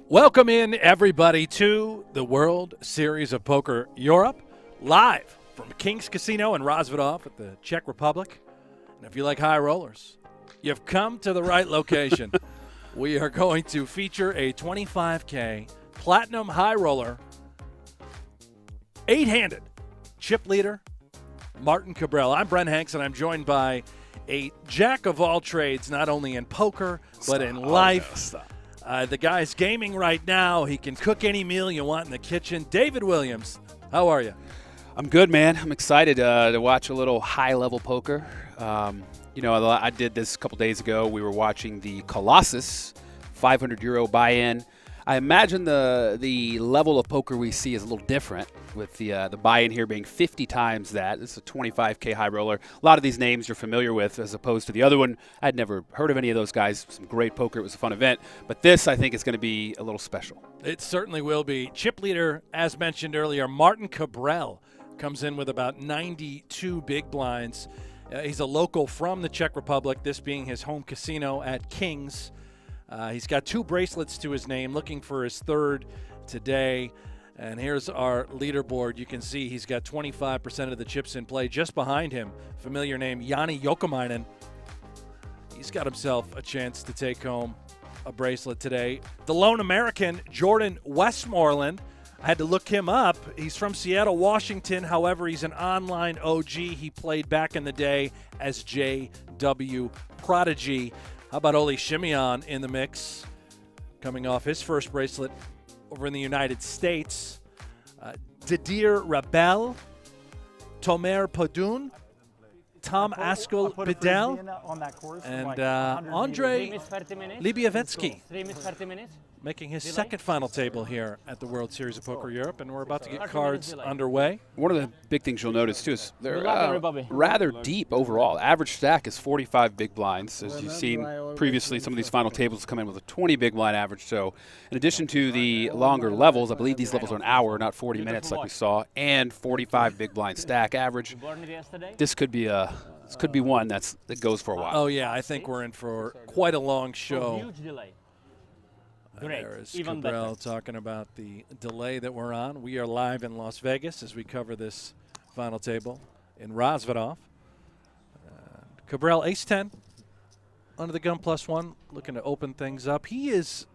Welcome in, everybody, to the World Series of Poker Europe, live from King's Casino in Rozvadov at the Czech Republic. And if you like high rollers, you've come to the right location. We are going to feature a 25K Platinum High Roller, 8-handed chip leader, Martin Kabrhel. I'm Brent Hanks, and I'm joined by a jack of all trades, not only in poker, but in life. The guy's gaming right now. He can cook any meal you want in the kitchen. David Williams, how are you? I'm good, man. I'm excited to watch a little high-level poker. I did this a couple days ago. We were watching the Colossus 500 euro buy-in. I imagine the level of poker we see is a little different, with the buy-in here being 50 times that. This is a 25K high roller. A lot of these names you're familiar with, as opposed to the other one. I'd never heard of any of those guys. Some great poker. It was a fun event. But this, I think, is going to be a little special. It certainly will be. Chip leader, as mentioned earlier, Martin Kabrhel comes in with about 92 big blinds. He's a local from the Czech Republic, this being his home casino at King's. He's got 2 bracelets to his name, looking for his 3rd today. And here's our leaderboard. You can see he's got 25% of the chips in play. Just behind him, familiar name, Joni Jouhkimainen. He's got himself a chance to take home a bracelet today. The lone American, Jordan Westmorland. I had to look him up. He's from Seattle, Washington. However, he's an online OG. He played back in the day as JW Prodigy. How about Joni Jouhkimainen in the mix, coming off his first bracelet over in the United States? Didier Rabel, Tomer Podun, Tom Askel Bidel, and Andre Libiavetsky, making his second final table here at the World Series of Poker Europe, and we're about to get cards underway. One of the big things you'll notice, too, is they're rather deep overall. Average stack is 45 big blinds. As you've seen previously, some of these final tables come in with a 20 big blind average. So in addition to the longer levels, I believe these levels are an hour, not 40 minutes like we saw, and 45 big blind stack average. This could be one that goes for a while. Oh, yeah, I think we're in for quite a long show. There is Kabrhel talking about the delay that we're on. We are live in Las Vegas as we cover this final table in Rozvadov. Kabrhel, ace-10, under the gun +1, looking to open things up. He is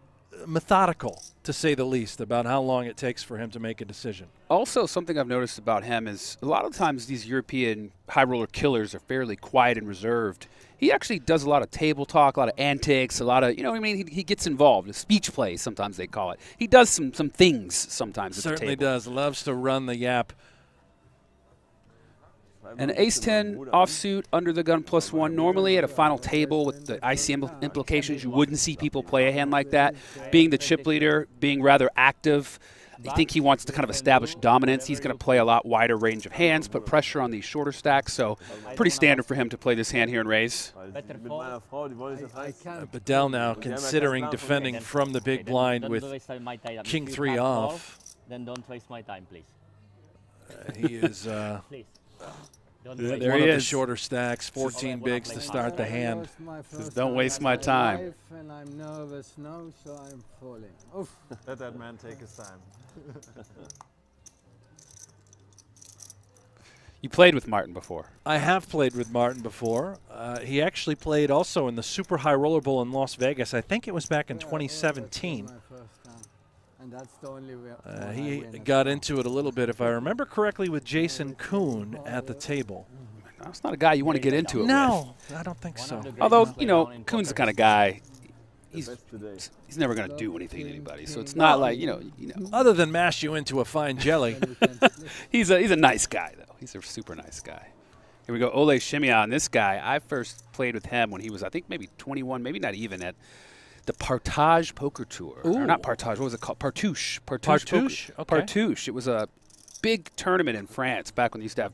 methodical, to say the least, about how long it takes for him to make a decision. Also, something I've noticed about him is a lot of times these European high roller killers are fairly quiet and reserved. He actually does a lot of table talk, a lot of antics, a lot of, you know what I mean? He gets involved. A speech play, sometimes they call it. He does some things sometimes at the table. Certainly does. Loves to run the yap. An ace-10 offsuit under the gun +1. Normally at a final table with the ICM implications, you wouldn't see people play a hand like that. Being the chip leader, being rather active, I think he wants to kind of establish dominance. He's going to play a lot wider range of hands, put pressure on these shorter stacks. So pretty standard for him to play this hand here and raise. Bedell now considering defending from the big blind with King 3 off. Then don't waste my time, please. He is there one he of is. the shorter stacks, 14 bigs to start the hand. Says, don't waste my time. And I'm nervous now, so I'm falling. Oof. Let that man take his time. You played with Martin before. I have played with Martin before. He actually played also in the Super High Roller Bowl in Las Vegas. I think it was back in 2017. He got into it a little bit, if I remember correctly, with Jason Kuhn at the table. That's not a guy you want to get into it with. No, I don't think so. Although, you know, Kuhn's the kind of guy, he's never going to do anything to anybody. So it's not like, you know. Other than mash you into a fine jelly. He's a nice guy, though. He's a super nice guy. Here we go, Joni Jouhkimainen. This guy, I first played with him when he was, I think, maybe 21, maybe not even, at the Partage Poker Tour. Or not Partage, what was it called? Partouche. Partouche? Okay. Partouche. It was a big tournament in France back when they used to have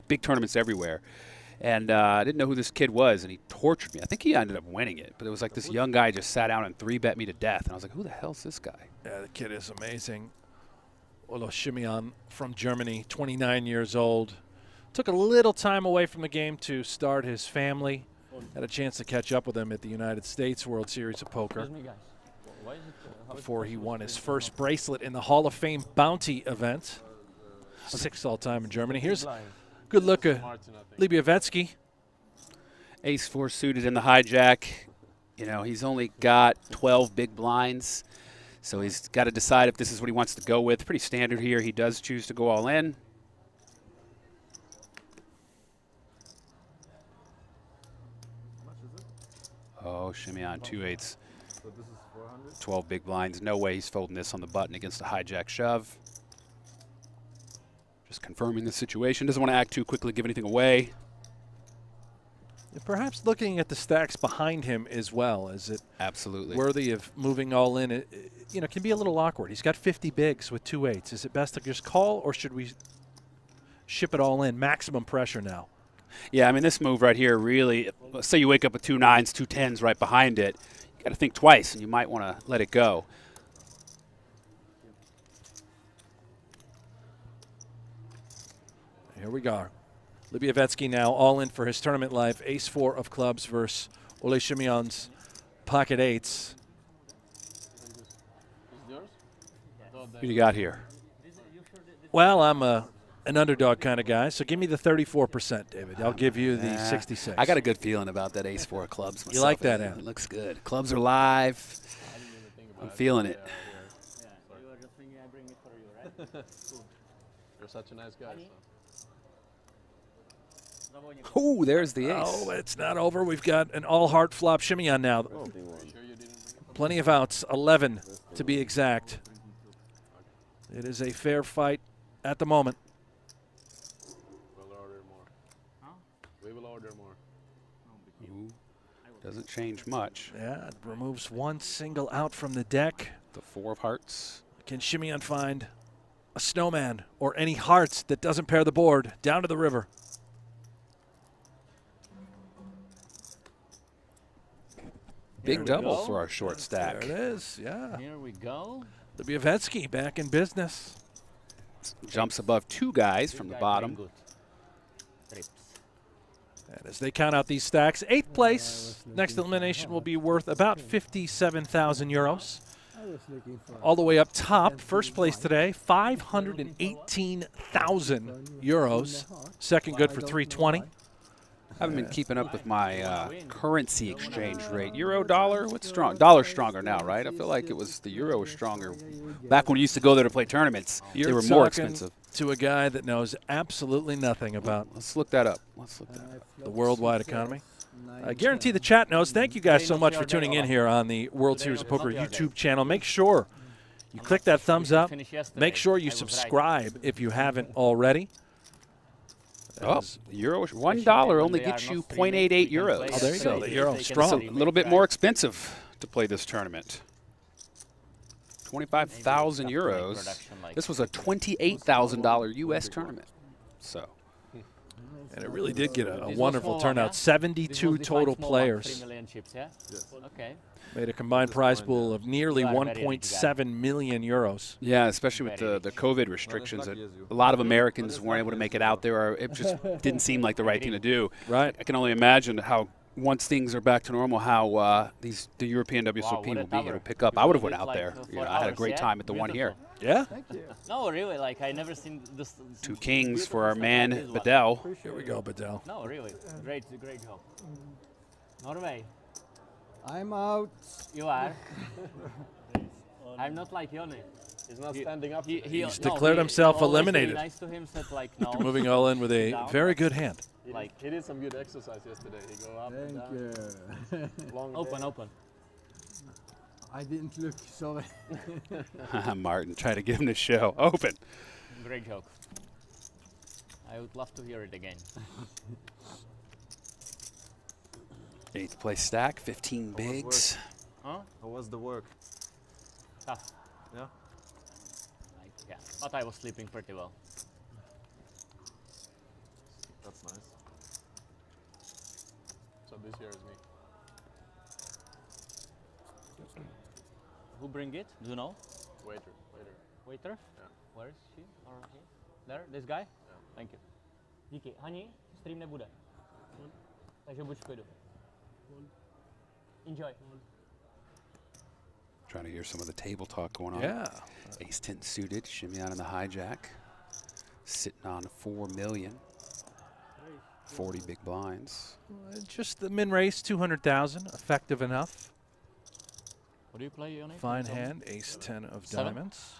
big tournaments everywhere. And I didn't know who this kid was, and he tortured me. I think he ended up winning it. But it was like this young guy just sat down and 3-bet me to death. And I was like, who the hell's this guy? Yeah, the kid is amazing. Joni Jouhkimainen from Germany, 29 years old. Took a little time away from the game to start his family. Had a chance to catch up with him at the United States World Series of Poker. before he won his first bracelet in the Hall of Fame Bounty event. 6th all-time in Germany. Here's a good look at Libovietsky. Ace-4 suited in the hijack. You know, he's only got 12 big blinds, so he's got to decide if this is what he wants to go with. Pretty standard here. He does choose to go all in. Oh, shimmy on 2/8. 12 big blinds. No way he's folding this on the button against a hijack shove. Just confirming the situation. Doesn't want to act too quickly, give anything away. Perhaps looking at the stacks behind him as well. Is it absolutely worthy of moving all in? It you know, can be a little awkward. He's got 50 bigs with 2/8. Is it best to just call, or should we ship it all in? Maximum pressure now. Yeah, I mean, this move right here really, let's say you wake up with 2 9s, 2 10s right behind it. You got to think twice, and you might want to let it go. Here we go. Libovietsky now all in for his tournament life. Ace-4 of clubs versus Ole Simeon's pocket 8s. What do you got here? Well, I'm an underdog kind of guy, so give me the 34%, David. I'll give you the 66. I got a good feeling about that Ace-4 of clubs myself. You like that, Aaron? It looks good. Clubs are live. I'm feeling it. You're such a nice guy. Oh, there's the ace. Oh, it's not over. We've got an all-heart flop Simeon now. Plenty of outs, 11 to be exact. It is a fair fight at the moment. We'll order more. We will order more. Ooh, doesn't change much. Yeah, it removes one single out from the deck. The 4 of hearts. Can Simeon find a snowman or any hearts that doesn't pair the board down to the river? Big double for our short stack. There it is, yeah. Here we go. Libovietsky back in business. Jumps above 2 guys from the bottom. And as they count out these stacks, 8th place, next elimination will be worth about 57,000 euros. All the way up top, first place today, 518,000 euros. Second good for 320. I haven't been keeping up with my currency exchange rate. Euro, dollar, what's strong? Dollar's stronger now, right? I feel like it was the euro was stronger back when we used to go there to play tournaments. They were more expensive. To a guy that knows absolutely nothing about Let's look that up. Let's look that up. the worldwide economy. I guarantee the chat knows. Thank you guys so much for tuning in here on the World Series of Poker YouTube channel. Make sure you click that thumbs up. Make sure you subscribe if you haven't already. Oh, euro, $1 only gets you 0.88 euros. Oh, there you go. The euro strong. So a little bit more expensive to play this tournament. 25,000 euros. This was a $28,000 U.S. tournament. So. And it really did get a wonderful turnout. 72 total players. Okay. Made a combined prize pool of nearly 1.7 million euros. Yeah, especially with the COVID restrictions. A lot of Americans weren't able to make it out there. Or it just didn't seem like the right thing to do. Right. I can only imagine how, once things are back to normal, how the European WSOP will be able to pick up. I would have went out there. You know, I had a great time at the one here. Yeah? Thank you. No, really, like I never seen this. 2 kings for our man, Bedell. Here we go, Bedell. No, really, great job. Norway, I'm out. you are. I'm not like Joni. He's not standing up. He's declared himself eliminated. Nice to him, said like no. Moving all in with a very good hand. Like He did some good exercise yesterday. He go up and Thank down. you. Long open, day. open. I didn't look, sorry. Martin, try to give him the show. Open. Great joke. I would love to hear it again. 8th place stack, 15 bigs. Huh? How was the work? Tough. Yeah. Like, yeah, but I was sleeping pretty well. That's nice. So this here is me. Who bring it? Do you know? Waiter. Waiter? Yeah. Where is she or he? There? This guy? Yeah. Thank you. Díky. Hani, stream nebude. Takže buď v klidu. Enjoy. Trying to hear some of the table talk going on. Yeah. Ace-10 suited, shimmy on in the hijack. Sitting on 4 million. 40 big blinds. Just the min race, 200,000, effective enough. What do you play, Joni? Fine hand, Ace-10 of 7? diamonds.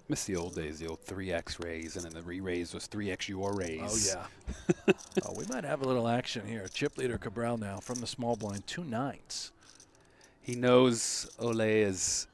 Miss the old days, the old 3x raise, and then the re-raise was 3x your raise. Oh, yeah. Oh, we might have a little action here. Chip leader Kabrhel now from the small blind, 2 9s. He knows Ole is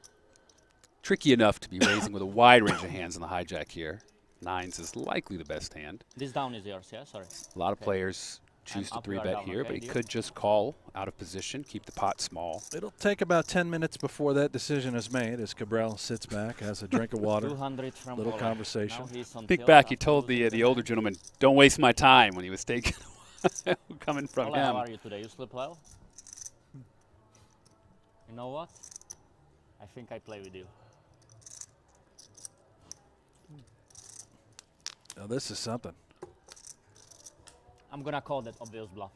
tricky enough to be raising with a wide range of hands in the hijack here. 9s is likely the best hand. This down is yours, yeah? Sorry. A lot of players choose to up, you are 3-bet down, here, okay, but he deal. could just call out of position, keep the pot small. It'll take about 10 minutes before that decision is made as Kabrhel sits back, has a drink of water, 200 from little Ole. conversation. Now he's on Think tilt back, he after told losing the nine. older gentleman, "Don't waste my time," when he was taking coming from Ole, him. how are you today? You sleep well? You know what? I think I play with you. Now this is something. I'm gonna call that obvious bluff.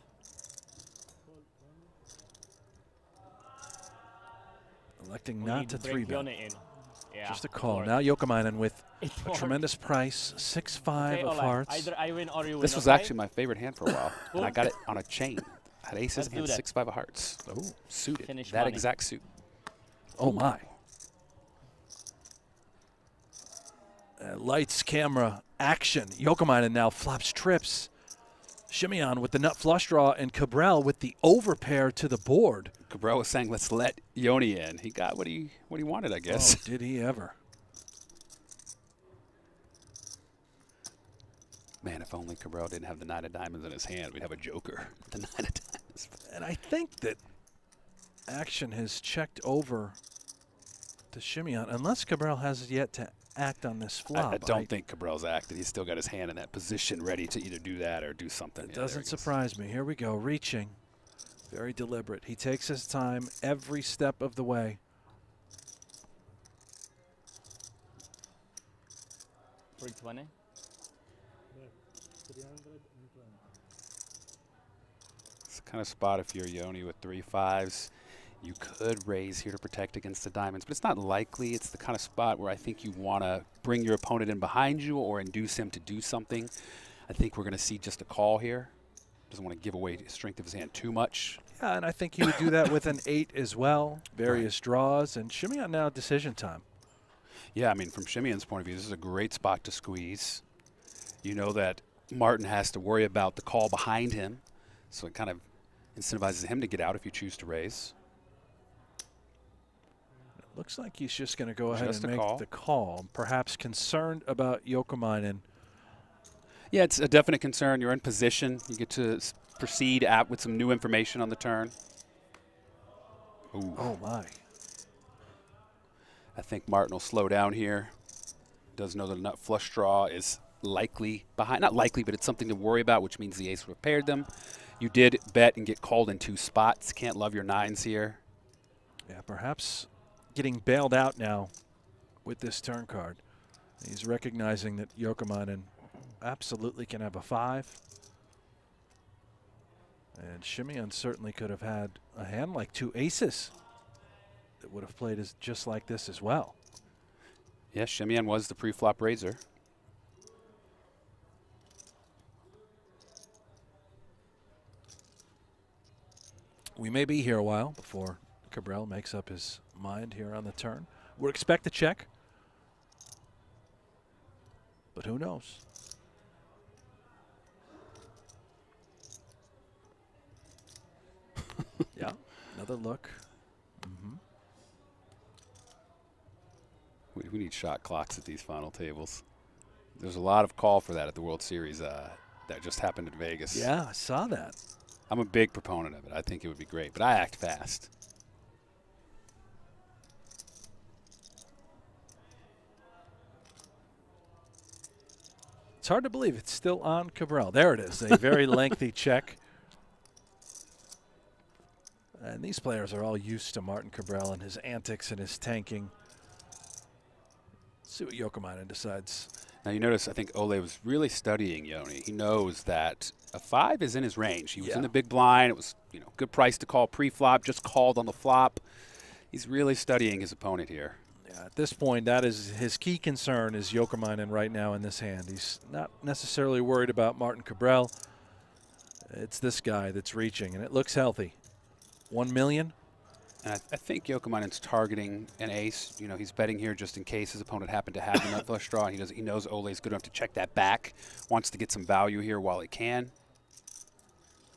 Electing We not need to bring 3-bet. Joni in. Yeah, Just a it call. worked. Now Jouhkimainen with It a worked. tremendous price, 6-5 Okay, of Ole, hearts. either I win or you win. This was okay? actually my favorite hand for a while, and I got it on a chain. I had aces Let's do and that. 6-5 of hearts. Oh, Suited. Finish That money. exact suit. oh my. Lights, camera, action. Jouhkimainen now flops trips. Shimmy on with the nut flush draw, and Kabrhel with the overpair to the board. Kabrhel was saying, "Let's let Joni in." He got what he wanted, I guess. Oh, did he ever? Man, if only Kabrhel didn't have the 9 of diamonds in his hand, we'd have a joker. The 9 of diamonds. And I think that action has checked over to Shimmy on, unless Kabrhel has yet to act on this flop. I don't think Kabrhel's acted. He's still got his hand in that position, ready to either do that or do something. It Yeah, there doesn't he goes. surprise me. Here we go, reaching. Very deliberate. He takes his time every step of the way. $320. It's the kind of spot if you're Joni with 3 5s, you could raise here to protect against the diamonds, but it's not likely. It's the kind of spot where I think you want to bring your opponent in behind you or induce him to do something. I think we're going to see just a call here. Doesn't want to give away the strength of his hand too much. Yeah, and I think he would do that with an 8 as well. Various draws, and Shimmy on now decision time. Yeah, I mean, from Shimeon's point of view, this is a great spot to squeeze. You know that Martin has to worry about the call behind him, so it kind of incentivizes him to get out if you choose to raise. Looks like he's just going to go ahead Just and a make call. the call. Perhaps concerned about Jouhkimainen. Yeah, it's a definite concern. You're in position. You get to proceed with some new information on the turn. Ooh. Oh, my. I think Martin will slow down here. Does know that a nut flush draw is likely behind. Not likely, but it's something to worry about, which means the ace repaired them. You did bet and get called in 2 spots. Can't love your 9s here. Yeah, perhaps getting bailed out now with this turn card. He's recognizing that Jouhkimainen absolutely can have a 5. And Shimeon certainly could have had a hand like 2 aces that would have played as just like this as well. Yes, Shimeon was the pre-flop raiser. We may be here a while before Kabrhel makes up his mind here on the turn. We'd expect a check, but who knows? Yeah, another look. We need shot clocks at these final tables. There's a lot of call for that at the World Series that just happened in Vegas. Yeah, I saw that. I'm a big proponent of it. I think it would be great, but I act fast. It's hard to believe it's still on Kabrhel. There it is, a very lengthy check. And these players are all used to Martin Kabrhel and his antics and his tanking. Let's see what Jouhkimainen decides. Now you notice, I think Ole was really studying Joni. He knows that a 5 is in his range. He was in the big blind. It was, good price to call pre-flop. Just called on the flop. He's really studying his opponent here. Yeah, at this point, that is his key concern is Jouhkimainen right now in this hand. He's not necessarily worried about Martin Kabrhel. It's this guy that's reaching, and it looks healthy. 1 million. And I think Jouhkimainen's targeting an ace. You know, he's betting here just in case his opponent happened to have the nut flush draw. He knows Ole's good enough to check that back. Wants to get some value here while he can.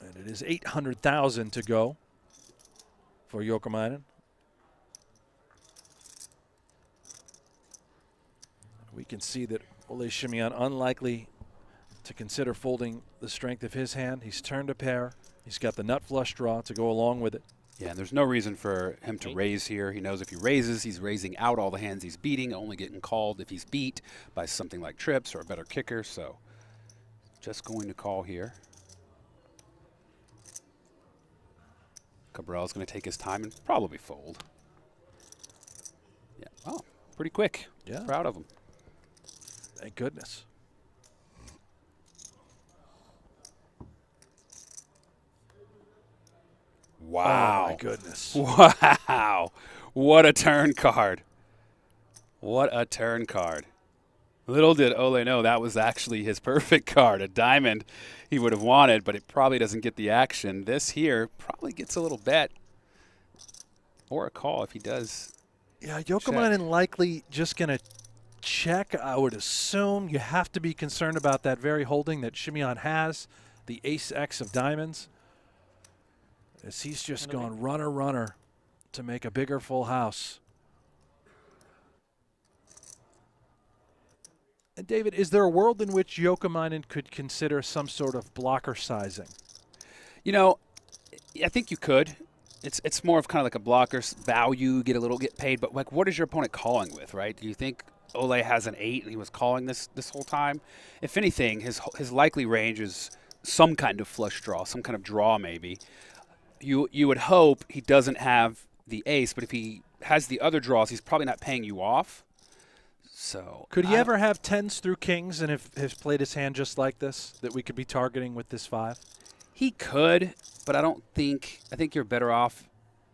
And it is 800,000 to go for Jouhkimainen. We can see that Ole Simeon unlikely to consider folding the strength of his hand. He's turned a pair. He's got the nut flush draw to go along with it. Yeah, and there's no reason for him to raise here. He knows if he raises, he's raising out all the hands he's beating, only getting called if he's beat by something like trips or a better kicker. So just going to call here. Kabrhel's going to take his time and probably fold. Yeah, oh, pretty quick. Yeah. Proud of him. Thank goodness. Wow. Oh, my goodness. Wow. What a turn card. What a turn card. Little did Ole know that was actually his perfect card. A diamond he would have wanted, but it probably doesn't get the action. This here probably gets a little bet or a call if he does. Yeah, Jouhkimainen likely just going to check. I would assume you have to be concerned about that very holding that Simeon has, the ace-X of diamonds. As he's just gone runner to make a bigger full house. And David, is there a world in which Jouhkimainen could consider some sort of blocker sizing? You know, I think you could. It's more of kind of like a blocker's value, get paid. But like, what is your opponent calling with, right? Do you think Ole has an 8 and he was calling this whole time? If anything, his likely range is some kind of flush draw, some kind of draw maybe. You would hope he doesn't have the ace, but if he has the other draws, he's probably not paying you off. So could he ever have 10s through kings and have played his hand just like this that we could be targeting with this 5? He could, but I think you're better off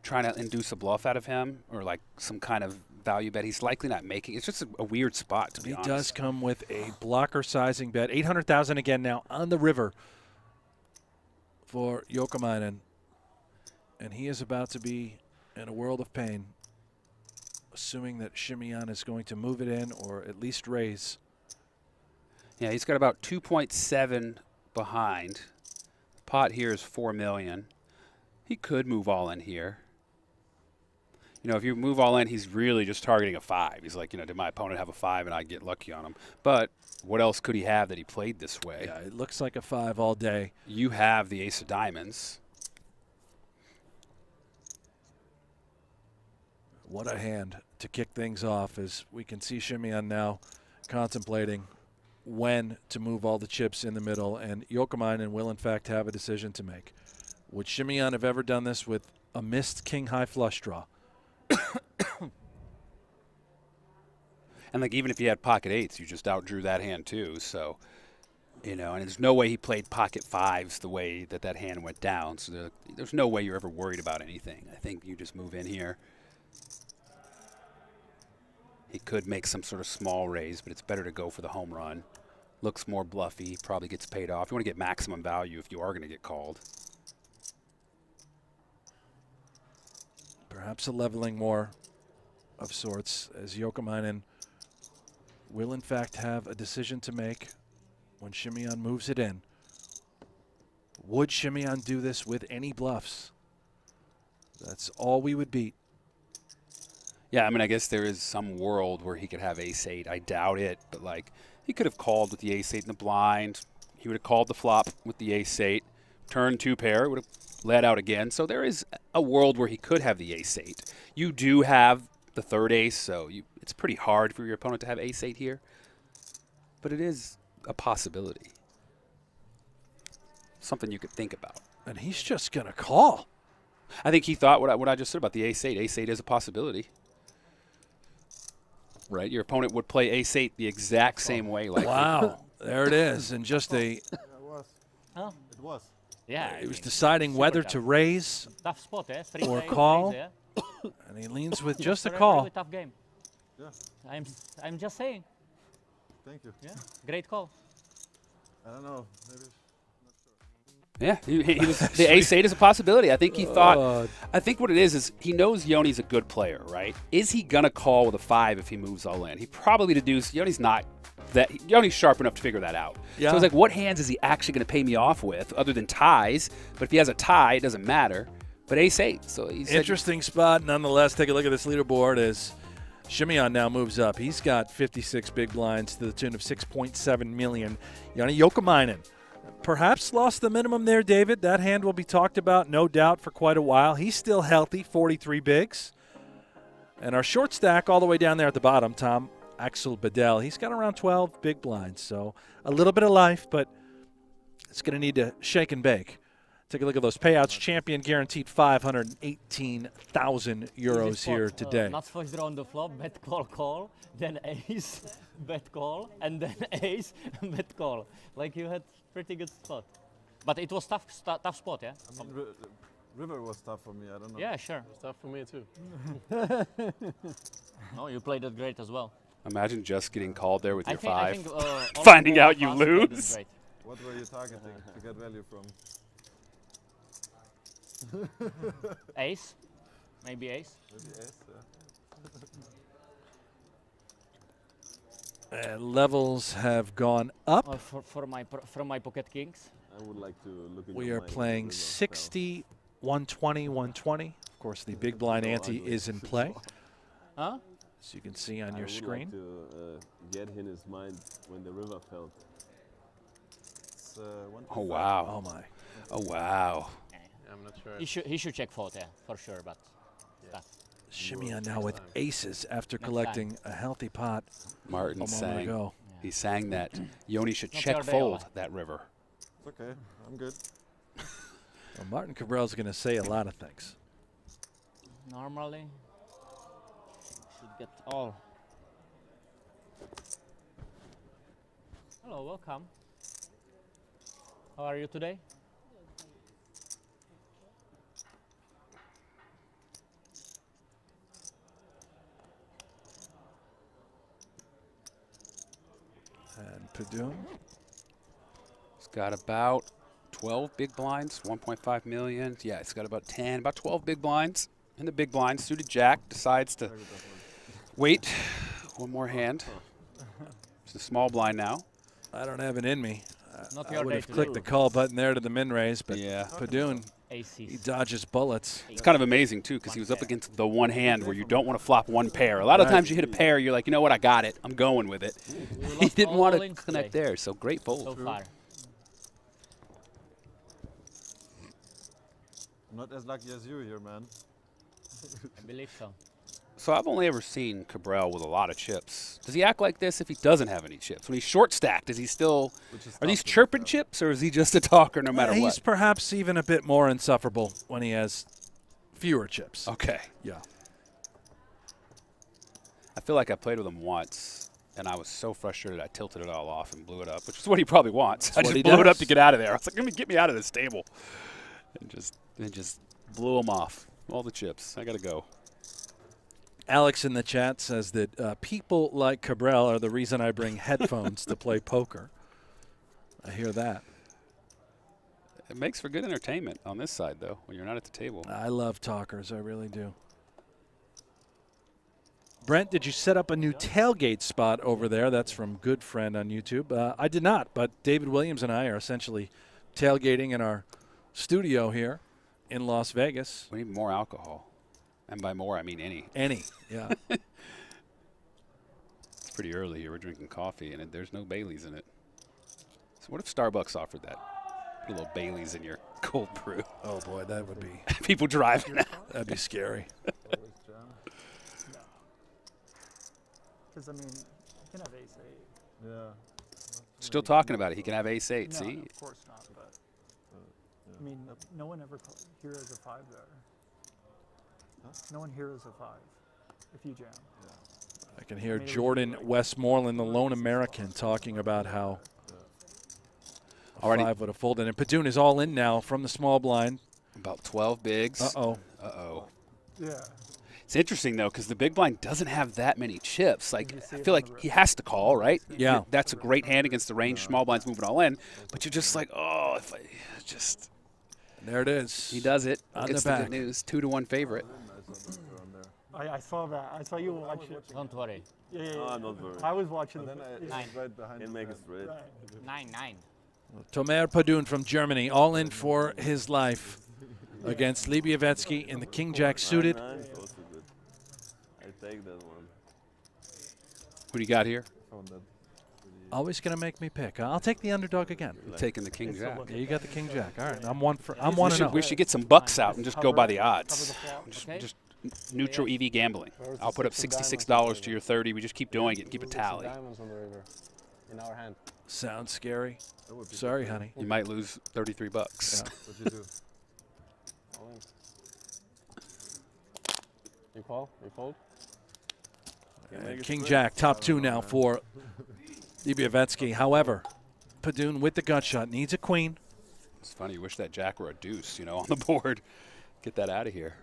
trying to induce a bluff out of him or like some kind of value bet. He's likely not making. It's just a weird spot, to be honest. He does come with a blocker sizing bet. 800,000 again now on the river for Jouhkimainen. And he is about to be in a world of pain, assuming that Simeon is going to move it in or at least raise. Yeah, he's got about 2.7 behind. The pot here is 4 million. He could move all in here. You know, if you move all in, he's really just targeting a 5. He's like, you know, did my opponent have a 5 and I get lucky on him? But what else could he have that he played this way? Yeah, it looks like a 5 all day. You have the ace of diamonds. What a hand to kick things off as we can see Simeon now contemplating when to move all the chips in the middle, and Jouhkimainen will in fact have a decision to make. Would Simeon have ever done this with a missed king-high flush draw? And like even if he had pocket 8s, you just outdrew that hand too. So, you know, and there's no way he played pocket 5s the way that hand went down. So there's no way you're ever worried about anything. I think you just move in here. He could make some sort of small raise, but it's better to go for the home run. Looks more bluffy, probably gets paid off. You want to get maximum value if you are going to get called. Perhaps a leveling more of sorts, as Jouhkimainen will in fact have a decision to make when Simeon moves it in. Would Simeon do this with any bluffs? That's all we would beat. Yeah, I mean, I guess there is some world where he could have ace-8. I doubt it, but like he could have called with the ace-8 in the blind. He would have called the flop with the ace-8. Turn 2 pair, would have let out again. So there is a world where he could have the ace-8. You do have the third ace, so it's pretty hard for your opponent to have ace-8 here. But it is a possibility. Something you could think about. And he's just going to call. I think he thought what I just said about the ace-8. Ace-8 is a possibility. Right, your opponent would play ace-8 the exact same way. Like wow, there it is, and just a. It was. Huh? It was. Yeah. He was deciding whether to raise Tough spot, eh? or Raise, call. yeah? And he leans with just a Really, call. really tough game. Yeah. I'm just saying. Thank you. Yeah. Great call. I don't know. Maybe. Yeah, he was, the ace-8 is a possibility. I think he thought. I think what it is he knows Joni's a good player, right? Is he gonna call with a 5 if he moves all in? He probably deduced Joni's not that. Joni's sharp enough to figure that out. Yeah. So it's like, what hands is he actually gonna pay me off with, other than ties? But if he has a tie, it doesn't matter. But ace-8, so he's Interesting spot, nonetheless. Take a look at this leaderboard as Shimeon now moves up. He's got 56 big blinds to the tune of 6.7 million. Joni Jouhkimainen perhaps lost the minimum there, David. That hand will be talked about, no doubt, for quite a while. He's still healthy, 43 bigs. And our short stack all the way down there at the bottom, Tom Axel Bedell, he's got around 12 big blinds. So a little bit of life, but it's going to need to shake and bake. Take a look at those payouts. Champion guaranteed 518,000 euros here today. Nuts first on the flop, bet call, then ace, bet call, and then ace, bet call. Like you had pretty good spot. But it was tough spot, yeah? I mean, river was tough for me. I don't know. Yeah, sure. It was tough for me too. No, you played it great as well. Imagine just getting called there with your 5. all Finding four out of you us played it lose. great. What were you targeting to get value from? Ace? Maybe ace? Maybe ace, yeah. Levels have gone up. From my pocket kings. I would like to look at We are playing 60, 120, 120. Of course, the big blind ante is in play, Huh? as you can see on your screen. I would like to get in his mind when the river fell. It's, Oh, wow. Oh, my. Oh, wow. I'm not sure. He should check fold, yeah, for sure, but tough. Shimeon now with aces after collecting a healthy pot Martin a moment sang. ago. He sang that Joni should Not check your day, fold Ola. that river. It's okay. I'm good. Well, Martin Kabrhel is going to say a lot of things. Normally, should get all. Hello, welcome. How are you today? And Padun. He's got about 12 big blinds, 1.5 million. Yeah, it's got about 10, about 12 big blinds. In the big blind, suited jack decides to wait one more hand. It's a small blind now. I don't have it in me. Not I your would day have to clicked do. the call button there to the min raise, but Yeah. Padun, he Aces. dodges bullets. It's kind of amazing, too, because he was up against the one hand where you don't want to flop one pair. A lot of Right. times you hit a pair, you're like, you know what, I got it. I'm going with it. He lost didn't all want to in connect today. there, so great fold. So far. I'm not as lucky as you here, man. I believe so. So I've only ever seen Kabrhel with a lot of chips. Does he act like this if he doesn't have any chips? When he's short stacked, is he still? Which is Are these tough to chirping do. chips, or is he just a talker no matter He's what? perhaps even a bit more insufferable when he has fewer chips. Okay. Yeah. I feel like I played with him once, and I was so frustrated I tilted it all off and blew it up, which is what he probably wants. I what just he blew it up does. to get out of there. I was like, get me out of this table, and just blew him off. All the chips. I gotta go. Alex in the chat says that people like Kabrhel are the reason I bring headphones to play poker. I hear that. It makes for good entertainment on this side, though, when you're not at the table. I love talkers. I really do. Brent, did you set up a new tailgate spot over there? That's from Good Friend on YouTube. I did not, but David Williams and I are essentially tailgating in our studio here in Las Vegas. We need more alcohol. And by more, I mean any. Any, yeah. It's pretty early here. We're drinking coffee, and there's no Baileys in it. So what if Starbucks offered that? Put a little Baileys in your cold brew. Oh, boy, that would be People driving now. that'd be scary. Because, I mean, you can have ace-8. Yeah. Still talking about it. He can have ace-8, No, see? no, of course not, but, I mean, no one ever here has a 5 there. No one here is a 5 if you jam. I can hear Jordan Westmorland, the lone American, talking about how a Already 5 would have folded. And Padun is all in now from the small blind. about 12 bigs. Uh-oh. Uh-oh. Yeah. It's interesting, though, because the big blind doesn't have that many chips. Like, you see I it feel on like the he has to call, right? Yeah. That's a great hand against the range. Small blind's moving all in. But you're just like, oh, if I just... There it is. He does it. On Gets the the back. good news. 2-1 favorite. I saw that. I saw you watch it. Don't worry. Yeah, yeah, No, yeah. I'm not worried. I was watching Then it. I Nine. right behind. Can make it straight. 9-9. Tomer Padun from Germany, all in for his life against Libievetsky in the King-Jack suited. 9-9 is also good. I take that one. Who do you got here? Found that. Always going to make me pick. I'll take the underdog again. Taking the king jack. Yeah, you got the King-Jack. All right, I'm 1 We and should, 0. we should get some bucks out and just go by the odds. Cover the flop. Okay. Just neutral EV gambling. I'll put up $66 to your 30. We just keep doing it and keep a tally. Diamonds on the river. In our hand. Sounds scary. Sorry, honey. You might lose 33 bucks. Yeah. What you do? All in. You call? You fold? King-Jack, top 2 now for Libievetsky. However, Padun with the gut shot needs a queen. It's funny. You wish that jack were a deuce, you know, on the board. Get that out of here.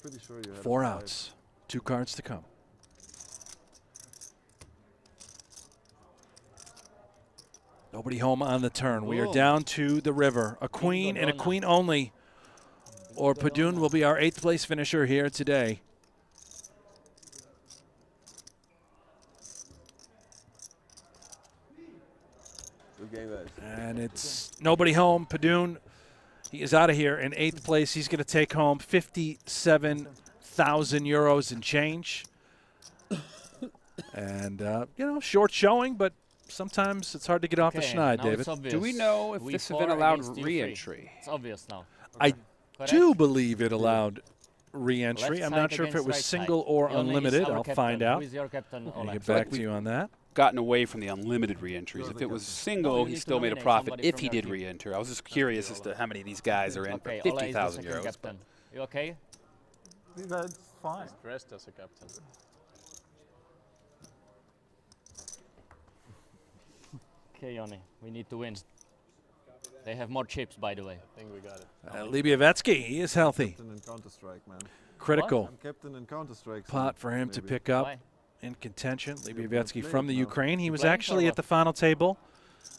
Pretty sure you had 4 a five. outs. 2 cards to come. Nobody home on the turn. We are Whoa. down to the river. A queen and a Donna. queen only. Or Padun will be our 8th place finisher here today. Good game, guys. And it's nobody home. Padun, he is out of here in 8th place. He's going to take home 57,000 euros in change. And, you know, short showing, but sometimes it's hard to get off the schneid, now David. it's obvious. Do we know if We this has four been allowed against you re-entry? three. It's obvious now. I Correct? do believe it allowed re-entry. Left I'm side not sure if it against was right single side. or Joni is unlimited. our I'll captain. find Who out. is your captain, I'll Ole? get feel back like to you on that. Gotten away from the unlimited re-entries. If it was No, single, you he need to still made a nominate profit somebody if from he your did team. re-enter. I was just curious as to how many of these guys are in Okay, for Ole is the 50,000 second euros. captain. You okay? That's fine. Dressed as a captain. Okay, Joni, we need to win. They have more chips, by the way. I think we got it. Libievetsky, he is healthy. Captain in Counter-Strike, man. Critical I'm captain in Counter-Strike. pot for him to maybe. pick up Why? in contention. Libievetsky play from it the now. Ukraine. He You was playing or actually at what? the final table,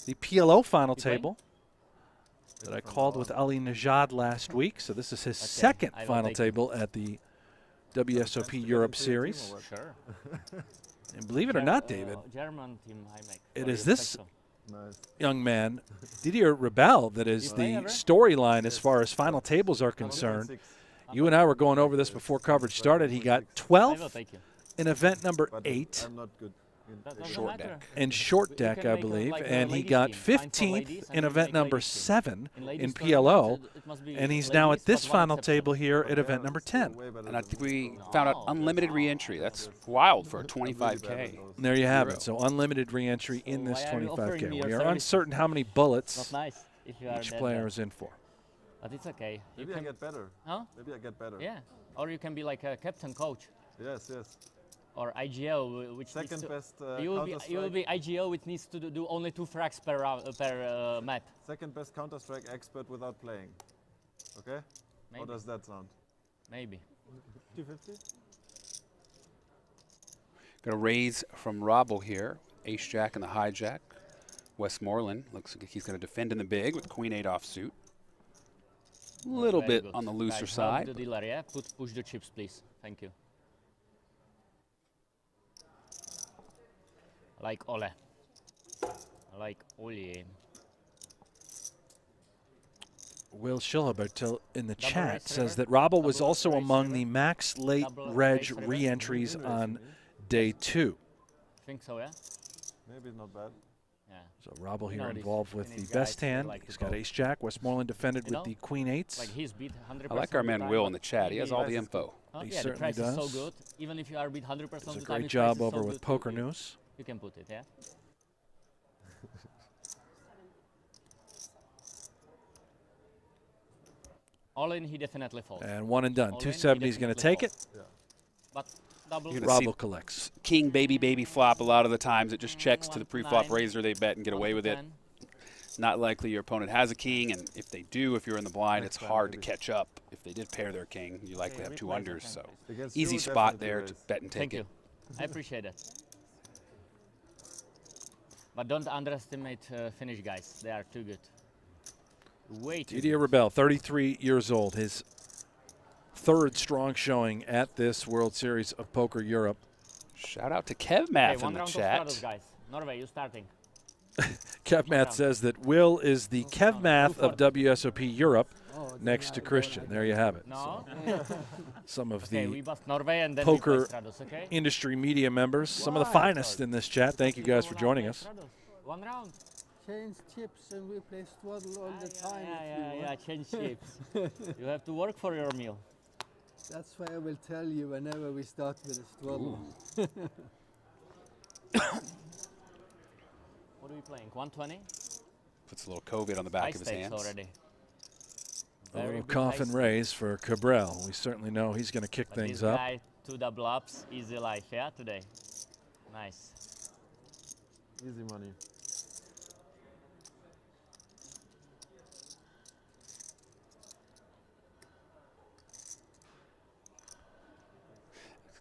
the PLO final You playing? table that I called with Ali Najad last week. So this is his Okay, second I will final take it. table at the WSOP Europe Series. Sure. And believe it or not, David, German team I make. it Or is you this expect Nice. young man, Didier Rebel, that is You play the ever? storyline as far as final tables are concerned. 6. You and I were going over this before coverage started. He got so. I will 12th take you. in event number But 8 I'm not good. In That doesn't Short matter. deck. in short You deck, can I make a, believe, like a and he ladies got team. Fine for 15th ladies and in you event make number ladies team. 7 In in ladies PLO, tournament, it must be and he's now ladies, at this but one final exception. table here at event number 10. And I think we found out unlimited re-entry. That's wild for a 25K. And there you have Euro. it. So unlimited re-entry in So this why are you offering 25K. me We your are service? uncertain how many Not bullets nice if you are each that player bad. is in for. But it's okay. You Maybe I can, get better. huh? Maybe I get better. Yeah. Or you can be like a captain coach Yes, yes. or IGO, which needs Second to, best you will be Counter-Strike. IGO, which needs to do only 2 frags per round, per mat. Second best Counter-Strike expert without playing. Okay? How Maybe. does that sound? Maybe. 250? Got a raise from Robbo here. Ace-Jack and the hijack. Westmorland looks like he's going to defend in the big with Queen-8 offsuit. A little Very bit good. on the looser Guys, help side. the dealer, yeah? Push the chips, please. Thank you. I like Ole. I like Ole. Will Schillebert in the Double chat race says river. that Robbo was Double also race among river. the max late Double reg race river. re-entries on day 2. Think so, yeah? Maybe not bad. Yeah. So Robbo here know, these involved with the Finnish best guys, they hand. like to He's got go. Ace-Jack. Westmoreland defended You with know? the Queen-8s. Like he's beat 100%. I like our of the man time, Will but in the chat. He has all the maybe- info. Huh? He Yeah, the certainly price is so does. good. Even if you are beat 100% Does of a the time, great the price job is over so with good, Poker you, News. You can put it, yeah? All in, he definitely falls. And one and done. All in, 270 is going to definitely take it. falls. But double. You're gonna see Robbo collects. King, baby flop a lot of the times. It just checks to the pre-flop Nine. raiser they bet and get away with it. 10. It's not likely your opponent has a king, and if they do, if you're in the blind, it's hard to catch up. If they did pair their king, you likely have 2 unders. So easy spot there to bet and take Thank it. you. I appreciate it. But don't underestimate Finnish guys. They are too good. Way too Didier good. Rebel, 33 years old. His 3rd strong showing at this World Series of Poker Europe. Shout out to KevMath Okay, one in the round chat. of straddles, guys. Norway, you starting. KevMath says that Will is the KevMath of WSOP Europe next to Christian. There you have it. No? Some of Okay, we the bust Norway and then poker we play straddles, okay? industry media members, some of the finest in this chat. Thank you guys for joining us. One round. Change chips and we play straddle all the time. Yeah, change chips. You have to work for your meal. That's why I will tell you whenever we start with a straddle. What are we playing? 120? Puts a little COVID on the back High of his stakes hands. already. A Very little good coffin high raise for Kabrhel. We certainly know he's going to kick But things this up. guy, 2 double ups, easy life, yeah, today. Nice. Easy money.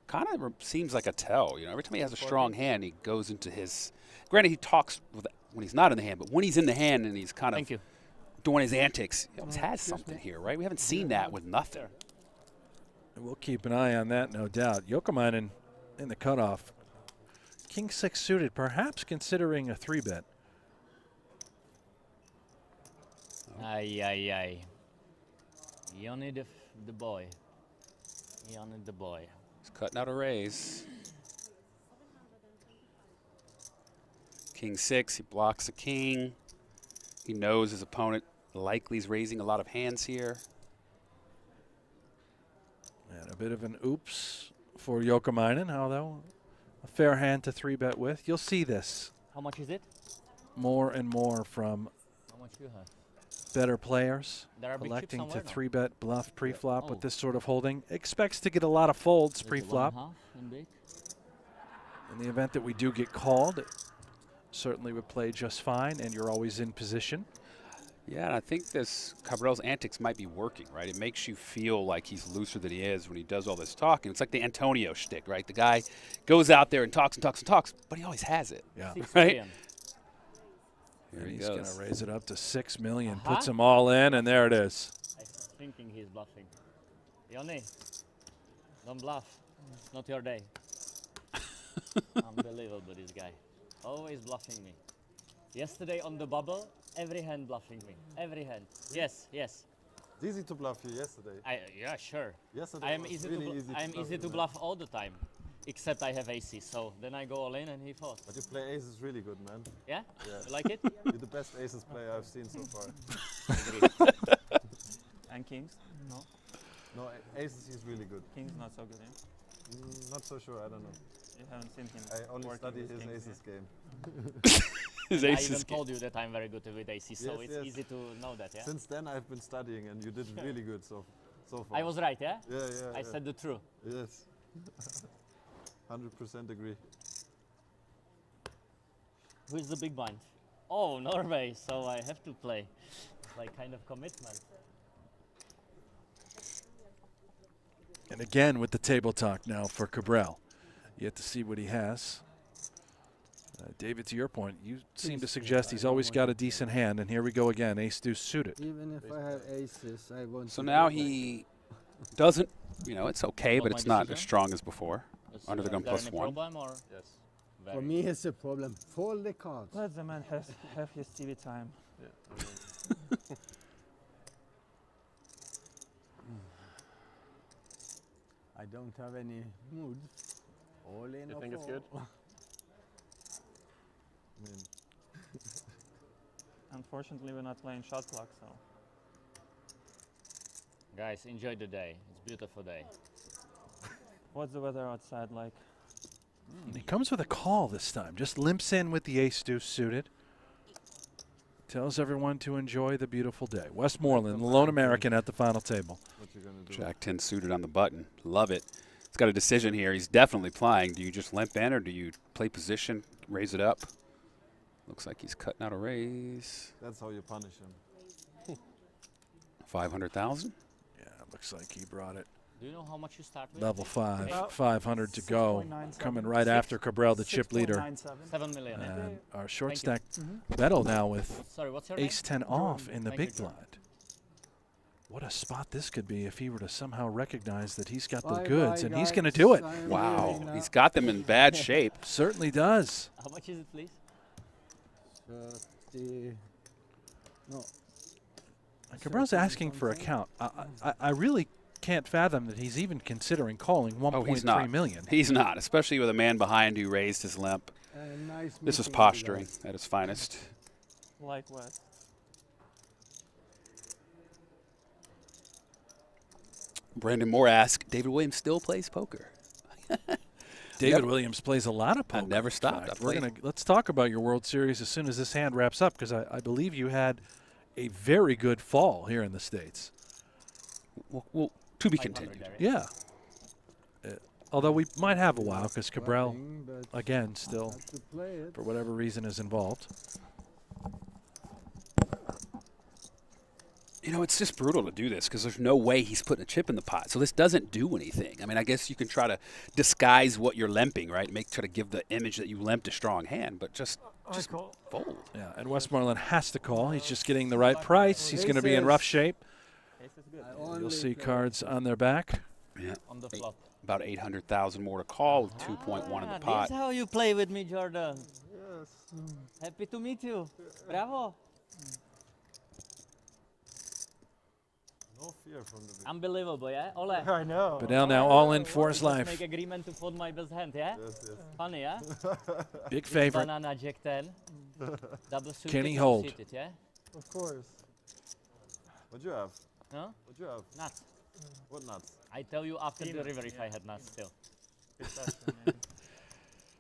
Kind of seems like a tell. You know, every time he has a strong hand, he goes into his. Granted, he talks when he's not in the hand, but when he's in the hand and he's kind of Thank you. doing his antics, he always has something here, right? We haven't seen that with nothing. We'll keep an eye on that, no doubt. Jouhkimainen in the cutoff. King 6 suited, perhaps considering a 3-bet. Aye. Joni the boy. Joni the boy. He's cutting out a raise. King 6, he blocks a king. He knows his opponent likely is raising a lot of hands here. And a bit of an oops for Jouhkimainen, although a fair hand to 3-bet with. You'll see this How much is it? more and more from How much you have? better players. There are big chips Electing to somewhere, no? 3-bet bluff pre-flop Oh. with this sort of holding. Expects to get a lot of folds Is it pre-flop. 1/2 in big? In the event that we do get called, it certainly would play just fine, and you're always in position. Yeah, and I think this Kabrhel's antics might be working, right? It makes you feel like he's looser than he is when he does all this talking. It's like the Antonio shtick, right? The guy goes out there and talks, but he always has it. Yeah. 6 Right? million. Here And he he's going goes. to raise it up to 6 million. Uh-huh. Puts them all in, and there it is. I'm thinking he's bluffing. Joni, don't bluff. It's not your day. Unbelievable, this guy. Always bluffing me. Yesterday on the bubble, every hand bluffing me. Every hand. Yes. It's easy to bluff you yesterday. Yeah, sure. Yesterday I am was easy really to easy I am bluff easy you, to man. bluff all the time, except I have AC. So then I go all in and he falls. But you play aces really good, man. Yeah? Yeah. You like it? You're the best aces player I've seen so far. And kings? No, No, aces he's really good. kings not so good. Eh? Not so sure, I don't know. You haven't seen him. I only working study with his kings, aces game. His I ace even is told you that I'm very good with AC, so Yes, it's yes. easy to know that, yeah? Since then I've been studying and you did really good so far. I was right, yeah? Yeah. I said the truth. Yes. 100% agree. Who is the big blind? Oh, Norway, so I have to play. Like kind of commitment. And again with the table talk now for Kabrhel. Yet to see what he has. David, to your point, you seem to suggest he's always got a decent hand, and here we go again, ace-deuce suited. Even if I have aces, I want So to now play. he doesn't, it's okay, but Not it's my not as decision? strong as before. Is, Under the gun is there plus any 1. problem or? Yes. For me, it's a problem. Fold the cards. Let the man have his TV time. I don't have any mood. All in You or think it's fold. good? I mean, Unfortunately, we're not playing shot clock, so. Guys, enjoy the day. It's a beautiful day. What's the weather outside like? He comes with a call this time. Just limps in with the ace-deuce suited. Tells everyone to enjoy the beautiful day. Westmorland, the lone American at the final table. what you gonna do? Jack 10 suited on the button. Love it. He's got a decision here. He's definitely playing. Do you just limp in or do you play position, raise it up? Looks like he's cutting out a raise. That's how you punish him. 500,000. Yeah, looks like he brought it. Do you know how much you start with? Level 5, About 500 to go. 6.97. Coming right after Kabrhel, the chip leader. 6.97. 7 million. Yeah? And our short Thank stack Mm-hmm. Bettel now with Sorry, what's your name? ace-10 off in the Thank you, big Jordan. blind. What a spot this could be if he were to somehow recognize that he's got the Bye goods, bye, and he's guys. going to do it. I'm Wow, leaving he's now. got them in bad shape. Certainly does. How much is it, please? 30. No. Kabrhel's asking for a count. I really can't fathom that he's even considering calling Oh, he's not. $1.3 million. He's not, especially with a man behind who raised his limp. Nice This is meeting you posturing guys. at its finest. Likewise. Brandon Moore asks, David Williams still plays poker? David Never- Williams plays a lot of I poker. never in stopped. fact. I We're played- let's talk about your World Series as soon as this hand wraps up, because I believe you had a very good fall here in the States. Well, to be 500 continued. there, Yeah. Although we might have a while, because Kabrhel, Nothing, but again, I still, have to play it. for whatever reason, is involved. You know, it's just brutal to do this because there's no way he's putting a chip in the pot. So this doesn't do anything. I mean, I guess you can try to disguise what you're limping, right? Try to give the image that you limped a strong hand, but just Call. fold. Yeah, and Westmoreland has to call. He's just getting the right price. He's going to be in rough shape. Ace is good. I You'll only see play- cards on their back. Yeah, On the flop. about 800,000 more to call with 2.1 in the pot. This is how you play with me, Jordan. Yes. Happy to meet you. Bravo. No fear from the big. Unbelievable, yeah? Ole. I know. Bedell now all in for his Just life. make agreement to fold my best hand, yeah? Yes, yes. Funny, yeah? Big favorite. Banana Jack 10. Double suited. Can he double hold? seated, yeah? Of course. What you have? Huh? What you have? Nuts. What nuts? I tell you after the river if I had nuts still. Pistachio,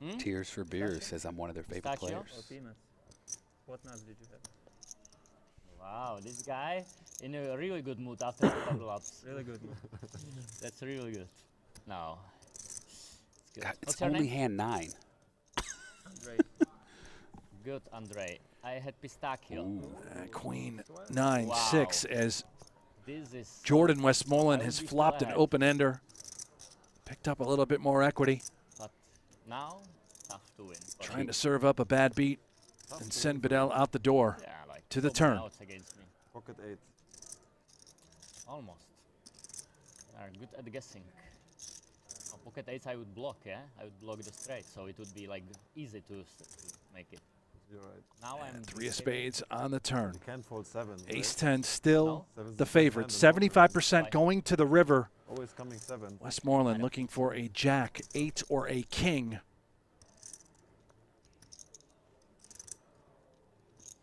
maybe. Tears for Beers says I'm one of their favorite Pistachio? Or players. peanuts. What nuts did you have? Wow, this guy in a really good mood after the double ups. Really good. That's really good. No. It's good. God, it's What's your only name? hand 9. Great. Good, Andre. I had pistachio. Queen 9-6 as This is Jordan Westmoreland I has would be flopped an still ahead. open-ender. Picked up a little bit more equity. But now, tough to win. But Trying to serve up a bad beat and send Bedell out the door. yeah, like to the top turn. outs against me. Pocket 8. Almost. Are good at guessing. On pocket eights I would block, yeah? I would block the straight, so it would be like easy to make it. You're right. Now I'm And 3 of spades on the turn. You can't fold 7. Ace-10 still No? Seven's the best favorite. hand in poker. 75% going to the river. Always coming 7. Westmoreland looking for a jack, 8, or a king.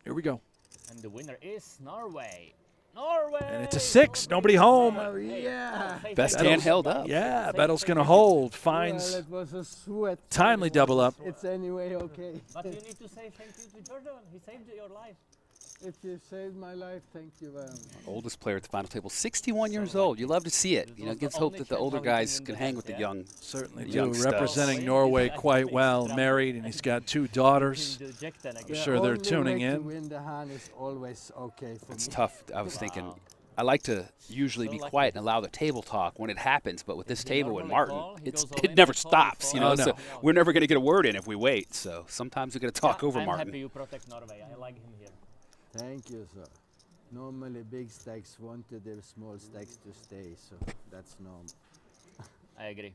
Here we go. And the winner is Norway. Norway! And it's a 6. Nobody home. Oh, yeah. Best Bedell's- hand held up. Yeah, Bedell's going to hold. Well, Finds it was a sweat. timely double up. It's anyway okay. But you need to say thank you to Jordan. He saved your life. If you saved my life, thank you very much. Oldest player at the final table, 61 years old. You love to see it. This You know, was it gives the hope only that the chance older how we can guys win can the hang hand, with the yeah? young. Certainly Young do. studs. Representing Oh, Norway yeah. quite well. Married, and he's got 2 daughters. In the Jack 10 again. The sure they're only tuning way to in. win the hand is always okay for It's me. tough. I was thinking, Wow. I like to usually So be lucky. quiet and allow the table talk when it happens, but with this he table and normally Martin, call, he goes all it in, never he call, stops. he You know, call. so Oh, no. we're never going to get a word in if we wait. So sometimes we got to talk over I'm Martin. happy you protect Norway. I like him here. Thank you, sir. Normally big stacks wanted their small stacks to stay, so that's normal. I agree.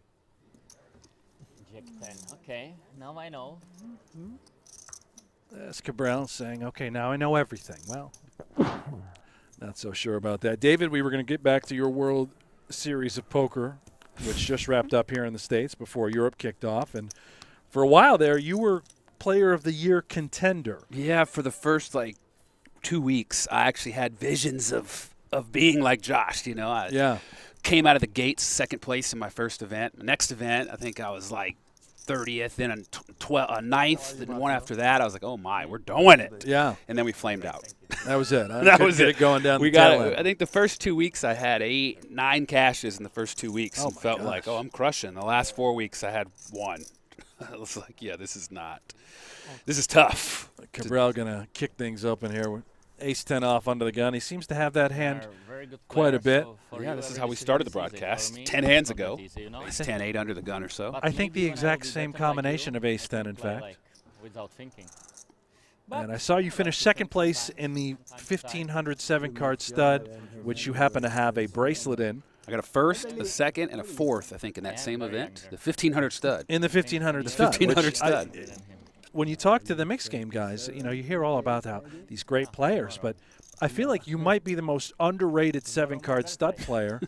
Jack 10. Okay, now I know. That's Kabrhel saying, okay, now I know everything. Well, not so sure about that. David, we were going to get back to your World Series of Poker, which just wrapped up here in the States before Europe kicked off. And for a while there, you were Player of the Year contender. Yeah, for the first 2 weeks, I actually had visions of being like Josh. You know, I Yeah. came out of the gates second place in my first event. The next event, I think I was 30th, then a ninth, then one after that. I was like, oh my, we're doing it. Yeah, And then we flamed out. that was it. I That couldn't was get it. going down We the tail got. end. I think the first 2 weeks I had 8, 9 cashes in the first 2 weeks, Oh and my felt like, gosh. oh, I'm crushing. The last 4 weeks I had 1. I was like, yeah, this is not. This is tough. Kabrhel gonna kick things open here with ace-10 off under the gun. He seems to have that hand Very good quite a player, bit. so for Yeah, you, this is every how we decision started the is easy. For broadcast me, 10 it's hands not that ago. easy, you know? Ace 10, 8 under the gun or so. But I think maybe the when I will exact be same better like combination you, of I ace-10, can in play fact. like without thinking. And I saw you finish second place in the 1,500 7-card stud, which you happen to have a bracelet in. I got a first, a second, and a fourth, I think, in that Yeah, same very event. young The 1,500 stud. In the 1,500 The stud. 1500 which stud. when you talk to the mixed game guys, you know, you hear all about how these great players, but I feel like you might be the most underrated 7-card stud player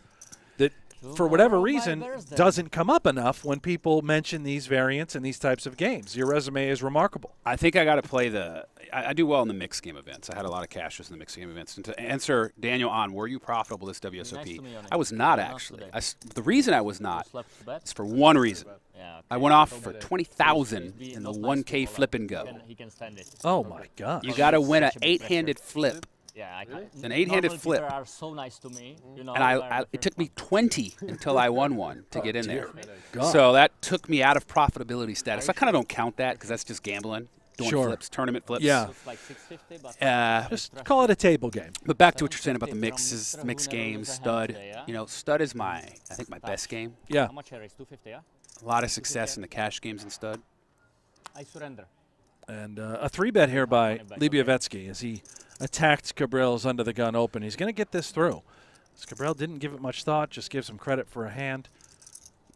that, for whatever reason, doesn't come up enough when people mention these variants and these types of games. Your resume is remarkable. I think I got to play the. I do well in the mixed game events. I had a lot of cashes in the mixed game events. And to answer Daniel on, were you profitable this WSOP? Nice to meet you, I was not Not actually. today. The reason I was not Slept bet? is for one reason. Yeah, okay. I went off So for that 20,000 be in the not nice 1K to flip follow. and go. He can stand it. Oh, my God. You got to win an Such a big 8-handed flip. Yeah, I can. An 8-handed Normal flip. people are so nice to me, you know. And it took me 20 until I won one to get in there. God. So that took me out of profitability status. I kind of don't count that because that's just gambling, doing Sure. flips, tournament flips. Yeah. It's like 650, but Just call it a table game. But back to what you're saying about the mixes, mixed games, stud. You know, stud is I think my best game. Yeah. How much I raised? 250, yeah? A lot of success in the cash games in stud. I surrender. And a 3-bet here by Libovietsky as he attacked Kabrhel's under the gun open. He's going to get this through. As Kabrhel didn't give it much thought, just gives him credit for a hand.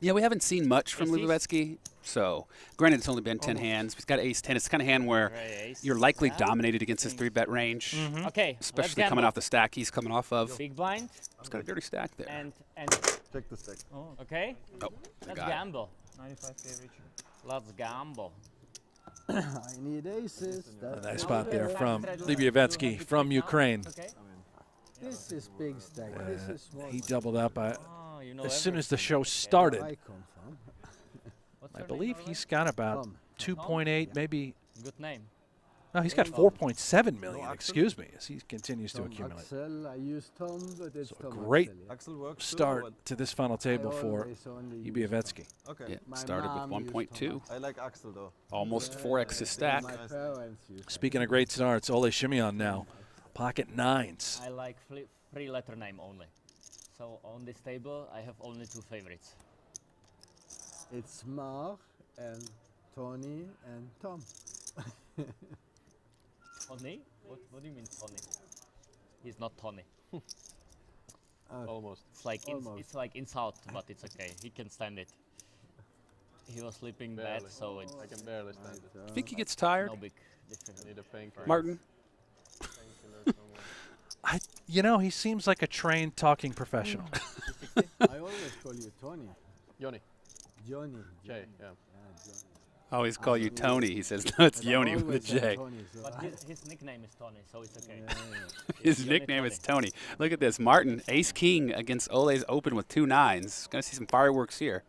Yeah, we haven't seen much from Aces? Libovietsky. So, granted, it's only been 10 hands. He's got ace 10. It's the kind of hand where you're likely dominated against his 3-bet range, Okay, especially coming off the stack he's coming off of. big blind He's got a dirty stack there. and Check the stack. okay. Oh, I Let's got it. gamble. 95K each. Let's gamble. I need aces. A nice spot there from Libovietsky from Ukraine. Okay. This is big stack. This is small. He doubled up Oh, you know as soon as the everything. show started. I come from. What's I your believe name, he's got about Tom. 2.8, maybe. Good name. No, he's got 4.7 million, excuse me, as he continues to Tom accumulate. Axel. I use Tom, but it's So a Tom great Axel, yeah. Axel works. Start to this final table I for always only use Libovietsky. Okay. Yeah, My started mom with used 1.2, I like Axel though. almost Tom. 4x his stack. My parents use Speaking of great starts, Ole Shimeon now. Pocket nines. I like three-letter name only. So on this table, I have only 2 favorites. It's Mark and Tony and Tom. Tony? What do you mean Tony? He's not Tony. Almost. Almost. It's like insult, but it's okay. He can stand it. He was sleeping bad, Barely. so it's I can barely stand it. Think he gets tired, no big difference. Need a painkiller. Martin? You know, he seems like a trained talking professional. I always call you Tony. Johnny. Johnny. Jay, yeah. Johnny. I always call you Tony. He says, no, it's But I Yoni with a always say J. Tony, so But I- his nickname is Tony, so it's okay. His Yoni nickname Tony. is Tony. Look at this. Martin, ace king against Ole's open with 2 9s. Going to see some fireworks here.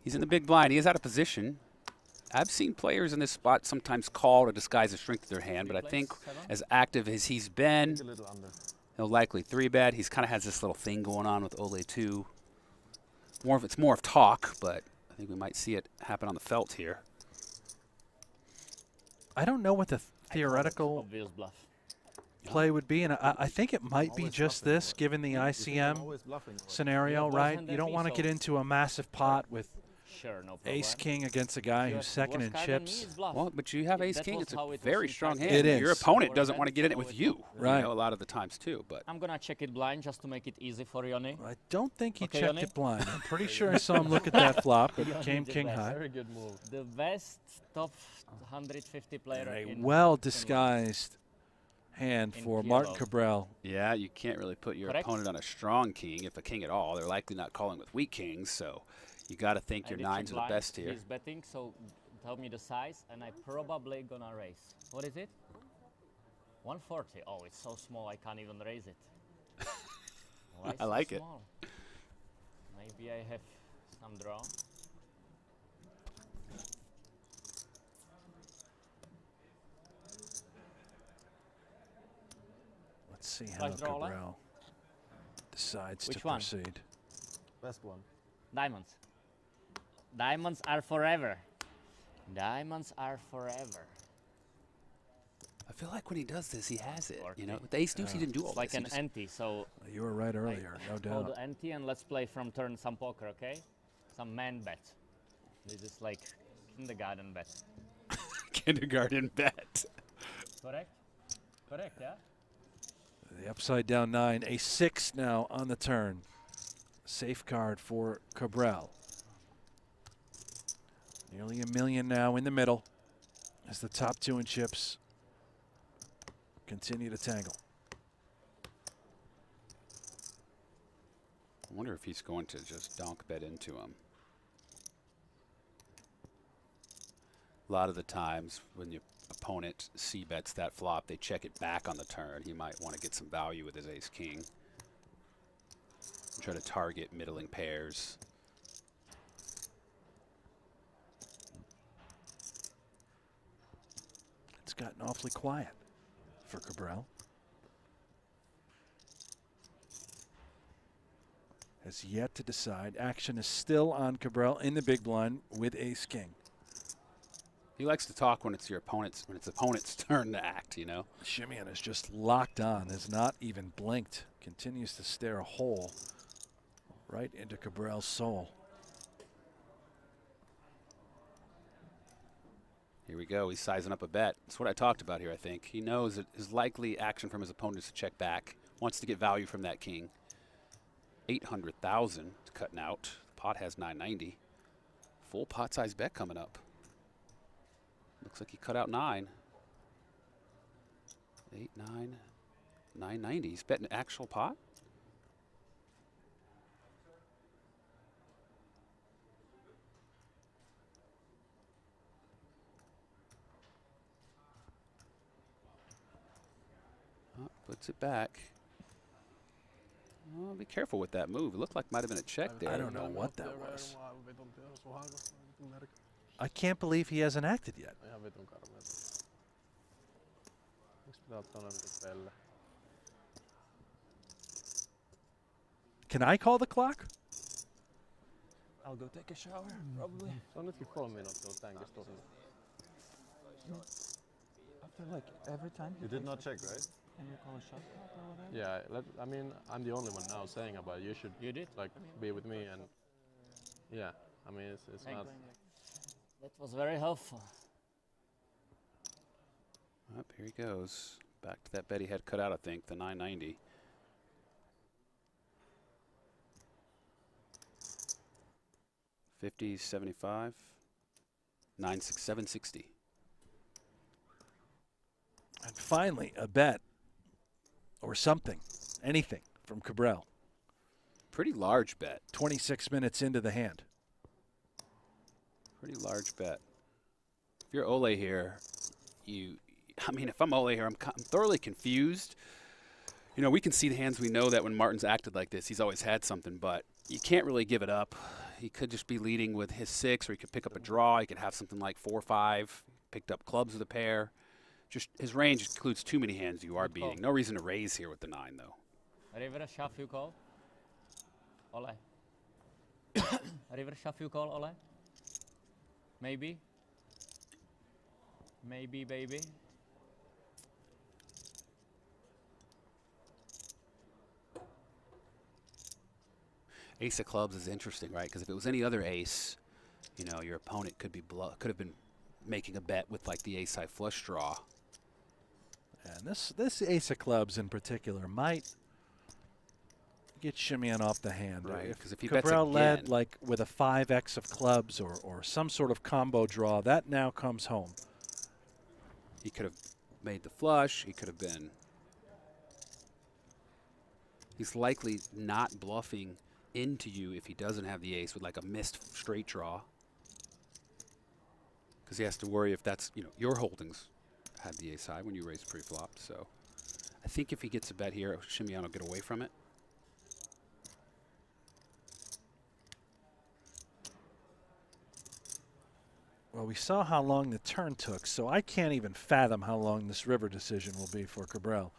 He's in the big blind. He is out of position. I've seen players in this spot sometimes call to disguise the strength of their hand, but I think as active as he's been, A little under. he'll likely 3-bet. He's kind of has this little thing going on with Ole too. It's more of talk, but I think we might see it happen on the felt here. I don't know what the theoretical Obvious bluff. play would be, and I think it might be just this, given the ICM Always bluffing. scenario, Yeah, right? both-hand You don't FE, want to so- get into a massive pot with Sure, no problem. ace-king against a guy who's second in chips. Well, but you have ace That king. was It's how a it was very in strong practice. hand. It Your is. opponent Or doesn't event, want to get in it so with it you. was- Right. You know, a lot of the times too, but I'm gonna check it blind just to make it easy for Yoni. I don't think he Okay, checked Yoni? it blind. I'm pretty sure I saw him look at that flop. It Yoni came did king that. high. Very good move. The best top 150 player And a in well-disguised hand in for Martin Kiev. Kabrhel. yeah, you can't really put your Correct. opponent on a strong king, if a king at all. They're likely not calling with weak kings, so you got to think I your did check 9s are the blind. best here. He's betting, so tell me the size, and I probably gonna raise. What is it? 140. Oh, it's so small, I can't even raise it. Why I so like it. small? Maybe I have some draw. Let's see how Flush draw, Kabrhel decides Which to one? proceed. Best one. Diamonds. Diamonds are forever. Diamonds are forever. I feel like when he does this, he has it. You know, with the ace deuce, he didn't do all It's like this. an ante, so You were right earlier, no call doubt. the ante and let's play from turn some poker, okay? Some man bet. This is like kindergarten bet. Kindergarten bet. Correct? Correct, yeah? The upside down 9, a 6 now on the turn. Safeguard for Kabrhel. Nearly $1 million now in the middle as the top 2 in chips continue to tangle. I wonder if he's going to just donk bet into him. A lot of the times when your opponent c-bets that flop, they check it back on the turn. He might want to get some value with his ace-king. Try to target middling pairs. It's gotten awfully quiet for Kabrhel. Has yet to decide. Action is still on Kabrhel in the big blind with ace-king. He likes to talk when it's your opponent's turn to act, you know. Shimian is just locked on, has not even blinked. Continues to stare a hole right into Kabrhel's soul. Here we go. He's sizing up a bet. That's what I talked about here, I think. He knows that his likely action from his opponent is to check back. Wants to get value from that king. 800,000 cutting out. The pot has 990. Full pot size bet coming up. Looks like he cut out 9. 8, 9, 990. He's betting actual pot. Puts it back. Oh, be careful with that move. It looked like might have been a check there. I don't know what that was. I can't believe he hasn't acted yet. Can I call the clock? I'll go take a shower, probably. After like every time. You did not check, right? And you call a shot clock or whatever? Yeah, I mean, I'm the only one now saying about it. You should like be with me and yeah, I mean, it's not. That was very helpful. Up, here he goes. Back to that bet he had cut out, I think, the 990. $50, $75, 760. And finally, a bet or something, anything from Kabrhel. Pretty large bet. 26 minutes into the hand. Pretty large bet. If you're Ole here, I mean, if I'm Ole here, I'm thoroughly confused. You know, we can see the hands. We know that when Martin's acted like this, he's always had something, but you can't really give it up. He could just be leading with his 6, or he could pick up a draw. He could have something like 4 or 5, picked up clubs with a pair. Just his range includes too many hands you are beating. No reason to raise here with the 9, though. River shove you call. Ole. River shove you call, Ole. Maybe. Maybe, baby. Ace of clubs is interesting, right? Because if it was any other ace, you know, your opponent could have been making a bet with like the ace-high flush draw. And this ace of clubs in particular might get Shimian off the hand. Right, If 'cause if he bets Kabrhel led again- like with a 5x of clubs or some sort of combo draw, that now comes home. He could have made the flush. He could have been. He's likely not bluffing into you if he doesn't have the ace with like a missed straight draw. Because he has to worry if that's, you know, your holdings had the ace high when you raised pre-flop. So I think if he gets a bet here, Shimian will get away from it. Well, we saw how long the turn took, so I can't even fathom how long this river decision will be for Kabrhel.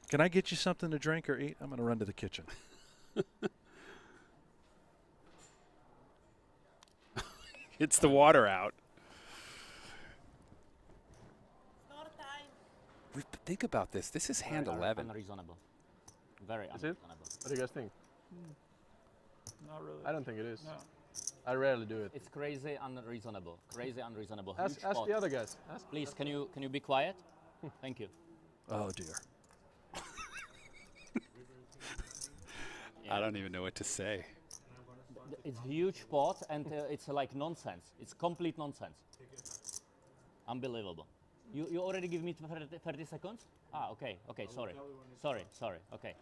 Can I get you something to drink or eat? I'm going to run to the kitchen. It's the water out. Think about this. This is hand 11. Unreasonable. Very Is it? unreasonable. What do you guys think? Not really. I don't think it is. No. I rarely do it. It's crazy unreasonable. Crazy unreasonable. Ask Huge pot. the other guys. Ask Please, can you be quiet? Thank you. Oh dear. I don't even know what to say. It's huge pot and it's like nonsense. It's complete nonsense. Unbelievable. You already give me 30 seconds? Ah, okay, sorry. Sorry, okay.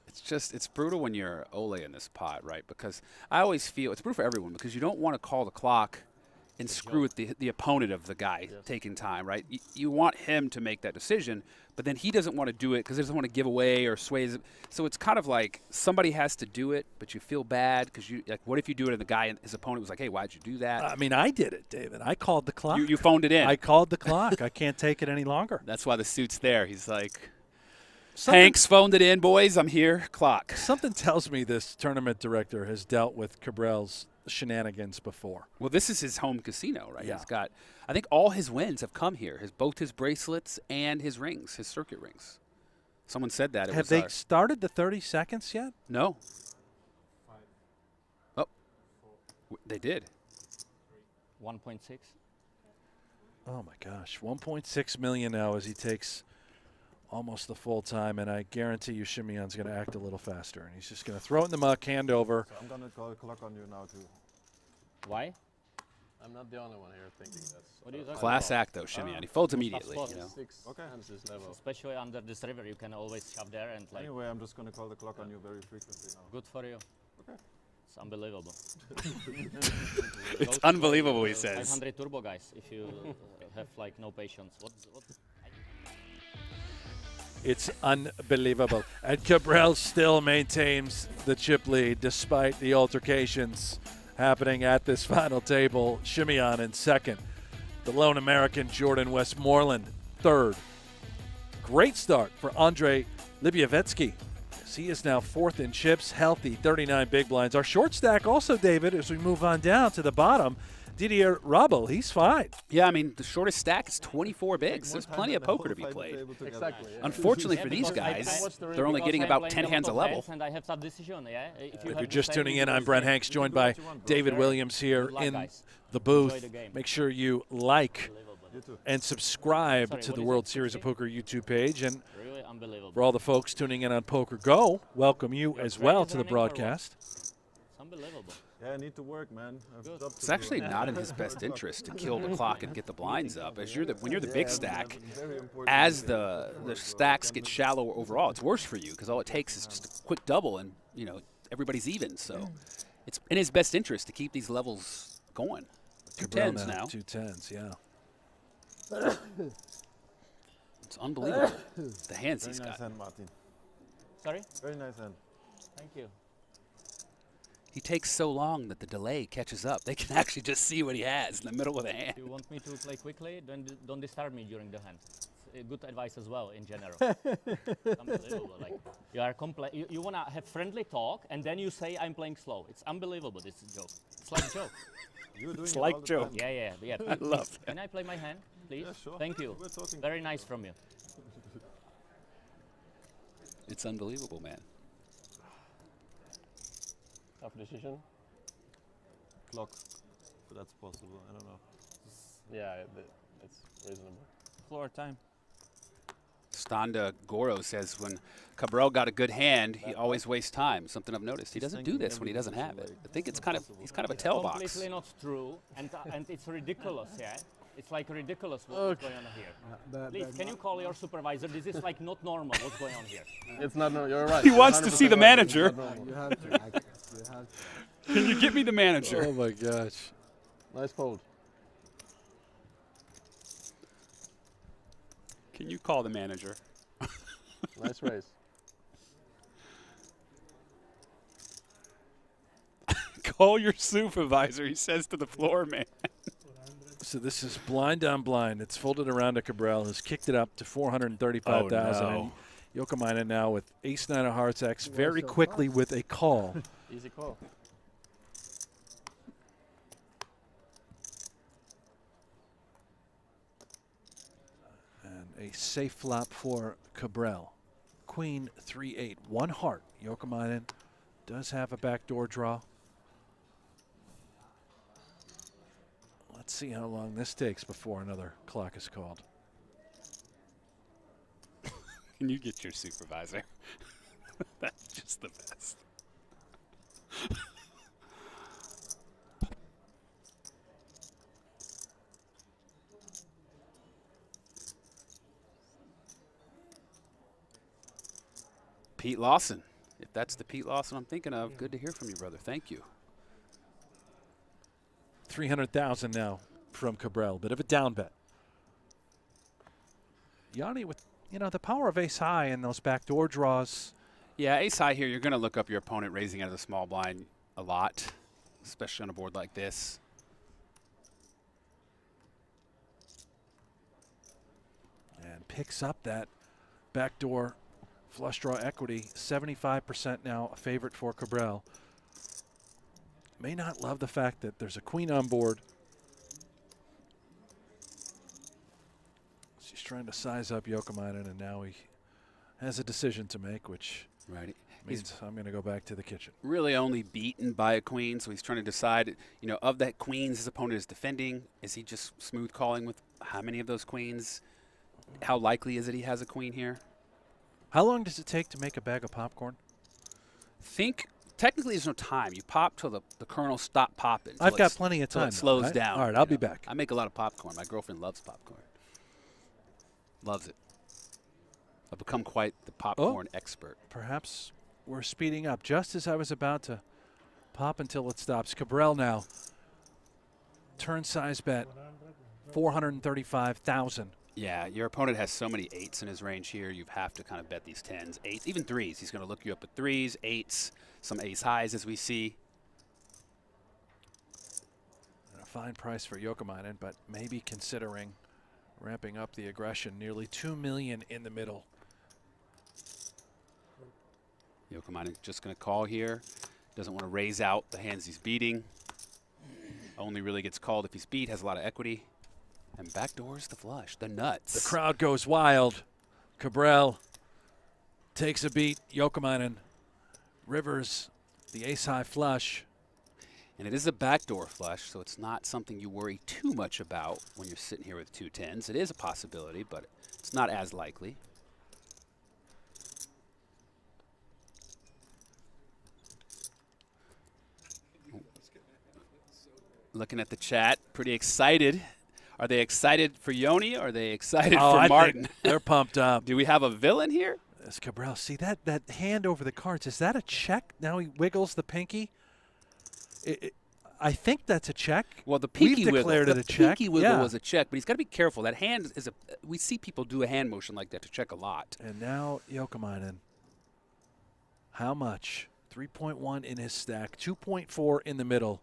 It's brutal when you're Ole in this pot, right? Because I always feel, it's brutal for everyone because you don't want to call the clock and screw with the opponent of the guy taking time, right? You want him to make that decision, but then he doesn't want to do it because he doesn't want to give away or sway. So it's kind of like somebody has to do it, but you feel bad because what if you do it and the guy, his opponent was like, hey, why'd you do that? I mean, I did it, David. I called the clock. You phoned it in. I called the clock. I can't take it any longer. That's why the suit's there. He's like, Hanks phoned it in, boys. I'm here. Clock. Something tells me this tournament director has dealt with Kabrhel's shenanigans before. Well, this is his home casino, right? Yeah. He's got, I think all his wins have come here. Both his bracelets and his rings, his circuit rings. Someone said that. Have they started the 30 seconds yet? No. Oh, they did. 1.6. Oh my gosh, 1.6 million now as he takes almost the full time, and I guarantee you Simeon's going to act a little faster, and he's just going to throw it in the muck, hand over. So I'm going to call the clock on you now too. Why? I'm not the only one here thinking that's. What are you talking Class about? act, though, Simeon. He folds immediately. spot. You know? 6 hands this level. Especially under this river, you can always shove there and like. Anyway, I'm just going to call the clock on you very frequently now. Good for you. Okay. It's unbelievable. It's unbelievable, he says. 500 turbo guys, if you have like no patience. What? It's unbelievable. And Kabrhel still maintains the chip lead despite the altercations happening at this final table. Simeon in second. The lone American Jordan Westmorland third. Great start for Andrei Libyavetsky. He is now fourth in chips, healthy, 39 big blinds. Our short stack also, David, as we move on down to the bottom, Didier Rabel, he's fine. Yeah, I mean, the shortest stack is 24 bigs. There's plenty of poker to be played. Exactly. Yeah. Unfortunately for these guys, they're only getting about 10 hands a level. And I have that decision, yeah? If you're just tuning in, I'm Brent Hanks, joined by David Williams here in the booth. Make sure you like and subscribe to the World Series of Poker YouTube page. And Really unbelievable. for all the folks tuning in on Poker Go, welcome you as well to the broadcast. It's unbelievable. Yeah, I need to work, man. I have a job to It's do. actually not in his best interest to kill the clock and get the blinds up. As when you're the big stack, Very important. as the stacks get shallower overall, it's worse for you because all it takes is just a quick double and, you know, everybody's even. So it's in his best interest to keep these levels going. Two Kabrhel tens now. 2 10s, yeah. It's unbelievable. The hands Very he's nice got. hand, Martin. Sorry? Very nice hand. Thank you. He takes so long that the delay catches up. They can actually just see what he has in the middle of the hand. If you want me to play quickly, then don't disturb me during the hand. It's good advice as well in general. Unbelievable. Like you wanna have friendly talk and then you say I'm playing slow. It's unbelievable. This joke. It's like a joke. You're doing It's it like all the Joe. time. Yeah. I love that. Can I play my hand, please? Yeah, sure. Thank you. We're talking. Very nice from you. It's unbelievable, man. Tough decision. Clock. But that's possible. I don't know. Yeah, it's reasonable. Floor time. Standa Goro says when Kabrhel got a good hand, he always wastes time. Something I've noticed. He doesn't do this when he doesn't have it. I think it's kind of he's kind of a tail box. Completely not true, and it's ridiculous. Yeah, it's like ridiculous what's going on here. Please, can you call your supervisor? This is like not normal. What's going on here? It's not normal. You're right. He wants to 100% see the right. manager. It's not normal. You have to act. You have to. Can you get me the manager? Oh my gosh. Nice fold. Can you call the manager? Nice raise. Call your supervisor, he says to the floor man. So this is blind on blind. It's folded around to Kabrhel, who's kicked it up to 435,000. Oh, no. And Jouhkimainen now with ace-9 of hearts X very quickly with a call. Easy call. a safe flop for Kabrhel. Queen 3-8, 1 heart. Jouhkimainen does have a backdoor draw. Let's see how long this takes before another clock is called. Can you get your supervisor? That's just the best. Pete Lawson. If that's the Pete Lawson I'm thinking of, good to hear from you, brother. Thank you. 300,000 now from Kabrhel. Bit of a down bet. Joni with, you know, the power of ace high and those backdoor draws. Yeah, ace high here, you're going to look up your opponent raising out of the small blind a lot, especially on a board like this. And picks up that backdoor flush draw equity. 75% now a favorite for Kabrhel. May not love the fact that there's a queen on board. She's trying to size up Jouhkimainen, and now he has a decision to make, which means I'm going to go back to the kitchen. Really only beaten by a queen, so he's trying to decide, you know, of that queens his opponent is defending, is he just smooth calling with how many of those queens? How likely is it he has a queen here? How long does it take to make a bag of popcorn? Technically there's no time. You pop till the kernel stop popping. I've got plenty of time. It slows down. All right, I'll be back. I make a lot of popcorn. My girlfriend loves popcorn. Loves it. I've become quite the popcorn expert. Perhaps we're speeding up. Just as I was about to pop until it stops. Kabrhel now. Turn size bet. 435,000. Yeah, your opponent has so many 8s in his range here. You have to kind of bet these 10s, 8s, even 3s. He's going to look you up with 3s, 8s, some ace highs as we see. A fine price for Jouhkimainen, but maybe considering ramping up the aggression. Nearly $2 million in the middle. Jouhkimainen just going to call here. Doesn't want to raise out the hands he's beating. Only really gets called if he's beat, has a lot of equity. And backdoors the flush, the nuts. The crowd goes wild. Kabrhel takes a beat. Jouhkimainen rivers the ace-high flush. And it is a backdoor flush, so it's not something you worry too much about when you're sitting here with 2 10s. It is a possibility, but it's not as likely. Looking at the chat, pretty excited. Are they excited for Joni or are they excited for Martin? They're pumped up. Do we have a villain here? As Kabrhel, see that hand over the cards, is that a check? Now he wiggles the pinky. I think that's a check. Well, the pinky We've wiggle, declared it a check. Pinky wiggle was a check, but he's got to be careful. That hand is we see people do a hand motion like that to check a lot. And now Jouhkimainen. How much? 3.1 in his stack, 2.4 in the middle.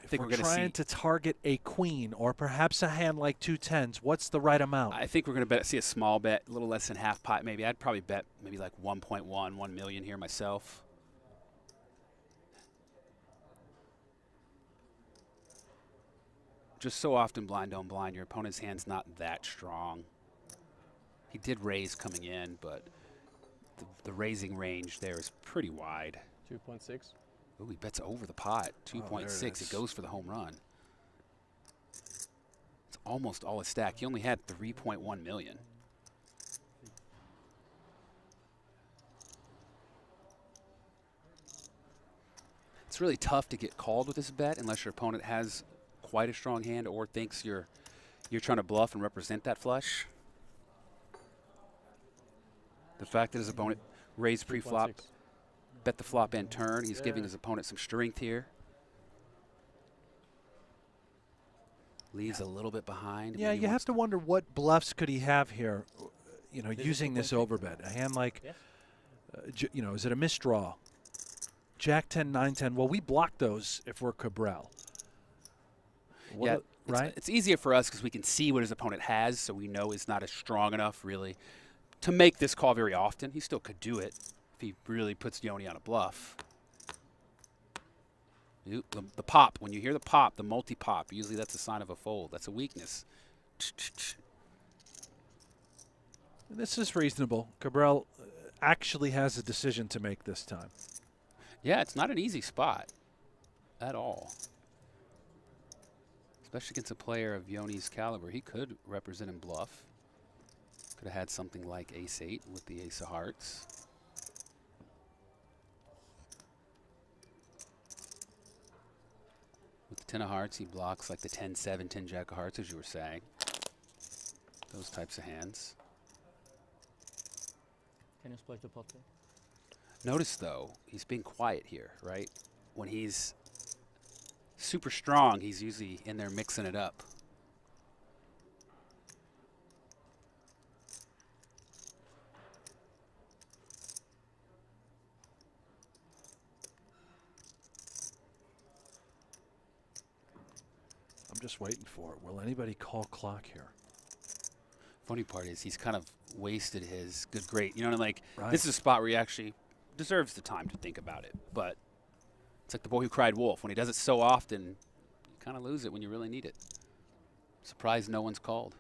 I think we're trying to target a queen or perhaps a hand like 2 10s. What's the right amount? I think we're going to see a small bet, a little less than half pot maybe. I'd probably bet maybe like 1.1, 1 million here myself. Just so often blind on blind, your opponent's hand's not that strong. He did raise coming in, but the raising range there is pretty wide. 2.6. Ooh, he bets over the pot. 2.6. It goes for the home run. It's almost all his stack. He only had 3.1 million. It's really tough to get called with this bet unless your opponent has quite a strong hand or thinks you're trying to bluff and represent that flush. The fact that his opponent raised pre-flop, bet the flop and turn, he's giving his opponent some strength here. Leaves a little bit behind. Yeah, you have to wonder what bluffs could he have here, you know, using this overbet. A hand like, you know, is it a misdraw? Jack 10, 9, 10. Well, we block those if we're Kabrhel. Yeah, right? It's easier for us because we can see what his opponent has, so we know it's not as strong enough, really, to make this call very often. He still could do it if he really puts Joni on a bluff. The pop, when you hear the pop, the multi-pop, usually that's a sign of a fold. That's a weakness. This is reasonable. Kabrhel actually has a decision to make this time. Yeah, it's not an easy spot at all. Especially against a player of Joni's caliber. He could represent him bluff. Could have had something like ace-8 with the ace of hearts. With the 10 of hearts, he blocks like the 10-7, 10-jack of hearts, as you were saying. Those types of hands. Can you splash the pot? Notice, though, he's being quiet here, right? When he's super strong, he's usually in there mixing it up. I'm just waiting for it. Will anybody call clock here? Funny part is he's kind of wasted his good great. You know, like Right. This is a spot where he actually deserves the time to think about it. But it's like the boy who cried wolf. When he does it so often, you kind of lose it when you really need it. Surprised no one's called.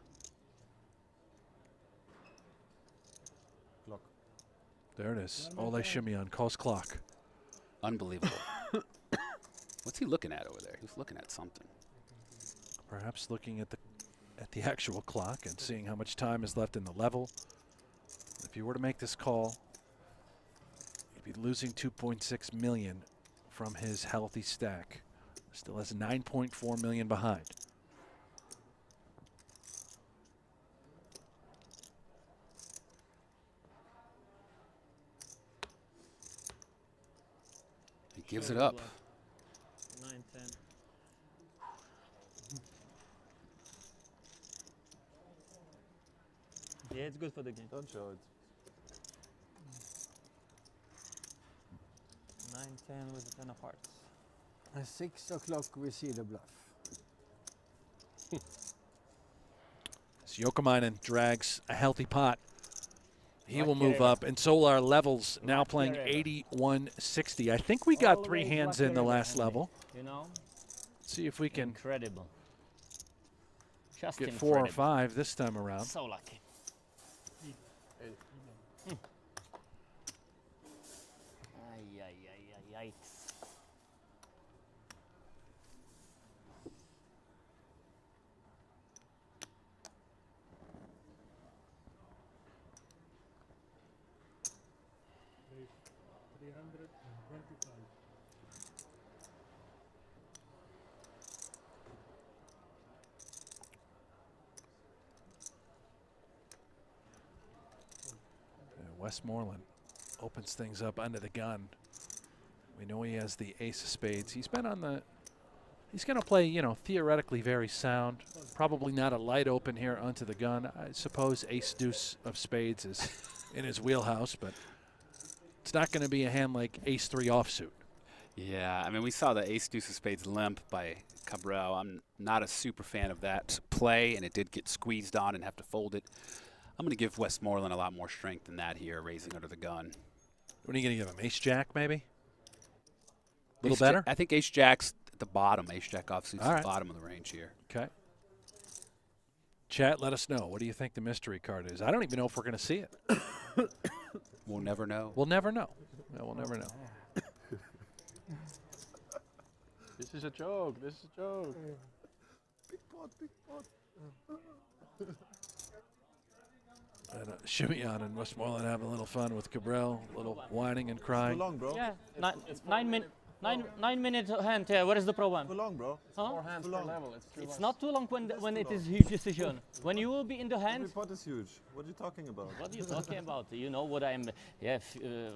Clock. There it is. Ole Simeon calls clock. Unbelievable. What's he looking at over there? He's looking at something. Perhaps looking at the actual clock and seeing how much time is left in the level. If you were to make this call, he'd be losing 2.6 million from his healthy stack. Still has 9.4 million behind. He gives it up. 9, 10. Yeah, it's good for the game. Don't show it. 9, 10 with the 10 of hearts. At 6 o'clock we see the bluff. Jouhkimainen drags a healthy pot. He will Lucky move river. up, and Solar levels now Lucky playing river. 81.60. I think we got 3 Always hands lucky in the river, last Henry. level. You know? See if we can Incredible. Just get incredible. 4 or 5 this time around. So lucky. Ay, ay, ay, ay, yikes. Westmorland opens things up under the gun. We know he has the ace of spades. He's been on the, he's going to play, you know, theoretically very sound. Probably not a light open here onto the gun. I suppose ace deuce of spades is in his wheelhouse, but it's not going to be a hand like ace 3 offsuit. Yeah, I mean, we saw the ace deuce of spades limp by Kabrhel. I'm not a super fan of that play, and it did get squeezed on and have to fold it. I'm going to give Westmorland a lot more strength than that here, raising under the gun. What are you going to give him? Ace jack, maybe? A little Ace better? I think ace jack's at the bottom. Ace jack offsuit's All at right. the bottom of the range here. Okay. Chat, let us know. What do you think the mystery card is? I don't even know if we're going to see it. We'll never know. We'll never know. Yeah, we'll never know. This is a joke. This is a joke. Big pot, big pot. And Simeon and Westmorland having a little fun with Kabrhel, a little whining and Too crying. long, bro. Yeah, It's 9 minute hand. Yeah, what is the problem? Too long, bro. Huh? 4 hands Too per long. level. It's too It's long. not too long when That's it too is long. huge decision. When you will be in the Every hand. pot is huge. What are you talking about? What are you talking about? You know what I'm. Yeah,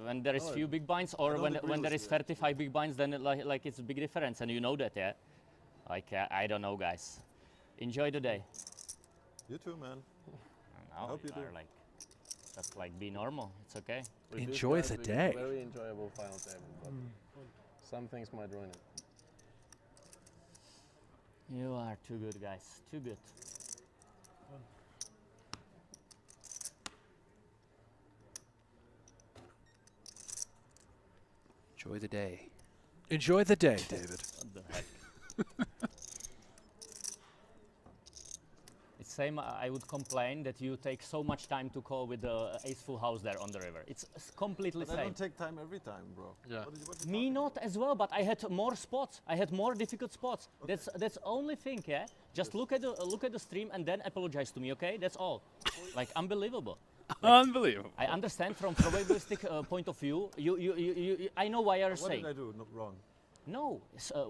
when there is No, few big binds, I or don't when agree there with is you. 35 big binds, then like it's a big difference, and you know that, yeah. Like I don't know, guys. Enjoy the day. You too, man. No, hope you do. like, just like be normal. It's okay. With these Enjoy guys, the we get day. a Very enjoyable final table, but some things might ruin it. You are too good, guys. Too good. Enjoy the day. Enjoy the day, David. What the heck? It's same. I would complain that you take so much time to call with the ace full house there on the river. It's completely But I same. don't take time every time, bro. Yeah. What Me not as well, but I had more spots. I had more difficult spots. Okay. That's only thing, yeah. Just look at the stream and then apologize to me, okay? That's all. Like unbelievable. Unbelievable. I understand from probabilistic point of view. I know why you're What saying. did I do wrong? No,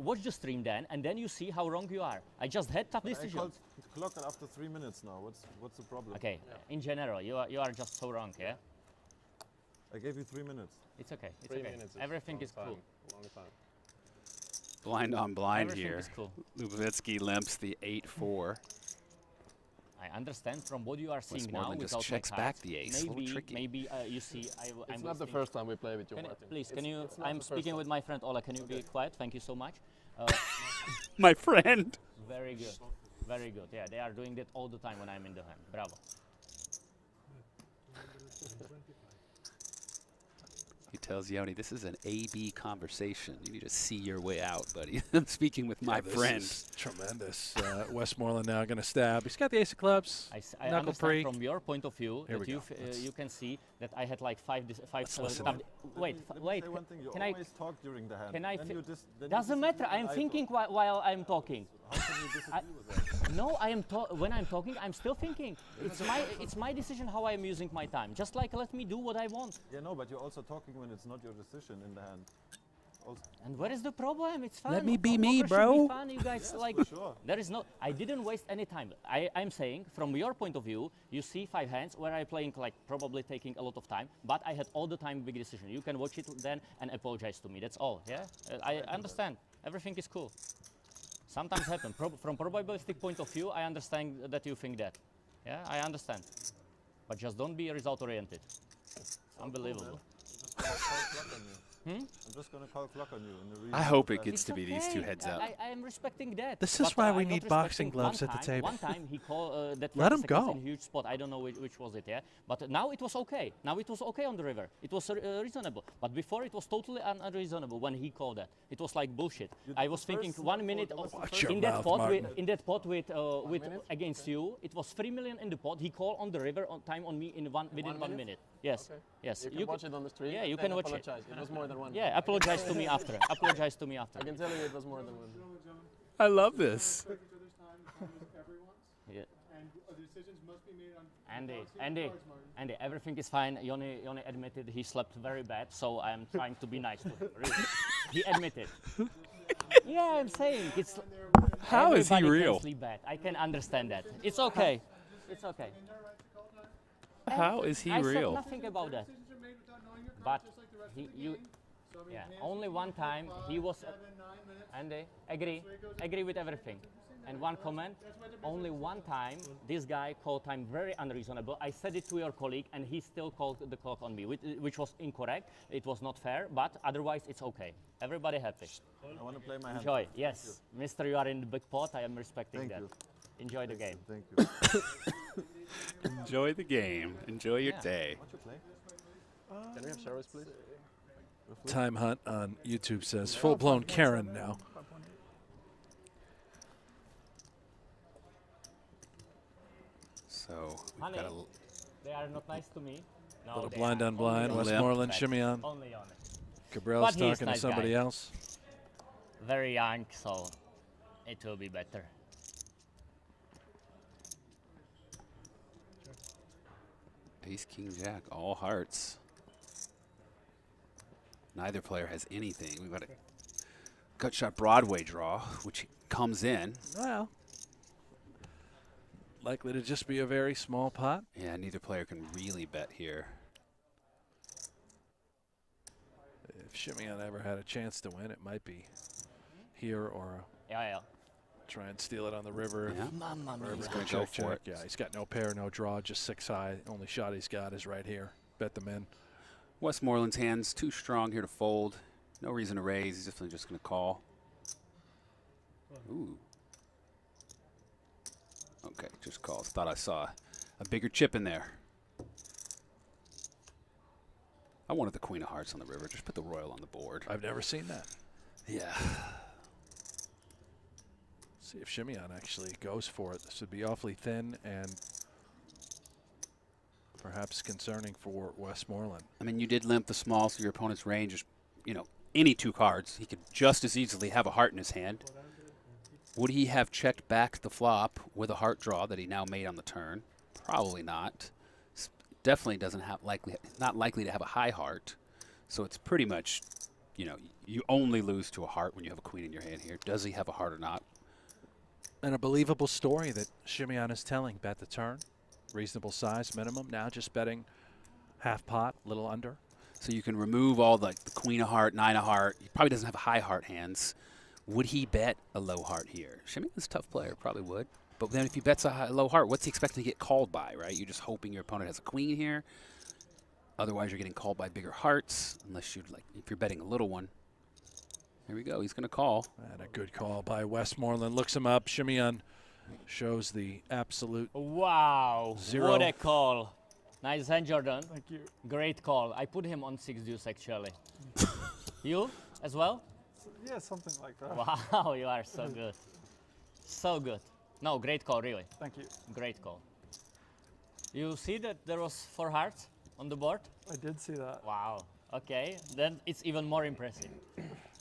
watch the stream then, and then you see how wrong you are. I just had tough I decisions. called the clock after 3 minutes now. What's the problem? Okay, in general, you are just so wrong, yeah. I gave you 3 minutes. It's okay. It's 3 okay. minutes. Everything long is cool. time, Long time. Blind on blind Everything here. is cool. Lubovitsky limps the 8-4. I understand from what you are seeing now. Westmoreland just without my checks back cards, the ace. A little tricky. Maybe you see. It's I'm not the wasting- first time we play with you, Can Martin. please, can you? It's not I'm the first speaking time. with my friend Ola. Can you be quiet? Thank you so much. My friend. Very good. Very good. Yeah, they are doing that all the time when I'm in the hand. Bravo. He tells Joni, this is an A-B conversation. You need to see your way out, buddy. I'm speaking with my This friend. is tremendous. Westmoreland now going to stab. He's got the ace of clubs. I Knuckle understand pre. from your point of view Here that we you go. Let's- you can see that I had like five Let's listen. wait, Let me wait. say one thing. You Can I? always talk during the hand. Can I? Then you then you Doesn't disagree matter. I am when thinking talk. while I'm talking. How can you disagree with that? No, I am when I'm talking, I'm still thinking. It's my decision how I am using my time. Just like let me do what I want. Yeah, no, but you're also talking when it's not your decision in the hand. Also, And where is the problem? It's fun. Let me be me, Poker should bro. be fun. You guys like. for sure. There is no. I didn't waste any time. I'm saying from your point of view, you see 5 hands where I'm playing like probably taking a lot of time, but I had all the time big decision. You can watch it then and apologize to me. That's all. Yeah. I understand. Everything is cool. Sometimes happen. From probabilistic point of view, I understand that you think that. Yeah, I understand. But just don't be result oriented. It's unbelievable. I'm just gonna call clock on you in the real I hope it time. gets It's to be these two okay. heads up. I am respecting that. This is but, why we I'm need not boxing respecting gloves one at the time- table. One time he called that Let 30 him seconds go. in huge spot. I don't know which was it, yeah. But now it was okay. Now it was okay on the river. It was reasonable. But before it was totally unreasonable when he called that. It was like bullshit. I was thinking first 1 one minute call, that was the Watch your in that mouth, pot Martin. with against you. It was 3 million in the pot. He called on the river on time on me within 1 minute? minute. Yes. Okay. Yes. You can watch it on the stream. Yeah, you then can watch it. apologize. It was more than one. Yeah, apologize to me after. Apologize to me after. I can tell you it was more than one. I love this. Respect each other's time, time is everyone's, Yeah. and decisions must be made on. Andy, boxing Andy, cards, Martin. Andy, everything is fine. Joni admitted he slept very bad, so I'm trying to be nice to him. Really. He admitted. Yeah, I'm saying it's. How is he everybody real? Can sleep bad. I can understand that. It's okay. It's okay. How is he I real? said nothing about that. Decisions are made without knowing your But cards, just like the rest he, of the you, game. So, I mean, yeah, hands only can one be time he 5, was. 7, 9 minutes. Andy, agree with everything. And one comment, only one time this guy called time very unreasonable. I said it to your colleague and he still called the clock on me, which was incorrect. It was not fair, but otherwise it's okay. Everybody happy. I want to play my hand. Enjoy, yes. Mister, you are in the big pot, I am respecting Thank that. you. Enjoy the game. Thank you. Enjoy the game. Enjoy your Yeah. day. What you play? Can we have Sherry's, please? Time Hunt on YouTube says full-blown Karen now. So we've Honey, got a they are not nice to me. No, Little they blind are. on blind. Only Westmoreland Limp. shimmy on. Only on it. Kabrhel's But he's talking nice to somebody guy. else. Very young, so it will be better. ace, king, jack, all hearts. Neither player has anything. We've got a gut shot Broadway draw, which comes in. Well, likely to just be a very small pot. Yeah, neither player can really bet here. If Shimeon ever had a chance to win, it might be here or Yeah. try and steal it on the river. Yeah. Mamma mia. He's gonna go for it. Yeah, he's got no pair, no draw, just 6 high. Only shot he's got is right here. Bet them in. Westmoreland's hands too strong here to fold. No reason to raise. He's definitely just going to call. Ooh. Okay, just calls. Thought I saw a bigger chip in there. I wanted the queen of hearts on the river. Just put the royal on the board. I've never seen that. Yeah. See if Shimeon actually goes for it. This would be awfully thin and perhaps concerning for Westmorland. I mean, you did limp the small, so your opponent's range is, you know, any two cards. He could just as easily have a heart in his hand. Would he have checked back the flop with a heart draw that he now made on the turn? Probably not. Definitely doesn't have not likely to have a high heart. So it's pretty much, you know, you only lose to a heart when you have a queen in your hand here. Does he have a heart or not? And a believable story that Shimeon is telling. Bet the turn, reasonable size minimum. Now just betting half pot, little under. So you can remove all the queen of heart, nine of heart. He probably doesn't have high heart hands. Would he bet a low heart here? Shimeon's a tough player, probably would. But then if he bets a low heart, what's he expecting to get called by, right? You're just hoping your opponent has a queen here. Otherwise, you're getting called by bigger hearts, unless you're if you're betting a little one. Here we go. He's going to call. And a good call by Westmorland. Looks him up. Shimeon shows the absolute Wow. zero. What a call. Nice hand, Jordan. Thank you. Great call. I put him on 6 deuce, actually. You as well? Yeah, something like that. Wow, you are so good. So good. No, great call, really. Thank you. Great call. You see that there was 4 hearts on the board? I did see that. Wow. Okay, then it's even more impressive.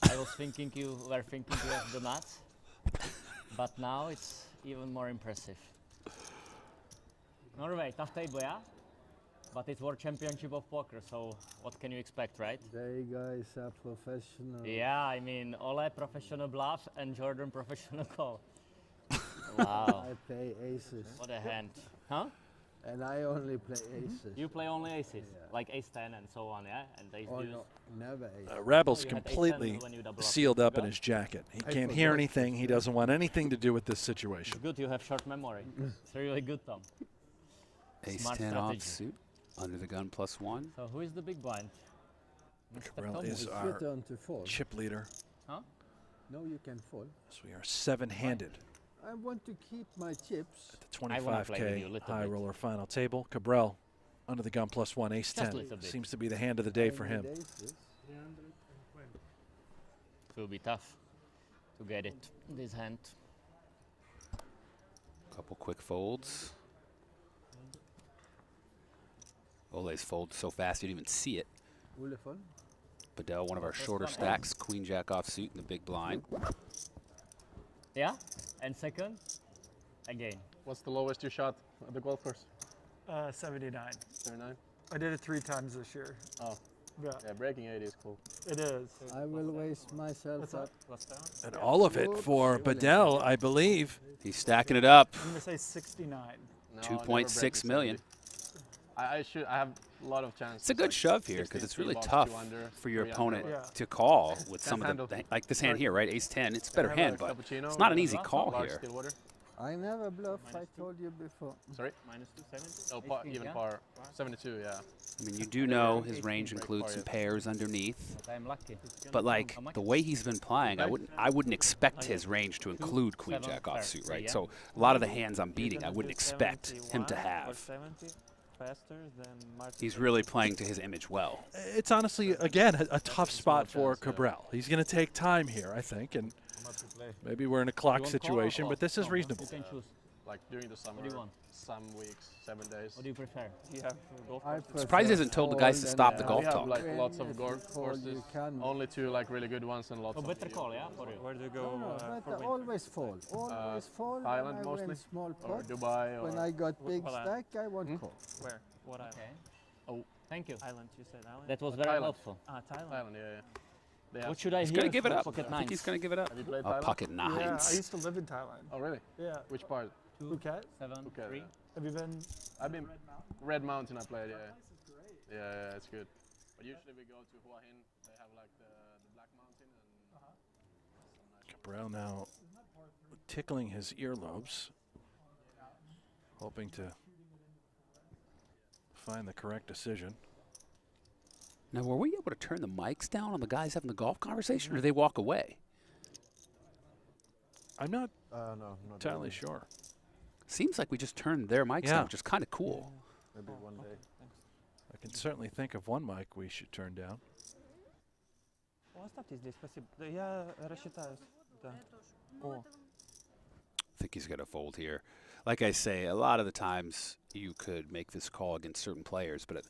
I was thinking you were thinking you have the nuts, but now it's even more impressive. Norway, tough table, yeah? But it's World Championship of Poker, so what can you expect, right? They guys are professional. Yeah, I mean, Ole professional bluff and Jordan professional call. Wow. I play aces. What a hand. Huh? And I only play aces. You play only aces, Yeah. like ace-10 and so on, yeah? And ace Oh deuce. no, never aces. Rebel's Oh, you had completely 8-10 when you double up. sealed up in Yeah. his jacket. He I can't hear forgot anything. to He say. doesn't want anything to do with this situation. Good, you have short memory. It's really good, Tom. Ace Smart 10 strategy. offsuit. Under the gun +1. So who is the big blind? Mr. Kabrhel Tom? is It's our your turn to fold. chip leader. Huh? No, you can fold. So we are 7-handed I want to keep my chips. at the I wanna play with you a 25K little high bit. roller final table. Kabrhel under the gun +1, ace Just a 10. little bit. Seems to be the hand of the day I for need him. aces. 320. It will be tough to get it, this hand. Couple quick folds. Ole's fold so fast you didn't even see it. Ole fold. Bedell, one of our shorter stacks. Queen Jack offsuit in the big blind. Yeah? And second? Again. What's the lowest you shot at the golf course? 79. 79? I did it 3 times this year. Oh, Yeah, yeah, breaking 80 is cool. it is. I will waste myself up. And all of it for Bedell, I believe. He's stacking it up. I'm going to say 69. No, 2.6 million. I have a lot of chances. It's a good shove here because it's really tough for your opponent Yeah. to call with some Can't of the, handle. like this hand here, right? Ace 10. It's a better hand, but it's not an easy call here. I never bluff, I told you before. Sorry? Minus 270? No, par, even par. 72, yeah. I mean, you do know his range includes some pairs underneath, But I'm lucky. but like the way he's been playing, I wouldn't expect his range to include Queen Jack offsuit, right? So a lot of the hands I'm beating, I wouldn't expect him to have. He's really playing to his image well. It's honestly, again, a tough spot for Kabrhel. He's going to take time here, I think, and maybe we're in a clock You want call or situation, call? but this is No, reasonable. You can choose. Like during the summer, do you want? some weeks, 7 days. What do you prefer? I Surprised he hasn't told the guys to stop the Yeah, golf we have talk. like lots of If golf you call, courses, you can. only 2 like really good ones and lots Oh, of better medium call, yeah? ones. For you. Where do you No, go? no, but I always fall. Always fall. and Thailand I mostly? win small Or pot. Dubai or When I got big what stack, I won't call. Where? What island? Okay. Thank you. Island, you said island? That was very Thailand. helpful. Thailand. Thailand, yeah. They have. What should I He's hear? going to give it for up. Pocket I think he's nines? going to give it up. Have you played Oh, Thailand? pocket Yeah, I nines. used to live in Thailand. Oh, really? Yeah. Which part? Phuket. 7, Phuket, 3. yeah. Have you been? I've been Red Mountain. I played, yeah. Yeah, it's good. But usually we go to Hua Hin. They have like the Black Mountain and. Kabrhel now tickling his earlobes, hoping to find the correct decision. Now, were we able to turn the mics down on the guys having the golf conversation, or did they walk away? I'm not No, not entirely sure. Seems like we just turned their mics Yeah. down, which is kind of cool. Maybe one day. I can certainly think of one mic we should turn down. Оставьте здесь, спасибо. Да я рассчитаюсь. Да. О. think he's going to fold here. Like I say, a lot of the times you could make this call against certain players, but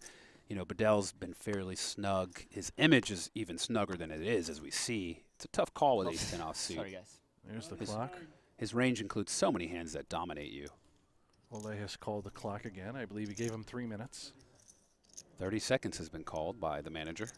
you know, Bedell's been fairly snug. His image is even snugger than it is, as we see. It's a tough call with ace-10 offsuit. Sorry, guys. There's the clock. His range includes so many hands that dominate you. Ole has called the clock again. I believe he gave him 3 minutes. 30 seconds has been called by the manager.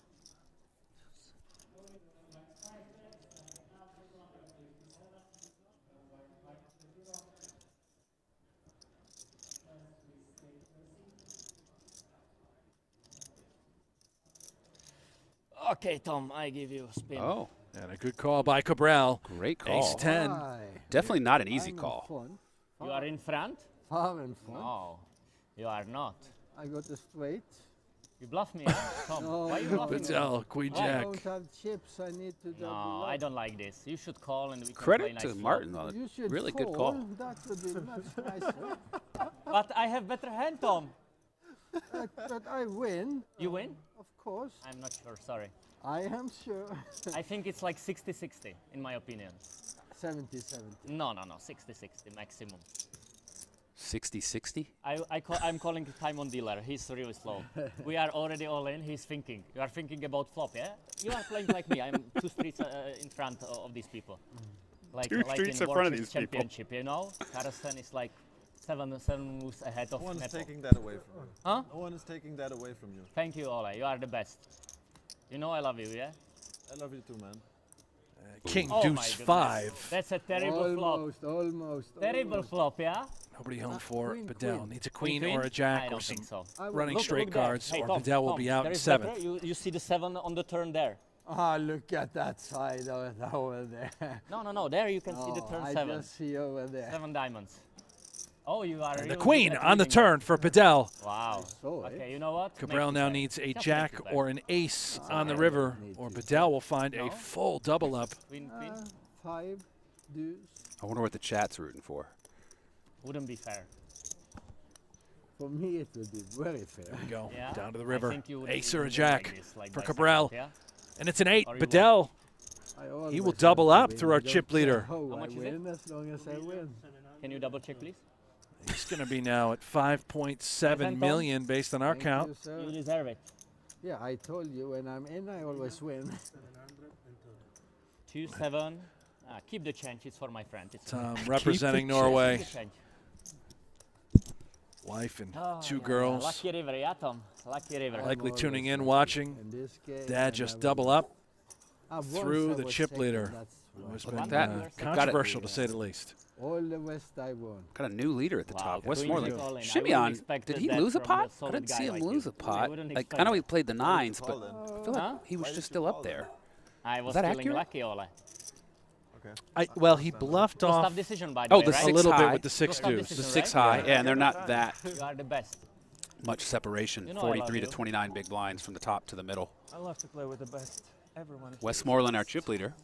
Okay, Tom, I give you a spin. Oh, And a good call by Kabrhel. great call. Ace-10. Why? Definitely not an easy I'm in call. fun. You are in front? Far in front. No, you are not. I got a straight. You bluff me, huh, Tom. No, Why you no, bluffing me? Bedell, Queen Why? I Jack. don't have chips. I need to double No, up. I don't like this. You should call and we can play Credit nice to flop. Martin on You a should really good fold. call. That would be much nicer. But I have better hand, Tom. But I win, You win? of course. I'm not sure, sorry. I am sure. I think it's like 60-60, in my opinion. 70-70. No, 60-60 maximum. 60-60? I'm calling time on dealer. He's really slow. We are already all in. He's thinking. You are thinking about flop, yeah? You are playing like me. I'm 2 streets in front of these people. Like, Two streets in in front of World these people. Championship, you know? Carlsen is like seven moves ahead of No one is Neto. taking that away from you. Huh? No one is taking that away from you. Thank you, Ole. You are the best. You know I love you, yeah? I love you too, man. King Oh my deuce goodness. 5. That's a terrible flop. Almost. Terrible flop, yeah? Nobody home for queen, Bedell. queen. Needs a queen Queen? or a jack I or don't some think so. running Look straight there. cards, Hey, or Tom, Bedell will Tom, be out there in is 7th. better. You see the 7 on the turn there. Ah, look at that side of it over there. No. There you can see the turn I 7. just see over there. 7 diamonds. Oh, you are And really the good queen at on the reading turn for Bedell. that. Wow. saw it. Okay, you know what? Kabrhel Make now it needs a Just jack make it or an ace on the okay. river, Need or to Bedell will find No? a full double up. Queen. 5 deuce. I wonder what the chat's rooting for. Wouldn't be fair. For me, it would be very fair. There we go, Yeah? down to the I river. think you would Ace you or a would jack like this, like for by Kabrhel. second, yeah? And it's an 8. Or you Bedell, I he always will double want up to through win. our I don't chip care leader. How How I much is it? win as long as I win. Can you double check, please? He's going to be now at 5.7 Tom. million based on our Thank count. you, sir. You deserve it. Yeah, I told you when I'm in, I always win. 2-7. Keep the change. It's for my friend. It's Tom representing Keep Norway. the change. Wife and Oh, 2 yeah, girls. Lucky river, yeah, Tom. Lucky river. Likely I'm tuning always in, lucky. watching. In this game, Dad I just never double lose. up. Once through I the was chip second, leader. that's It's right. been at that. controversial to say the least. All the West I won. Got a new leader at the Wow, top. doing Westmoreland. it all in. I Shimmy wouldn't on. expect Did he that lose a from pot? a solid I didn't see guy him like lose you. a pot. wouldn't Like, I expect know he that. played the nines, call but then? I feel like Huh? he was Why did just you still up call there. I was that feeling accurate? lucky, Ole. Okay. Well, he bluffed It was off tough decision, by the Oh, way, the right? a 6 little high. bit with the 6 tough deuce. The decision, 6 right? high. Yeah. Yeah, and they're not that You are the best. much separation. You know I love 43 to you. 29 big blinds from the top to the middle. I love to play with the best. Everyone is Westmoreland, our chip leader.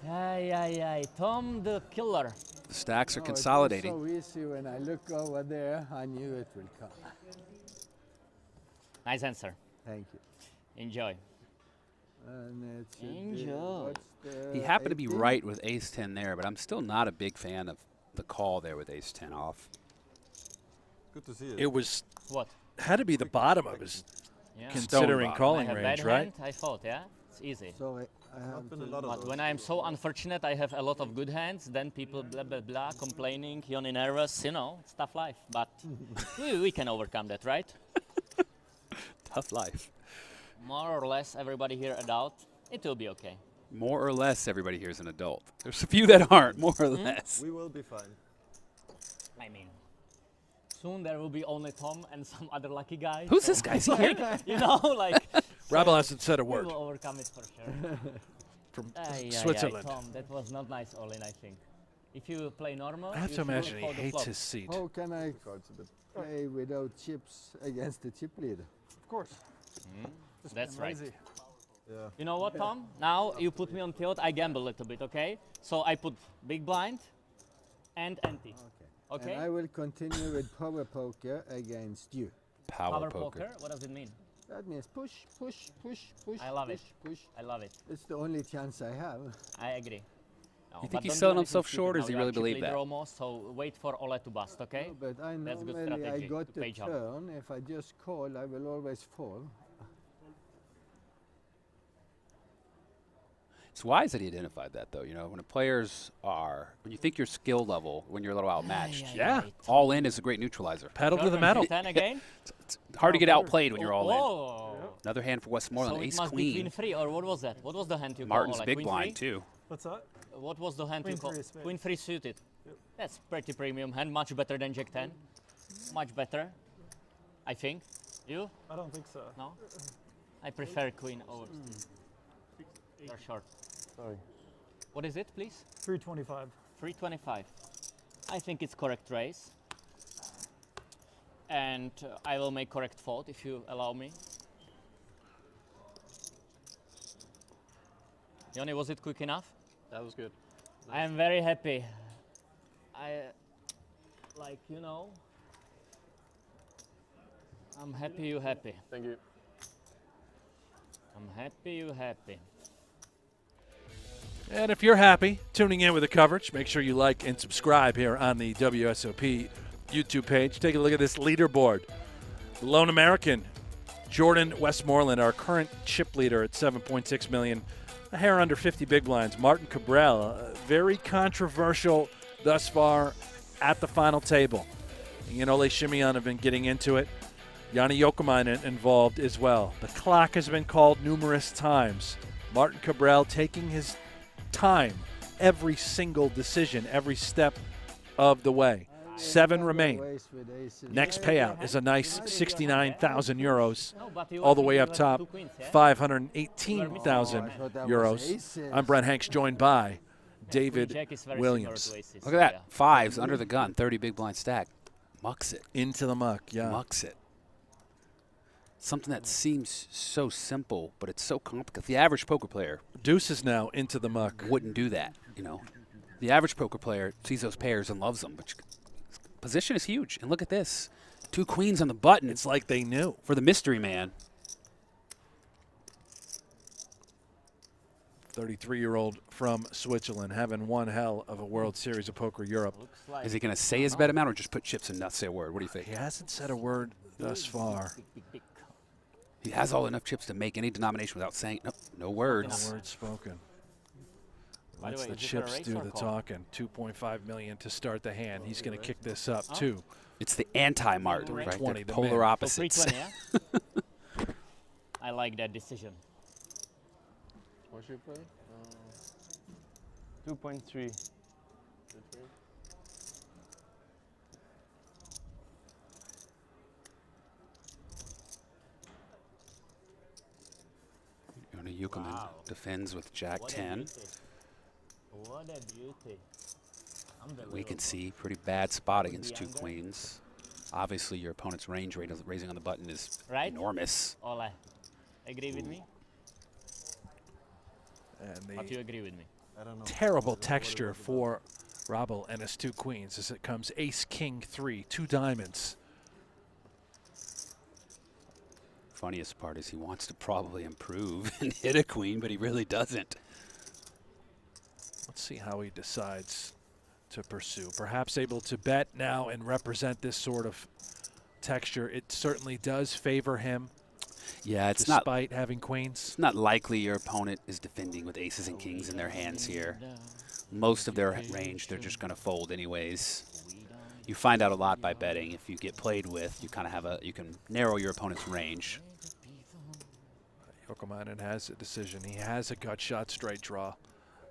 Ay. Tom the killer. The stacks are Oh, consolidating. It was so easy when I look over there. I knew it would come. Nice answer. Thank you. Enjoy. And it should be- Enjoy. what's the He happened to be 18? right with ace-10 there, but I'm still not a big fan of the call there with ace-10 off. Good to see you. It was What? had to be the bottom of his Yeah. considering bottom. calling I have range, bad right? hand, I thought, yeah? It's easy. Sorry, I have Not been a to. lot of But those. when I'm so unfortunate, I have a lot of good hands, then people blah, blah, blah, complaining, Joni nervous, you know, it's tough life. But we can overcome that, right? Tough life. More or less, everybody here adult, it will be okay. More or less, everybody here is an adult. There's a few that aren't, more or less. We will be fine. I mean, soon there will be only Tom and some other lucky guy. Who's so this guy? Is he here? like, you know, like. Rabel hasn't said a We word will overcome it for sure. from Ay, Switzerland. Tom, that was not nice, Olin, I think. If you play normal, I have you to should imagine he hold the hates flop. his seat. How can I Cards a bit. play without chips against the chip leader? Of course. Just That's being right. lazy. Yeah. You know what, Tom? Now you put me on tilt, I gamble a little bit, okay? So I put big blind and ante. Okay? And I will continue with power poker against you. Power poker. What does it mean? That means push. I love push, it. Push. I love it. It's the only chance I have. I agree. No, You but think he's don't do selling anything himself stupid short, or now. does he You are really chip believe leader that? almost, so wait for Ole to bust, okay? No, but I That's good normally I strategy got to the page up. turn. If I just call, I will always fall. It's wise that he identified that, though. You know, when when you think your skill level, when you're a little outmatched, Yeah. all in is a great neutralizer. Pedal to the Jordan, metal. 10 again? It's hard to get outplayed when you're all in. Oh. Another hand for Westmoreland, So it ace must be queen. queen 3, or what was that? What was the hand you Martin's called? big Queen blind, 3? too. What's that? What was the hand Queen you called? 3 of spades. Queen 3 suited. That's pretty premium hand, much better than Jack 10. Much better, I think. You? I don't think so. No? I prefer queen over. You're short. Sorry. What is it, please? 325. 325. I think it's correct raise. And I will make correct fault if you allow me. Joni, was it quick enough? That was good. I am very happy. You know, I'm happy you happy. Thank you. I'm happy you happy. And if you're happy tuning in with the coverage, make sure you like and subscribe here on the WSOP YouTube page. Take a look at this leaderboard. The lone American, Jordan Westmorland, our current chip leader at 7.6 million, a hair under 50 big blinds. Martin Kabrhel, very controversial thus far at the final table. You know, Ole Shimeon have been getting into it. Joni Jouhkimainen involved as well. The clock has been called numerous times. Martin Kabrhel taking his time, every single decision, every step of the way. 7 remain. Next payout is a nice 69,000 euros, all the way up top, 518,000 euros. I'm Brent Hanks, joined by David Williams. Look at that. Fives under the gun, 30 big blind stack. Mucks it. Into the muck, yeah. Mucks it. Something that seems so simple, but it's so complicated. The average poker player Deuce is now into the muck. wouldn't do that, you know. The average poker player sees those pairs and loves them, but position is huge. And look at this. 2 queens on the button. It's like they knew. For the mystery man. 33-year-old from Switzerland, having one hell of a World Series of Poker Europe. Is he going to say his bet amount or just put chips and not say a word? What do you think? He hasn't said a word thus far. He has all enough chips to make any denomination without saying no words. No words spoken. By the Lets way, the is it a chips raise do or the call? talking. 2.5 million to start the hand. He's going to kick this up too. It's the anti-Martin, right? 320, They're the polar man. opposites. 320, yeah? I like that decision. What should you play? 2.3. Joni Jouhkimainen defends with Jack 10. What a beauty. We can see pretty bad spot against 2 queens. Obviously, your opponent's range rate of raising on the button is enormous. Ole, agree with me? And But you the agree with me? I don't know. terrible texture for Rabel and his 2 queens as it comes ace, king, 3, 2 diamonds. Funniest part is he wants to probably improve and hit a queen, but he really doesn't. Let's see how he decides to pursue. Perhaps able to bet now and represent this sort of texture. It certainly does favor him. Yeah, despite having queens. It's not likely your opponent is defending with aces and kings in their hands here. Most of their range, they're just going to fold anyways. You find out a lot by betting. If you get played with, you kind of you can narrow your opponent's range. Jouhkimainen has a decision. He has a gut shot straight draw.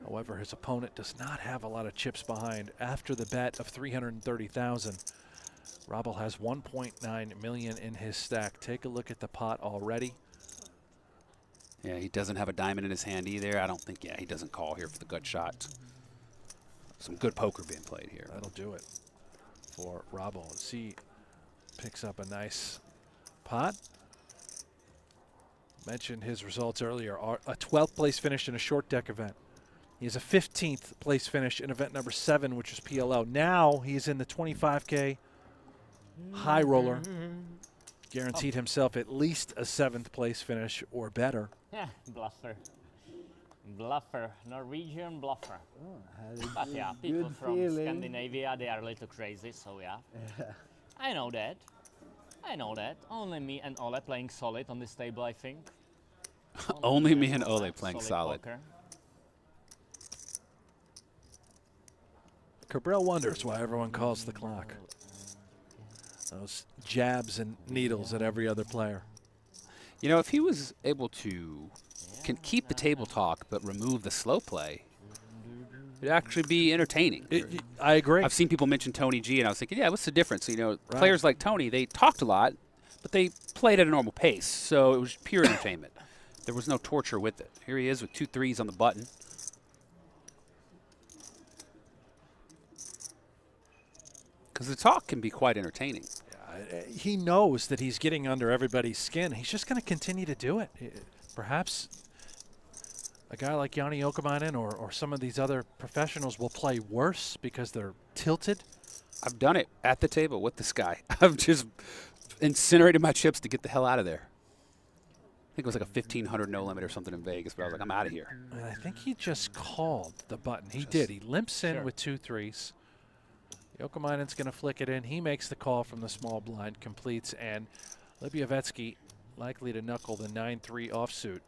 However, his opponent does not have a lot of chips behind. After the bet of 330,000, Rabel has 1.9 million in his stack. Take a look at the pot already. Yeah, he doesn't have a diamond in his hand either. I don't think, he doesn't call here for the gut shot. Some good poker being played here. That'll do it for Rabel as he picks up a nice pot. Mentioned his results earlier. A 12th place finish in a short deck event. He has a 15th place finish in event number 7, which is PLO. Now he's in the 25K high roller. Guaranteed himself at least a 7th place finish or better. Yeah, bluffer. Bluffer, Norwegian bluffer. Oh, had a But yeah, good people from feeling. Scandinavia, they are a little crazy, so yeah. I know that. I know that. Only me and Ole playing solid on this table, I think. Only me and Ole playing solid. Poker. Kabrhel wonders why everyone calls the clock. Those jabs and needles at every other player. You know, if he was able to keep the table talk but remove the slow play, it'd actually be entertaining. I agree. I've seen people mention Tony G, and I was thinking, yeah, what's the difference? You know, players like Tony, they talked a lot, but they played at a normal pace, so it was pure entertainment. There was no torture with it. Here he is with 2 threes on the button. Because the talk can be quite entertaining. He knows that he's getting under everybody's skin. He's just going to continue to do it. Perhaps a guy like Joni Jouhkimainen or some of these other professionals will play worse because they're tilted. I've done it at the table with this guy. I've just incinerated my chips to get the hell out of there. I think it was like a 1,500 no limit or something in Vegas, but I was like, I'm out of here. And I think he just called the button. He did. He limps in with 2 threes. Jouhkimainen's going to flick it in. He makes the call from the small blind, completes, and Lipovietsky likely to knuckle the 9-3 offsuit.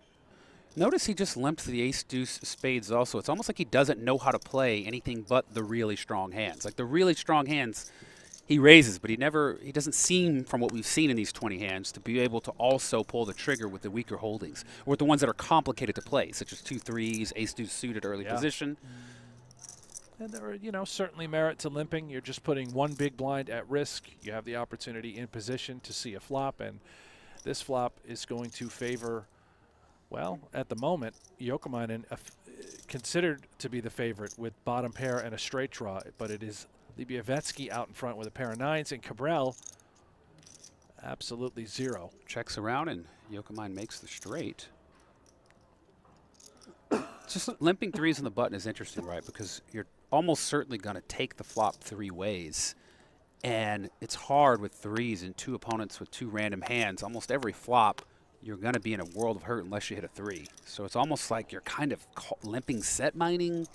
Notice he just limped the ace-deuce spades also. It's almost like he doesn't know how to play anything but the really strong hands. Like the really strong hands, he raises, but he doesn't seem, from what we've seen in these 20 hands, to be able to also pull the trigger with the weaker holdings, or with the ones that are complicated to play, such as 2 threes, ace-deuce suited early position. And there are, you know, certainly merit to limping. You're just putting one big blind at risk. You have the opportunity in position to see a flop, and this flop is going to favor, well, at the moment, Jouhkimainen considered to be the favorite with bottom pair and a straight draw, but it is Lipovietsky out in front with a pair of 9s, and Kabrhel absolutely 0. Checks around, and Jouhkimainen makes the straight. Just limping 3s on the button is interesting, right? Because you're almost certainly going to take the flop 3 ways. And it's hard with 3s and 2 opponents with 2 random hands. Almost every flop, you're going to be in a world of hurt unless you hit a 3. So it's almost like you're kind of limping set mining.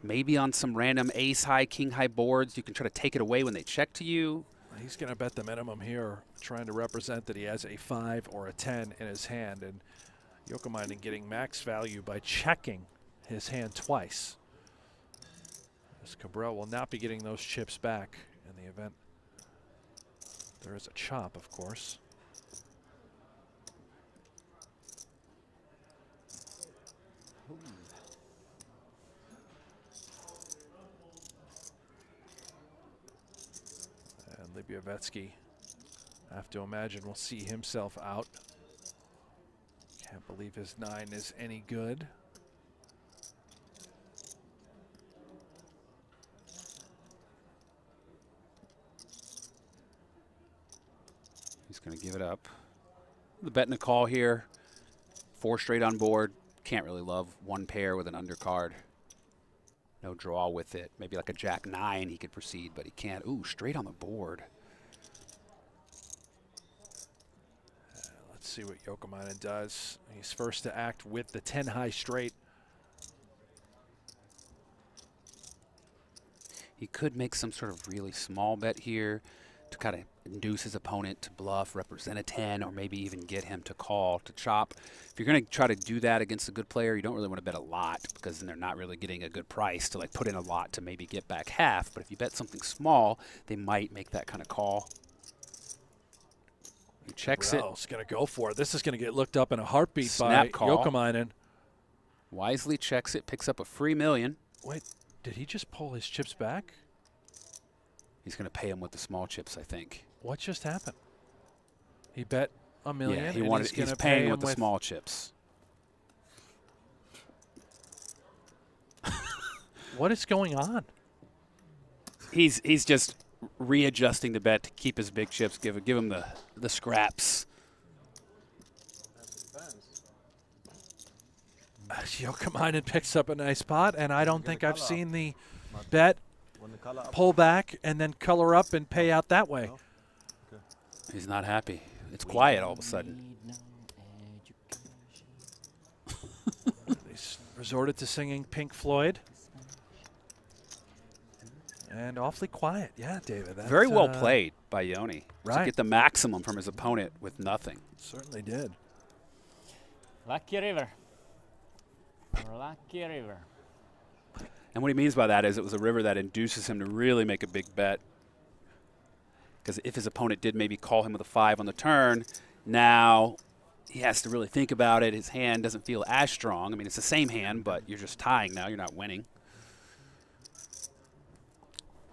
Maybe on some random ace-high, king-high boards, you can try to take it away when they check to you. He's going to bet the minimum here, trying to represent that he has a 5 or a 10 in his hand. And Jouhkimainen getting max value by checking his hand twice. As Kabrhel will not be getting those chips back in the event there is a chop, of course. And Lipovietsky, I have to imagine, will see himself out. Can't believe his 9 is any good. He's going to give it up. The bet and a call here. 4 straight on board. Can't really love 1 pair with an undercard. No draw with it. Maybe like a jack 9 he could proceed, but he can't. Ooh, straight on the board. Let's see what Jouhkimainen does. He's first to act with the 10 high straight. He could make some sort of really small bet here to kind of induce his opponent to bluff, represent a 10, or maybe even get him to call, to chop. If you're going to try to do that against a good player, you don't really want to bet a lot because then they're not really getting a good price to like put in a lot to maybe get back half. But if you bet something small, they might make that kind of call. He checks it. He's going to go for it. This is going to get looked up in a heartbeat Snap by call. Jouhkimainen. Wisely checks it, picks up a free million. Wait, did he just pull his chips back? He's going to pay him with the small chips, I think. What just happened? He bet $1 million. Yeah, and he's paying with the small chips. What is going on? He's just readjusting the bet to keep his big chips, give him the scraps. Jouhkimainen picks up a nice pot, and I don't think I've seen the bet pull back and then color up and pay out that way. He's not happy. It's quiet all of a sudden. resorted to singing Pink Floyd. And awfully quiet. Yeah, David. That, Very well played by Joni. Right. To get the maximum from his opponent with nothing. Certainly did. Lucky river. Lucky river. And what he means by that is it was a river that induces him to really make a big bet. Because if his opponent did maybe call him with a 5 on the turn, now he has to really think about it. His hand doesn't feel as strong. I mean, it's the same hand, but you're just tying now. You're not winning.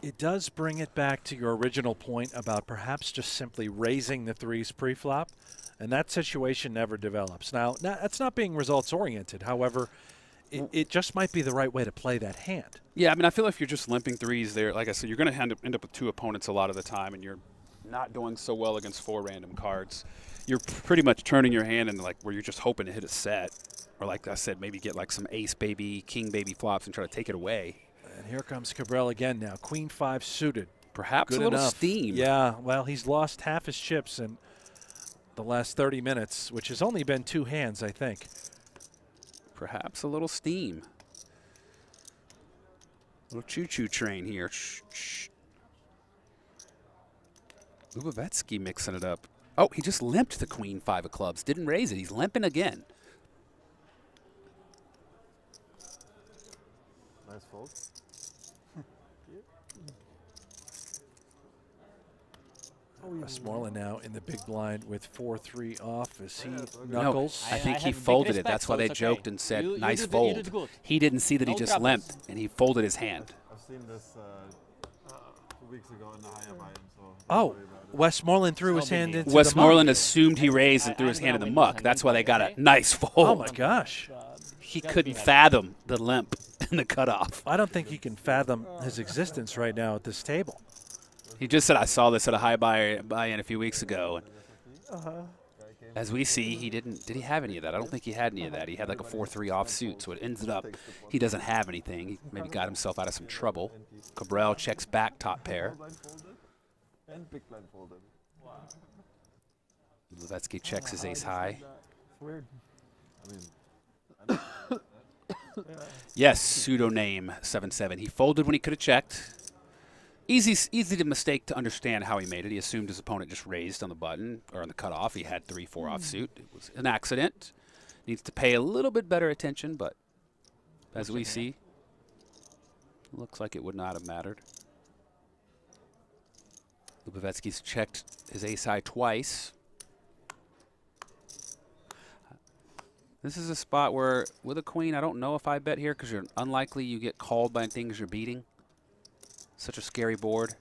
It does bring it back to your original point about perhaps just simply raising the 3s pre-flop, and that situation never develops. Now, that's not being results-oriented. However, it just might be the right way to play that hand. Yeah, I mean, I feel if you're just limping 3s there, like I said, you're going to end up with 2 opponents a lot of the time, and you're not doing so well against 4 random cards. You're pretty much turning your hand into like where you're just hoping to hit a set, or like I said, maybe get like some ace baby, king baby flops and try to take it away. And here comes Kabrhel again now. Queen 5 suited. Perhaps Good a little enough. steam. Yeah, well, he's lost half his chips in the last 30 minutes, which has only been 2 hands, I think. Perhaps a little steam. Little choo-choo train here. Shh, shh. Lubovetsky mixing it up. Oh, he just limped the Queen 5 of clubs. Didn't raise it. He's limping again. Nice fold. Westmorland now in the big blind with 4-3 off as he knuckles. I think I he have big folded it. respect, That's why so they it's okay. joked and said, You nice did fold. you did good. He didn't see that he No just troubles. limped, and he folded his hand. I've seen this 2 weeks ago in the higher buy-in, so don't Oh, worry about it. Westmoreland threw his No hand biggie. into the Westmoreland muck. assumed he raised and threw his hand in the muck. That's why they got a nice fold. Oh, my gosh. He couldn't fathom the limp and the cutoff. I don't think he can fathom his existence right now at this table. He just said, I saw this at a high buy-in a few weeks ago. And as we see, he didn't. Did he have any of that? I don't think he had any of that. He had like a 4-3 offsuit, so it ended up he doesn't have anything. He maybe got himself out of some trouble. Kabrhel checks back top pair. Blind folded and big blind folded. Levetsky checks his ace high. It's weird. I mean, Yes, pseudo-name 7-7. He folded when he could have checked. Easy to mistake to understand how he made it. He assumed his opponent just raised on the button or on the cutoff. He had 3-4 offsuit. It was an accident. Needs to pay a little bit better attention, but as we see, looks like it would not have mattered. Lubovetsky's checked his ace high twice. This is a spot where, with a queen, I don't know if I bet here because you're unlikely you get called by things you're beating. Such a scary board.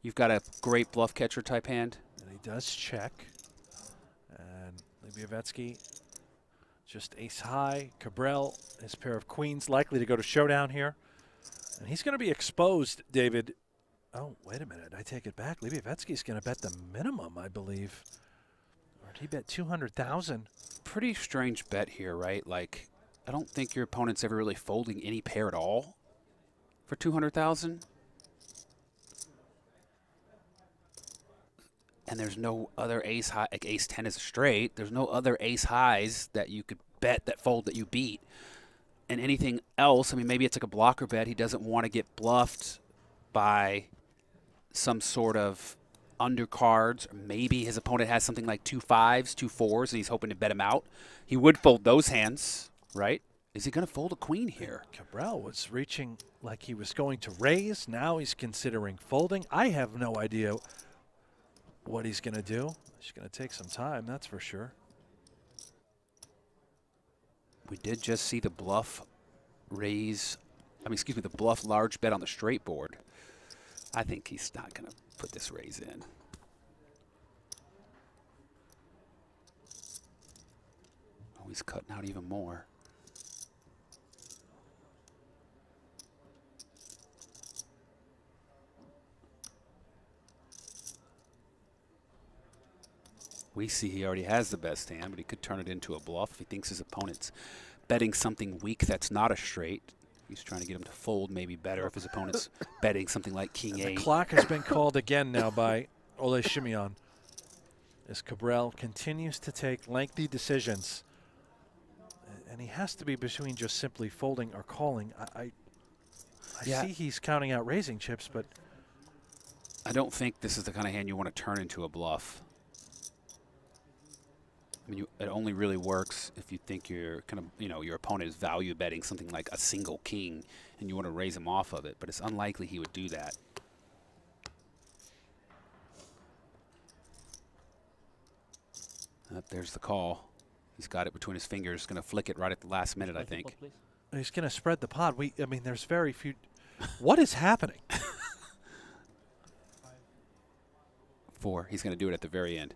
You've got a great bluff catcher type hand. And he does check. And Lubovetsky just ace high. Kabrhel, his pair of queens, likely to go to showdown here. And he's going to be exposed, David. Oh, wait a minute. I take it back. Lubovetsky's going to bet the minimum, I believe. Or did he bet 200,000? Pretty strange bet here, right? Like, I don't think your opponent's ever really folding any pair at all for 200,000. And there's no other ace high, like ace 10 is a straight. There's no other ace highs that you could bet that fold that you beat. And anything else, I mean, maybe it's like a blocker bet. He doesn't want to get bluffed by some sort of undercards. Or maybe his opponent has something like 2 5s, 2 4s, and he's hoping to bet him out. He would fold those hands, right? Is he going to fold a queen here? Kabrhel was reaching like he was going to raise. Now he's considering folding. I have no idea what he's going to do. He's going to take some time, that's for sure. We did just see the bluff raise, excuse me, the bluff large bet on the straight board. I think he's not going to put this raise in. Oh, he's cutting out even more. We see he already has the best hand, but he could turn it into a bluff if he thinks his opponent's betting something weak that's not a straight. He's trying to get him to fold maybe better if his opponent's betting something like king 8. The clock has been called again now by Ole Shimeon as Kabrhel continues to take lengthy decisions. And And he has to be between just simply folding or calling. I Yeah. see he's counting out raising chips, but I don't think this is the kind of hand you want to turn into a bluff. I mean, it only really works if you think you're kind of, you know, your opponent is value betting something like a single king and you want to raise him off of it, but it's unlikely he would do that. There's the call. He's got it between his fingers, going to flick it right at the last minute, I think. he's going to spread the pot. I mean, there's very few. What is happening? 4. He's going to do it at the very end.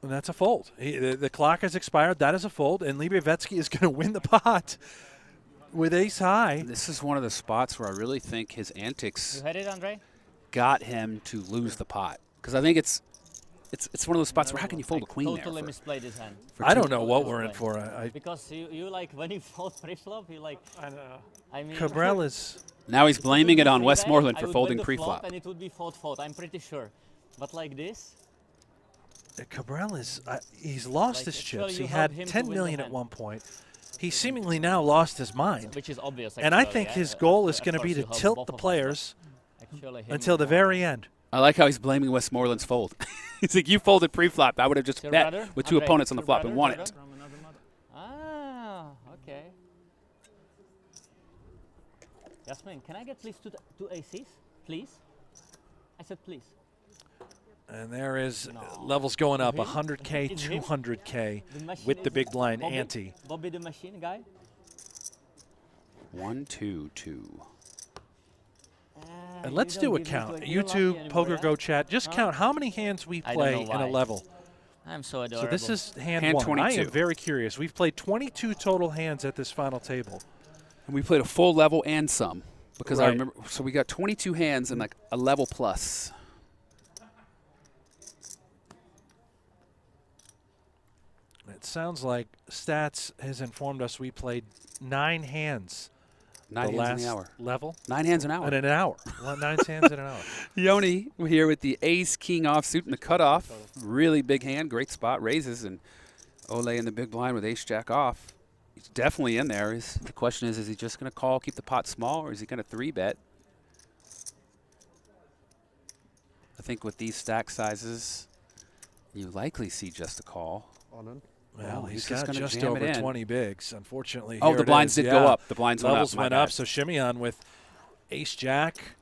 And that's a fold. The clock has expired. That is a fold, and Libovietsky is going to win the pot with ace high. This is one of the spots where I really think his antics You had it, Andre? got him to lose the pot. Because I think it's one of those spots where how can you fold a queen Totally there? misplayed his hand. I don't know what we're in for. Because you like when you fold pre-flop, you like. I know. I mean, Kabrhel is. Now he's blaming it on three-bet, Westmorland I for would folding bet the flop pre-flop. and it would be fold. I'm pretty sure. But like this. Kabrhel is. He's lost Like, his actually, chips. you He help had him to 10 win the million at hand. one point. He's seemingly now lost his mind. Which is obvious. And I actually, think yeah. his goal is Of going to be course to you help tilt both the of us, players but actually him until the more. very end. I like how he's blaming Westmoreland's fold. He's like, you folded pre-flop. I would have just Your bet brother? with 2 Andre, opponents on the your flop and brother, won brother? it. From another mother. Ah, okay. Yasmin, can I get please two aces, please? I said please. And there is No. levels going up, Him? 100K, Is him? 200K The machine with the is big blind Bobby? ante. Bobby the machine guy? 1, 2, 2. And let's do a count. YouTube, Poker Go chat, just count how many hands we I don't play know in a why. level. I'm so So adorable. this is hand Hand 1. I 22. am very curious. We've played 22 total hands at this final table. And we played a full level and some. Because I Right. remember, so we got 22 hands and like a level plus. It sounds like Stats has informed us we played 9 hands 9 the hands last in the hour. level. 9 hands an hour. In an hour. 9 hands in an hour. Yoni here with the ace king offsuit and the cutoff. Really big hand, great spot, raises, and Ole in the big blind with ace jack off. He's definitely in there. The question is he just going to call, keep the pot small, or is he going to 3-bet? I think with these stack sizes, you likely see just a call. Well, Oh, he's he's just got gonna just jam it over in. 20 bigs. Unfortunately, Oh, here the it blinds is. did go Yeah. up. The blinds went up. Levels My went bad. up. So Shimeon with ace jack.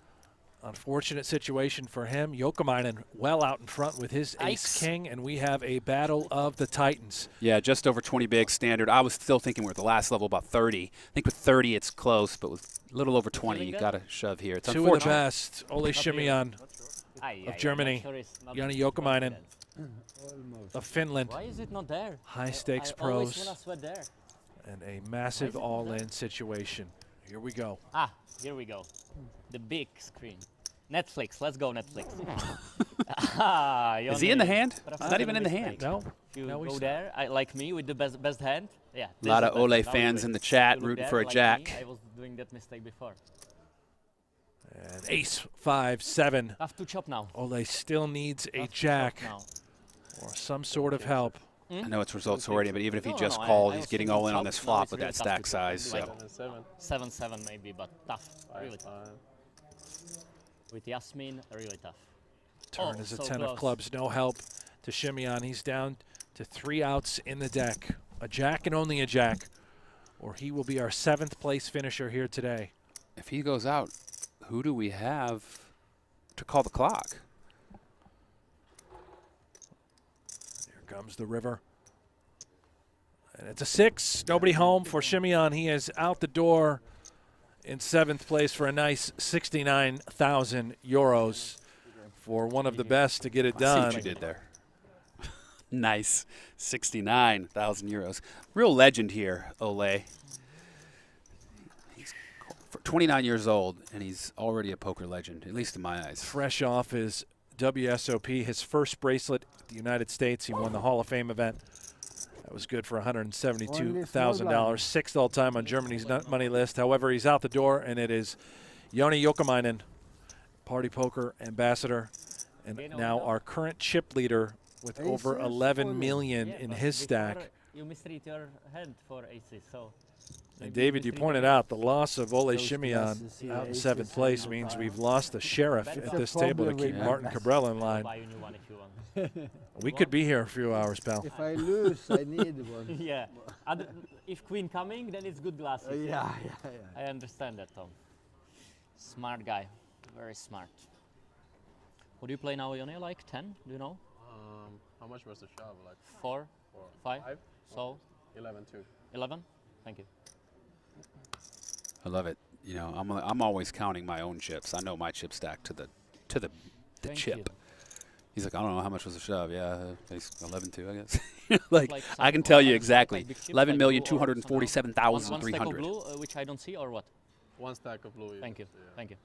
Unfortunate situation for him. Jouhkimainen well out in front with his ace Yikes. king, and we have a battle of the Titans. Yeah, just over 20 bigs standard. I was still thinking we're at the last level about 30. I think with 30 it's close, but with a little over 20 you got to shove here. It's Two of the unfortunate. best. Ole Shimeon of Germany. Joni Jouhkimainen of Finland. Why is it not there? High stakes I always pros wanna sweat there. and a massive all-in situation. Here we go. Ah, here we go. The big screen. Netflix. Let's go Netflix. Ah, Is he in the hand? But He's not even in the hand. No. If you No, go he's there, like me with the best hand. Yeah. A lot of Ole fans in the chat You look rooting there, for a like jack. me, I was doing that mistake before. And ace, 5, 7. Have to chop now. Ole still needs a Have to chop jack now. or some sort of help. I know it's results oriented, but even if he No, just no, I called, was he's getting thinking all in on chop. this No, flop it's with really that tough stack to size. like So. 7-7 maybe, but tough. Really tough. With Yasmin, really tough. Turn Oh, is a so 10 close. of clubs. No help to Shimeon. He's down to 3 outs in the deck. A jack and only a jack, or he will be our 7th place finisher here today. If he goes out, who do we have to call the clock? Here comes the river. And it's a 6. Nobody home for Shimeon. He is out the door in 7th place for a nice 69,000 euros for one of the best to get it I see done. what you did there. Nice. 69,000 euros. Real legend here, Ole. He's 29 years old, and he's already a poker legend, at least in my eyes. Fresh off his WSOP, his first bracelet at the United States. He won the Hall of Fame event. That was good for $172,000. 6th all-time on Germany's nut money list. However, he's out the door, and it is Joni Jouhkimainen, Party Poker ambassador, and now our current chip leader with over Aces? 11 All in. million Yeah, in but his stack. before You mistreat your hand for aces, so. And maybe David, you mistreat pointed your out the loss of Ole Those Shimian glasses here, out in aces 7th and place no means time. we've lost a sheriff That's at the this table to problem keep with Martin that. Kabrhel in I'll line. buy you a new one if you want. We could be here a few hours, pal. If I lose, I need one. Yeah. If queen coming, then it's good glasses. Yeah. I understand that, Tom. Smart guy. Very smart. What do you play now, Joni? Like 10? Do you know? How much was the shove? Like 4? 5? Five? So 11 too. 11? Thank you. I love it. You know, I'm always counting my own chips. I know my chip stack to the Thank chip. you. He's like, I don't know how much was the shove. Yeah, it's 11.2, I guess. like Like I some can tell you like exactly. big chips, like blue or somehow. One stack of 11,247,300. blue, which I don't see, or what? One stack of blue. Thank you. Yeah. Thank you.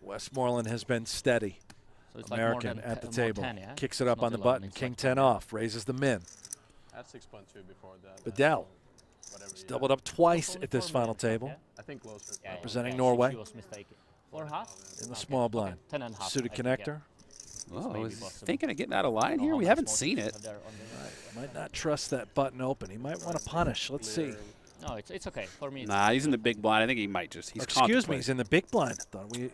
Westmoreland has been steady. So it's like American more than at the more table. 10, yeah? Kicks it It's up not on the 11, button. it's King like 10 off. Raises the min. At 6.2 before that. Bedell. Whatever. It's doubled up twice Only at this 4 final minutes, table. yeah? I think closer. Yeah, Representing yeah, Norway. She was mistaken. 4 half? In the Okay, small okay, blind. 10 and a half. Suited I think, yeah. connector. Oh, maybe is possible. thinking of getting out of line Know here? how We much haven't more seen chips it. are there on the- Might not trust that button open. He might want to punish. Let's see. No, it's okay. For me, it's Nah, he's in the big blind. I think he might just. He's Excuse me, contemplating. he's in the big blind. I thought we I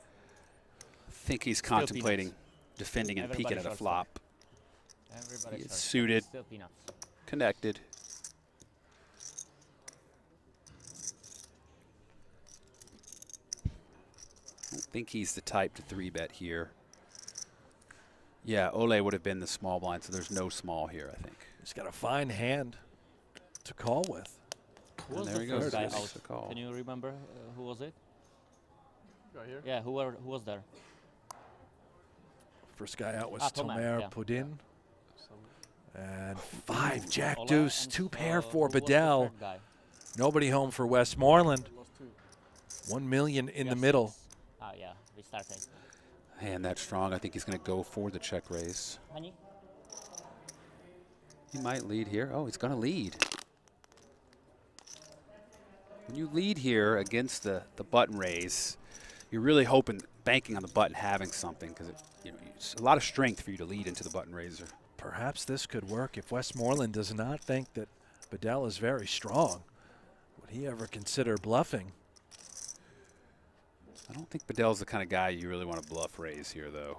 think he's Still contemplating peanuts. defending and Everybody peeking at a short flop. Everybody He is starts. suited. Still peanuts. Connected. I don't think he's the type to 3-bet here. Yeah, Ole would have been the small blind, so there's no small here, I think. He's got a fine hand to call with. Who And was there the he goes. first guy Makes out? the call. Can you remember who was it? Right here. Yeah, who was there? First guy out was Tomer, Tomer yeah. Pudin. Some And 5 jack Ola deuce, and, 2 pair who for was the Bedell. third guy? Nobody home for Westmoreland. lost 2. 1 million in the Yes, middle. yes. Ah, yeah, restarting. Hand that strong. I think he's going to go for the check raise. Honey? He might lead here. Oh, he's going to lead. When you lead here against the button raise, you're really hoping, banking on the button having something, because it's a lot of strength for you to lead into the button raiser. Perhaps this could work if Westmoreland does not think that Bedell is very strong. Would he ever consider bluffing? I don't think Bedell's the kind of guy you really want to bluff raise here, though.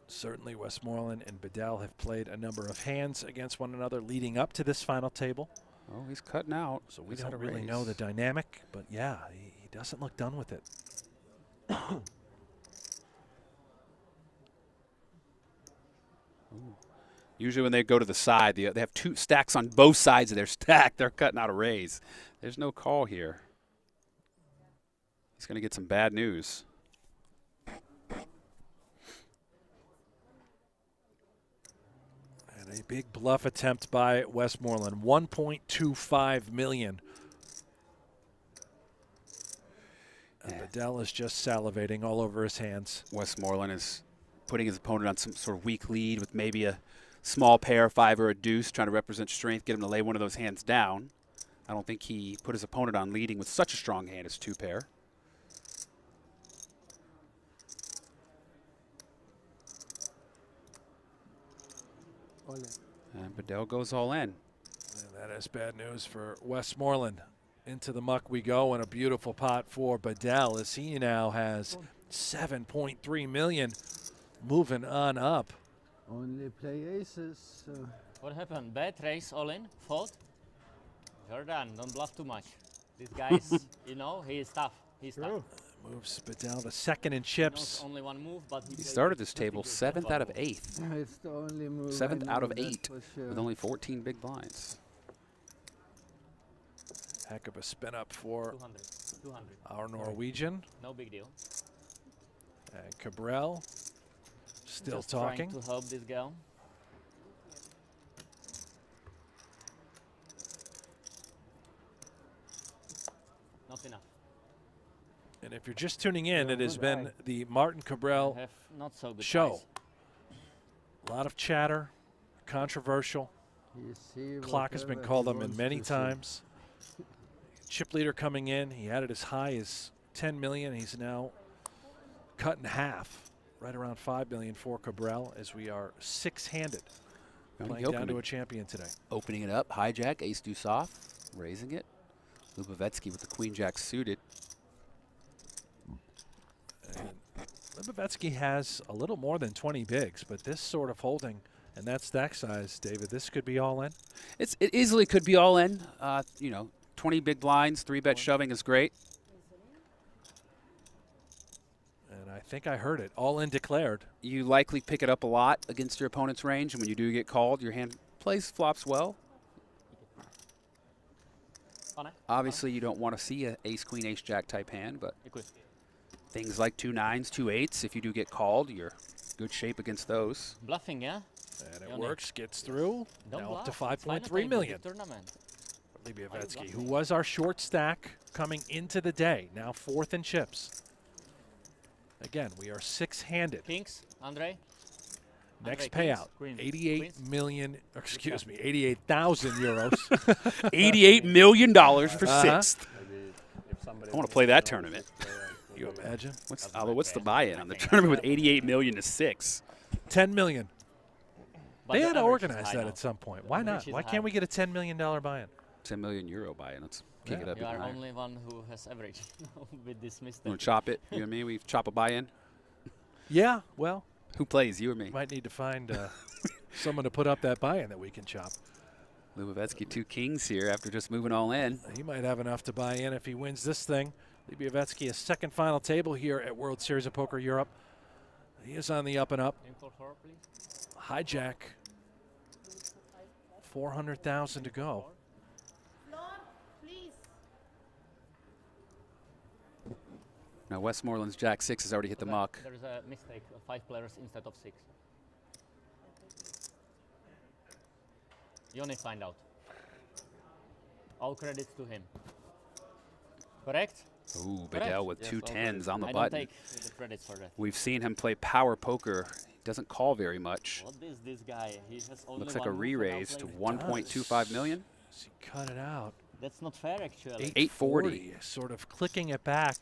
Certainly Westmoreland and Bedell have played a number of hands against one another leading up to this final table. Oh, he's cutting out. So we He's don't had a really raise. know the dynamic, but yeah, he doesn't look done with it. Usually when they go to the side, they have 2 stacks on both sides of their stack. They're cutting out a raise. There's no call here. He's going to get some bad news. And a big bluff attempt by Westmoreland, 1.25 million. And Bedell is just salivating all over his hands. Westmoreland is putting his opponent on some sort of weak lead with maybe a small pair, 5 or a deuce, trying to represent strength, get him to lay one of those hands down. I don't think he put his opponent on leading with such a strong hand as 2 pair. And Bedell goes all in. And that is bad news for Westmoreland. Into the muck we go, and a beautiful pot for Bedell as he now has 7.3 million, moving on up. Only play aces. So What happened? Bad race, all in, fold? Jordan, don't bluff too much. This guy is, you know, he is tough. He's tough. Moves Bedell to second in He knows chips. only one move, but He plays started it this pretty table good. 7th out of One 8th, it's the only move. 7th I out know, of that's 8 for sure. with only 14 big blinds. Heck of a spin up for 200. 200. our Norwegian. No big deal. And Kabrhel still Just talking. trying to help this girl. Not enough. And if you're just tuning in, Yeah, it has good been eye. the Martin I Kabrhel have not so good show. eyes. A lot of chatter, controversial. You see Clock has been whatever called he on him wants many to see. times. Chip leader coming in. He had it as high as 10 million. He's now cut in half, right around $5 million for Kabrhel, as we are six-handed, playing down to a champion today. Opening it up, hijack, ace deuce off, raising it. Lubovetsky with the queen jack suited. And Lubovetsky has a little more than 20 bigs, but this sort of holding and that stack size, David, this could be all in. It easily could be all in. You know, 20 big blinds, 3-bet shoving is great. And I think I heard it, all in declared. You likely pick it up a lot against your opponent's range, and when you do get called, your hand plays flops well. Obviously, you don't want to see a ace, queen, ace, jack type hand, but things like 2 9s, 2 8s, if you do get called, you're good shape against those. Bluffing, yeah? And it works, gets through. Now up to $5.3 million. Lubovetsky, who was our short stack coming into the day, now fourth in chips. Again, we are six-handed. Kings, Andre. Next Andre, payout, Queens. 88 million, excuse me, 88,000 euros. $88 million for sixth. I want to play that tournament. You imagine? What's the buy-in on the tournament with 88 million to 6? 10 million. But They the had to average is organize high that now. at some point. Why The not? average is Why high. can't we get a $10 million buy-in? 10 million euro buy-in. Let's kick it up You even are higher. only one who has average with this mistake. Want to chop it? You and me? We chop a buy-in? Yeah, well, Who plays, you or me? might need to find someone to put up that buy-in that we can chop. Lubovetsky 2 kings here after just moving all in. He might have enough to buy in if he wins this thing. Lubovetsky, a second final table here at World Series of Poker Europe. He is on the up and up. Info 4, please. Hijack. 400,000 to go. Now Westmoreland's Jack 6 has already hit the muck. There's a mistake, 5 players instead of 6. Joni find out. All credits to him. Correct? Ooh, Correct. Bedell with 2 10s on the I button. don't take the credits for that. We've seen him play power poker. He doesn't call very much. What is this guy? He has only Looks like a one move re-raise to without playing. 1.25 million. Does he cut it out? That's not fair, actually. 840. Sort of clicking it back.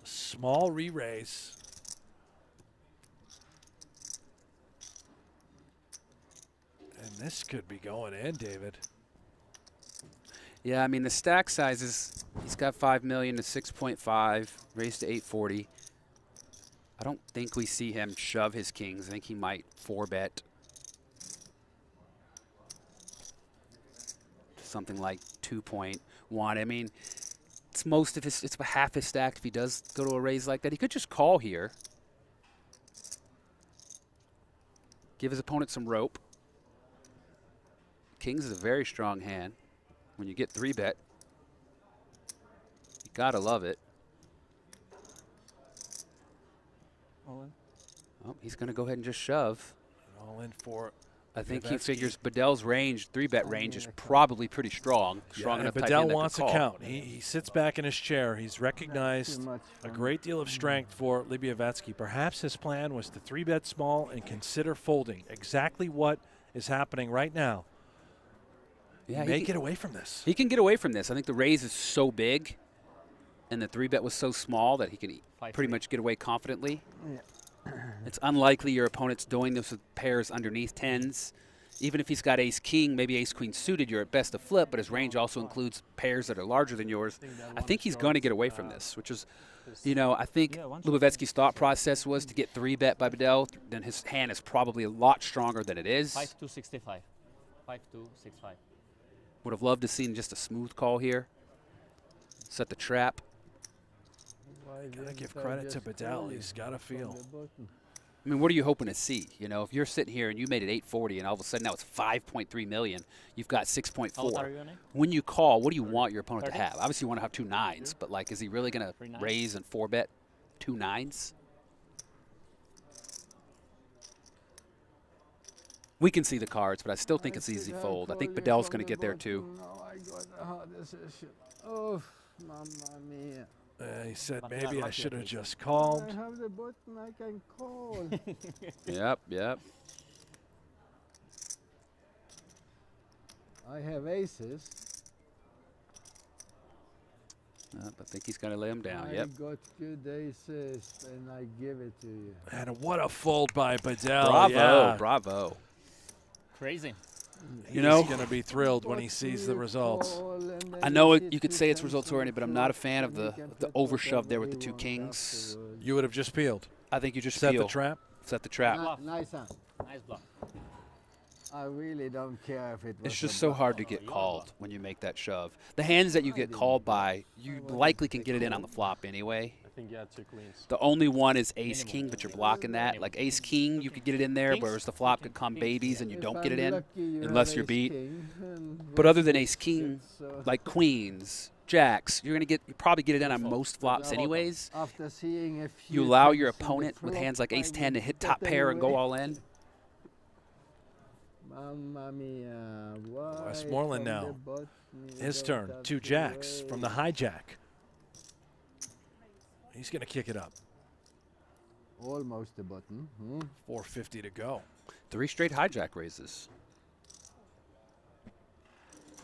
Small re-raise. And this could be going in, David. Yeah, I mean, the stack size is, he's got 5 million to 6.5, raised to 840. I don't think we see him shove his kings. I think he might 4-bet. Something like 2.1. I mean, it's most of his, it's about half his stack if he does go to a raise like that. He could just call here. Give his opponent some rope. Kings is a very strong hand. When you get 3-bet, you gotta love it. All in. Oh, he's gonna go ahead and just shove. All in for I think he Lubovetsky. figures Bedell's range, 3-bet range, is probably pretty strong. Strong and enough type Bedell hand that wants could a call. count. He sits back in his chair. He's recognized much a fun. great deal of strength for Lubovetsky. Perhaps his plan was to 3-bet small and consider folding. Exactly what is happening right now. Yeah, He may get away from this. He can get away from this. I think the raise is so big and the 3-bet was so small that he can pretty much get away confidently. It's unlikely your opponent's doing this with pairs underneath 10s. Even if he's got ace-king, maybe ace-queen suited, you're at best a flip, but his range also includes pairs that are larger than yours. I think he's going to get away from this, which is, you know, I think Lubovetsky's thought process was to get 3-bet by Bedell, then his hand is probably a lot stronger than it is. 5-2-65. 5-2-6-5. Would have loved to seen just a smooth call here. Set the trap. Gotta give credit to Bedell. He's got a feel. I mean, what are you hoping to see? You know, if you're sitting here and you made it 840 and all of a sudden now it's 5.3 million, you've got 6.4. How old are you, Joni? When you call, what do you want your opponent 30? to have? Obviously, you want to have 2 9s, but like, is he really going 3 to 9s? raise and 4-bet 2 9s? We can see the cards, but I still think it's easy fold. I think Bedell's going to get there too. No, I got the hardest issue. Oh, mamma mia. He said But maybe not I lucky should at have least. just called. I have the button, I can call. Yep. I have aces. I think he's going to lay him down. I Yep. got good aces and I give it to you. And what a fold by Bedell. Bravo, Yeah. bravo. Crazy. He's You know- going to be thrilled when he sees the results. I know you could say it's results oriented, but I'm not a fan of the overshove there with the two kings. You would have just peeled. I think you just Set feel. the trap. Set the trap. Nice hand. Nice block. I really don't care if it was It's just a so bluff. hard to get called when you make that shove. The hands that you get called by, you likely can get it in on the flop anyway. I think you had 2 queens. The only one is ace king, but you're blocking that. Like ace king, you could get it in there, whereas the flop could come babies and you If don't I'm get it in lucky, you unless have you're ace beat. king, and But other than ace king, so like queens, jacks, you probably get it in on most flops anyways. after seeing a few You allow your things in the opponent with flop, hands like I ace 10 to would hit bet top pair and go anyway. all in. Mamma mia, why Westmoreland from the now. bottom you His got turn. that 2 jacks way? from the hijack. He's going to kick it up. Almost the button. 450 to go. 3 straight hijack raises.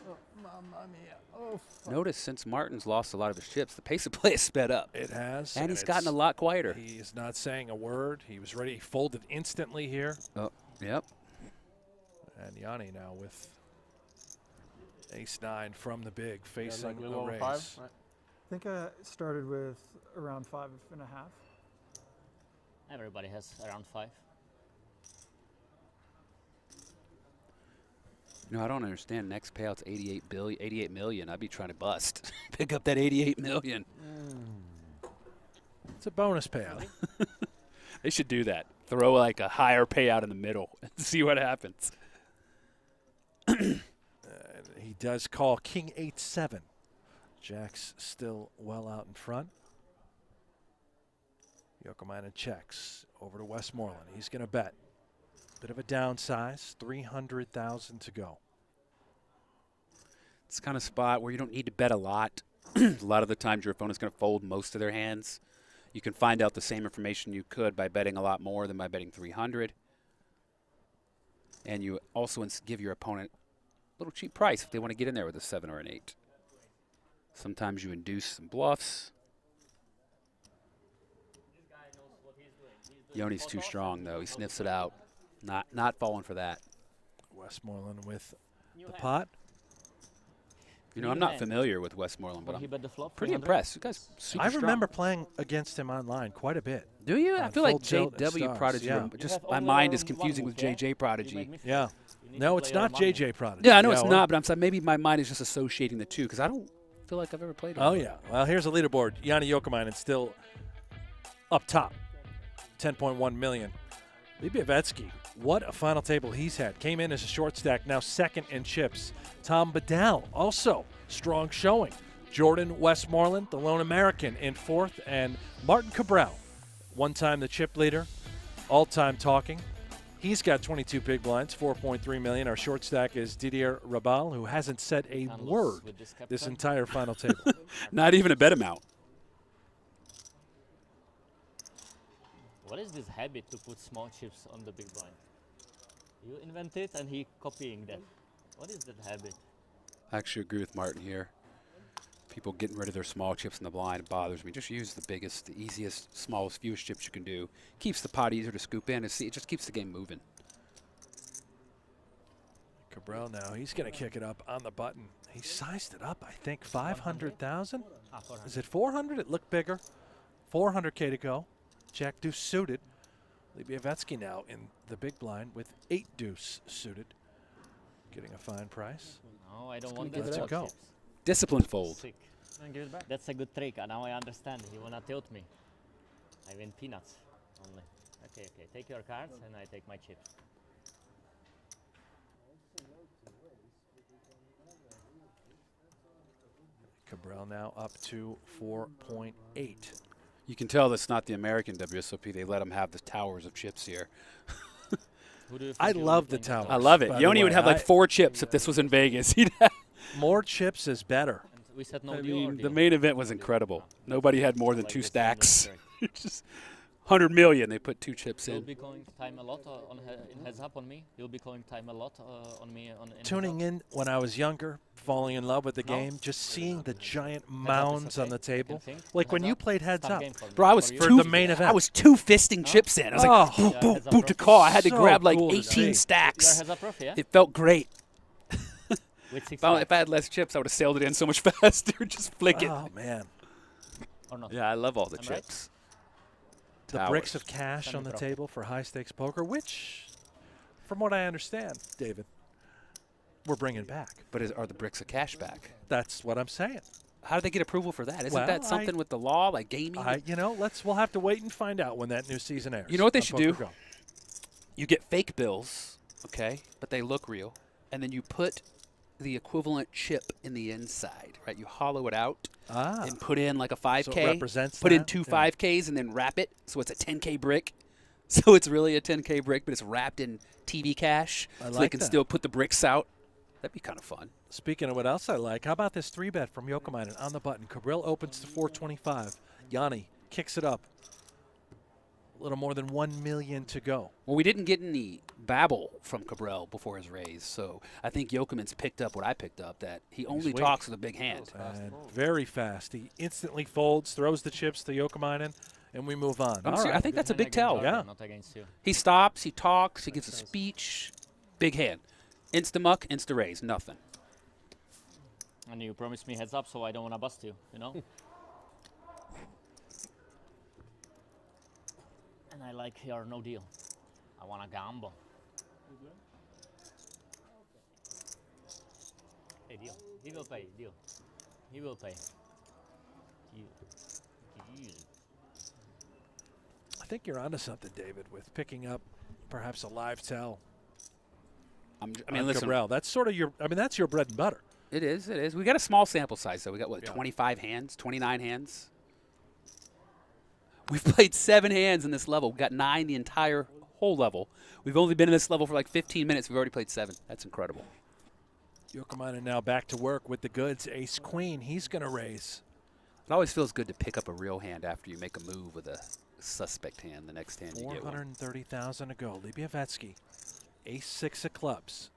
Oh, mamma mia. Oh, fuck. Notice since Martin's lost a lot of his chips, the pace of play has sped up. It has. And he's gotten a it's- lot quieter. He is not saying a word. He was ready. He folded instantly here. Oh, yep. And Joni now with ace 9 from the big, Yeah, facing like a the little over raise. 5, right? I think I started with around 5.5. Everybody has around 5. No, I don't understand. Next payout's 88 million. I'd be trying to bust. Pick up that 88 million. It's a bonus payout. They should do that. Throw like a higher payout in the middle and see what happens. He does call king 8-7. Jack's still well out in front. Jouhkimainen checks over to Westmoreland. He's going to bet. Bit of a downsize, 300,000 to go. It's the kind of spot where you don't need to bet a lot. A lot of the times your opponent's going to fold most of their hands. You can find out the same information you could by betting a lot more than by betting 300. And you also give your opponent a little cheap price if they want to get in there with a 7 or an 8. Sometimes you induce some bluffs. Joni's too strong, though. He sniffs it out. Not falling for that. Westmoreland with the pot. You know, I'm not familiar with Westmoreland, but He I'm bet the flop. pretty 300. impressed. You guys super I strong. remember playing against him online quite a bit. Do you? I on feel like Full Tilt and JW Stars, Prodigy. yeah. You Just have my only mind is one confusing move, with yeah? JJ You Prodigy. made me Yeah. You need No, to it's play not on one JJ move. Prodigy. Yeah, I know it's or- not, but I'm saying maybe my mind is just associating the two because I don't feel like I've ever played it. Oh, yeah. Well, here's a leaderboard. Joni Jouhkimainen still up top, 10.1 million. Libeovetsky, what a final table he's had. Came in as a short stack, now second in chips. Tom Bedell, also strong showing. Jordan Westmorland, the lone American, in fourth. And Martin Kabrhel, one time the chip leader, all-time talking. He's got 22 big blinds, 4.3 million. Our short stack is Didier Rabal, who hasn't said a Can't lose word with this this capital. entire final table. Not even a bet amount. What is this habit to put small chips on the big blind? You invent it and he copying that. What is that habit? I actually agree with Martin here. People getting rid of their small chips in the blind bothers me. Just use the biggest, the easiest, smallest, fewest chips you can do. Keeps the pot easier to scoop in and see. It just keeps the game moving. Kabrhel now, he's going to kick it up on the button. He sized it up, I think, 500,000? 400. Is it 400? It looked bigger. 400K to go. Jack deuce suited. Libeovetsky now in the big blind with 8 deuce suited. Getting a fine price. No, I don't gonna want give that it small a go. chips. Discipline fold. Sick. That's a good trick. Now I understand. You wanna tilt me. I win peanuts only. Okay. Take your cards and I take my chips. Kabrhel now up to 4.8. You can tell that's not the American WSOP. They let them have the towers of chips here. Who do you I think you will love be the playing towers. I love it. By the Joni would way, have like I- 4 chips if this was in Vegas. He'd have More chips is better. And we said no I deal or mean, the deal? main event was incredible. Nobody had more than Like 2 this one looks stacks. great. Just 100 million. They put 2 chips You'll in. be calling time a lot in heads up on me. You'll be calling time a lot on me. Tuning in when I was younger, falling in love with the No, game, just seeing the giant Heads up is mounds on okay. the I can table. think. Like when Heads you up, played heads tough up. game for me. Bro, I was For you. For two the main event. I was 2-fisting chips in. I was like, Oh. boom, Yeah, boom, heads up boom rough. to call. I had to So grab like cool to 18 see. stacks. You're heads up rough, yeah? It felt great. With 6 If I had less chips, I would have sailed it in so much faster. Just flick it. Oh, man. or not? Yeah, I love all the I'm right? chips. The Towers. bricks of cash on the Semi-pro. table for high-stakes poker, which, from what I understand, David, we're bringing back. But are the bricks of cash back? That's what I'm saying. How did they get approval for that? Isn't Well, that something with the law, like gaming? We'll have to wait and find out when that new season airs. You know what they on should Poker do? Go. You get fake bills, okay, but they look real, and then you put the equivalent chip in the inside, right? You hollow it out and put in like a 5K. So it represents put in that? 2 Yeah. 5Ks and then wrap it, so it's a 10K brick. So it's really a 10K brick, but it's wrapped in TV cash, I so they like can that. still put the bricks out. That'd be kind of fun. Speaking of what else I like, how about this 3-bet from Jouhkimainen on the button? Kabrhel opens to 425. Joni kicks it up. A little more than 1 million to go. Well, we didn't get any babble from Kabrhel before his raise, so I think Jouhkimainen's picked up what I picked up, that he only weak. talks with a big hand. And very fast. He instantly folds, throws the chips to Jouhkimainen, and we move on. I'm All serious. right. I think that's a Good big hand tell. against Yeah. Jordan, Not against you. He stops, he talks, he gives a speech. Big hand. Insta-muck, insta-raise, nothing. And you promised me heads up, so I don't want to bust you, you know? And I like your no deal. I want to gamble. Hey, deal. He will pay, deal. He will pay. Deal. I think you're onto something, David, with picking up perhaps a live tell. I on mean, listen, Kabrhel. That's sort of that's your bread and butter. it is, it is. We got a small sample size, though. We got, what, Yeah. 25 hands, 29 hands? We've played 7 hands in this level. We got 9 the entire whole level. We've only been in this level for like 15 minutes. We've already played 7. That's incredible. Jouhkimainen now back to work with the goods. Ace Queen. He's going to raise. It always feels good to pick up a real hand after you make a move with a suspect hand the next hand you get one. 430,000 to go. Libyavetsky, Ace 6 of clubs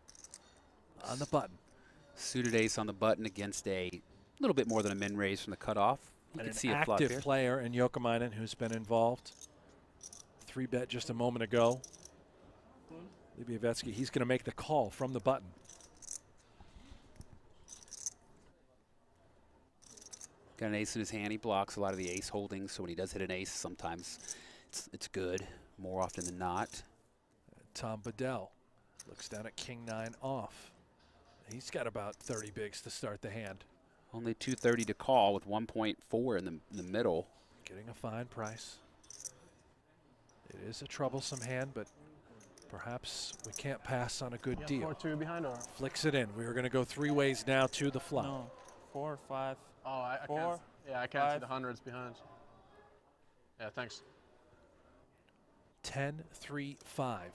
on the button. Suited ace on the button against a little bit more than a min raise from the cutoff. You And can an see a flop active here. player in Jouhkimainen who's been involved. 3-bet just a moment ago. Libyavetsky, he's going to make the call from the button. Got an ace in his hand. He blocks a lot of the ace holdings, so when he does hit an ace, sometimes it's good, more often than not. Tom Bedell looks down at King 9 off. He's got about 30 bigs to start the hand. Only 230 to call with 1.4 in the middle. Getting a fine price. It is a troublesome hand, but perhaps we can't pass on a good deal. 4-2 behind or? Flicks it in. We are going to go 3 ways now to the flop. No, 4, 5. Oh, I can't. 4, Yeah, I can't see 5. the hundreds behind. Yeah, thanks. 10, 3, 5.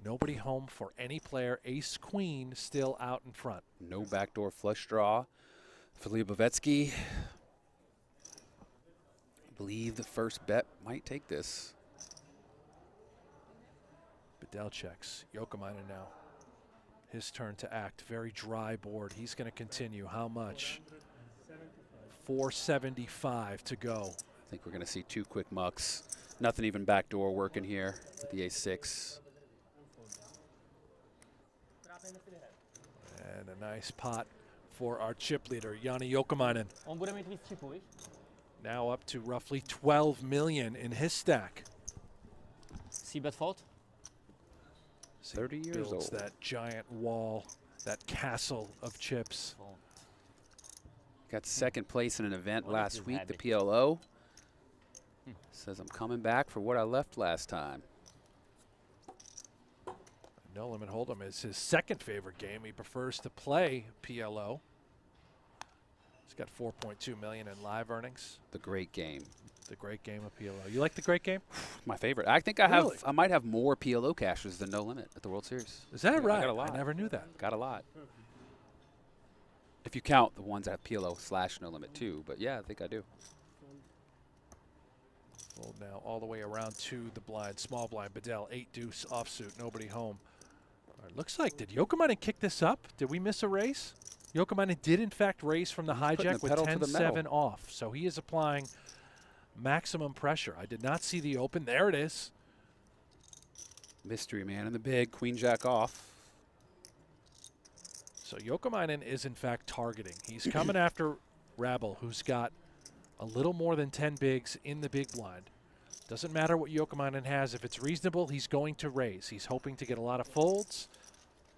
Nobody home for any player. Ace Queen still out in front. No backdoor flush draw for Libyavetsky. I believe the first bet might take this. Bedell checks. Jouhkimainen now. His turn to act. Very dry board. He's going to continue. How much? 475 to go. I think we're going to see 2 quick mucks. Nothing even backdoor working here with the ace-6. And a nice pot for our chip leader, Joni Jouhkimainen. On bude mít víc chipů, víš? Now up to roughly 12 million in his stack. C-bet fold? 30 years Builds old. that giant wall, that castle of chips. Fold. Got second place in an event What is last his week, habit? the PLO. Says I'm coming back for what I left last time. No Limit Hold'em is his second favorite game. He prefers to play PLO. He's got 4.2 million in live earnings. The great game. The great game of PLO. You like the great game? My favorite. I think I Really? have. I might have more PLO cashers than No Limit at the World Series. Is that Yeah, right? I got a lot. I never knew that. Got a lot. If you count the ones that have PLO/No Limit too, but yeah, I think I do. Fold now all the way around to the blind, small blind. Bedell, 8 deuce offsuit, nobody home. All right, looks like, did Jouhkimainen kick this up? Did we miss a raise? Jouhkimainen did in fact raise from the hijack with 10-7 off, so he is applying maximum pressure. I did not see the open. There it is. Mystery man in the big, queen jack off. So Jouhkimainen is in fact targeting. He's coming after Rabel, who's got a little more than 10 bigs in the big blind. Doesn't matter what Jouhkimainen has. If it's reasonable, he's going to raise. He's hoping to get a lot of folds,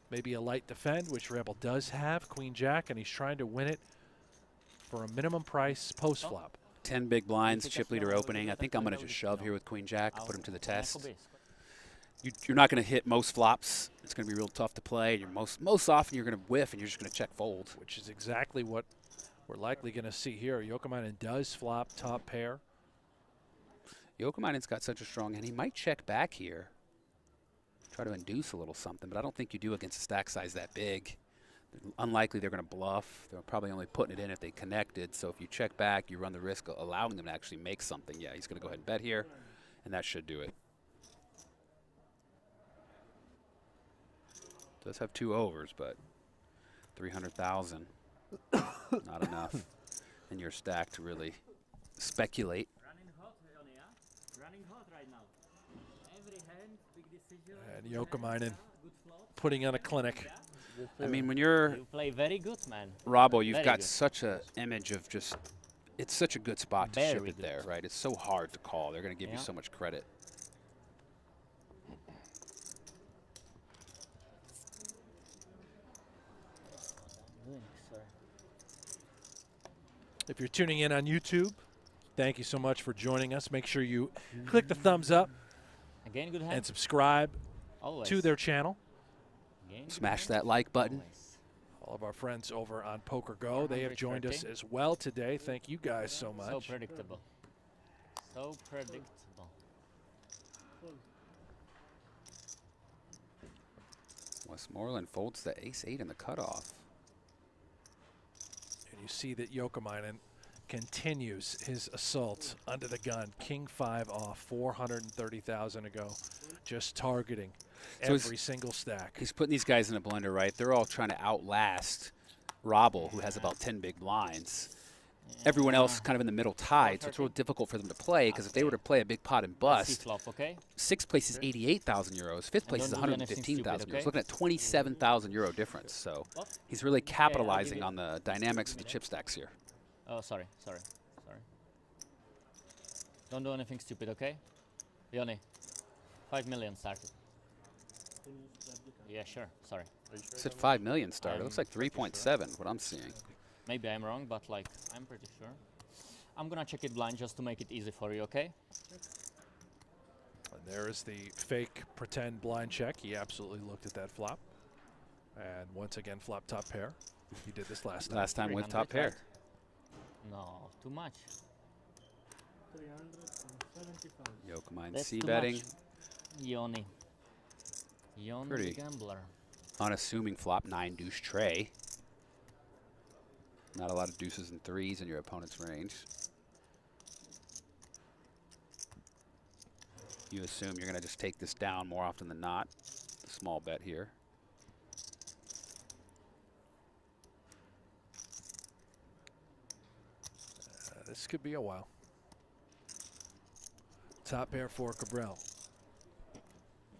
maybe a light defend, which Rabel does have, queen jack, and he's trying to win it for a minimum price post flop. 10 big blinds, chip leader opening. I think I'm going to just shove here with queen jack, put him to the test. You're not going to hit most flops. It's going to be real tough to play. You're most often you're going to whiff, and you're just going to check fold. Which is exactly what we're likely going to see here. Jouhkimainen does flop top pair. Jouhkimainen's got such a strong hand. He might check back here. Try to induce a little something, but I don't think you do against a stack size that big. Unlikely they're going to bluff. They're probably only putting it in if they connected. So if you check back, you run the risk of allowing them to actually make something. Yeah, he's going to go ahead and bet here, and that should do it. Does have 2 overs, but 300,000, not enough in your stack to really speculate. Running hot, Joni, yeah? Running hot right now. Every hand, big decision. And Jouhkimainen putting on a clinic. I mean, when you're You play very good, man. Robbo, you've Very got good. such an image of just, it's such a good spot to Very ship it good. there, right? It's so hard to call. They're going to give you Yeah. so much credit. If you're tuning in on YouTube, thank you so much for joining us. Make sure you click the thumbs up Again, good hand. and subscribe Always. to their channel. Again, good Smash hand. that like button. Always. All of our friends over on Poker Go, they have joined us as well today. Thank you guys so much. So predictable. So predictable. Westmorland folds the ace-8 in the cutoff. And you see that Jouhkimainen continues his assault under the gun. King 5 off, 430,000 ago. Just targeting So every single stack. He's putting these guys in a blender, right? They're all trying to outlast Robel, who has about 10 big blinds. Everyone else kind of in the middle tied, so it's real difficult for them to play, because if they were to play a big pot and bust, Flop, okay? 6th place is 88,000 euros, 5th place is don't do anything 115,000 stupid, euros. okay? Looking at 27,000 euro difference, so he's really capitalizing on the dynamics of the chip stacks here. Oh, sorry. Don't do anything stupid, okay? Joni, 5 million started. Yeah, sure. Sorry. It's at 5 million started. It looks like 3.7, what I'm seeing. Maybe I'm wrong, but like I'm pretty sure. I'm gonna check it blind just to make it easy for you, okay? And there is the fake pretend blind check. He absolutely looked at that flop. And once again, flop top pair. He did this last time. Last time with 300, top pair. right? No, too much. Jouhkimainen That's too c-betting. much. Joni. Joni Pretty. the gambler. Unassuming flop, 9 deuce tray. Not a lot of deuces and 3s in your opponent's range. You assume you're going to just take this down more often than not. The small bet here. This could be a while. Top pair for Kabrhel.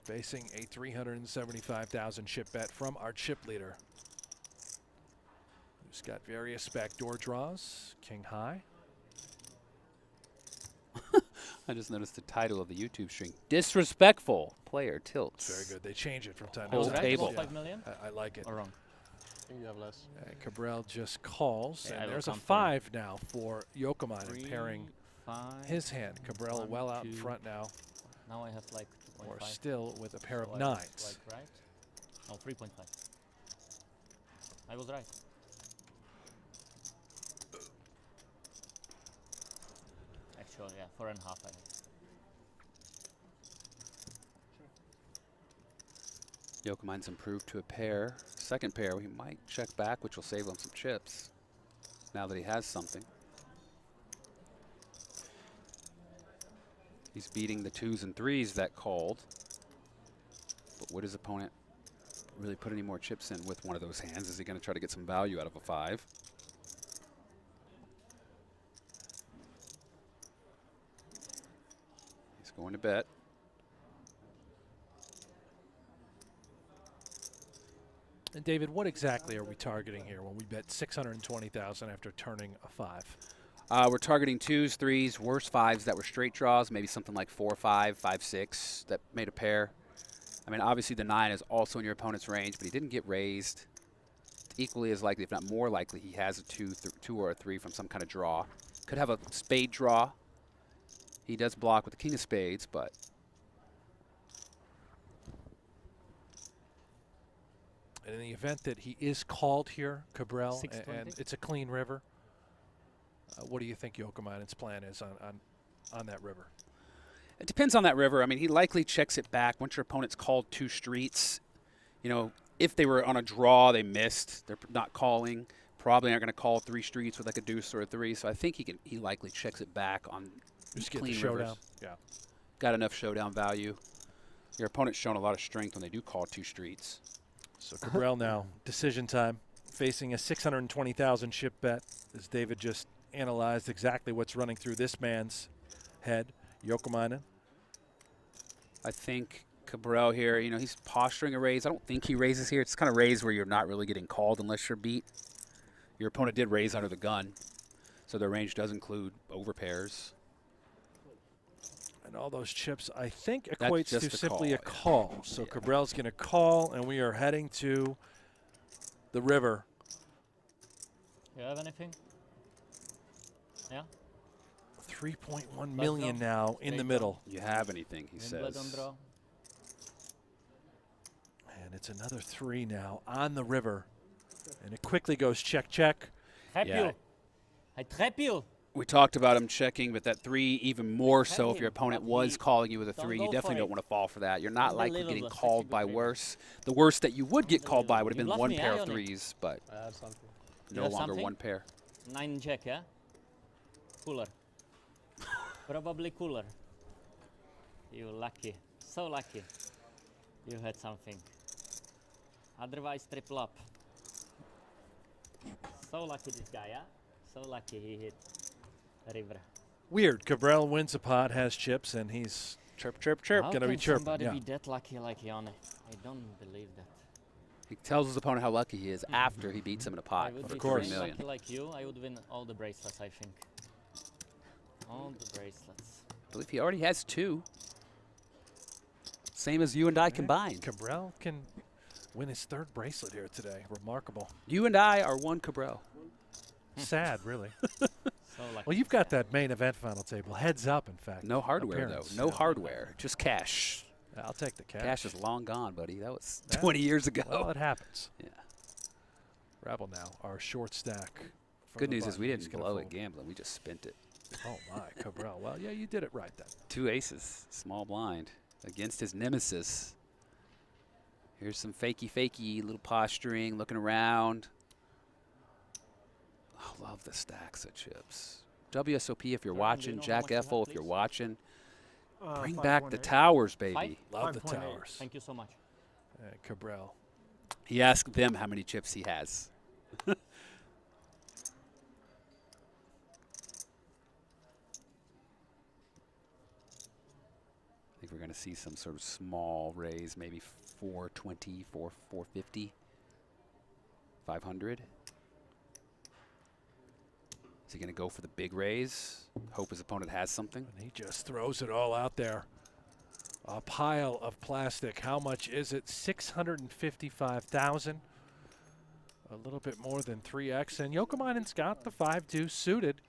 Facing a 375,000 chip bet from our chip leader. Who's got various backdoor draws. King high. I just noticed the title of the YouTube stream. Disrespectful player tilts. Very good. They change it from time Whole to time. table. 5 million? I like it. Or wrong? I think you have less. Kabrhel just calls, Yeah, I and will there's a confirm. 5 now for Jouhkimainen 3, pairing 5. his hand. Kabrhel 1, well out in 2. front now, Now I have like or 2.5. still with a pair So of I was nines. Like right? No, 3.5. I was right. Actually, yeah, 4.5 I have. Jouhkimainen's improved to a pair. Second pair, we might check back, which will save him some chips. Now that he has something. He's beating the 2s and 3s that called. But would his opponent really put any more chips in with one of those hands? Is he going to try to get some value out of a 5? He's going to bet. And David, what exactly are we targeting here when we bet 620,000 after turning a 5? We're targeting 2s, 3s, worse 5s that were straight draws, maybe something like 4-5, 5-6 that made a pair. I mean, obviously the 9 is also in your opponent's range, but he didn't get raised. It's equally as likely, if not more likely, he has a 2 or a 3 from some kind of draw. Could have a spade draw. He does block with the king of spades, but And in the event that he is called here, Kabrhel, 620. and it's a clean river, what do you think Jouhkimainen's plan is on that river? it depends on that river. I mean, he likely checks it back once your opponent's called 2 streets. You know, if they were on a draw, they missed. They're not calling. Probably aren't going to call 3 streets with like a deuce or a 3. So I think he likely checks it back on Just get clean the showdown. rivers. Yeah. Got enough showdown value. Your opponent's shown a lot of strength when they do call 2 streets. So Kabrhel now, decision time, facing a 620,000 chip bet, as David just analyzed exactly what's running through this man's head, Jouhkimainen. I think Kabrhel here, you know, he's posturing a raise. I don't think he raises here. It's kind of raise where you're not really getting called unless you're beat. Your opponent did raise under the gun, so their range does include overpairs. And all those chips, I think, That's equates just to a simply call, a call. So Kabrhel's going to call, and we are heading to the river. You have anything? Yeah? 3.1 million now in the Straight middle. You have anything, he Wimbledon says. draw. And it's another 3 now on the river. And it quickly goes check, check. Trap Yeah. you. I trap you. We talked about him checking, but that 3 even more so if him, your opponent but was he calling you with a don't 3. go You definitely for don't it. want to fall for that. You're not likely getting Unbelievable. called Such a by good player. worse. The worst that you would get called by would have been You love 1 me, pair eh, of Joni? 3s, but I have something. no have longer something? 1 pair. 9 jack, yeah? Cooler. Probably cooler. You lucky. So lucky. You had something. Otherwise, triple up. So lucky this guy, yeah? So lucky he hit river. Weird. Kabrhel wins a pot, has chips, and he's Chirp, chirp, chirp. How gonna be can chirping, somebody yeah. be that lucky like Joni? I don't believe that. He tells his opponent how lucky he is after he beats him in a pot I would for be 3 so million. lucky like you, I would win all the bracelets, I think. All the bracelets. I believe he already has 2. Same as you and I combined. Kabrhel can win his 3rd bracelet here today. Remarkable. You and I are 1 Kabrhel. Sad, really. So lucky. Well, you've got that main event final table. Heads up, in fact. No hardware, appearance. though. No hardware. Just cash. I'll take the cash. Cash is long gone, buddy. That was Yeah. 20 years ago. Well, it happens. Yeah. Rabble now, our short stack. from Good the news is button. we He's didn't gonna blow it fold. gambling. We just spent it. Oh, my, Kabrhel. Well, yeah, you did it right then. 2 aces, small blind, against his nemesis. Here's some fakey, little posturing, looking around. I love the stacks of chips. WSOP if you're Jordan, do you watching, know how Jack much you have, Effel if you're please? watching. Bring 5.8. back the towers, baby. 5? Love the 5.8. towers. Thank you so much. Kabrhel. He asked them how many chips he has. I think we're going to see some sort of small raise, maybe 420, 450, 500. Is he going to go for the big raise? Hope his opponent has something. And he just throws it all out there. A pile of plastic. How much is it? 655,000. A little bit more than 3x. And Jouhkimainen's got the 5-2 suited.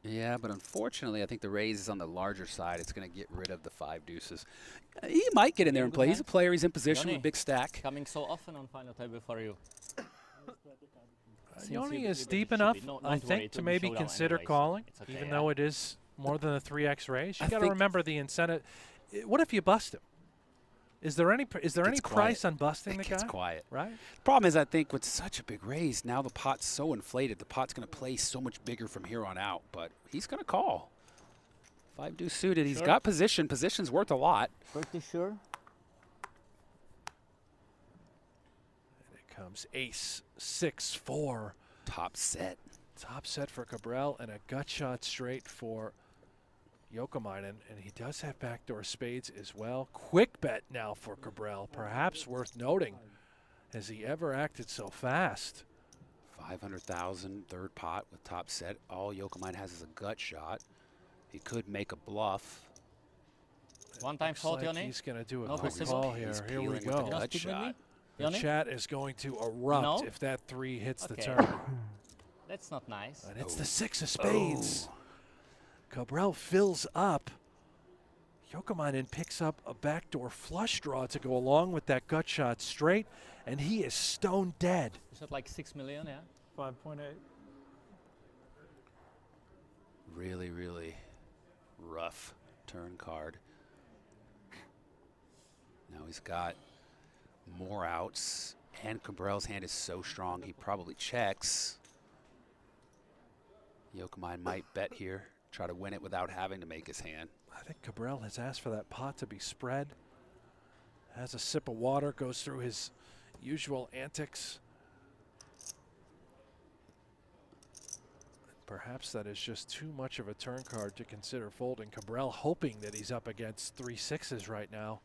Yeah, but unfortunately, I think the raise is on the larger side. It's going to get rid of the 5 deuces. He might get in there and play. He's a player. He's in position with a Joni, big stack. Coming so often on final table for you. Since Joni you is did it deep should enough, be. No, I don't worry, think, it to will be maybe showdown consider anyways. calling, It's okay, even yeah. though it is more than a 3x raise. You I got to think- remember the incentive. What if you bust him? Is there any Gets price quiet. on busting the It gets guy? quiet. Right? Problem is, I think with such a big raise, now the pot's so inflated, the pot's going to play so much bigger from here on out. But he's going to call. 5 deuce suited. He's Sure. got position. Position's worth a lot. Pretty sure. It comes ace 6-4. Top set. Top set for Kabrhel and a gut shot straight for Jouhkimainen, and he does have backdoor spades as well. Quick bet now for Kabrhel, perhaps worth noting. Has he ever acted so fast? 500,000 third pot with top set. All Jouhkimainen has is a gut shot. He could make a bluff. One time Looks fault, like Yoni. he's going to do a No quick possible. call here. He's Here we peeling with the go. You don't gut speak with me? shot. The Yoni? chat is going to erupt No? if that 3 hits the Okay. turn. That's not nice. And it's the 6 of spades. Kabrhel fills up. Jouhkimainen picks up a backdoor flush draw to go along with that gut shot straight, and he is stone dead. Is that like 6 million, yeah? 5.8. Really, really rough turn card. Now he's got more outs, and Kabrhel's hand is so strong he probably checks. Jouhkimainen might bet here, try to win it without having to make his hand. I think Kabrhel has asked for that pot to be spread. Has a sip of water, goes through his usual antics. Perhaps that is just too much of a turn card to consider folding. Kabrhel hoping that he's up against 3 6s right now.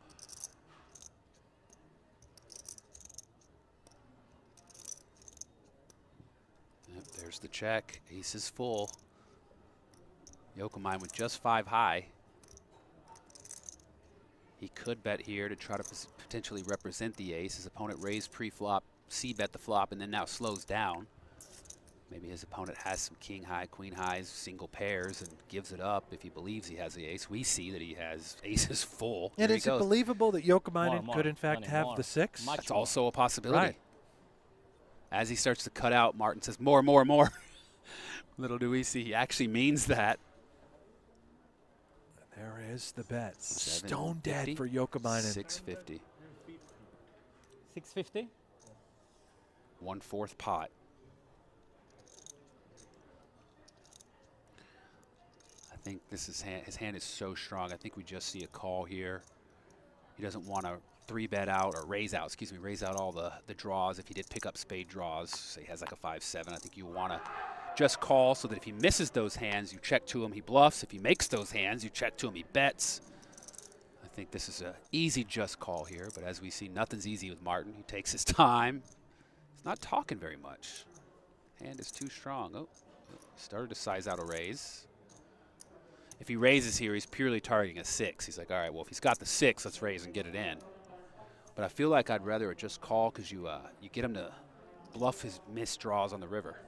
Yep, there's the check. Ace is full. Jouhkimainen with just 5 high. He could bet here to try to potentially represent the ace. His opponent raised pre-flop, c-bet the flop, and then now slows down. Maybe his opponent has some king high, queen highs, single pairs, and gives it up if he believes he has the ace. We see that he has aces full. And Here is he it goes. believable that Jouhkimainen More, could in fact Yoni, have more. the 6? Much That's more. also a possibility. Right. As he starts to cut out, Martin says, more, more, more. Little do we see, he actually means that. There is the bet. 750, Stone dead for Jouhkimainen. 650. 650? 1/4 pot. I think this is his hand is so strong. I think we just see a call here. He doesn't want to 3-bet out or raise out, raise out all the draws. If he did pick up spade draws, say he has like a 5-7, I think you want to just call so that if he misses those hands, you check to him, he bluffs. If he makes those hands, you check to him, he bets. I think this is an easy just call here, but as we see, nothing's easy with Martin. He takes his time. He's not talking very much. Hand is too strong. Oh, started to size out a raise. If he raises here, he's purely targeting a 6. He's like, all right, well, if he's got the 6, let's raise and get it in. But I feel like I'd rather just call because you get him to bluff his missed draws on the river.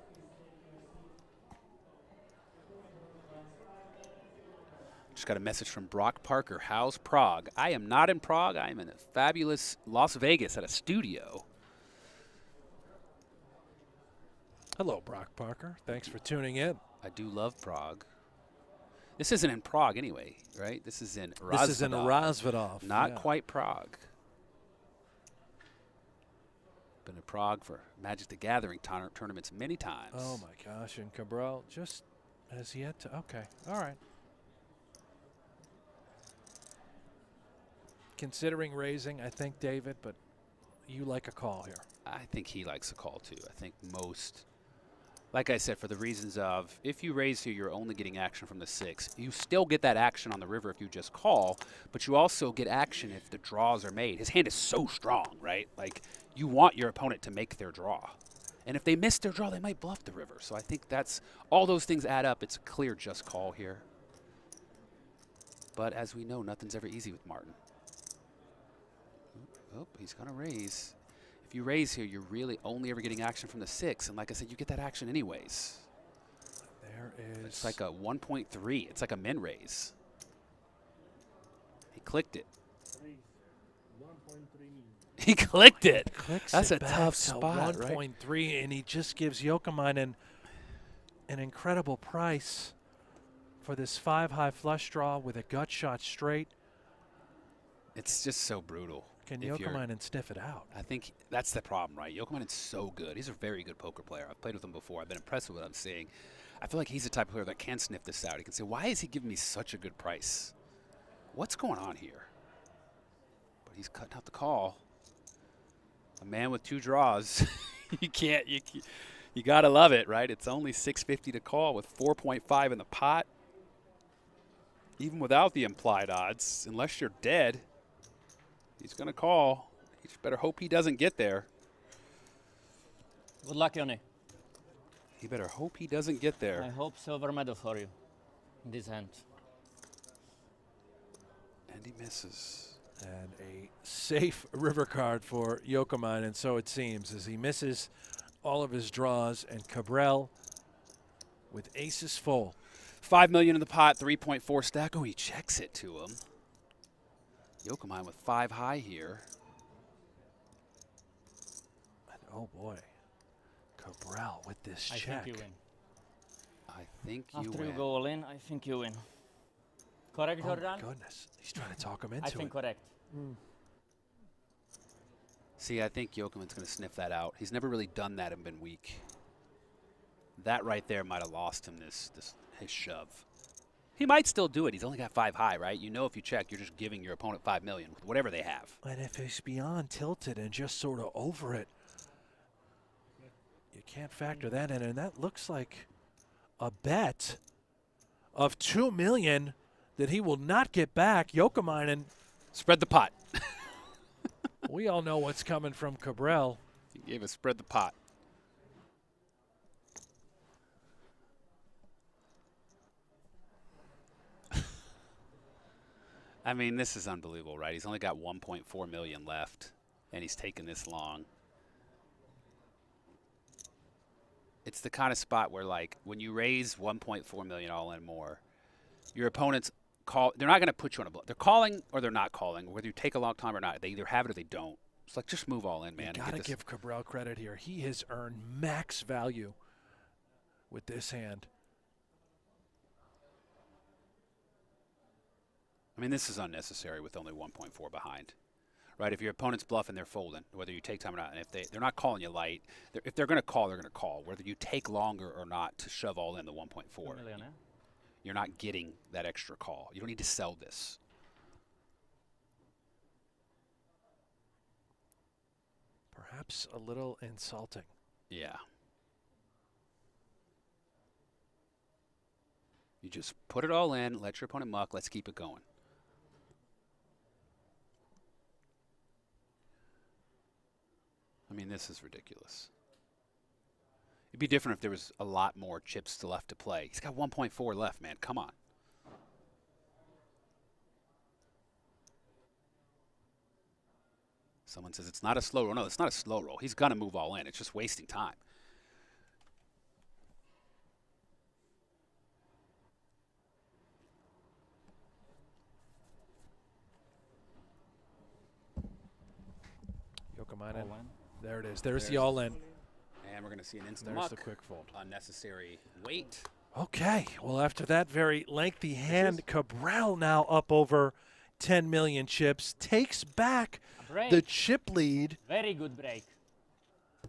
Just got a message from Brock Parker. How's Prague? I am not in Prague. I am in a fabulous Las Vegas at a studio. Hello, Brock Parker. Thanks for tuning in. I do love Prague. This isn't in Prague anyway, right? This is in Razvedov. This is in Razvedov. Not yeah. quite Prague. Been to Prague for Magic the Gathering tournaments many times. Oh my gosh, and Kabrhel just has yet to. Okay, all right. Considering raising, I think, David, but you like a call here. I think he likes a call too. I think most, like I said, for the reasons of if you raise here, you're only getting action from the 6. You still get that action on the river if you just call, but you also get action if the draws are made. His hand is so strong, right? Like you want your opponent to make their draw. And if they miss their draw, they might bluff the river. So I think that's all those things add up. It's a clear just call here. But as we know, nothing's ever easy with Martin. Oh, he's going to raise. If you raise here, you're really only ever getting action from the 6. And like I said, you get that action anyways. There is. It's like a 1.3. It's like a min raise. He clicked it. He clicked it. Clicks That's it a back tough to spot, right? 1.3, and he just gives Jouhkimainen an incredible price for this 5-high flush draw with a gut shot straight. It's just so brutal. Can if you're- Jouhkimainen sniff it out? I think that's the problem, right? Jouhkimainen's so good. He's a very good poker player. I've played with him before. I've been impressed with what I'm seeing. I feel like he's the type of player that can sniff this out. He can say, why is he giving me such a good price? What's going on here? But he's cutting out the call. A man with 2 draws. You got to love it, right? It's only $6.50 to call with 4.5 in the pot. Even without the implied odds, unless you're dead, he's going to call. You better hope he doesn't get there. Good luck, Joni. You better hope he doesn't get there. I hope silver medal for you in this hand. And he misses. And a safe river card for Jouhkimainen, so it seems, as he misses all of his draws, and Kabrhel with aces full. $5 million in the pot, 3.4 stack. Oh, he checks it to him. Jouhkimainen with 5 high here. And oh boy, Kabrhel with this I check. think you win. I think you After win. you go all in, I think you win. Correct, Oh Jordan? my goodness, he's trying to talk him into I think it. correct. See, I think Jouhkimainen's going to sniff that out. He's never really done that and been weak. That right there might have lost him his shove. He might still do it. He's only got 5 high, right? You know, if you check, you're just giving your opponent $5 million with whatever they have. And if he's beyond tilted and just sort of over it, you can't factor that in. And that looks like a bet of $2 million that he will not get back. Jouhkimainen, Spread the pot. we all know what's coming from Kabrhel. He gave us spread the pot. I mean, this is unbelievable, right? He's only got 1.4 million left, and he's taken this long. It's the kind of spot where, like, when you raise 1.4 million all in more, your opponents call. They're not going to put you on a block. They're calling or they're not calling. Whether you take a long time or not, they either have it or they don't. It's like, just move all in, man. You got to give Kabrhel credit here. He has earned max value with this hand. I mean, this is unnecessary with only 1.4 behind, right? If your opponent's bluffing, they're folding, whether you take time or not. And if they're not calling you light, if they're going to call, they're going to call. Whether you take longer or not to shove all in the 1.4, you're not getting that extra call. You don't need to sell this. Perhaps a little insulting. Yeah. You just put it all in, let your opponent muck, let's keep it going. I mean, this is ridiculous. It'd be different if there was a lot more chips left to play. He's got 1.4 left, man. Come on. Someone says it's not a slow roll. No, it's not a slow roll. He's going to move all in. It's just wasting time. Jouhkimainen. There it is. There's the all-in. And we're going to see an instant There's muck. the quick fold. Unnecessary wait. Okay. Well, after that very lengthy hand, Kabrhel now up over 10 million chips, takes back the chip lead. Very good break.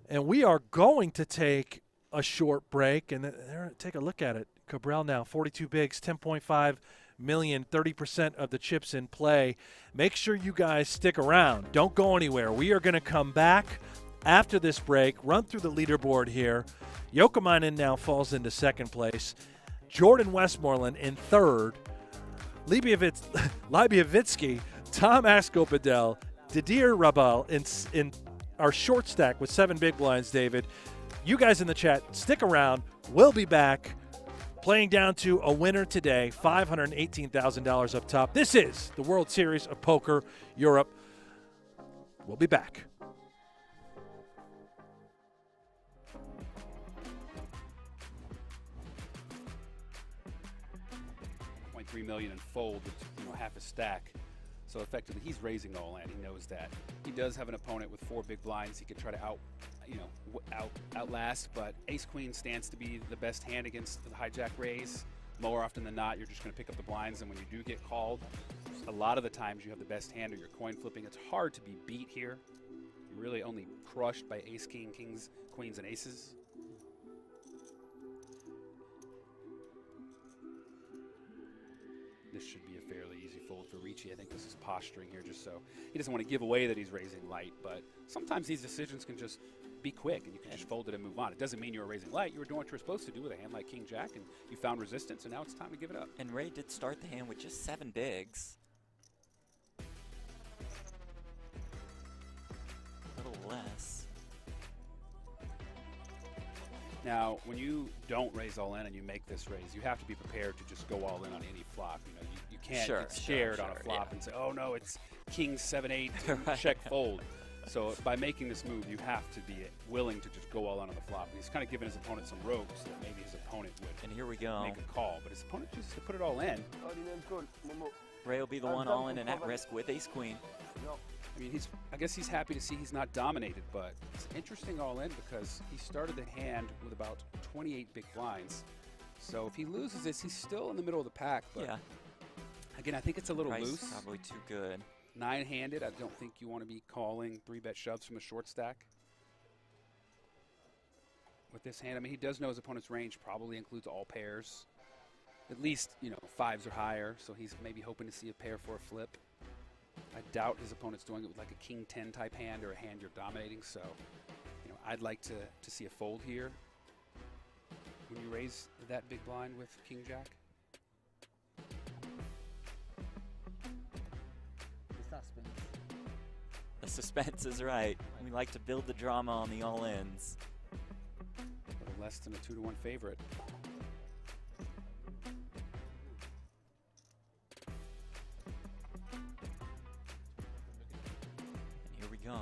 And we are going to take a short break. And there, take a look at it. Kabrhel now 42 bigs, 10.5 million, 30% of the chips in play. Make sure you guys stick around. Don't go anywhere. We are going to come back after this break, run through the leaderboard here. Jouhkimainen now falls into second place. Jordan Westmorland in third. Liebowitsky, Tom Ascopedel, Didier Rabal in our short stack with 7 big blinds, David. You guys in the chat, stick around. We'll be back. Playing down to a winner today, $518,000 up top. This is the World Series of Poker Europe. We'll be back. $3 million and fold with half a stack. So effectively, he's raising all in. He knows that. He does have an opponent with 4 big blinds. He could try to outlast, but Ace Queen stands to be the best hand against the hijack raise. More often than not, you're just going to pick up the blinds, and when you do get called, a lot of the times you have the best hand or you're coin flipping. It's hard to be beat here. You're really only crushed by Ace, King, Kings, Queens, and Aces. this should be a fairly easy fold for Ricci. I think this is posturing here just so he doesn't want to give away that he's raising light, but sometimes these decisions can just be quick and you can just fold it and move on. It doesn't mean you were raising light. You were doing what you were supposed to do with a hand like King Jack, and you found resistance, and now it's time to give it up. And Ray did start the hand with just 7 bigs. A little less. Now, when you don't raise all in and you make this raise, you have to be prepared to just go all in on any flop. You know, you can't get scared on a flop and say, oh no, it's King 7-8 Right. check fold. So by making this move, you have to be willing to just go all in on the flop. And he's kind of giving his opponent some ropes that maybe his opponent would And here we go. make a call. But his opponent chooses to put it all in. Ray will be the one all in and at risk with ace-queen. I mean, I guess he's happy to see he's not dominated, but it's interesting all in because he started the hand with about 28 big blinds. So if he loses this, he's still in the middle of the pack. But Yeah. again, I think it's a little Price loose. probably too good. 9-handed, I don't think you want to be calling 3-bet shoves from a short stack. With this hand, I mean, he does know his opponent's range probably includes all pairs. At least, you know, 5s or higher, so he's maybe hoping to see a pair for a flip. I doubt his opponent's doing it with like a King 10 type hand or a hand you're dominating, so, you know, I'd like to see a fold here. When you raise that big blind with King Jack. The suspense is right. We like to build the drama on the all-ins. A little less than a 2-to-1 favorite. And here we go.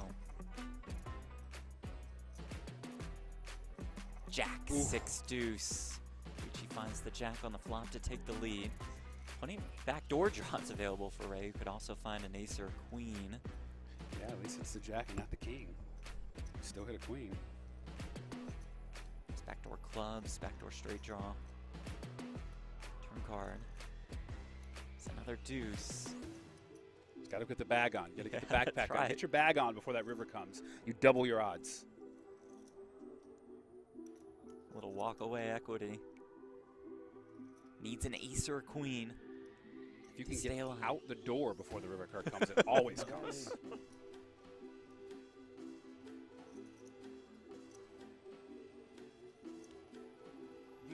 Jack, 6 deuce. Ricci finds the jack on the flop to take the lead. Plenty of backdoor draws available for Ray, who could also find an ace or a queen. Yeah, at least it's the jack and not the king. Still hit a queen. It's backdoor clubs, backdoor straight draw. Turn card. It's another deuce. He's got to get the bag on. You got to get the Yeah, backpack that's on. right. Get your bag on before that river comes. You double your odds. A little walk away equity. Needs an ace or a queen. If you to can stay get alive. out the door before the river card comes, it always comes.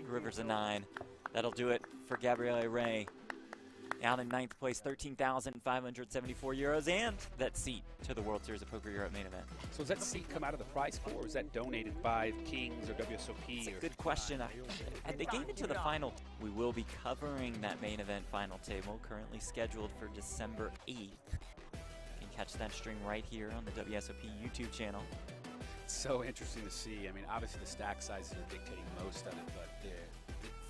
River's a 9. That'll do it for Gabriele Ray. Out in 9th place, 13,574 euros, and that seat to the World Series of Poker Europe main event. So does that seat come out of the prize pool, or is that donated by Kings or WSOP? It's a or good question. They gave it to the final. We will be covering that main event final table, currently scheduled for December 8th. You can catch that stream right here on the WSOP YouTube channel. It's so interesting to see. I mean, obviously the stack sizes are dictating most of it, but the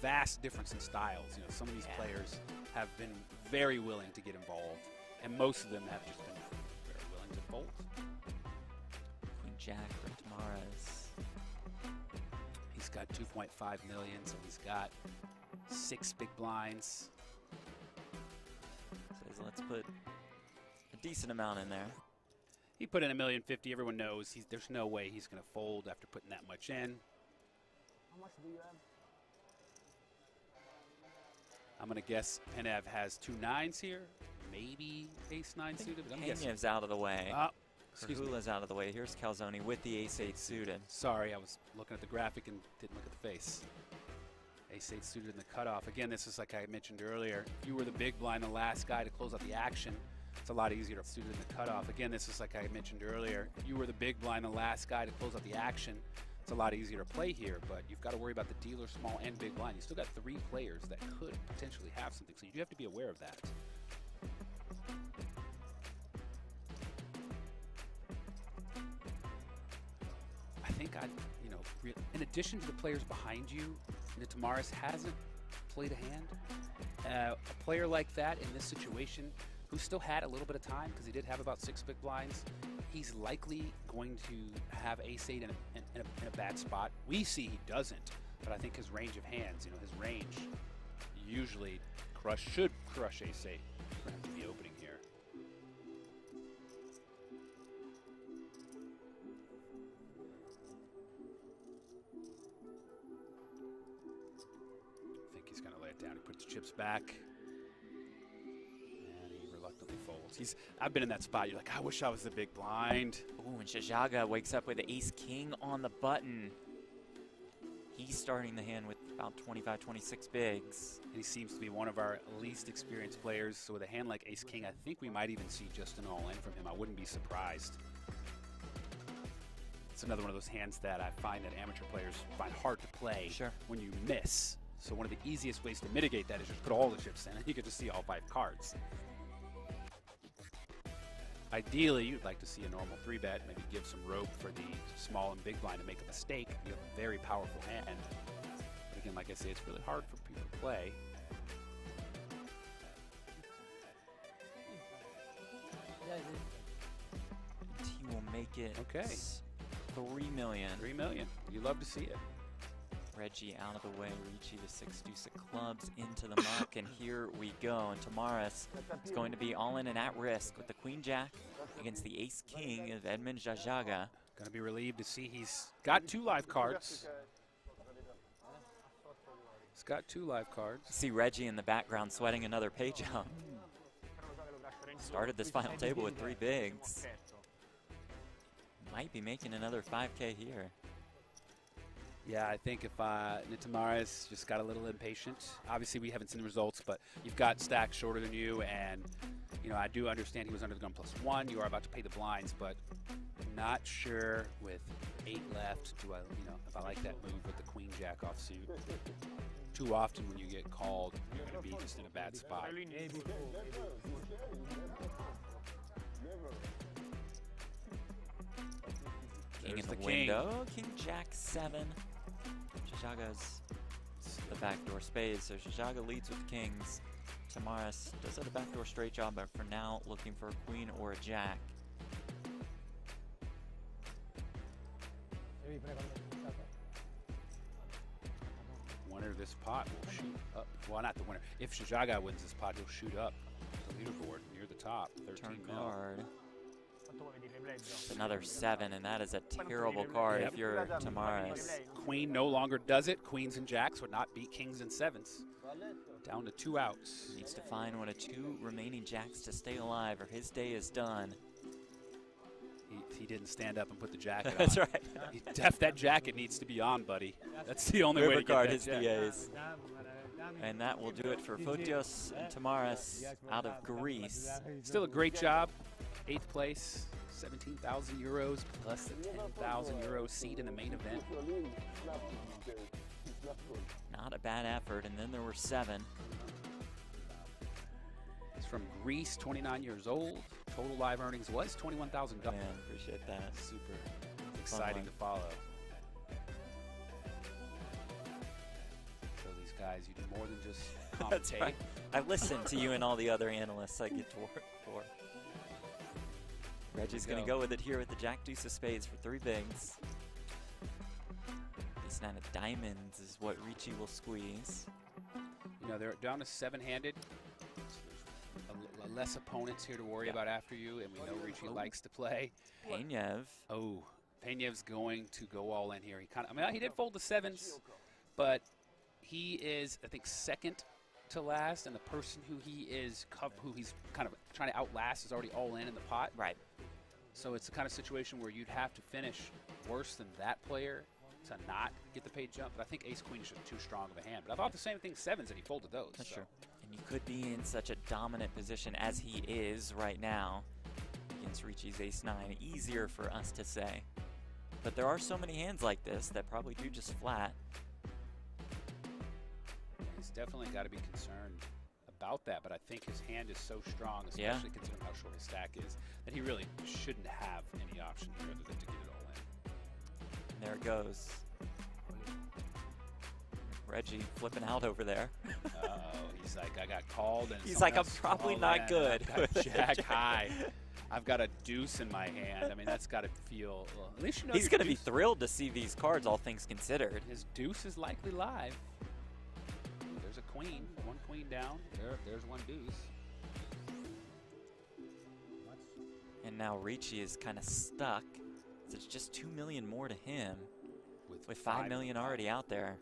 vast difference in styles. You know, some of these players have been very willing to get involved, and most of them have just been very willing to fold. Queen Jack for Tamaras. He's got 2.5 million, so he's got 6 big blinds. Says let's put a decent amount in there. He put in $1.05 million. Everyone knows there's no way he's going to fold after putting that much in. How much do you have? I'm going to guess Penev has 2 9s here, maybe ace-9 suited, but I'm guessing. Penev's out of the way. Excuse me. Kahula's out of the way. Here's Calzone with the ace-8 suited. Sorry, I was looking at the graphic and didn't look at the face. Ace-8 suited in the cutoff. Again, this is like I mentioned earlier. If you were the big blind, the last guy to close out the action, it's a lot easier to suited in the cutoff. Again, this is like I mentioned earlier. If you were the big blind, the last guy to close out the action, it's a lot easier to play here, but you've got to worry about the dealer, small, and big blind. You still got 3 players that could potentially have something, so you do have to be aware of that. I think in addition to the players behind you, Tamaras hasn't played a hand. A player like that in this situation, who still had a little bit of time because he did have about 6 big blinds, he's likely going to have ace-8 in a bad spot. We see he doesn't, but I think his range of hands, his range usually should crush ace-8 for him to be opening here. I think he's going to lay it down. He puts the chips back. cards. I've been in that spot. You're like, I wish I was the big blind. Ooh, and Jouhkimainen wakes up with ace-king on the button. He's starting the hand with about 25, 26 bigs. And he seems to be one of our least experienced players. So with a hand like ace-king, I think we might even see just an all-in from him. I wouldn't be surprised. It's another one of those hands that I find that amateur players find hard to play when you miss. So one of the easiest ways to mitigate that is just put all the chips in and you get to see all 5 cards. Ideally, you'd like to see a normal 3-bet, maybe give some rope for the small and big blind to make a mistake. You have a very powerful hand. But again, like I say, it's really hard for people to play. He will make it 3 million. 3 million. You love to see it. Reggie out of the way, Ricci the 6 deuce of clubs into the muck, and here we go. And Tamaris is going to be all in and at risk with the queen jack against the ace king of Edmund Jouhkimainen. Going to be relieved to see he's got 2 live cards. He's got 2 live cards. See Reggie in the background sweating another page up. Started this final table with 3 bigs. Might be making another 5K here. Yeah, I think if Tamaris just got a little impatient. Obviously, we haven't seen the results, but you've got stacks shorter than you, and I do understand he was under the gun +1. You are about to pay the blinds, but not sure with 8 left. If I like that move with the queen jack offsuit. Too often when you get called, you're going to be just in a bad spot. King in the window, king jack 7. Jouhkimaine's the backdoor spades, so Jouhkimainen leads with kings. Tamaris does have a backdoor straight job, but for now looking for a queen or a jack. Winner of this pot will shoot up. Well, not the winner. If Jouhkimainen wins this pot, he'll shoot up the leaderboard near the top. 13 Turn mil. card. It's another 7, and that is a terrible card if you're Tamaris. Queen no longer does it. Queens and jacks would not beat kings and 7s. Down to 2 outs. Needs to find one of 2 remaining jacks to stay alive, or his day is done. He didn't stand up and put the jacket on. That's right. That jacket needs to be on, buddy. That's the only way to get card that his jack. DAs. And that will do it for Fotios and Tamaris out of Greece. Still a great job. 8th place, 17,000 euros plus the 10,000 euro seat in the main event. Not a bad effort, and then there were 7. He's from Greece, 29 years old. Total live earnings was $21,000. Man, appreciate that. Super exciting to follow. So these guys, you do more than just commentate. That's right. I've listened to you and all the other analysts I get to work for. Reggie's going to go with it here with the jack deuce of spades for 3 bigs. Ace 9 of diamonds is what Ricci will squeeze. They're down to 7-handed. Less opponents here to worry about after you, and we know Ricci likes to play. Penev. Oh, Penev's going to go all in here. He did fold the 7s, but he is, I think, second to last, and the person who he's kind of trying to outlast is already all in the pot. Right. So it's the kind of situation where you'd have to finish worse than that player to not get the paid jump. But I think ace-queen is just too strong of a hand. But I thought the same thing 7s, and he folded those. That's true. And you could be in such a dominant position as he is right now against Ricci's ace-9. Easier for us to say. But there are so many hands like this that probably do just flat. He's definitely got to be concerned about that, but I think his hand is so strong, especially considering how short his stack is, that he really shouldn't have any option here other than to get it all in. And there it goes. Reggie flipping out over there. Oh, he's like, I got called, and he's like, I'm probably not good. I've got jack high. I've got a deuce in my hand. I mean, that's got to feel. Well, at least he's going to be thrilled to see these cards, all things considered. His deuce is likely live. There's a queen, 1 queen down. There's 1 deuce. And now Ricci is kind of stuck. So it's just 2 million more to him, with 5 million already out there.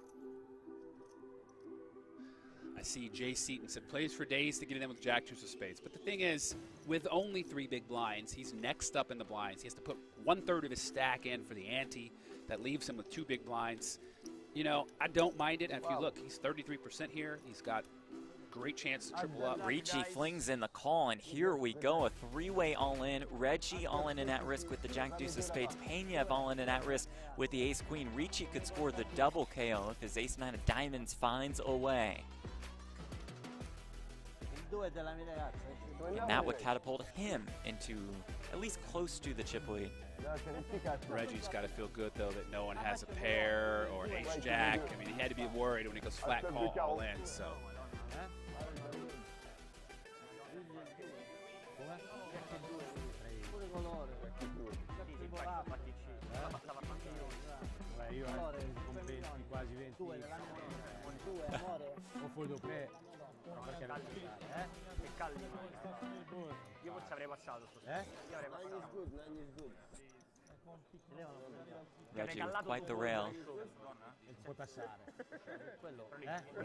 I see Jay Seaton said plays for days to get in with Jack deuce of spades. But the thing is, with only 3 big blinds, he's next up in the blinds. He has to put 1/3 of his stack in for the ante. That leaves him with 2 big blinds. You know, I don't mind it. And if you look, he's 33% here. He's got great chance to triple up. Ricci flings in the call, and here we go. A 3-way all-in. Reggie all-in and at risk with the Jack deuce of spades. Peña all-in and at risk with the ace-queen. Ricci could score the double KO if his ace-9 of diamonds finds a way. And that would catapult him into at least close to the chip lead. Reggie's got to feel good, though, that no one has a pair or an ace-jack. I mean, he had to be worried when he goes flat call all in, so. Io con 20, quasi 20 o foto pre perché che calli io forse avrei passato io avrei passato Reggie with quite the rail. What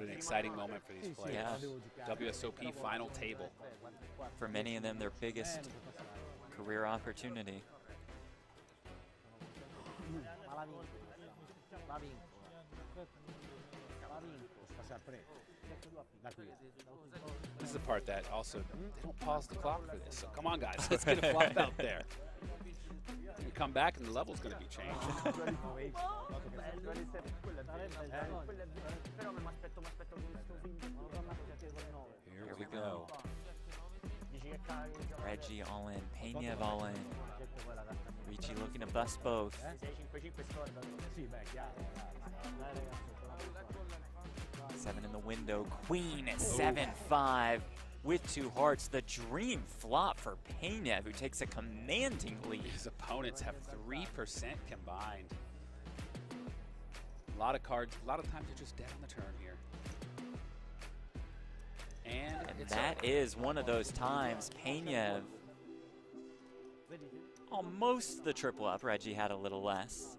an exciting moment for these players. Yeah. WSOP final table. For many of them, their biggest career opportunity. This is the part that also, they don't pause the clock for this. So come on, guys, let's get a flop out there. We come back and the level's going to be changed. Here we go. Reggie all in, Peña all in. Ricci looking to bust both. 7 in the window, queen at 7-5 with 2 hearts. The dream flop for Peña, who takes a commanding lead. His opponents have 3% combined. A lot of cards, a lot of times they're just dead on the turn here. And that is one of those times. Peña almost the triple up. Reggie had a little less.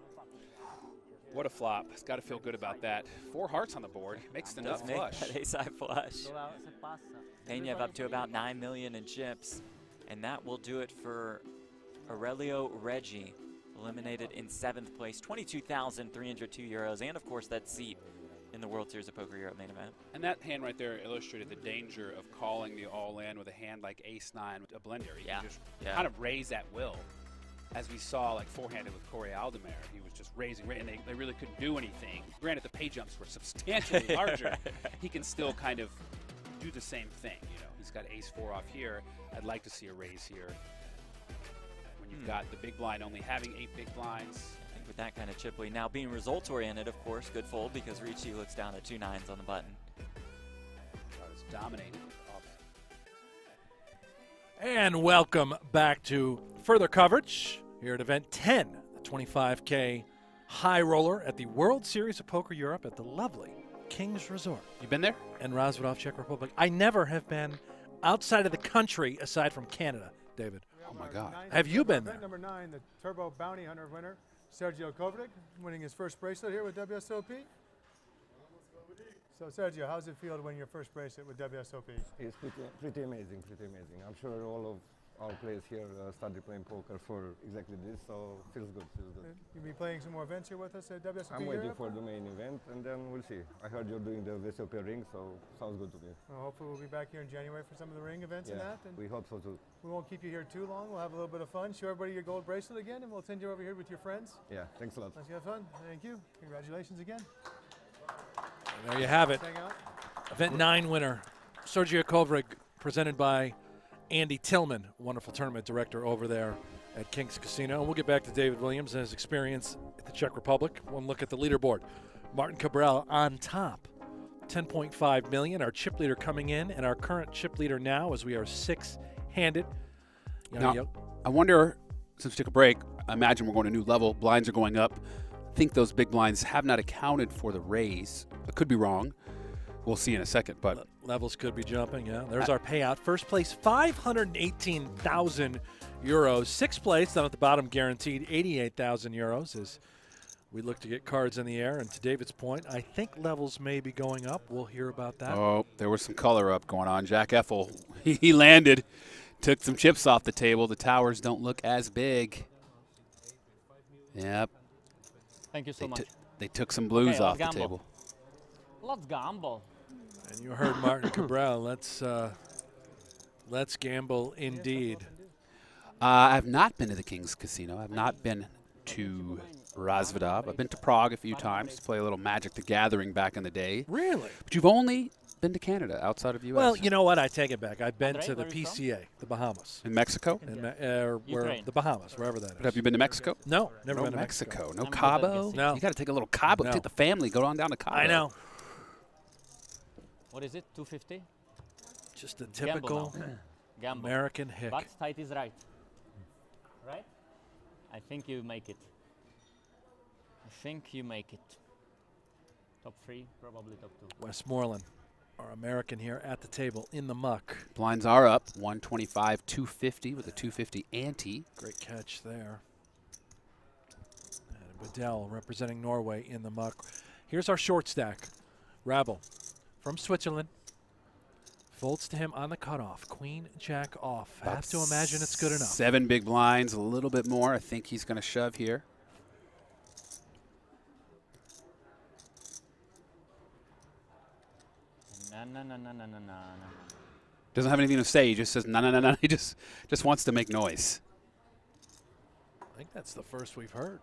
What a flop. He's got to feel good about that. 4 hearts on the board. Makes the nut flush. That ace-high flush. Peña up to about 9 million in chips. And that will do it for Aurelio Reggie. Eliminated in 7th place. 22,302 euros. And, of course, that seat in the World Series of Poker Europe main event. And that hand right there illustrated the danger of calling the all-in with a hand like ace-9 with a blender. You can just kind of raise at will. As we saw, like four-handed with Corey Aldemare, he was just raising, and they really couldn't do anything. Granted, the pay jumps were substantially larger. He can still kind of do the same thing. You know, he's got ace-4 off here. I'd like to see a raise here. When you've got the big blind only having 8 big blinds. I think with that kind of chip lead. Now being results-oriented, of course, good fold because Ricci looks down at 2 9s on the button. It's dominated. And welcome back to further coverage here at event 10, the 25K high roller at the World Series of Poker Europe at the lovely King's Resort. You been there? In Razvodov, Czech Republic. I never have been outside of the country aside from Canada, David. Oh my God. Have you been there? Event number 9, the Turbo Bounty Hunter winner, Sergio Kovacic, winning his first bracelet here with WSOP. So Sergio, how does it feel to win your first bracelet with WSOP? It's pretty amazing, I'm sure all of our players here started playing poker for exactly this, so feels good. You'll be playing some more events here with us at WSOP I'm waiting Europe? for the main event, and then we'll see. I heard you're doing the WSOP ring, so sounds good to me. Well, hopefully we'll be back here in January for some of the ring events and that. And we hope so too. we won't keep you here too long. We'll have a little bit of fun. Show everybody your gold bracelet again, and we'll send you over here with your friends. Yeah, thanks a lot. Let's have fun. Thank you. Congratulations again. And there you have it. Hang out. Event 9 winner, Sergio Kovacic, presented by Andy Tillman, wonderful tournament director over there at King's Casino. And we'll get back to David Williams and his experience at the Czech Republic. One look at the leaderboard. Martin Kabrhel on top, 10.5 million. Our chip leader coming in, and our current chip leader now, as we are 6-handed. Now, I wonder, since we took a break, I imagine we're going to a new level. Blinds are going up. I think those big blinds have not accounted for the raise. I could be wrong. We'll see in a second, but levels could be jumping. Yeah, there's our payout. First place, 518,000 euros. Sixth place, down at the bottom, guaranteed 88,000 euros. Is we look to get cards in the air. And to David's point, I think levels may be going up. We'll hear about that. Oh, there was some color up going on. Jack Effel, he landed, took some chips off the table. The towers don't look as big. Yep. Thank you so much. They took some blues off the gamble. table. Let's gamble. And you heard Martin Kabrhel. Let's gamble indeed. I've not been to the King's Casino. I've not been to Razvedov. I've been to Prague a few times to play a little Magic the Gathering back in the day. Really? But you've only been to Canada outside of U.S. Well, you know what? I take it back. I've been Andre, to the where are you from? PCA, the Bahamas. In Mexico? Ukraine. The Bahamas, wherever that is. But have you been to Mexico? No, never No been to Mexico. No I'm Cabo? good at No. You got to take a little Cabo. No. Take the family. Go on down to Cabo. I know. What is it? 250? Just a typical Gamble. American hick. But tight is right. Right? I think you make it. I think you make it. Top 3, probably top 2. Westmorland, our American here at the table in the muck. Blinds are up. 125, 250 with a 250 ante. Great catch there. And Bedell representing Norway in the muck. Here's our short stack. Rabel from Switzerland. Folds to him on the cutoff. Queen, jack off. Have to imagine it's good enough. 7 big blinds, a little bit more. I think he's going to shove here. No. Doesn't have anything to say. He just says, no, no, no, no. He just wants to make noise. I think that's the first we've heard.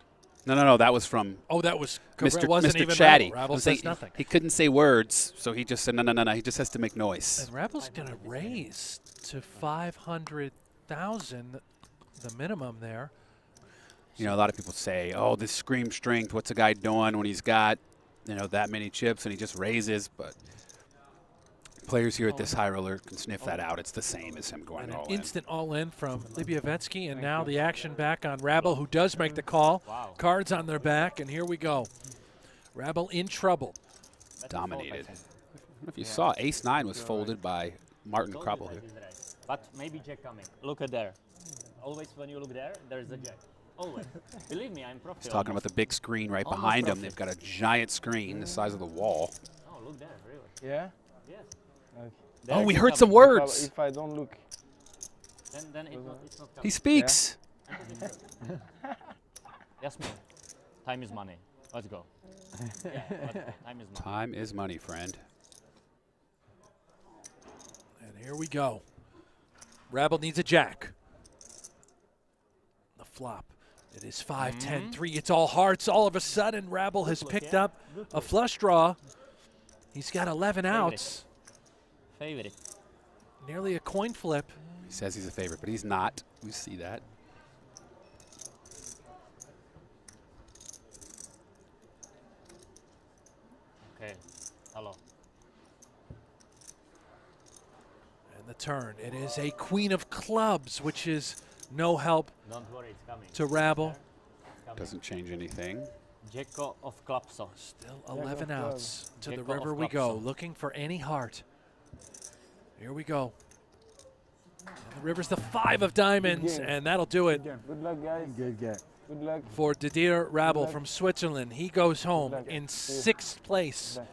No. That was from Oh, that was Mr. wasn't Mr. even Chatty. Rabel. Rabel I'm saying says nothing. He couldn't say words, so he just said, no. He just has to make noise. And Rabel's going to raise to 500,000, the minimum there. You know, a lot of people say, oh, this scream strength, what's a guy doing when he's got, that many chips and he just raises, but players here at this high roller can sniff that out. It's the same as him going And all an in. instant all-in from Libyavetsky, and now the action back on Rabel, who does make the call. Wow. Cards on their back, and here we go. Rabel in trouble. Dominated. I don't know if you saw, ace-9 was folded by Martin Kabrhel here. But maybe jack coming. Look at there. Always when you look there, there's a jack. Always. Believe me, I'm professional. He's talking about the big screen right Almost behind him. profit. They've got a giant screen the size of the wall. Oh, look there, really. Yeah? Yes. Okay. Oh, we There, heard it's some coming. words. If I don't look, Then it's not coming. He speaks. Yes, ma'am. Time is money. Let's go. Yeah, but time is money. Time is money, friend. And here we go. Rabel needs a jack. The flop. It is 5, 10, 3. It's all hearts. All of a sudden, Rabel has picked up a flush draw. He's got 11 outs. Favorite. Nearly a coin flip. He says he's a favorite, but he's not. We see that. Okay. Hello. And the turn. It is a queen of clubs, which is no help Don't worry, it's coming. to Rabel. It's coming. Doesn't change anything. Jacko of clubs. Still 11 outs. To the Jacko of river we go, clubs. looking for any heart. Here we go. And the river's the 5 of diamonds, and that'll do it good luck, guys. Good game. Good luck. for Didier Rabel luck. from Switzerland. He goes home luck. in See you. 6th place. Bye.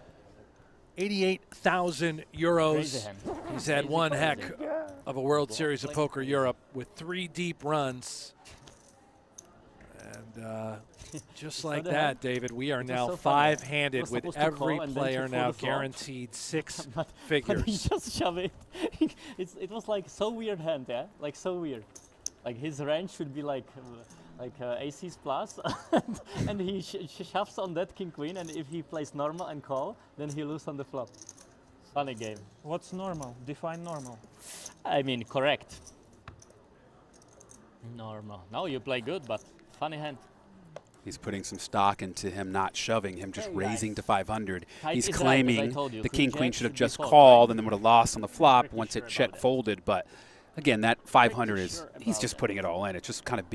88,000 Raise euros. the hand. He's had Crazy, one crazy. heck of a World Series of Poker Europe with 3 deep runs. And just like the that, hand. David, we are It was now so funny. 5-handed He was with supposed to every call and then player to now fold the flop. guaranteed 6 But he figures. just shove it. It was like so weird hand, yeah? Like so weird. Like his range should be like aces plus, and he shoves on that king queen, and if he plays normal and call, then he loses on the flop. Funny game. What's normal? Define normal. I mean, correct. Normal. No, you play good, but funny hand. He's putting some stock into him not shoving, him just Hey, raising guys. to 500. Tight He's is right, as I claiming told you. the Queen king-queen jack should have should be just fold, called right? and then would have lost on the flop Pretty once sure it check about it. folded. But again, that 500 is, sure he's about just it. putting it all in. It's just kind of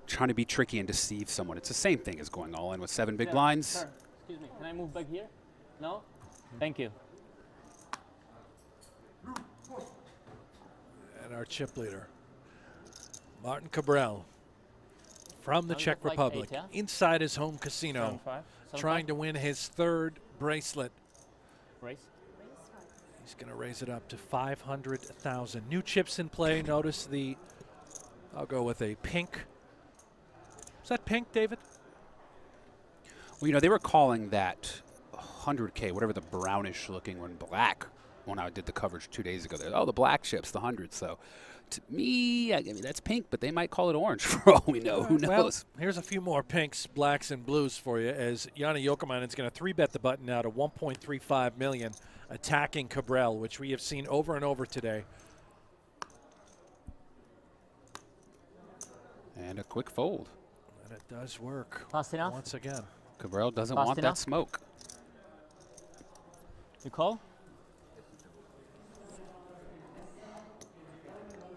trying to be tricky and deceive someone. It's the same thing as going all in with 7 big blinds. Sir, excuse me, can I move back here? No? Thank you. And our chip leader, Martin Kabrhel, from the Now we Czech got like Republic, 8, yeah? inside his home casino, 7-5. trying to win his 3rd bracelet. Raise. He's going to raise it up to 500,000. New chips in play. Notice the, I'll go with a pink. Is that pink, David? Well, you know, they were calling that 100K, whatever the brownish looking one, black, when I did the coverage 2 days ago. Oh, the black chips, the 100. So to me, I mean, that's pink, but they might call it orange for all we know. Who knows? Well, here's a few more pinks, blacks, and blues for you as Joni Jouhkimainen is going to 3-bet the button now to 1.35 million, attacking Kabrhel, which we have seen over and over today. And a quick fold. And it does work. Fast enough? Once again. Kabrhel doesn't Fast want enough? that smoke. You call?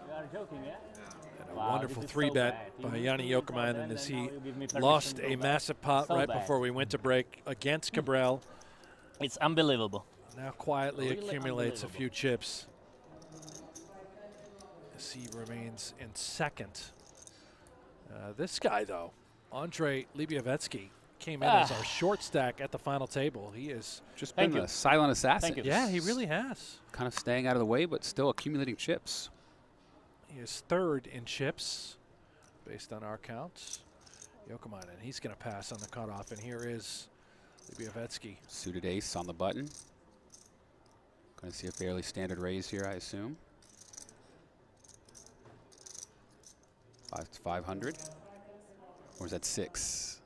You are joking, yeah? And a Wow, wonderful this is so 3-bet bad. by You Joni need to Jouhkimainen and as then he now you give me permission lost to a go back. massive pot So right bad. before we went to break against Kabrhel. It's unbelievable. Now quietly Really accumulates a unbelievable. few chips. As he remains in 2nd. This guy, though, Andrei Libovietsky, came in as our short stack at the final table. He is Just Thank been you. a silent assassin. Thank you. yeah, he really has. Kind of staying out of the way, but still accumulating chips. He is 3rd in chips, based on our counts. Jouhkimainen, he's going to pass on the cutoff, and here is Libovietsky. Suited ace on the button. Going to see a fairly standard raise here, I assume. 500. Or is that 6?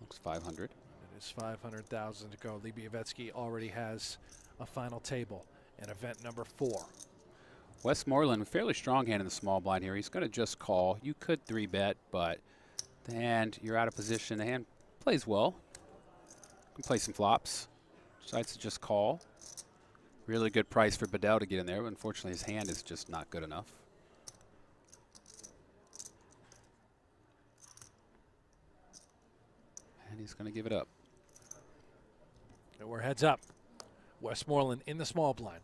Looks 500. It is 500,000 to go. Libovietsky already has a final table in event number 4. Westmorland, fairly strong hand in the small blind here. He's going to just call. You could 3-bet, but the hand, you're out of position. The hand plays well. You can play some flops. Decides to just call. Really good price for Bedell to get in there, but unfortunately his hand is just not good enough. And he's going to give it up. And we're heads up. Westmorland in the small blind.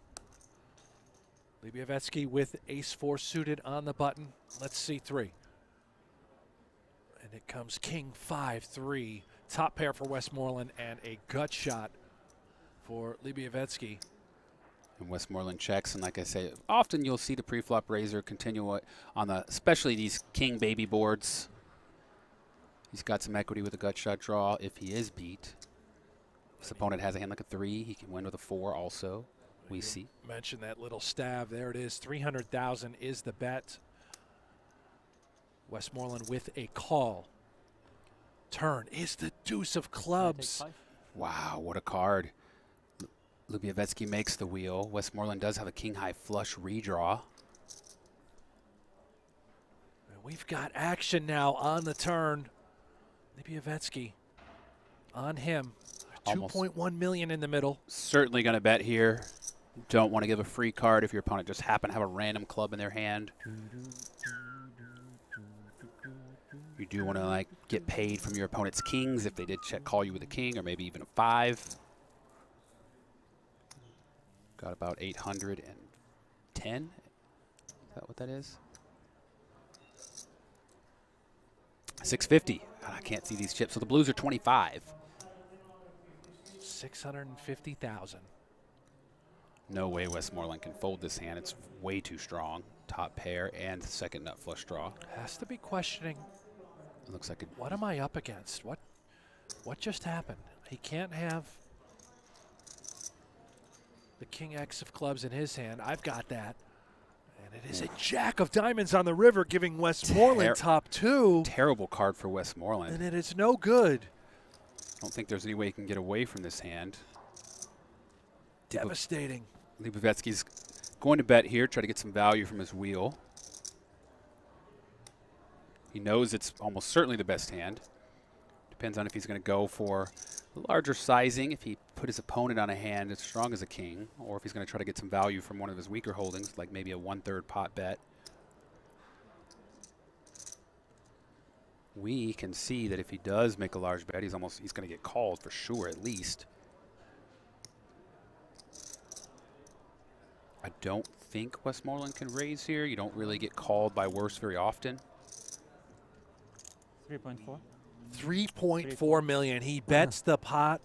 Libovietsky with ace-4 suited on the button. Let's see 3. And it comes king 5-3. Top pair for Westmorland and a gut shot for Libovietsky. And Westmorland checks, and like I say, often you'll see the pre-flop raiser continue on the, especially these king baby boards. He's got some equity with a gut shot draw if he is beat. If his opponent has a hand like a 3, he can win with a 4 also. We see. Mentioned that little stab. There it is. 300,000 is the bet. Westmorland with a call. Turn is the deuce of clubs. Wow, what a card. Libovietsky makes the wheel. Westmorland does have a king-high flush redraw. And we've got action now on the turn. Libovietsky on him. 2.1 million in the middle. Certainly going to bet here. Don't want to give a free card if your opponent just happen to have a random club in their hand. You do want to like get paid from your opponent's kings if they did check call you with a king or maybe even a 5. Got about 810. Is that what that is? 650. God, I can't see these chips. So the blues are 25. 650,000. No way Westmorland can fold this hand. It's way too strong. Top pair and second nut flush draw. Has to be questioning. It looks like What am I up against? What just happened? He can't have the king X of clubs in his hand. I've got that. And it is a jack of diamonds on the river, giving Westmorland top 2. Terrible card for Westmorland. And it is no good. I don't think there's any way he can get away from this hand. Devastating. Libovietsky's going to bet here, try to get some value from his wheel. He knows it's almost certainly the best hand. Depends on if he's going to go for larger sizing, if he put his opponent on a hand as strong as a king, or if he's going to try to get some value from one of his weaker holdings, like maybe a 1/3 pot bet. We can see that if he does make a large bet, he's going to get called for sure, at least. I don't think Westmoreland can raise here. You don't really get called by worse very often. 3.4. 3.4 million. He bets the pot.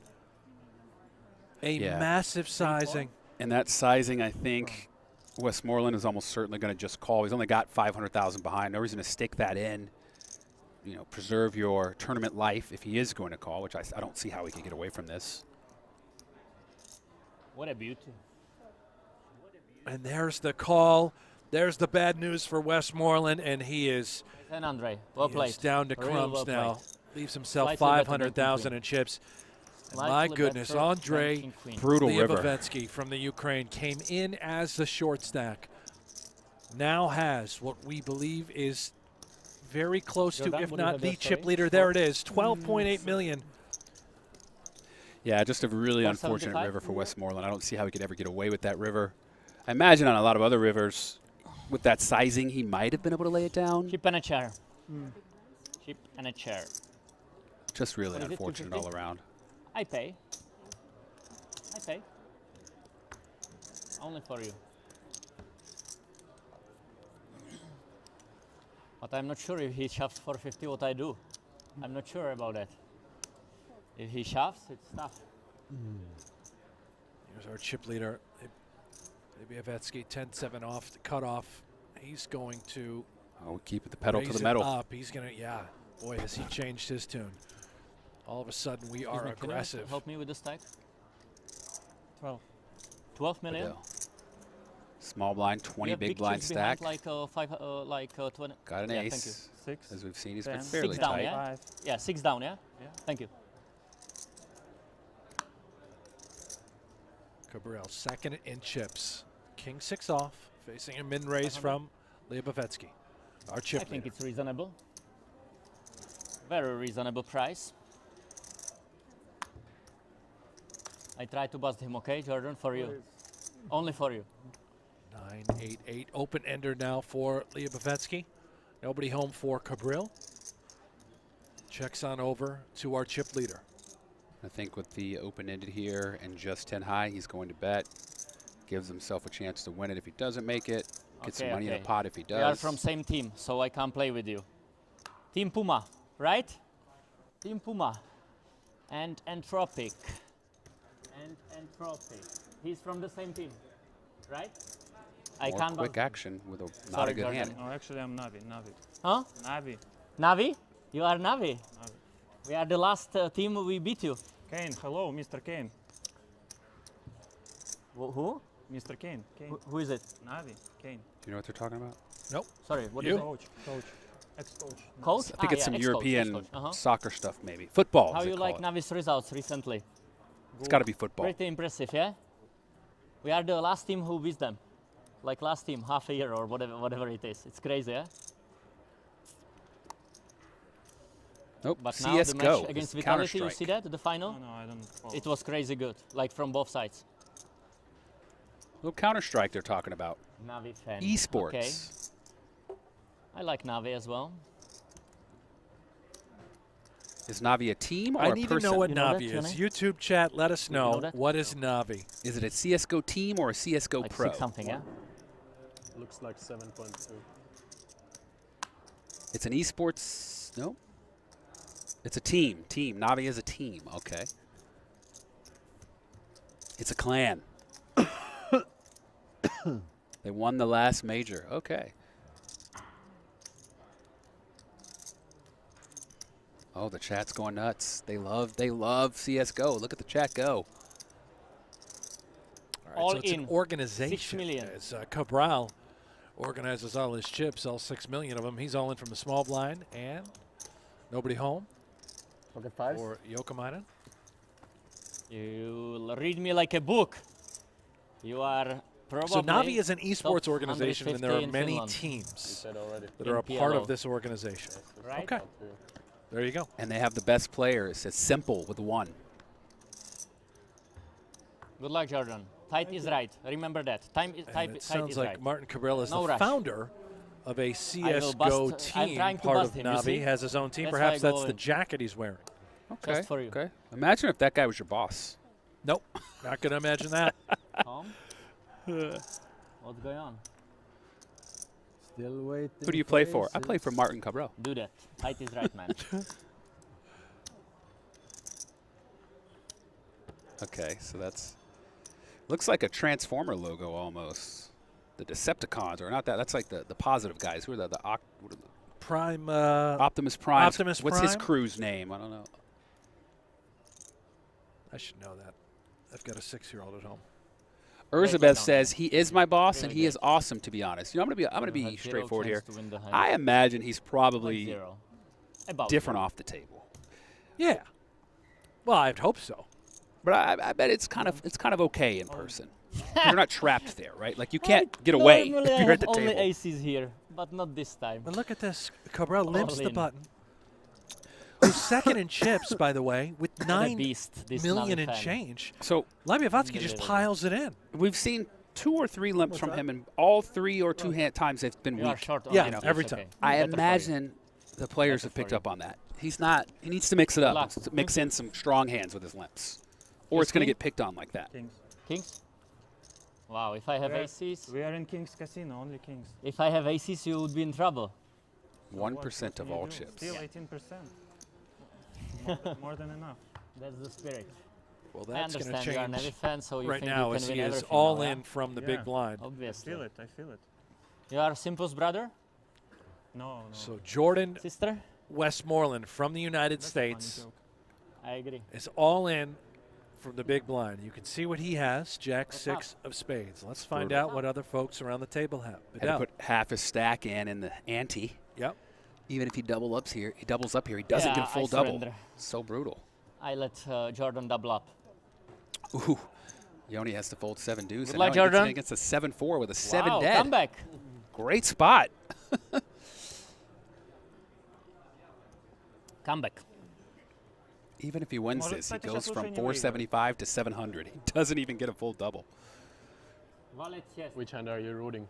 A massive sizing. And that sizing, I think, Westmoreland is almost certainly going to just call. He's only got 500,000 behind. No reason to stick that in. You know, preserve your tournament life if he is going to call, which I don't see how he can get away from this. What a beauty. And there's the call. There's the bad news for Westmoreland, and he is, And Andre, well played. down to Real crumbs well now. played. Leaves himself Slightly better than 500,000 King in chips. And Slightly my goodness, better than Andre King Queen. Brutal river. Liabovetsky from the Ukraine came in as the short stack. Now has what we believe is very close to, Jordan, if what do you not have the there, chip sorry? leader. There it is, 12.8 million. Yeah, just a really 475? unfortunate river for Westmoreland. I don't see how he could ever get away with that river. I imagine on a lot of other rivers, with that sizing, he might have been able to lay it down. Chip and a chair. Chip and a chair. Just really What is it, unfortunate all 250? around. I pay. I pay. Only for you. But I'm not sure if he shoves 450 what I do. I'm not sure about that. If he shoves, it's tough. Here's our chip leader. Liabovetsky 10-7 off the cutoff. He's going to Oh, keep the pedal to raise the it metal. up. He's going to, yeah. Boy, has he changed his tune. All of a sudden, we are Excuse me, can you aggressive. help me with the stack? 12. 12 million? Adele. Small blind, You 20 have big blind chips behind, stack. like 20. Got an Yeah, thank you. ace. 6. As we've seen, he's been 10, fairly 6 down, tight. yeah? 5. Yeah, 6 down, yeah? Yeah. Thank you. Kabrhel second in chips. King 6 off, facing a min raise from Liabovetsky. Our chip I think leader. it's reasonable. Very reasonable price. I try to bust him, okay, Jordan, for you. Only for you. 9-8-8 open ender now for Liabovetsky. Nobody home for Kabrhel. Checks on over to our chip leader. I think with the open-ended here and just 10 high, he's going to bet. Gives himself a chance to win it if he doesn't make it. Get some money in the pot if he does. We are from same team, so I can't play with you. Team Puma, right? Team Puma. And Entropic. And Entropic. He's from the same team, right? I More can't quick bust- action with a not Sorry, a good Jordan. hand. No, actually, I'm Navi. Navi. Huh? Navi. Navi? You are Navi? Navi. We are the last team we beat you. Kane, hello, Mr. Kane. Who? Mr. Kane. Kane. Who is it? Navi. Kane. Do you know what they're talking about? Nope. Sorry, what You? is it? Coach. Coach. Ex-coach. Coach? I think it's yeah, some ex-coach, European ex-coach. Uh-huh. soccer stuff, maybe. Football. How as they you call like it. Navi's results recently? It's got to be football. Pretty impressive, yeah? We are the last team who beats them. Like last team, half a year or whatever it is. It's crazy, yeah? Nope. But now the CS:GO. match is against Vitality, you Counter-Strike. see that, the final? No, no, I don't follow. It was crazy good, like from both sides. Little Counter-Strike they're talking about. Navi fan. Esports. Okay. I like Navi as well. Is Navi a team or I a need person? to know what You know Navi that, is. Johnny? YouTube chat, let us You know know. that? What is Navi? Is it a CS:GO team or a CS:GO Like pro? 6 something, yeah? Looks like 7.2. It's an esports. No. It's a team. Team. Navi is a team. Okay. It's a clan. They won the last major. Okay. Oh, the chat's going nuts. They love CS:GO. Look at the chat go. All right, All so it's in. an organization. 6 million. As Kabrhel organizes all his chips, all 6 million of them. He's all in from the small blind, and nobody home Pocket 5. for Jouhkimainen. You read me like a book. You are probably... So Navi is an esports top organization, and there are 150 in many Finland. You teams said already. that are a In part PLO. of this organization. Right? Okay, there you go. And they have the best players. It's simple with one. Good luck, Jordan. Tight is right. Remember that. And it Tight sounds is like right. Martin Kabrhel is No the rush. founder of a will CS:GO bust- I'm team, trying to part bust of him, you Navi, see? has his own team. That's why Perhaps I go that's the in. jacket he's wearing. Okay. Just for you. Okay. Imagine if that guy was your boss. Nope, not going to imagine that. Tom? What's going on? Still waiting. Who do you play for? I play for Martin Kabrhel. Do that. Height is right, man. Okay, so that's looks like a Transformer logo almost. The Decepticons, or not that? That's like the positive guys. Who are the Prime. Optimus Prime. Optimus What's Prime? his crew's name? I don't know. I should know that. I've got a 6-year-old at home. Erzabeth says he is my boss and he is awesome. To be honest, you know, I'm gonna be straightforward here. I imagine he's probably different off the table. Yeah. Well, I'd hope so. But I bet it's kind of okay in person. You're not trapped there, right? Like you can't get away if Normally I you're at have the only table. aces here, but not this time. But look at this. Kabrhel limps the in. button. Who's second in chips, by the way, with What a 9 beast, this million Navi and fan. change. So Labiavatsky just piles it in. we've seen 2 or 3 limps from him, and all 3 or 2 times they've been You are weak. short on Yeah, aces, every okay. time. I Better for you. imagine the players Better have picked for you. up on that. He's not. He needs to mix it up. Relax. Mix in some strong hands with his limps, or it's going to get picked on like that. Kings. Kings? Wow, if I have aces, We are in Kings Casino, only Kings. if I have aces, you would be in trouble. 1% of all do? chips. Still 18%. More than enough. That's the spirit. Well, I that's going to understand you are an change Navi fan, so you right think now you as can he win is everything all now, in yeah? from the Yeah. big blind. I Obviously. feel it, I feel it. You are Simpu's brother? No, no. So Jordan Sister? Westmorland from the United That's a funny States joke. I agree. is all in from the big blind. You can see what he has, Jack What's 6 of spades. Let's find Brutal. out what other folks around the table have. Had to Bedell. put half his stack in the ante. Yep. Even if he doubles up here, he doesn't Yeah, get a full I double. surrender. So brutal. I let Jordan double up. Ooh. Joni has to fold 7 deuce. Good And luck, now he gets Jordan. in against a 7-4 with a 7 Wow, dead. comeback. Great spot. Comeback. Even if he wins Może this, he chcecie goes się from nie 475 to 700. He doesn't even get a full double. Wallet chest. Which hand are you rooting?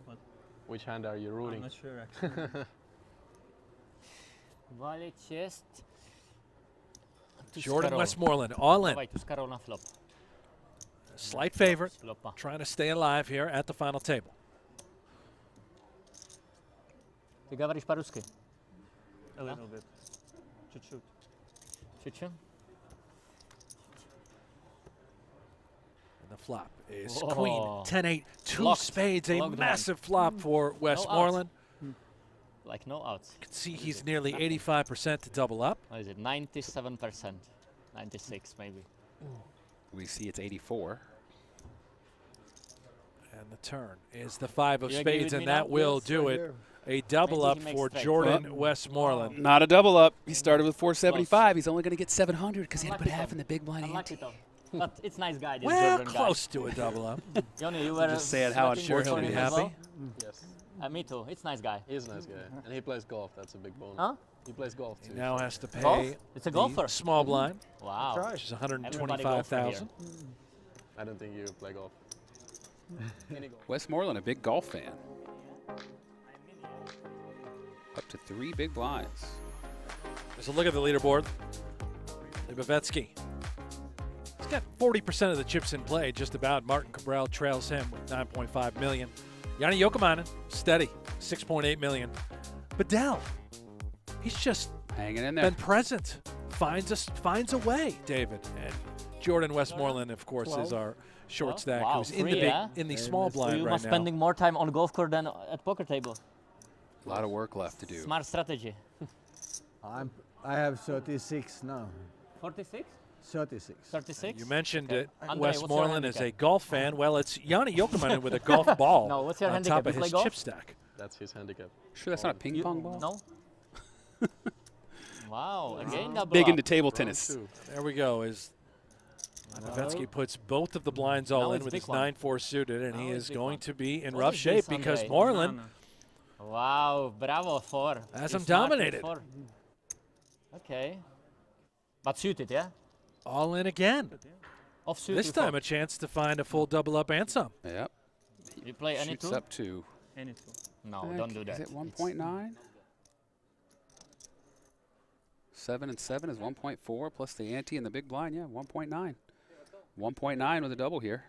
What? Which hand are you I'm rooting? not sure actually. Wallet chest. Jordan Westmorland all in. Dawaj, tu z Karol na flop. Slight favorite. Flopa. Trying to stay alive here at the final table. Ty говоришь по-русски? A little bit. Чуть-чуть. Чуть-чуть? And the flop is Whoa. queen, 10-8, 2 Locked. spades, a Locked one. massive flop for Westmorland. Like no outs. You can see he's nearly 85% to double up. What is it? 97%. 96 maybe. We see it's 84. And the turn is the 5 of You agree spades, with and me that now? will Yes, do right it. here. A double Maybe up he makes for straight. Jordan Westmorland. Not a double up. He started with 475. He's only going to get 700 because he had to put Unlucky half though. in the big blind Unlucky ante. though. But it's nice guy, this Well, Jordan close to a double up. guy. Joni, you were Just saying how sweating unsure for he'll him be as happy. well? Yes. Me too. It's nice guy. He's a nice guy. And he plays golf. That's a big bonus. Huh? He plays golf He too. now has to pay Golf? It's a the golfer. small blind, Wow. which is Everybody golfer 125,000. I don't think you play golf. Westmorland, a big golf fan. Up to 3 big blinds. There's a look at the leaderboard. Livepoker. He's got 40% of the chips in play, just about. Martin Kabrhel trails him with 9.5 million. Joni Jouhkimainen, steady, 6.8 million. Bedell, he's just Hanging in there. been present. Finds a way, David. And Jordan Westmorland, of course, is our short stack, Wow, who's in the free, big, huh? in the small So blind you right must now. spending more time on golf course than at poker table. A lot of work left to do. Smart strategy. I have 36 now. 46? 36. 36? You mentioned Okay. it. Andre, what's your Westmorland is a handicap? golf fan. Well, it's Joni Jouhkimainen with a golf ball No, what's your on handicap? top of You play his golf? chip stack. That's his handicap. Sure that's not a ping pong ball? No? Wow, again double Big up. into table tennis. There we go. As Livepoker puts both of the blinds all Now in it's with big his one. 9-4 suited, and Now he it's is big going one. to be in What rough is shape this, because Andre? Moreland Wow, bravo, 4. has You him smarted dominated. 4. Okay. But suited, yeah? All in again. Off suit. This you time fold. a chance to find a full double up and some. Yep. You play any Shoots two? up to. Any two. No, don't do that. Is it 1.9? 7 and 7 is 1.4 plus the ante and the big blind. Yeah, 1.9. 1.9 with a double here.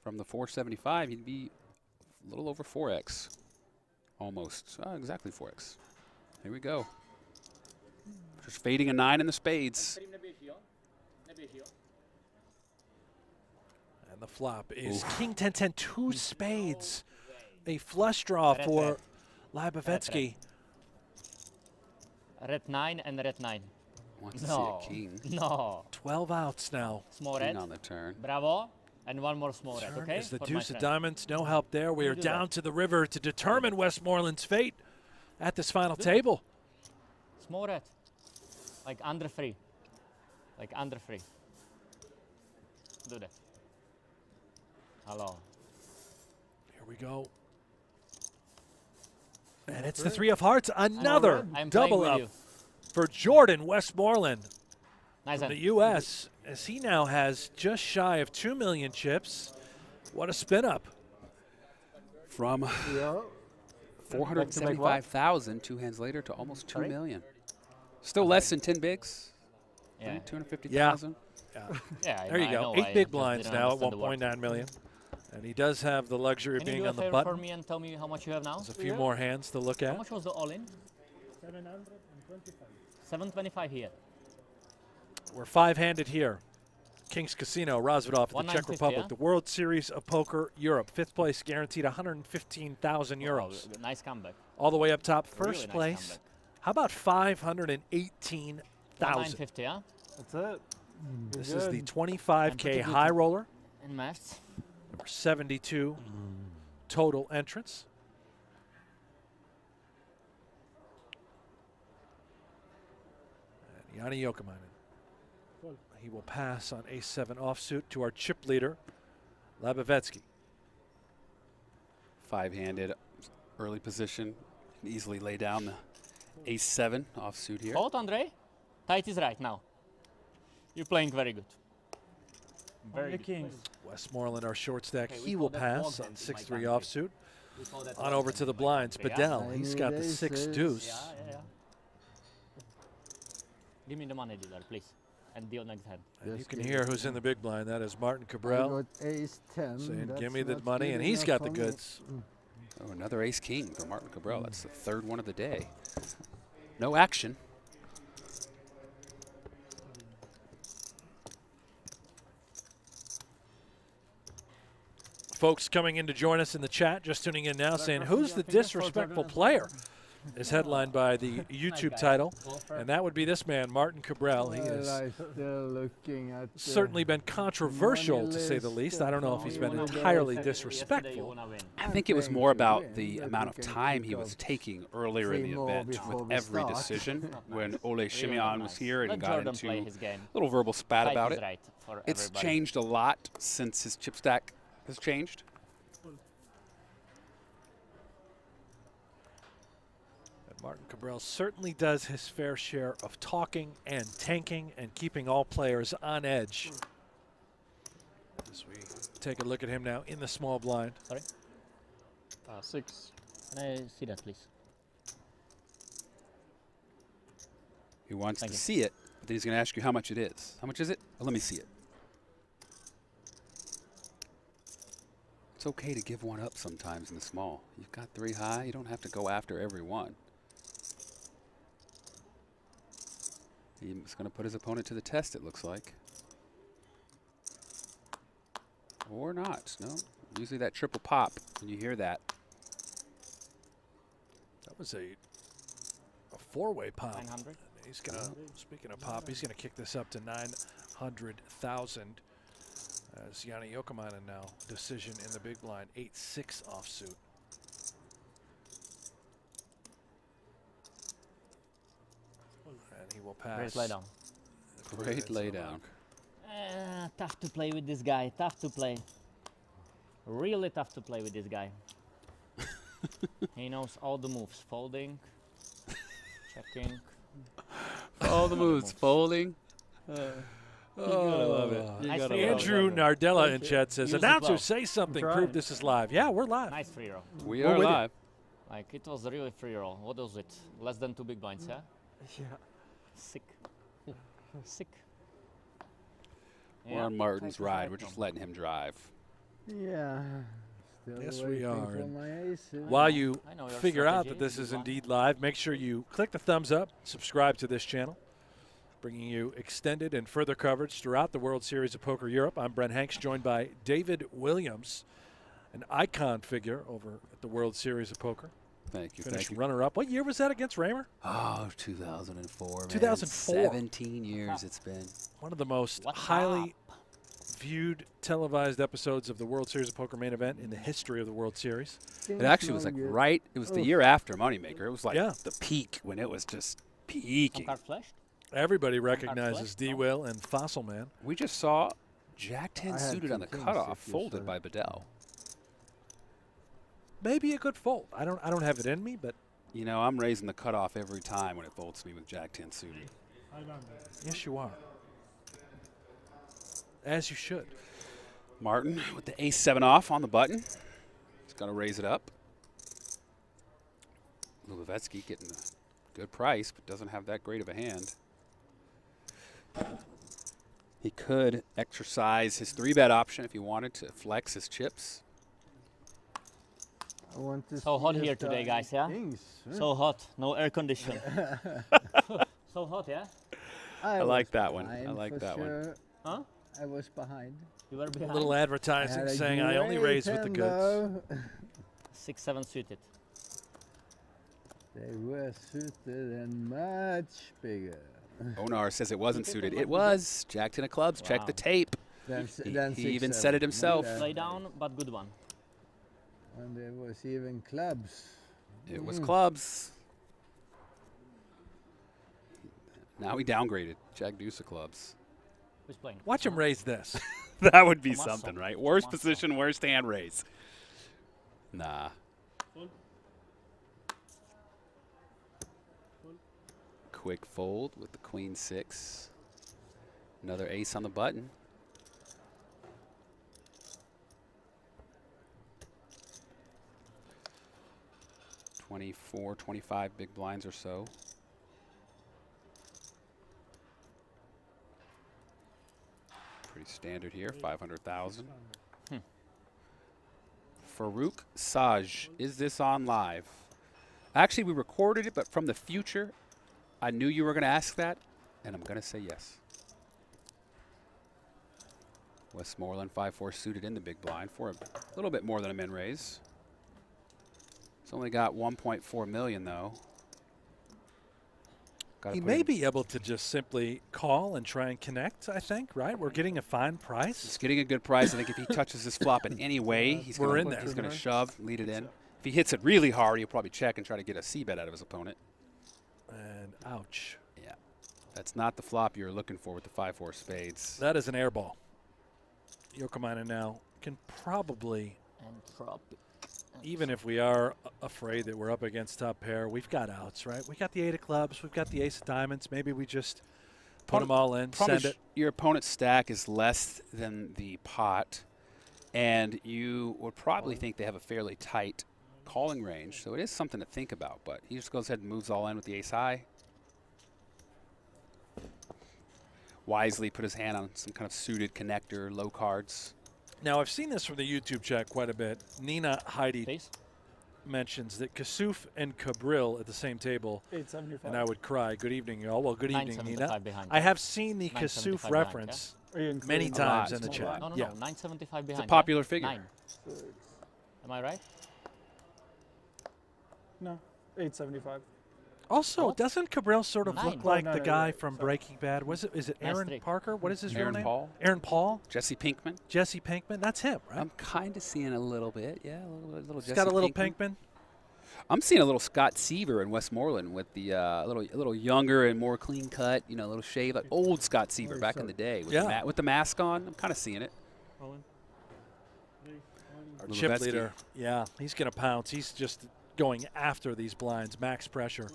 From the 475, he'd be a little over 4x. Almost. Exactly 4x. Here we go. Just fading a 9 in the spades. And the flop is King 10-10, 2 spades. A flush draw for Lipovetsky. Red 9 and red 9. Wants to see a king. No. 12 outs now. Small King red. on the turn. Bravo. And one more small red, okay? Is the For deuce my of friend. diamonds. No help there. We are down to the river to determine Westmorland's fate at this final table. Small red. Like under 3. Like under 3. Do that. Hello. Here we go. And it's the 3 of hearts. Another I'm double playing up with for Jordan Westmorland Nice from hand. the U.S. as he now has just shy of 2 million chips. What a spin up. From 475,000 2 hands later to almost 2 million. Still less than 10 bigs. Yeah. 250,000. Yeah. I There you I go. know, 8 I big just blinds didn't now at understand the word. 1.9 million. And he does have the luxury of Can you being do a on the favor button. for me and tell me how much you have now? There's a few more hands to look How at. much was the all-in? 725. 725 here. We're 5-handed here. King's Casino, Razvedov, the Czech 1950, Republic, yeah? the World Series of Poker Europe. 5th place guaranteed 115,000 euros. Wow, nice comeback. All the way up top, Really first nice place. comeback. How about 518,000? 950, yeah? That's it. This is the 25K high roller. And maths. Number 72 total entrants. And Joni Jouhkimainen. He will pass on ace-7 offsuit to our chip leader, Lipovetsky. 5-handed early position. Can easily lay down the ace-7 offsuit here. Hold, Andre. Tight is right now. You're playing very good. Very good. Kings. Westmorland, our short stack, Okay, we he call will that pass log on hand in 6-3 my country. offsuit. We call that On log over hand to the in my blinds. country, yeah? Bedell, he's got the 6 deuce. Yeah. Give me the money dealer, please. And deal next hand. And you Just can give hear it who's to in the big blind. That is Martin I Kabrhel got ace-10. saying, that's give me the not money, good and he's enough got the for me. goods. Oh, another ace-king for Martin Kabrhel. That's the 3rd one of the day. No action. Folks coming in to join us in the chat, just tuning in now, saying, who's the disrespectful player? Is headlined by the YouTube title, and that would be this man, Martin Kabrhel. He Well, has I'm still looking at certainly been controversial, to say the least. I don't know if he's been entirely disrespectful. I think it was more about the amount of time he was taking earlier in the event with every decision. When Ole Shimeon was here and Let got Jordan play into his game. a little verbal spat Tight about is it. right for It's everybody. changed a lot since his chip stack has changed. Martin Kabrhel certainly does his fair share of talking and tanking and keeping all players on edge. As we take a look at him now in the small blind. Sorry? 6. Can I see that, please? He wants Thank to you. see it, but then he's going to ask you how much it is. How much is it? Oh, let me see it. It's okay to give one up sometimes in the small. You've got 3 high. You don't have to go after every one. He's going to put his opponent to the test, it looks like. Or not. No. Usually that triple pop, when you hear that. That was a 4-way pop. 900. He's going to, speaking of pop, he's going to kick this up to 900,000. As Joni Jouhkimainen now, decision in the big blind, 8-6 offsuit. And he will pass. Great laydown. Great laydown. Tough to play with this guy. Tough to play. Really tough to play with this guy. He knows all the moves. Folding, checking. All the moves. Folding. I love it. Nice free roll. Andrew Nardella in chat says, Use it announcer, well. say something. Trying. Prove this is live. Yeah, we're live. Nice free roll. We We're are with you. live. Like, it was really free roll. What was it? Less than 2 big blinds, yeah? Yeah. Sick. Sick. We're on Martin's ride. We're just letting him drive. Yeah. Still Yes, waiting we are. for And my aces. while you I know your figure out strategy. that this is Good one. indeed live, make sure you click the thumbs up, subscribe to this channel, bringing you extended and further coverage throughout the World Series of Poker Europe. I'm Brent Hanks, joined by David Williams, an icon figure over at the World Series of Poker. Thank you. Finished Thank you. runner-up. What year was that against Raymer? Oh, 2004. 2004. 17 years it's been. One of the most What's highly viewed televised episodes of the World Series of Poker main event in the history of the World Series. It actually was like right. It was the year after Moneymaker. It was like Yeah. the peak when it was just Some peaking. card flashed. Everybody recognizes flipped, D-Will and Fossil Man. We just saw Jack 10 I had suited on two the kings cutoff, if you folded saw by Bedell. Maybe a good fold. I don't have it in me, but You know, I'm raising the cutoff every time when it folds me with Jack 10 suited. yes, you are. As you should. Martin with the ace-7 off on the button. He's going to raise it up. Lubavetsky getting a good price, but doesn't have that great of a hand. He could exercise his 3-bet option if he wanted to flex his chips. I want to So see hot if here the today, guys, yeah? kings, huh? So hot, no air condition. So hot, yeah? I was like that one. I behind like for that one. sure. Huh? I was behind. You were A behind. little advertising saying I only raise with the goods. 6-7 suited. They were suited and much bigger. Onar says it wasn't suited. It was. Jack 10 of clubs. Check Wow. the tape. Then, He even said it himself. Play down, but good one. And there was even clubs. It was clubs. Now he downgraded. Jack Deuce of clubs. Who's playing? Watch him raise this. That would be Tommaso. something, right? Worst Tommaso. position, worst hand raise. Nah. Quick fold with the queen 6. Another ace on the button. $24, 25 big blinds or so. Pretty standard here, 500,000. Farouk Saj, is this on live? Actually, we recorded it, but from the future, I knew you were going to ask that, and I'm going to say yes. Westmorland 5-4 suited in the big blind for a little bit more than a min raise. It's only got 1.4 million though. Gotta He put may in- be able to just simply call and try and connect, I think, right? We're getting a fine price. He's getting a good price. I think if he touches this flop in any way, he's We're gonna, in there. He's going to shove, lead it in. If he hits it really hard, he'll probably check and try to get a C-bet out of his opponent. And ouch. Yeah, that's not the flop you're looking for with the 5-4 spades. That is an air ball. Jouhkimainen now can probably, And drop. even if we are afraid that we're up against top pair, we've got outs, right? We got the 8 of clubs, we've got the ace of diamonds. Maybe we just put them all in, send it. Your opponent's stack is less than the pot, and you would probably think they have a fairly tight calling range, so it is something to think about. But he just goes ahead and moves all in with the ace high. Wisely put his hand on some kind of suited connector, low cards. Now, I've seen this from the YouTube chat quite a bit. Nina Heidi Please. mentions that Kassouf and Kabrhel at the same table, 875. and I would cry. Good evening, y'all. Well, good evening, 975 Nina. behind, I yeah. have seen the 975 Kassouf behind, reference Are you many including times lot. in the It's a chat. No, no, Yeah. no. 975 behind. It's a yeah? popular figure. 9. Am I right? No, 875. Also, What? doesn't Kabrhel sort of 9. look Oh, like no, the no, guy yeah, from sorry. Breaking Bad? Is it Nice Aaron trick. Parker? What is his real Aaron name? Paul. Aaron Paul? Jesse Pinkman. Jesse Pinkman? That's him, right? I'm kind of seeing a little bit, yeah, a little He's Jesse got a little Pinkman. Pinkman. I'm seeing a little Scott Seaver in Westmorland with the a little younger and more clean cut, a little shave, like old Scott Seaver back in the day with, Yeah. with the mask on. I'm kind of seeing it. Our chip Lubavetsky. leader. Yeah, he's going to pounce. He's just going after these blinds, max pressure.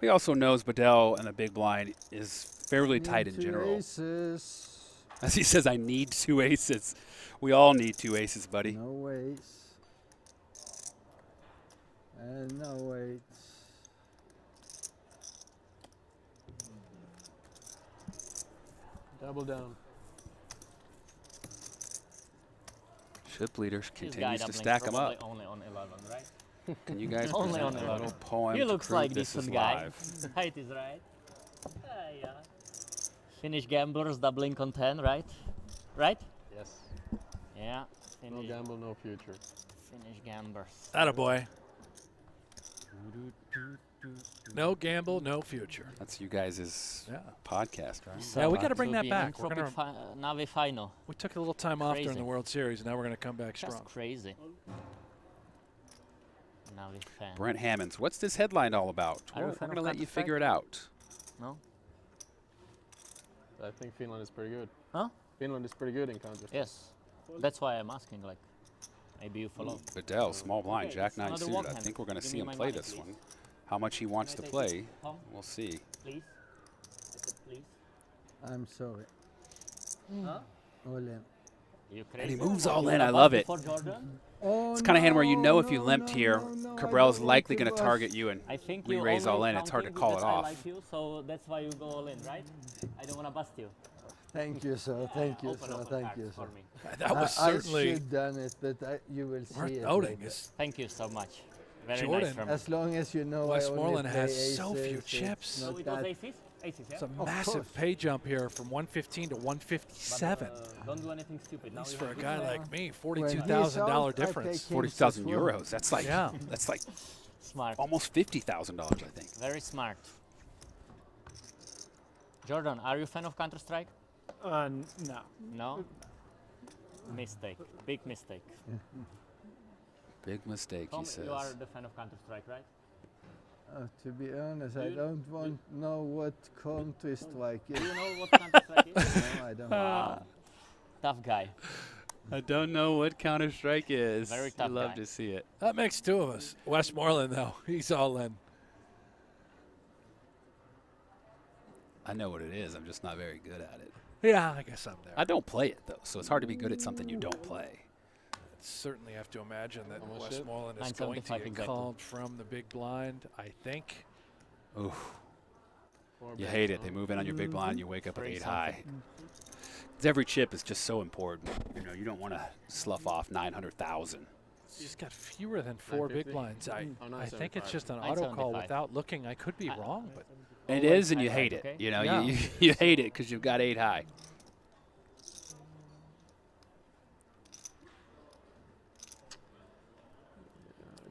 He also knows Bedell and the big blind is fairly tight in Two general. aces. As he says, I need 2 aces. We all need 2 aces, buddy. No ace. And no ace. Double down. Chip leader This guy continues to doubling stack them probably up. only on 11, right? Can you guys Only present on a 11. little poem He to looks prove like this decent is guy. live? Height is right. Yeah. Finnish gamblers doubling on 10, right? Right? Yes. Yeah. No Finnish, gamble, no future. Finnish gamblers. Attaboy. No gamble, no future. That's you guys' Yeah. podcast, right? So Yeah, we got to it bring will that be back. We're Anthropic gonna, Navi final. we took a little time off during Crazy. the World Series, and now we're going to come back Just strong. crazy. Navi fan. Brent Hammonds, what's this headline all about? Are you a We're fan going of to let you Counter-Strike? figure it out. No? I think Finland is pretty good. Huh? Finland is pretty good in counter. Yes. That's why I'm asking, like, maybe you follow. Bedell, small blind, Okay, Jack it's 9 another suited. walk I hand. think we're going to Give see me him my play money, this please. one. How much he wants to Can I take play, it? Tom? we'll see. Please? I said please. I'm sorry. Huh? All in. You And he crazy? moves all You in. wanna I bust love it. before Jordan? Oh, It's the kind of hand where you know if you no, limped no, here, no, I Cabrhel's don't likely want going to bust. target you and I think we you raise all already in. It's hard to counting call that it I off. like you, so that's why you go all in, right? I don't want to bust you. Thank you, sir. Thank you, Open, sir. open Thank cards you, for sir. me. That was I certainly should done it, but you will worth see it noting. later. Is Thank you so much. Very Jordan, nice from As long as you know Westmoreland I only play has so few aces, chips. it's So not it was that- aces? Aces, yeah? it's a massive pay jump here from 115 to 157. But, don't do anything stupid. At Now least you for have a good guy luck. like me, When $42,000 he's out, I difference. take him 40,000 as well. euros. That's like Yeah. that's like Smart. almost $50,000, I think. Very smart. Jordan, are you a fan of Counter-Strike? No. No? Mistake. Big mistake. Big mistake, Tom, he says. you are the fan of Counter-Strike, right? To be honest, I don't want know what Counter-Strike is. Do you know what Counter-Strike is? No, I don't. Wow. Tough guy. I don't know what Counter-Strike is. Very tough I'd love guy. to see it. That makes two of us. Westmoreland, though, he's all in. I know what it is. I'm just not very good at it. Yeah, I guess I'm there. I don't play it, though, so it's hard to be good at something you don't play. Certainly have to imagine that How much Westmoreland is 975 going to get exactly. called from the big blind, I think. Oof. Four You bets, hate it. huh? They move in on your big blind, you wake up at Three 8 high. something. 'Cause every chip is just so important. You know, you don't want to slough off 900,000. He's got fewer than 4 big 950? blinds. I think it's 975. just an auto call 975. without looking. I could be wrong, but It Always is, and you highlight, hate it. okay? You know, Yeah. you hate it because you've got 8 high.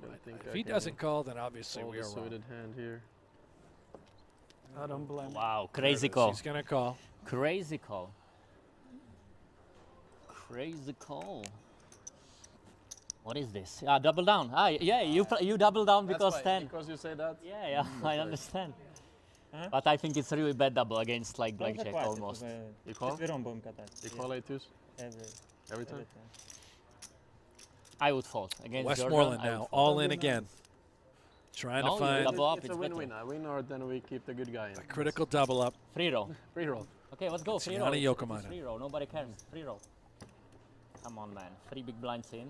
I don't think if I he can doesn't call, then obviously hold we a are wrong. suited hand here. I don't blame him. Wow, There it crazy is. call. He's going to call. Crazy call. Crazy call. What is this? Ah, double down. Ah, yeah, you double down because That's why, 10. because you say that. Yeah, I understand. But I think it's really bad double against like blackjack almost. You call? Четвером будем катать. You call A2s every time? I would fold against Westmoreland Jordan. I now, would fold. all in again. Trying No, to you find double up, It's it's a better. win-win. A win or then we keep the good guy in. a critical double up. Free roll. Free roll. Okay, let's go. It's Free Joni roll. It's Jouhkimainen. free roll. Nobody cares. Free roll. Come on, man. 3 big blinds in.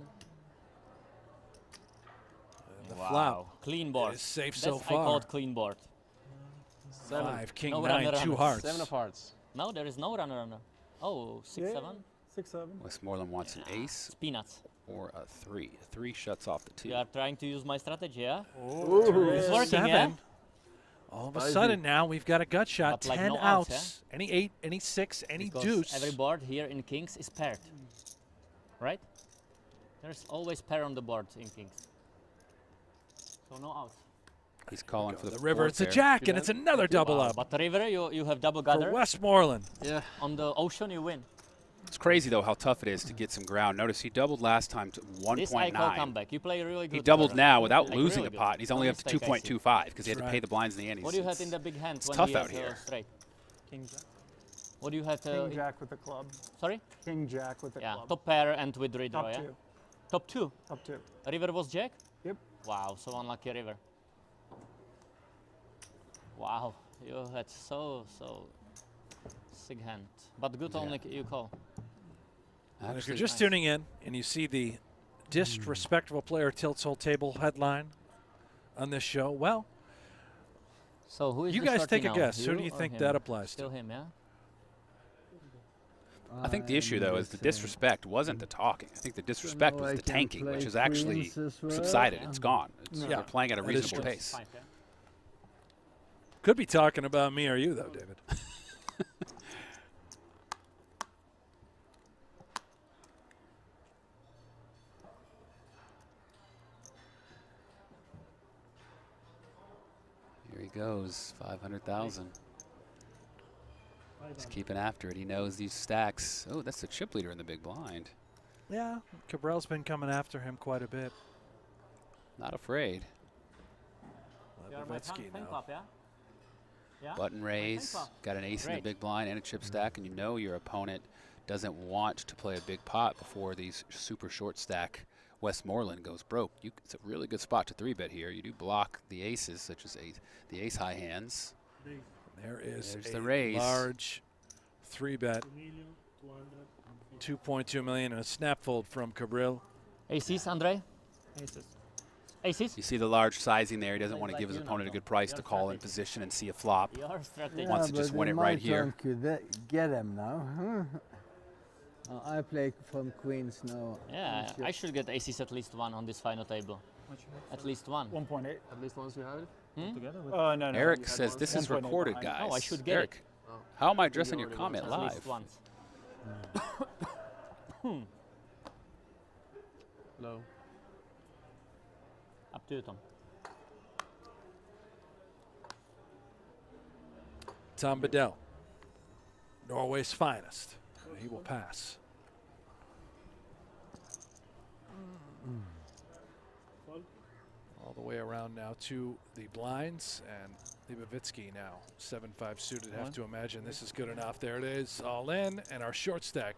And the Wow. flop Clean board. is safe That's so I call far. it clean board. 5, king, No 9, runner, 2 runner. hearts. 7 of hearts. No, there is no runner. Oh, 6, Yeah. 7. 6, 7. Westmoreland wants an ace It's peanuts. or a 3. A 3 shuts off the 2. You are trying to use my strategy, yeah? Turn It's is working, 7. yeah? All of a Spicy. sudden now we've got a gut shot. But like 10 no outs, outs. Any 8, any 6, any Because deuce. every board here in Kings is paired. Right? There's always pair on the board in Kings. So no outs. He's calling for the the river, fourth it's a there. jack, and it's another double Wow, up. But the river, you have double For gather. Westmoreland. Yeah. On the ocean, you win. It's crazy, though, how tough it is to get some ground. Notice he doubled last time to This I call 1.9. comeback. You play really good. He doubled Jordan. now without Like losing really a pot. good. He's No only up to mistake, I see. 2.25 because he had to Right. pay the blinds and the antes. What do you have in the big hand it's when tough he out has here. straight? King Jack. What do you have? King Jack with the club. Sorry? King Jack with the Yeah, club. top pair and with redraw, Top yeah? 2. Top 2. Top 2. River was jack? Yep. Wow, so unlucky river. Wow, you had so sick hand. But good only you call. And if you're Actually, just nice. tuning in and you see the disrespectful player tilts whole table headline on this show, well, So who is you the guys shorty take a now? guess. Who You do you or think him? that applies Still to? him, yeah? I think the issue, though, is the disrespect wasn't the talking. I think the disrespect was the tanking, which has actually subsided. It's gone. They're playing at a reasonable pace. Could be talking about me or you, though, David. Here he goes, 500,000. He's keeping after it. He knows these stacks. Oh, that's the chip leader in the big blind. Yeah, Kabrhel's been coming after him quite a bit. Not afraid. Levitsky now. Button raise, got an ace in the big blind and a chip stack, and you know your opponent doesn't want to play a big pot before these super short stack Westmorland goes broke. It's a really good spot to 3-bet here. You do block the aces, such as the ace high hands. There is the raise. Large 3-bet, 2.2 million, and a snap fold from Kabrhel. Aces, Andre? Aces. Aces? You see the large sizing there. He doesn't want to give his opponent a good price to call in position and see a flop. He wants to just win it right here. Could get him now. I play from queens now. Yeah, I should get aces at least one on this final table. At least one. 1.8. At least once you have it? Together with no. Eric says this is recorded, guys. Oh, I should get Eric, how am I addressing your comment live? At least once. Low. Up to you, Tom. Tom Bedell, Norway's finest. He will pass. All the way around now to the blinds, and Levitsky now 7-5 suited. Have to imagine this is good enough. There it is, all in, and our short stack,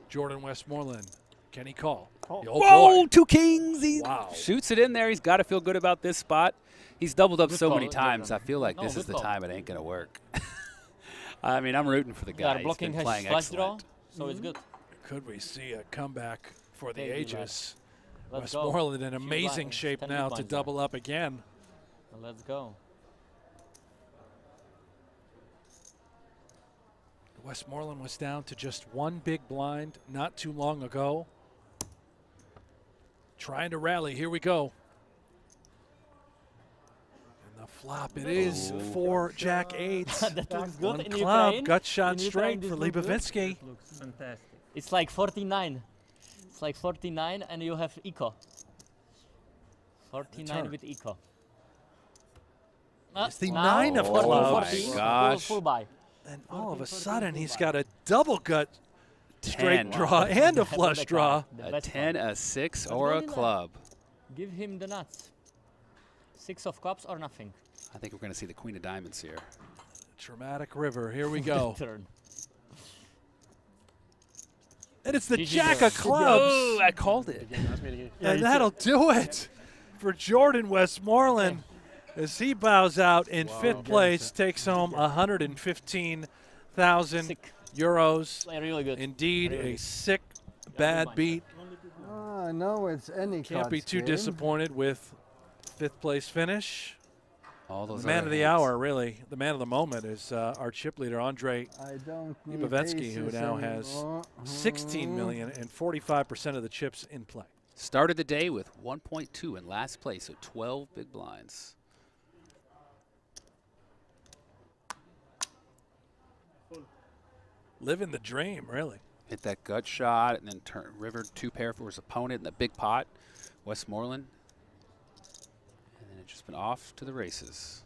Jordan Westmorland. Can he call? Whoa, 2 kings. He wow. Shoots it in there. He's got to feel good about this spot. He's doubled up so many times. I feel like this is the time it ain't going to work. I mean, I'm rooting for the guy. He's been playing excellent. So it's good. Could we see a comeback for the Hey, ages? Let's Westmorland go. in amazing shape now to double up again. Let's go. Westmorland was down to just 1 big blind not too long ago. Trying to rally. Here we go. And the flop it is for Jack 8. That looks good. One in club, Ukraine. gut shot In straight Ukraine, for this looks good. Levitsky. Looks fantastic. It's like 49. It's like 49 and you have eco. 49 with eco. It's the 9 of clubs. my gosh. Full buy. And all of a sudden, he's got a double gut 10. straight draw and a flush draw. A 10, a 6, or a club. Give him the nuts. 6 of cups or nothing. I think we're going to see the queen of diamonds here. Dramatic river. Here we go. Turn. And it's the GG Jack there. of clubs. Oh, I called it. And that'll do it for Jordan Westmorland as he bows out in 5th place, takes home 115,000 euros. Really good. Indeed, Really a sick, bad beat. No, it's any Can't be too disappointed with 5th place finish. All those the man other of the hands. hour, really, the man of the moment is our chip leader, Andre Levitsky, who now has 16 million and 45% of the chips in play. Started the day with 1.2 in last place, so 12 big blinds. Living the dream, really. Hit that gut shot and then turn river 2 pair for his opponent in the big pot, Westmorland. And then it's just been off to the races.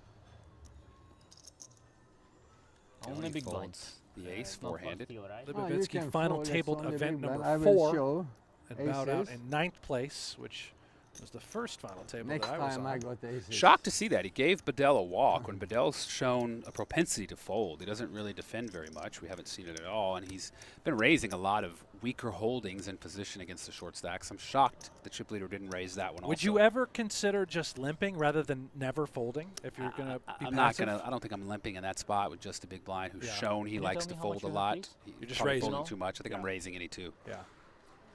Only Joni big folds blinds. the ace, No four-handed. plus deal, right? Levitsky final tabled event number I will 4 show and bowed out aces. in 9th place, which was the first final table Next that I was time on. I got aces. Shocked to see that. He gave Bedell a walk when Bedell's shown a propensity to fold. He doesn't really defend very much. We haven't seen it at all, and he's been raising a lot of weaker holdings in position against the short stacks. I'm shocked the chip leader didn't raise that one. Would you ever consider just limping rather than never folding if you're going to be I'm passive? not gonna. I don't think I'm limping in that spot with just a big blind who's shown he Can you likes tell to me how much fold a you have, lot. please? You're just Probably raising. folding too much. I think I'm raising any two. Yeah.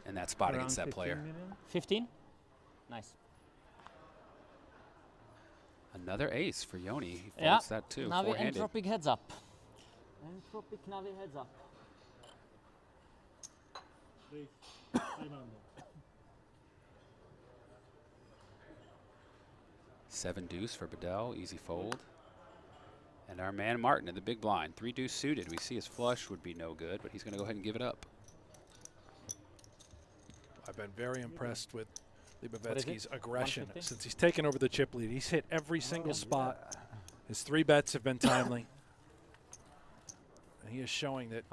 In that spot Around against that 15 player. million? 15? Nice. Another ace for Joni. He folds Yeah. that too. Navi Four-handed. entropic heads up. Entropic Navi heads up. Seven deuce for Bedell, easy fold. And our man Martin in the big blind, 3 deuce suited. We see his flush would be no good, but he's going to go ahead and give it up. I've been very impressed with Libovetsky's aggression since he's taken over the chip lead. He's hit every single spot. His 3 bets have been timely. And he is showing that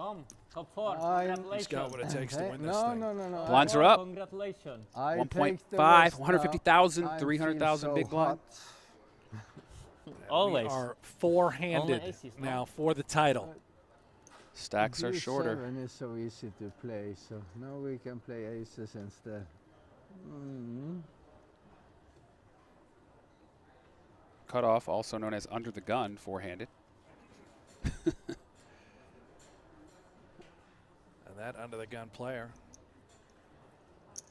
Top 4. he's got what it takes to win this thing. No. Blinds are up. Congratulations. 1.5, 150,000, 300,000 big blind. Always. We are 4-handed now for the title. Stacks are shorter. D7 is so easy to play, so now we can play aces instead. Cut off, also known as under the gun, 4-handed. And that under the gun player,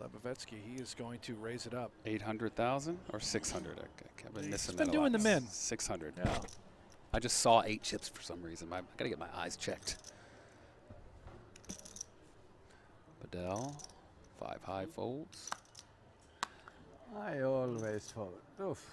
Libovetsky, he is going to raise it up. 800,000 or 600? I've been missing that. He's been doing the min. 600. Yeah. I just saw 8 chips for some reason. I got to get my eyes checked. Bedell, 5 high folds. I always fold. Oof.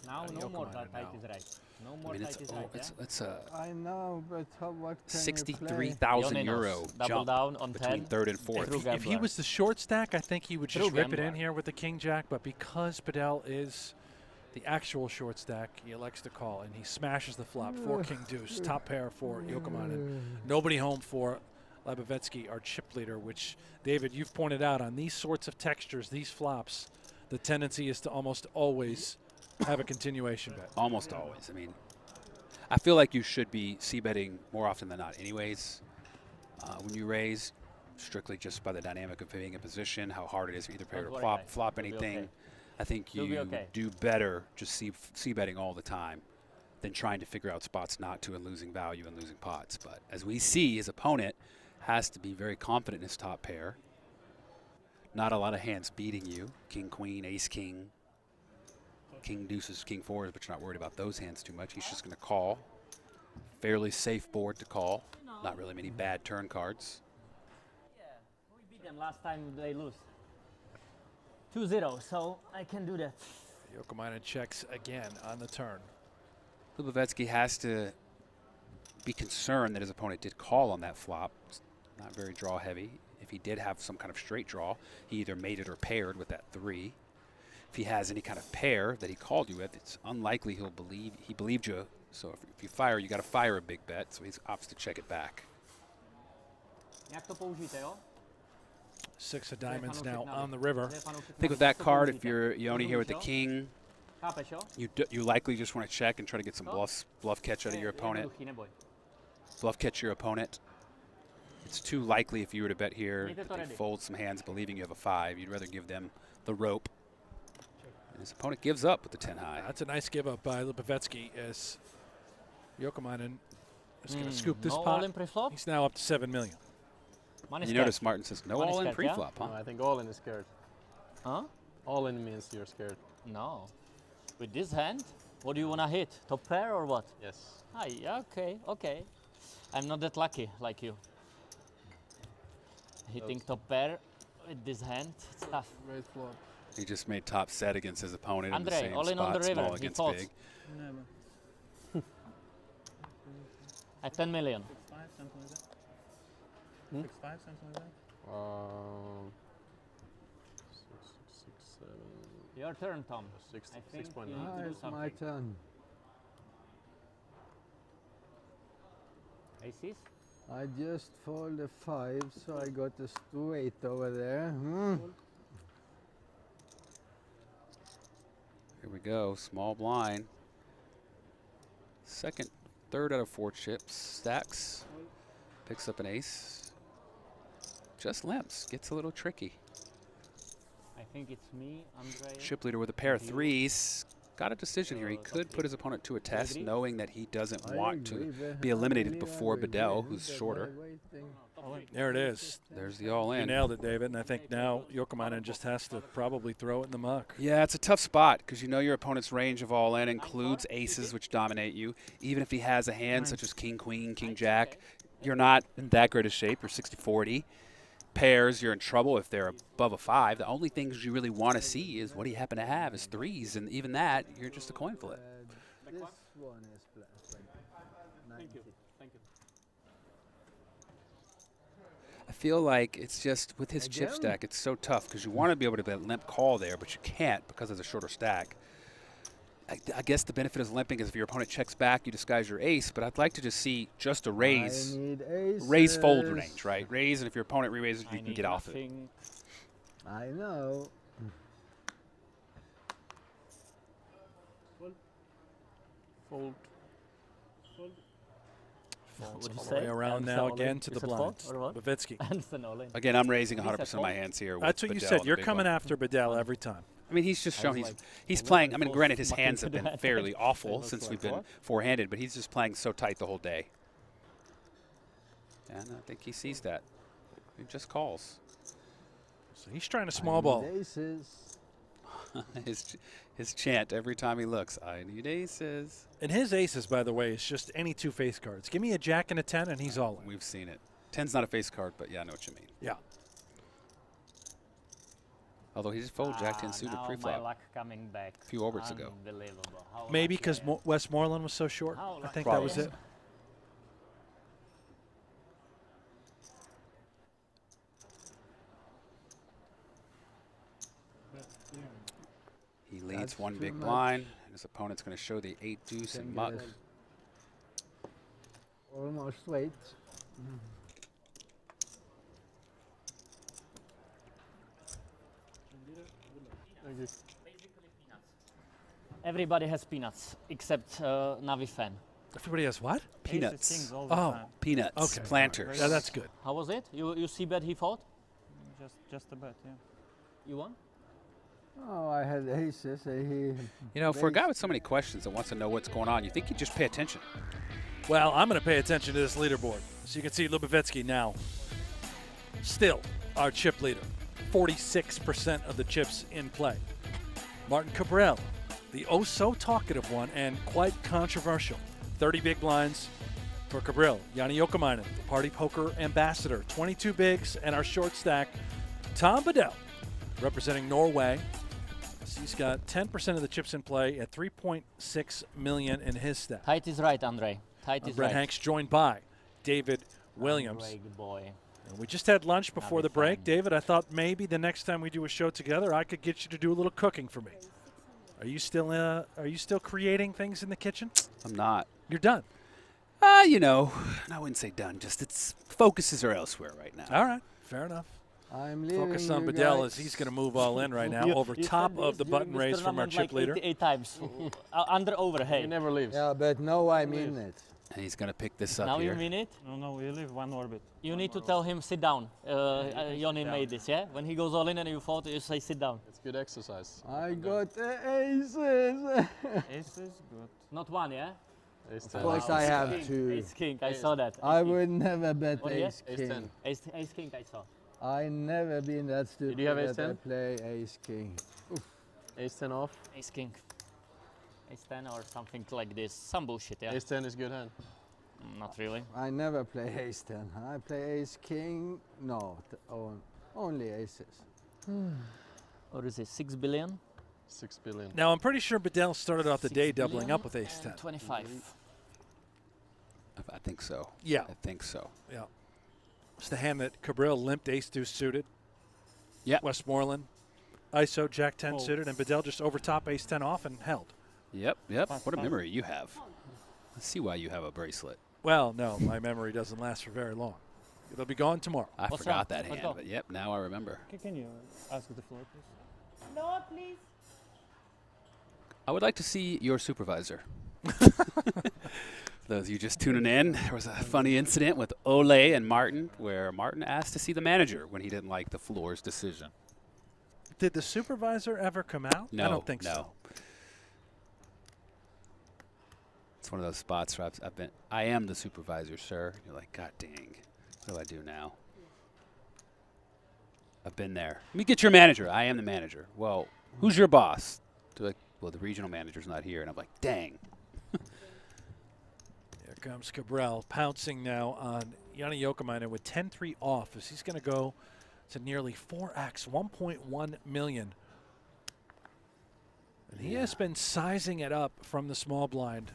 Now no more that tight is right. No more tight is right. It's I know, but what can 63,000 euro jump down on between 3rd and 4th. If he was the short stack, I think he would just rip it in here with the king jack. But because Bedell is the actual short stack, he elects to call, and he smashes the flop. 4 king deuce, top pair for Jouhkimainen. Nobody home for Libovetsky, our chip leader, which, David, you've pointed out on these sorts of textures, these flops, the tendency is to almost always have a continuation bet. Almost always. I mean, I feel like you should be c-betting more often than not anyways. When you raise, strictly just by the dynamic of being in position, how hard it is for either player to flop anything. I think you do better just c-betting all the time than trying to figure out spots not to and losing value and losing pots. But as we see, his opponent has to be very confident in his top pair. Not a lot of hands beating you. King, queen, ace, king. King deuces, king fours, but you're not worried about those hands too much. He's just going to call. Fairly safe board to call. Not really many bad turn cards. Yeah, we beat them last time they lose. 2-0, so I can do that. Jouhkimainen checks again on the turn. Libovetsky has to be concerned that his opponent did call on that flop. It's not very draw heavy. If he did have some kind of straight draw, he either made it or paired with that 3. If he has any kind of pair that he called you with, it's unlikely he believed you. So if you fire, you got to fire a big bet. So he opts to check it back. 6 of diamonds now on the river. I think with that card, if you're Joni here with the king, you likely just want to check and try to get some bluff catch out of your opponent. Bluff catch your opponent. It's too likely if you were to bet here that they fold some hands believing you have a 5. You'd rather give them the rope. And his opponent gives up with the 10 high. That's a nice give up by Libovetsky as Jouhkimainen is going to scoop this pot. He's now up to 7 million. You notice Martin says no all-in pre-flop, huh? No, I think all-in is scared. Huh? All-in means you're scared. No. With this hand, what do you want to hit? Top pair or what? Yes. Ah, yeah, okay. I'm not that lucky like you. Hitting top pair with this hand, it's tough. Great flop. He just made top set against his opponent in the Andre, same all in spot, on the river. small against big. At 10 million. 6-5, something like that. 6-5, something like that. 6, 7. Your turn, Tom. 6.9. It's my turn. Aces? I just fold a 5, so I got a straight over there. Here we go, small blind. Second, 3rd out of 4 chips. Stacks, picks up an ace. Just limps, gets a little tricky. I think it's me, Andre. Chip leader with a pair of 3s. got a decision here. He could put his opponent to a test, knowing that he doesn't want to be eliminated before Bedell, who's shorter. There it is. There's the all-in. You nailed it, David. And I think now Jouhkimainen just has to probably throw it in the muck. Yeah, it's a tough spot because you know your opponent's range of all-in includes aces, which dominate you. Even if he has a hand such as king, queen, king, jack, you're not in that great a shape. You're 60-40. Pairs, you're in trouble if they're above a 5. The only things you really want to see is what do you happen to have is 3s, and even that, you're just a coin flip. This one is Thank you. Thank you. I feel like it's just with his chip stack, it's so tough because you want to be able to bet limp call there, but you can't because of the shorter stack. I guess the benefit of limping is if your opponent checks back, you disguise your ace, but I'd like to just see just a raise fold range, right? Raise, and if your opponent re-raises, you can get off it. I know. Fold. Folds all the way around now again to the blinds. Bavitsky. Again, I'm raising 100% of my hands here. That's what you said. You're coming after Bedell every time. I mean, he's just shown he's playing. I mean, granted, his hands have been fairly awful since we've been four-handed, but he's just playing so tight the whole day. And I think he sees that. He just calls. So he's trying to small ball. his chant every time he looks, I need aces. And his aces, by the way, is just any 2 face cards. Give me a jack and a 10, and he's all in. We've seen it. 10's not a face card, but yeah, I know what you mean. Yeah. Although he just folded Jack 10 suited pre-flop Coming back. a few overs ago. Maybe because Westmoreland was so short. I think that was it. He leads one big blind, and his opponent's going to show the 8 deuce and muck. Almost late. Thank you. Everybody has peanuts except Navi fan. Everybody has what? Peanuts. Oh, peanuts. Okay. Planters. Yeah, that's good. How was it? You see bet he fought? Just a bet, yeah. You won? Oh, I had aces. You know, for a guy with so many questions that wants to know what's going on, you think he'd just pay attention. Well, I'm going to pay attention to this leaderboard. So you can see Lubavitsky now still our chip leader. 46% of the chips in play. Martin Kabrhel, the oh-so-talkative one and quite controversial. 30 big blinds for Kabrhel. Joni Jouhkimainen, the party poker ambassador. 22 bigs and our short stack, Tom Bedell, representing Norway. He's got 10% of the chips in play at 3.6 million in his stack. Tight is right, Andre. Tight is Brett right. Hanks joined by David Williams. Boy. And we just had lunch before the break. David, I thought maybe the next time we do a show together, I could get you to do a little cooking for me. Are you still creating things in the kitchen? I'm not. You're done. You know, I wouldn't say done. Just its focuses are elsewhere right now. All right, fair enough. I'm leaving. Focus on Bedell as he's going to move all in right now over top of the button raise from our chip leader. 88 times. Under over, hey. He never leaves. Yeah, but no, I mean it. And he's going to pick this up now here. You mean it? No, we leave one orbit. You need to tell him sit down. Joni made this, yeah? When he goes all in and you fold, you say sit down. It's good exercise. I got aces. Aces, good. Not one, yeah? Ace Of 10. course I have two. Ace king, I saw that. I would never bet What, ace Ace king. 10. Ace king, I saw. I never been that stupid. Did you have ace that I 10? play ace king. Ace 10 off. Ace king. Ace 10 or something like this. Some bullshit, yeah? Ace 10 is good hand. Not really. I never play ace 10. I play ace king. No, only aces. What is it, 6 billion? 6 billion. Now, I'm pretty sure Bedell started off the day doubling up with ace 10. 25. I think so. Yeah. I think so. Yeah. It's the hand that Kabrhel limped ace deuce suited. Yeah. Westmoreland, ISO jack 10 suited, and Bedell just over top ace 10 off and held. Yep. What a memory you have. Let's see why you have a bracelet. Well, no, my memory doesn't last for very long. It'll be gone tomorrow. I forgot that hand, but yep, now I remember. Can you ask the floor, please? No, please. I would like to see your supervisor. Those of you just tuning in, there was a funny incident with Ole and Martin where Martin asked to see the manager when he didn't like the floor's decision. Did the supervisor ever come out? No, I don't think no. so. It's one of those spots where I am the supervisor, sir. You're like, God dang, what do I do now? I've been there. Let me get your manager. I am the manager. Well, who's your boss? They're like, well, the regional manager's not here. And I'm like, dang. Here comes Kabrhel pouncing now on Joni Jouhkimainen with 10-3 off as he's going to go to nearly 4x, 1.1 million. And he has been sizing it up from the small blind,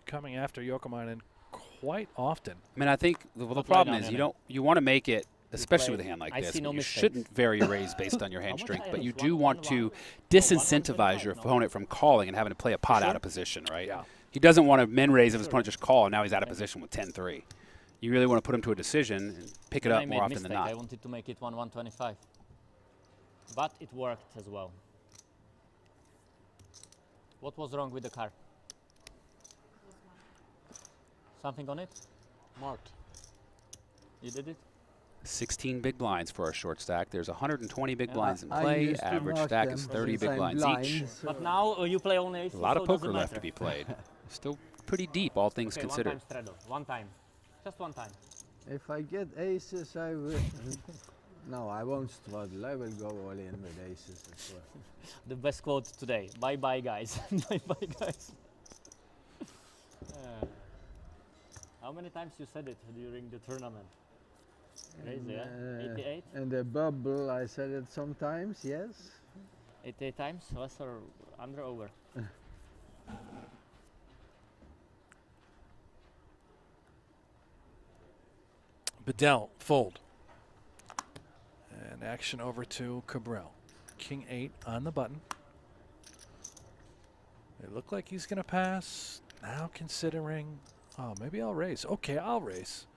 coming after Jouhkimainen quite often. I mean, I think the problem is you want to make it, especially with a hand like this, you shouldn't vary your raise based on your hand strength, but you do want to disincentivize your opponent from calling and having to play a pot out of position, right? Yeah. He doesn't want to min raise if his opponent just call, and now he's out of position with 10-3. You really want to put him to a decision and pick it up more often than not. I wanted to make it 1-125, but it worked as well. What was wrong with the card? Something on it? Marked. You did it? 16 big blinds for our short stack. There's 120 big blinds in play. Average stack is 30 big blinds each. But now you play only aces. A lot of poker left to be played. Still pretty deep, all things considered. One time. Just one time. If I get aces, I will. No, I won't straddle. I will go all in with aces as well. The best quote today. Bye bye, guys. Bye bye, guys. How many times you said it during the tournament? Crazy, yeah? 88? In the bubble, I said it sometimes, yes. 88 times? Less or under over? Bedell fold. And action over to Kabrhel. King 8 on the button. It looked like he's going to pass. Now considering, oh, maybe I'll raise. Okay, I'll raise.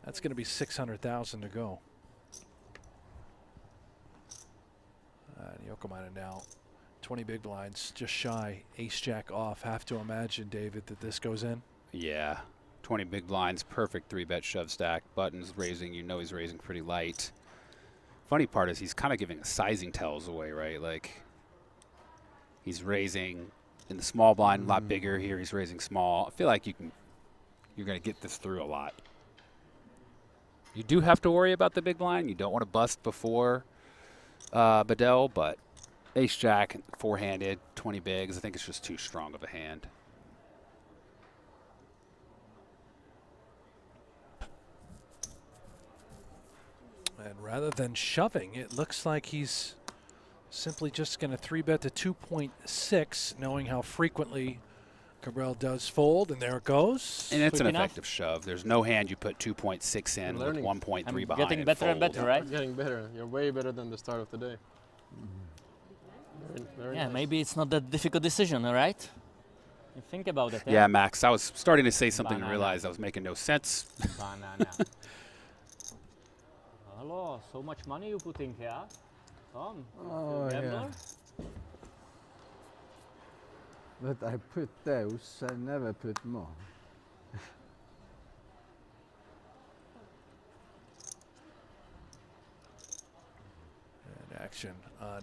That's going to be 600,000 to go. Jouhkimainen now 20 big blinds, just shy. Ace-jack off. Have to imagine, David, that this goes in. Yeah, 20 big blinds, perfect 3-bet shove stack. Buttons raising, you know he's raising pretty light. Funny part is he's kind of giving sizing tells away, right? Like he's raising in the small blind a lot bigger. Here he's raising small. I feel like you're going to get this through a lot. You do have to worry about the big blind. You don't want to bust before Bedell, but ace-jack, four-handed, 20 bigs. I think it's just too strong of a hand. And rather than shoving, it looks like he's simply just going to 3-bet to 2.6, knowing how frequently Kabrhel does fold, and there it goes. And it's an effective shove. There's no hand you put 2.6 in with 1.3 behind. Getting better and better, right? Getting better. You're way better than the start of the day. Very yeah, nice. Maybe it's not that difficult decision, all right? You think about it. Yeah, Max, I was starting to say something and realized I was making no sense. Banana. Hello, so much money you putting here? Tom, gambler? Yeah. But I put those, I never put more. And action on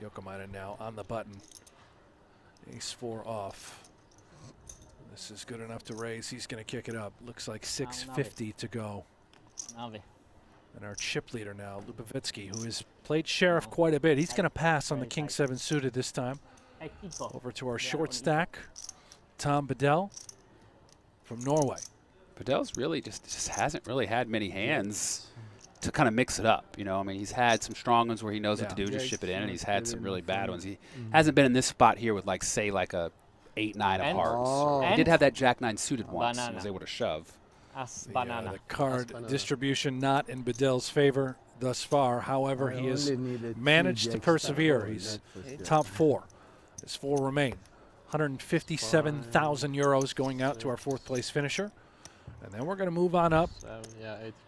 Jouhkimainen now on the button. Ace-4 off. This is good enough to raise. He's going to kick it up. Looks like 650 to go. And our chip leader now, Lubavitsky, who has played Sheriff quite a bit. He's going to pass on the King 7 suited this time. Over to our short stack, Tom Bedell from Norway. Bedell's really just hasn't really had many hands to kind of mix it up. You know, I mean, he's had some strong ones where he knows what to do, just ship it in, and he's had some really bad ones. He hasn't been in this spot here with, like, say, like a 8-9 of hearts. He did have that Jack-9 suited once. He was able to shove. The card distribution not in Bedell's favor thus far. However, he has managed to persevere. He's top 4. His 4 remain. 157,000 euros going out to our 4th place finisher. And then we're going to move on up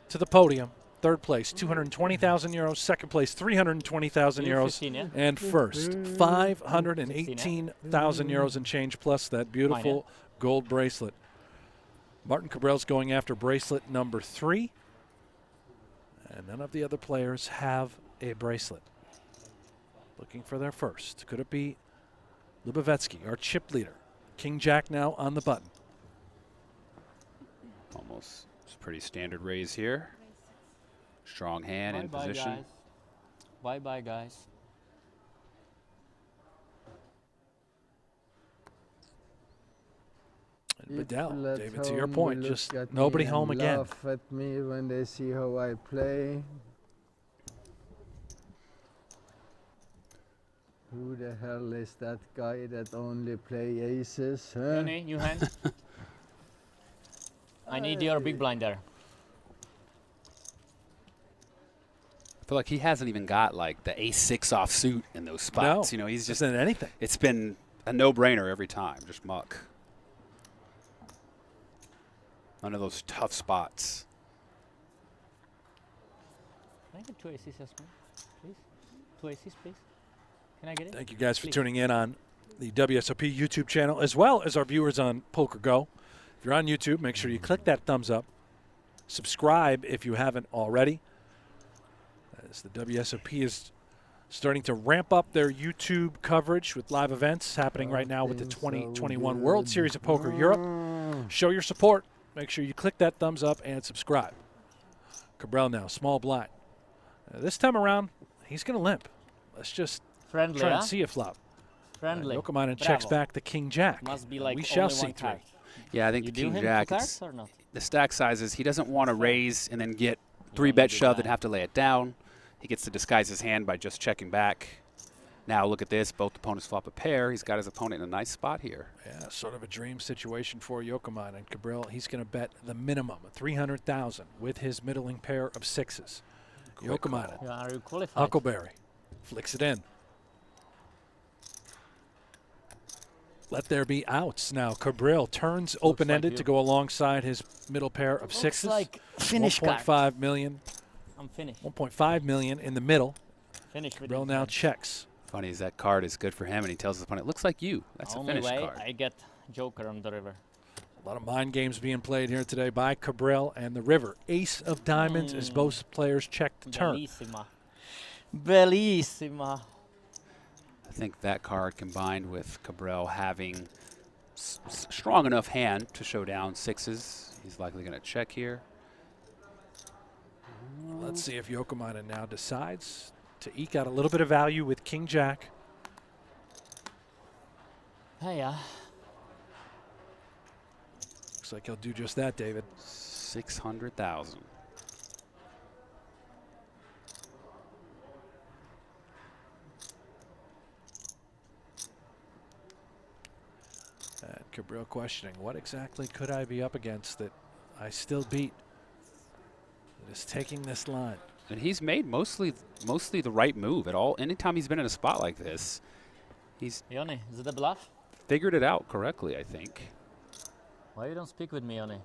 to the podium. 3rd place, 220,000 euros. 2nd place, 320,000 euros. And 1st, 518,000 euros and change, plus that beautiful gold bracelet. Martin Kabrhel's going after bracelet number 3. And none of the other players have a bracelet. Looking for their first. Could it be Lubavitsky, our chip leader? King Jack now on the button. Almost. It's a pretty standard raise here. Strong hand in position. Guys. Bye-bye, guys. Bedell, David, to your point, just nobody home again. Laugh at me when they see how I play. Who the hell is that guy that only play aces? Huh? Joni, new hand. I need your big blind there. I feel like he hasn't even got like the ace-6 offsuit in those spots. No, you know, he's just isn't anything. It's been a no-brainer every time, just muck. None of those tough spots. Can I get 2 aces, Jasmine? Please? 2 aces, please? Can I get it? Thank you guys for please? tuning in on the WSOP YouTube channel, as well as our viewers on Poker Go. If you're on YouTube, make sure you click that thumbs up. Subscribe if you haven't already. As the WSOP is starting to ramp up their YouTube coverage with live events happening right now with the 2021 World Series of Poker Europe. Show your support. Make sure you click that thumbs up and subscribe. Kabrhel now, small blind. This time around, he's going to limp. Let's just try and see a flop. Friendly. Jouhkimainen checks back the king-jack. Must be like we shall only see one through. card. Yeah, I think You the do him king-jack, two cards or not? the stack sizes, he doesn't want to raise and then get 3-bet shoved and have to lay it down. He gets to disguise his hand by just checking back. Now look at this. Both opponents flop a pair. He's got his opponent in a nice spot here. Yeah, sort of a dream situation for Jouhkimainen. And Kabrhel, he's going to bet the minimum, $300,000 with his middling pair of 6s. Jouhkimainen. Yeah, are you qualified? Huckleberry flicks it in. Let there be outs now. Kabrhel turns open-ended to go alongside his middle pair of 6s. Looks like finish card. 1.5 million. I'm finished. 1.5 million in the middle. Finished with Kabrhel now checks. Funny is that card is good for him, and he tells his opponent, looks like you. That's a finish Only way card. I get Joker on the river. A lot of mind games being played here today by Kabrhel and the river. Ace of diamonds as both players check the turn. Bellissima. Bellissima. I think that card combined with Kabrhel having strong enough hand to show down 6s. He's likely going to check here. Let's see if Jouhkimainen now decides to eke out a little bit of value with king-jack. Hey, Looks like he'll do just that, David. 600,000. And Kabrhel questioning, what exactly could I be up against that I still beat? That is taking this line. And he's made mostly the right move at all. Anytime he's been in a spot like this, he's Joni, is it a bluff? figured it out correctly, I think. Why you don't speak with me, Joni?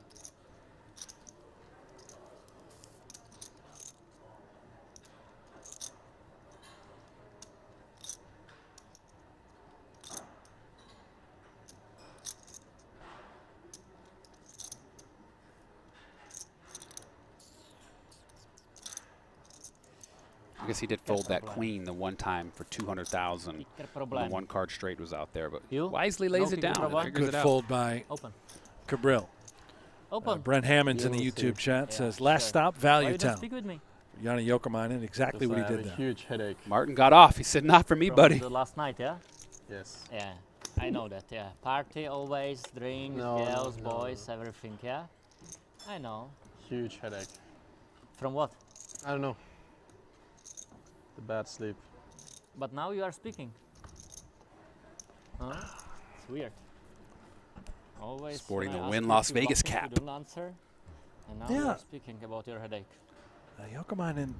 I guess he did fold that queen the one time for 200,000. The one card straight was out there, but wisely lays it down. And figures Good it out. fold by Kabrhel. Open. Brent Hammonds in the YouTube chat says, last stop, Value Why you don't Town. speak with me? Joni Jouhkimainen, exactly what he did there. Huge headache. Martin got off. He said, not for me, From buddy. the last night, yeah? Yes. Yeah, I know that, yeah. Party always, drinks, girls, boys, everything, yeah? I know. Huge headache. From what? I don't know. The bad sleep. But now you are speaking. Huh? It's weird. Always Sporting when I the ask Win you Las if you Vegas bluffing, cap. You don't answer. And now you're speaking about your headache. Jouhkimainen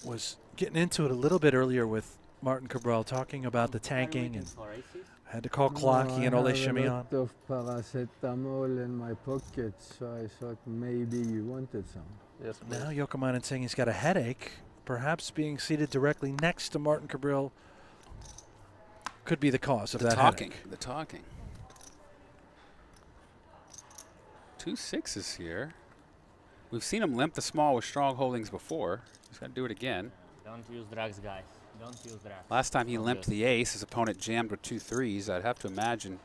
was getting into it a little bit earlier with Martin Kabrhel, talking about the tanking and had to call clock. He and Ole shimmy on. I have a lot of paracetamol in my pocket, so I thought maybe you wanted some. Yes, Now Jouhkimainen saying he's got a headache. Perhaps being seated directly next to Martin Kabrhel could be the cause of that talking. headache. The talking. 2 6s here. We've seen him limp the small with strong holdings before. He's got to do it again. Don't use drugs, guys. Don't use drugs. Last time he limped the ace, his opponent jammed with 2 3s. I'd have to imagine.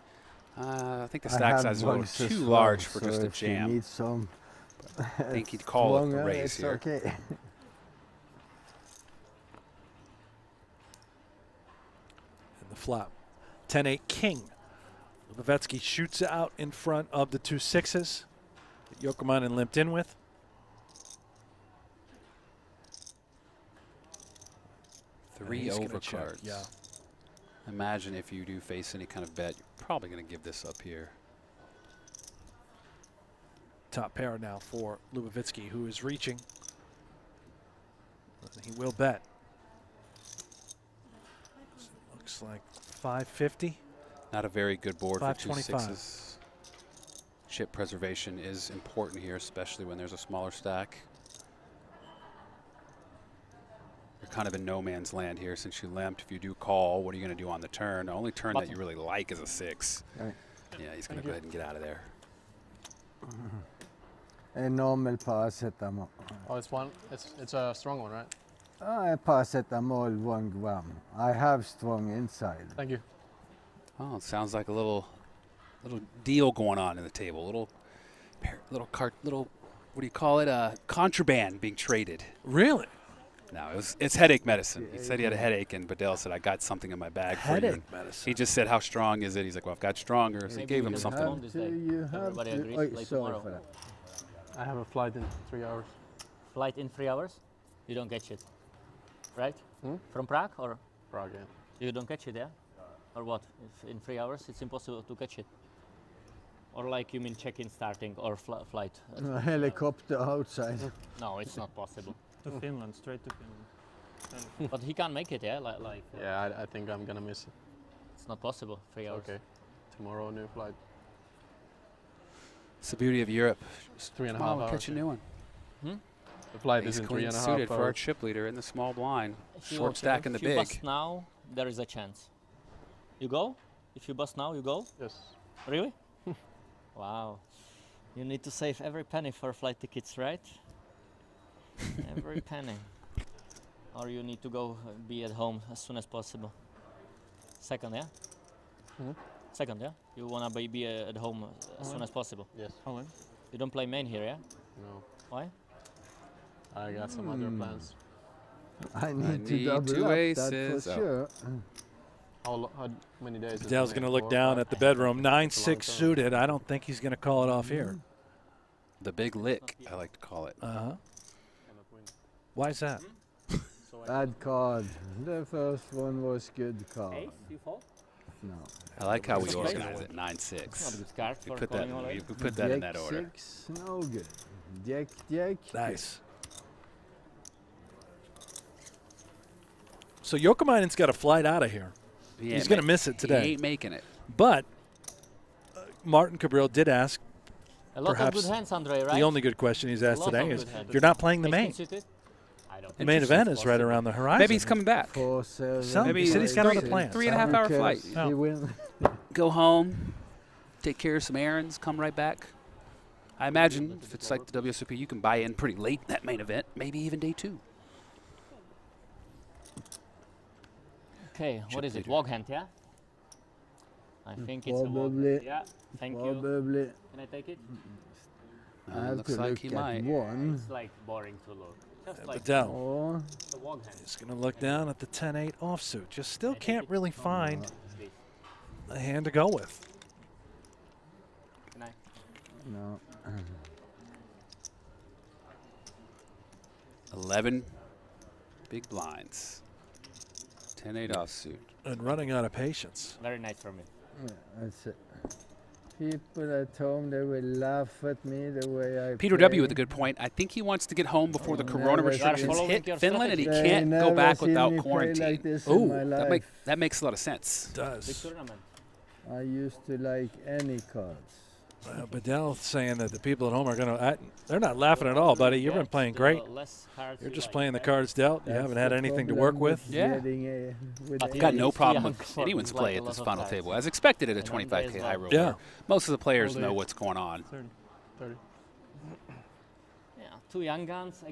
I think the stack size is a little too large for just a if you jam. need some I think he'd call it the Longer, raise it's here. okay. And the flop. 10-8 king. Lubavetsky shoots out in front of the 2 6s that Jouhkimainen limped in with. Three He's gonna overcards. check, yeah. Imagine if you do face any kind of bet, you're probably going to give this up here. Top pair now for Lubavitsky, who is reaching. He will bet. Looks like 550. Not a very good board for 2 525. sixes. Chip preservation is important here, especially when there's a smaller stack. You're kind of in no man's land here since you limped. If you do call, what are you going to do on the turn? The only turn that you really like is a 6. Right. Yeah, he's going to go ahead and get out of there. Normal paracetamol. Oh, it's one. It's a strong one, right? Paracetamol 1 gram. I have strong inside. Thank you. Oh, it sounds like a little deal going on in the table. Little, what do you call it? Contraband being traded. Really? No, it's headache medicine. He said he had a headache, and Badell said, I got something in my bag for you. Headache medicine. He just said, how strong is it? He's like, well, I've got stronger. So he gave him something. Everybody agrees, like sorry tomorrow. for that. I have a flight in 3 hours. Flight in 3 hours? You don't catch it, right? Hmm? From Prague or? Prague, yeah. You don't catch it, yeah? Or what? If in 3 hours it's impossible to catch it? Or like you mean check-in starting or flight? Helicopter outside. No, it's not possible. To Finland, straight to Finland. But he can't make it, yeah? Yeah, I think I'm gonna miss it. It's not possible, 3 hours. Okay. Tomorrow, new flight. It's the beauty of Europe. Just 3.5 tomorrow, hours. Catch a new one. The flight He's is in clean 3.5 suited for our hours. chip leader in the small blind. If you Short okay, stack in the if you big. bust now, there is a chance. You go? If you bust now, you go? Yes. Really? Wow. You need to save every penny for flight tickets, right? Every penny. Or you need to go be at home as soon as possible. Second, yeah? Mhm. Second, yeah? You want to be at home as soon as possible? Yes. How long? You don't play main here, yeah? No. Why? I got some other plans. I need to need double 2 up that aces. for Oh. sure. How many days? is Badell's it? going to look 4, down 5? at the bedroom. 9-6 It's a long time. suited. I don't think he's going to call it off here. The big lick, I like to call it. Uh-huh. Cannot win. Why is that? So I Bad card. The first one was good card. Ace, you fall? No. I like how we It's organize okay. it. It's not a 9-6. good card We for put that. calling all We in. put that in Jack that order. 6, no good. Jack, Jack. Nice. So Jouhkimainen's got a flight out of here. He He's ain't going to ma- miss it today. He ain't making it. But Martin Kabrhel did ask, A lot of perhaps good hands, Andre, right? the only good question he's asked A lot today of is, good hands. you're not playing the Ace main. queen suited? I don't The think main it's event is right possible. around the horizon. Maybe he's coming back. 4, 7. Some- Maybe he said he's got other plans. 3.5 hour flight. Oh. He will. Go home, take care of some errands, come right back. I imagine if it's like the WSOP, you can buy in pretty late in that main event, maybe even day 2. Okay, what is it? leader. Wog hand, yeah? I think it's a wog. Probably. Yeah, thank you. Probably. Can I take it? I have looks to like look he at might. one. It's like boring to look. Just like Badell Or the wog hand. is going to look down at the 10-8 offsuit. Just still can't really find a hand to go with. Can I? no. 11 big blinds. 10-8 offsuit. And running out of patience. Very nice from you. Yeah, that's it. People at home, they will laugh at me the way I Peter play. W. with a good point. I think he wants to get home before the corona Never restrictions seen- hit Your Finland, and he strategy. can't They go never back seen without me play quarantine. like this in my life. That makes a lot of sense. It does. Big tournament. I used to like any cards. Badell saying that the people at home are going to, they're not laughing at all, buddy. You've been playing great. Less cards You're you just like, playing the right? cards dealt. You That's haven't had the anything to work problem with. Yeah. getting with But I've he got is no too problem young with for anyone's like play a at lot this of final cards. table, as expected at a And Andre 25K as high well. roller. Yeah. Most of the players All know day. what's going on. 30. Yeah, two young guns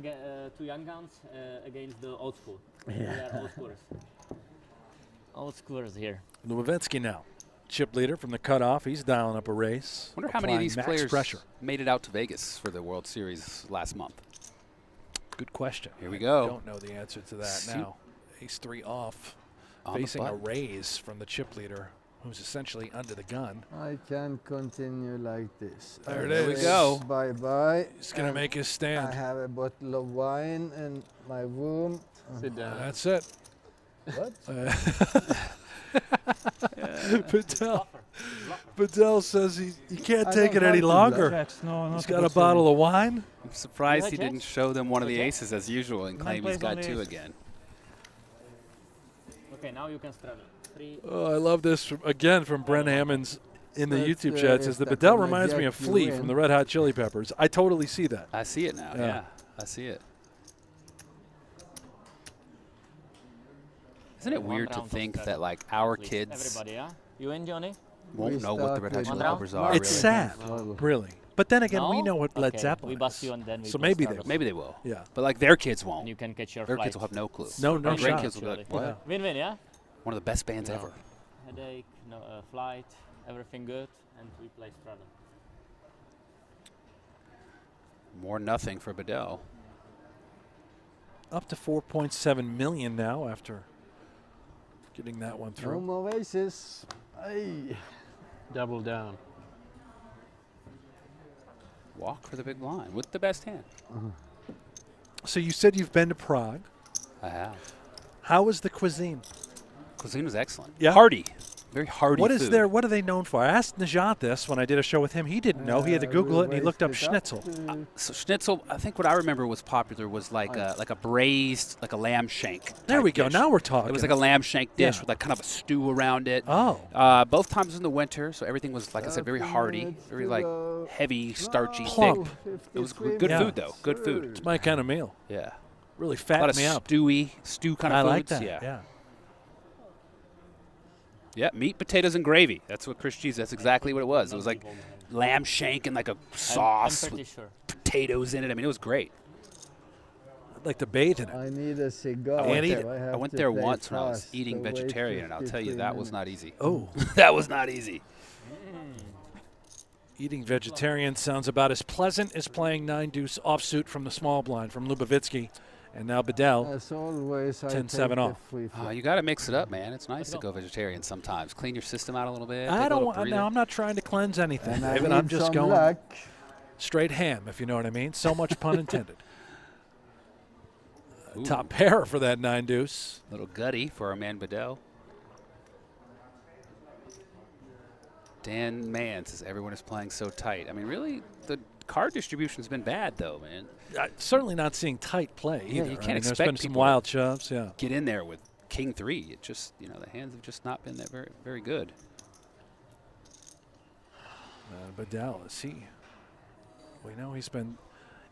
against the old school. We are old schoolers. Old schoolers here. Lubavetsky now. chip leader from the cutoff. He's dialing up a race. Wonder how many of these max players pressure. made it out to Vegas for the World Series last month. Good question. Here we I go. don't know the answer to that now. Ace-3 off, On the facing a button. raise from the chip leader, who's essentially under the gun. I can continue like this. There it There is. we go. Bye-bye. He's going to make his I stand. have a bottle of wine in my room. Sit down. That's it. What? Bedell says he can't I take don't it any like to longer. Jacks, no, He's not got a bottle of wine. I'm surprised Yeah, he didn't Jacks? show them one of the Okay. aces as usual and Nine claim he's plays got on the 2 aces. again. Okay, now you can straddle. 3. Oh, I love this again from Brent Hammonds in the But, YouTube chat. Says the if Bedell the reminds me Jack of you Flea win. from the Red Hot Chili Peppers. I totally see that. I see it now. Yeah. Yeah, I see it. Isn't it One weird to round of think straddle, that like our please. kids Everybody, yeah? You in, Johnny? won't We know what the start Red Hot with Chili one Peppers round? are? It's really. sad, really. But then again, we No? know what Led Okay, Zeppelin we is. bust you and then we So play maybe they straddle. Maybe they will. Yeah. But like their kids And won't. you can catch your Their flight. kids will have no clue. No Our shot. grandkids will be like, Actually. what? Win-win, yeah? One of the best bands ever. Headache, no flight, everything good, and we play straddle. More nothing for Bedell. Up to 4.7 million now after getting that one No through. more aces. Ay. Double down. Walk for the big blind with the best hand. So you said you've been to Prague. I have. How was the cuisine? Cuisine was excellent. Yeah. Hearty. Very hearty What food. is there? What are they known for? I asked Najat this when I did a show with him. He didn't know. He had to Google it, and he looked up schnitzel. So schnitzel, I think what I remember was popular was like a braised, like a lamb shank. There type we go. dish. Now we're talking. It was like a lamb shank dish Yeah. with like kind of a stew around it. Oh. Both times in the winter, so everything was, like I said, very hearty, very like heavy, starchy, Plump. thick. It was good Yeah. food though. Good food. It's my kind of meal. Yeah. Really A lot fattened of me up. stew kind of I foods. like that. Yeah. Yeah, meat, potatoes, and gravy. That's what Chris Cheese. That's exactly what it was. It was like lamb shank and like a sauce I'm pretty with sure. potatoes in it. I mean, it was great. I'd like to bathe in it. I need a cigar. I went, eat it. I went there once when I was eating vegetarian, and I'll tell you that was not easy. Oh. That was not easy. Eating vegetarian sounds about as pleasant as playing 9-deuce offsuit from the small blind from Lubavitsky. And now Bedell. As always, I 10-7 take the off. free flop. You got to mix it up, man. It's nice to go vegetarian sometimes. Clean your system out a little bit. take I a don't little want. breather. No, I'm not trying to cleanse anything. And I David, need I'm just some going luck. straight ham, if you know what I mean. So much pun intended. Ooh. Top pair for that 9-deuce. Little gutty for our man Bedell. Dan Mann says everyone is playing so tight. I mean, really, the card distribution's been bad, though, man. Certainly not seeing tight play Yeah, either. you I can't mean, expect there's been some people wild shoves, yeah. Get in there with King 3. It just, the hands have just not been that very good. Bedell, is he? We know he's been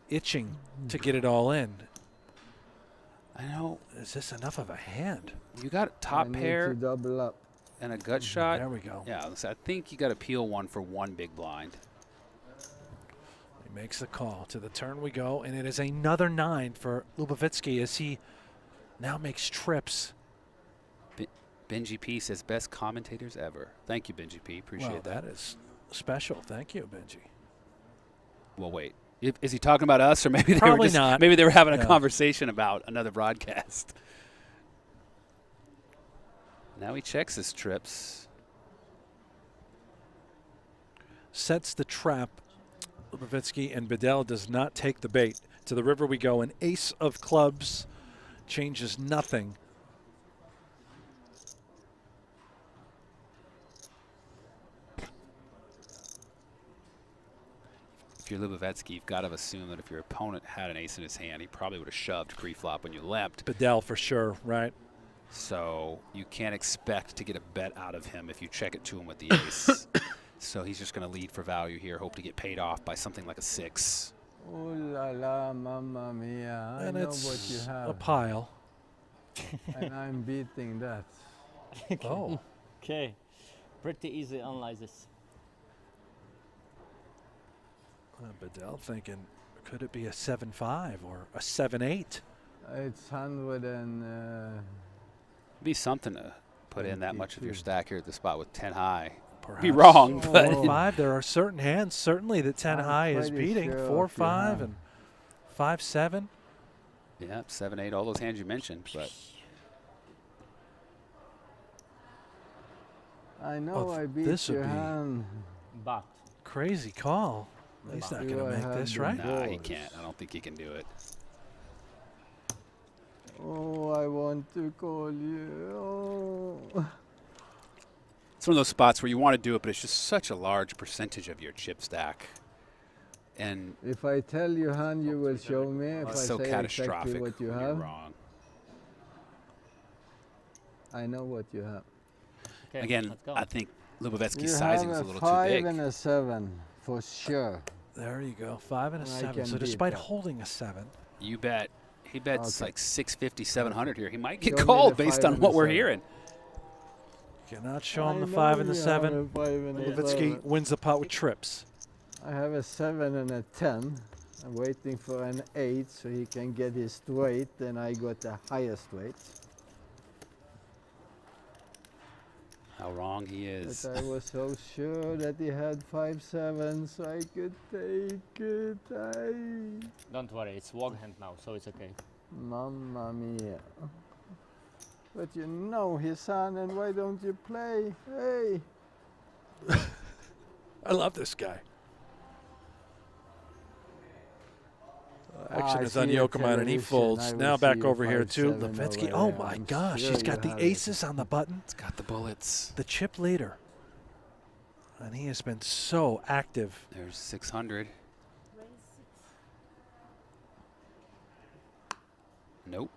itching to get it all in. I know. Is this enough of a hand? You got top I need pair to double up. and a gut shot. There we go. Yeah, so I think you got to peel one for one big blind. He makes the call. To the turn we go, and it is another 9 for Lubavitsky as he now makes trips. Benji P says best commentators ever. Thank you, Benji P. Appreciate Well, that. that is special. Thank you, Benji. Well, wait. Is he talking about us, or maybe they Probably were just, not. Maybe they were having a Yeah. conversation about another broadcast. Now he checks his trips. Sets the trap. Lubavitsky, and Bedell does not take the bait. To the river we go. An ace of clubs changes nothing. If you're Lubavitsky, you've got to assume that if your opponent had an ace in his hand, he probably would have shoved pre-flop when you leapt. Bedell for sure, right? So you can't expect to get a bet out of him if you check it to him with the ace. So he's just going to lead for value here, hope to get paid off by something like a 6. Oh la la, mamma mia! I And know it's what you have, a pile. and I'm beating that. Oh. Okay. Pretty easy analysis. Bedell thinking, could it be a 7-5 or a 7-8? It's 100 and. Be something to put in that much of your stack here at the spot with 10 high. be wrong, Perhaps but 4-5. There are certain hands, certainly, that 10 high is pretty beating. sure 4-5 and 5-7. yeah, 7-8, all those hands you mentioned. But I know I beat this would your be hand. But crazy call. He's not Do going I to make have this, the right? nah, he balls? can't. I don't think he can do it. Oh, I want to call you. Oh. It's one of those spots where you want to do it, but it's just such a large percentage of your chip stack. And If I tell you hand, you will show me. If it's I so say catastrophic exactly what you when you're have, wrong. I know what you have. okay, Again, let's go. I think Lubovetsky's You sizing have is a a little too 5 big. and a 7 for sure. There you go. 5 and a I 7. can So beat despite that. holding a 7, You bet. He bets Okay. like 650, 700 here. He might get Show me called the based 5 on and what the we're 7. hearing. cannot show him I the know 5 and the you have 7. a 5 and a Lubovitsky 7. wins the pot with trips. I have a 7 and a 10. I'm waiting for an 8 so he can get his straight. Then I got the highest weight. How wrong he is. But I was so sure that he had 5-7 so I could take it. Don't worry, it's walk hand now, so it's okay. Mamma mia. But you know his son, and why don't you play? Hey! I love this guy. Action I is on see the Jouhkimainen, and he television. folds. I will Now see back you over here to 5-7 Lubovitsky. over Oh there. my I'm gosh, sure he's you got the have it. aces on the button. It's got the bullets. The chip leader. And he has been so active. There's 600. Nope.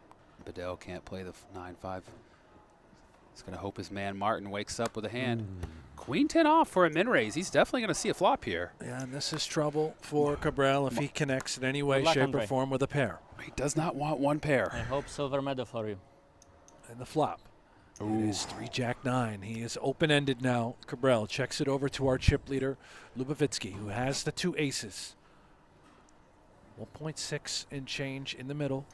Bedell can't play the 9-5. He's going to hope his man Martin wakes up with a hand. Queen 10 off for a min raise. He's definitely going to see a flop here. Yeah, and this is trouble for Kabrhel if he connects in any way, Good luck, shape, Andre. or form with a pair. He does not want one pair. I hope silver medal for you. And the flop. It is 3-Jack-9. He is open-ended now. Kabrhel checks it over to our chip leader, Lubovitsky, who has the 2 aces. 1.6 and change in the middle.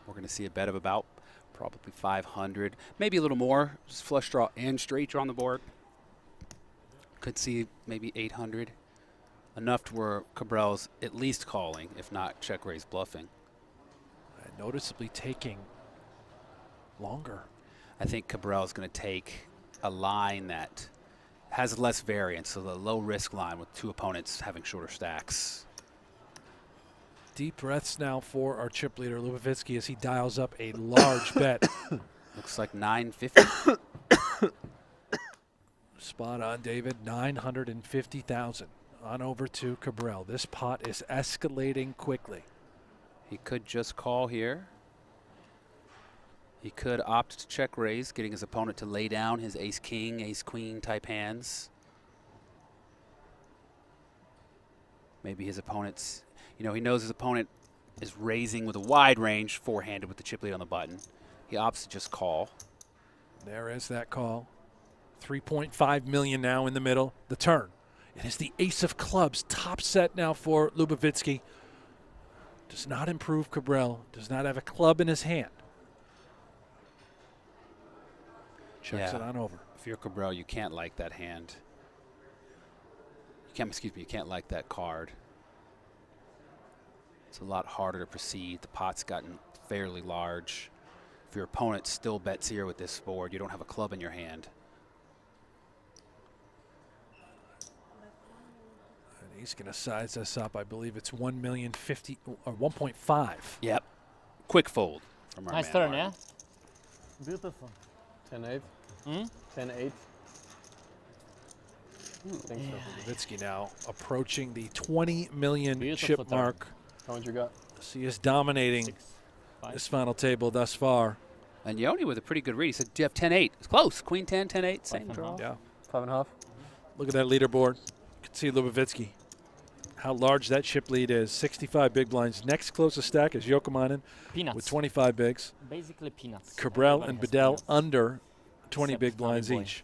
We're going to see a bet of about probably 500, maybe a little more. Just flush draw and straight draw on the board. Could see maybe 800. Enough to where Kabrhel's at least calling, if not check raise bluffing. And noticeably taking longer. I think Kabrhel's going to take a line that has less variance, so the low risk line with 2 opponents having shorter stacks. Deep breaths now for our chip leader, Lubovitsky, as he dials up a large bet. Looks like 950. Spot on, David. 950,000 on over to Kabrhel. This pot is escalating quickly. He could just call here. He could opt to check raise, getting his opponent to lay down his ace-king, ace-queen type hands. Maybe his opponent's, you know, he knows his opponent is raising with a wide range, 4-handed with the chip lead on the button. He opts to just call. There is that call. 3.5 million now in the middle. The turn. It is the ace of clubs. Top set now for Lubovitsky. Does not improve Kabrhel. Does not have a club in his hand. Checks it on over. If you're Kabrhel, you can't like that hand. You can't, excuse me, you can't like that card. It's a lot harder to proceed. The pot's gotten fairly large. If your opponent still bets here with this board, you don't have a club in your hand. And he's going to size this up. I believe it's 1,050,000 or 1.5. Yep. Quick fold from our Nice man turn, Martin. yeah? Beautiful. 10-8. 10-8. Think so. Lubovitsky now approaching the 20 million Beautiful chip turn. mark. How much you got? So he is dominating this final table thus far. And Joni with a pretty good read. He said, do you have 10-8? It's close. Queen 10, 10-8, same draw. Yeah. 5.5. Look at that leaderboard. You can see Lubovitsky, how large that chip lead is. 65 big blinds. Next closest stack is Jouhkimainen Peanuts. with 25 bigs. Basically peanuts. Kabrhel Everyone and has Bedell peanuts. under 20 Except big Tommy blinds Boy. each.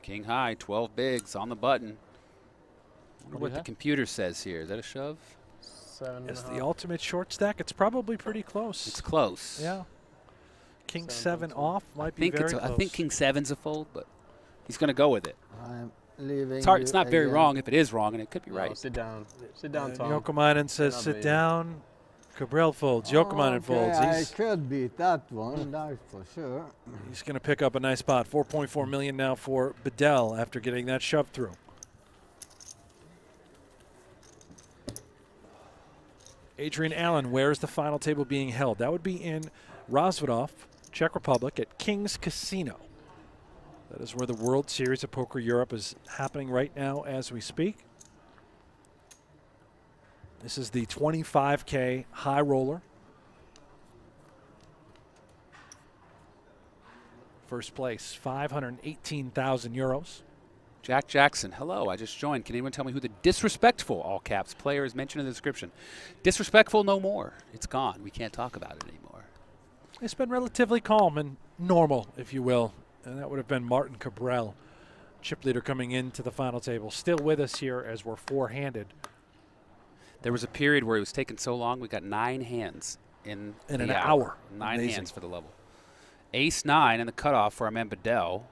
King high, 12 bigs on the button. I wonder do what you the have? computer says here. Is that a shove? 7 It's and a the half. ultimate short stack. It's probably pretty close. It's close. Yeah. King 7 7.2. off might be very close. I think King 7's a fold, but he's going to go with it. I'm leaving. It's hard. you It's not very again. wrong if it is wrong, and it could be No, right. sit down. Sit down, And Tom. Jouhkimainen says, Cannot sit be. down. Kabrhel folds. Jouhkimainen Okay, folds. I He's could beat that one, that's for sure. going to pick up a nice spot. 4.4 million now for Bedell after getting that shoved through. Adrian Allen, where is the final table being held? That would be in Rozvadov, Czech Republic, at King's Casino. That is where the World Series of Poker Europe is happening right now as we speak. This is the 25K high roller. First place, 518,000 euros. Jack Jackson, hello, I just joined. Can anyone tell me who the disrespectful, all caps, player is mentioned in the description? Disrespectful no more. It's gone. We can't talk about it anymore. It's been relatively calm and normal, if you will. And that would have been Martin Kabrhel, chip leader coming into the final table. Still with us here as we're four-handed. There was a period where it was taking so long, we got 9 hands in an hour. 9 Amazing. hands for the level. Ace 9 in the cutoff for our man Bedell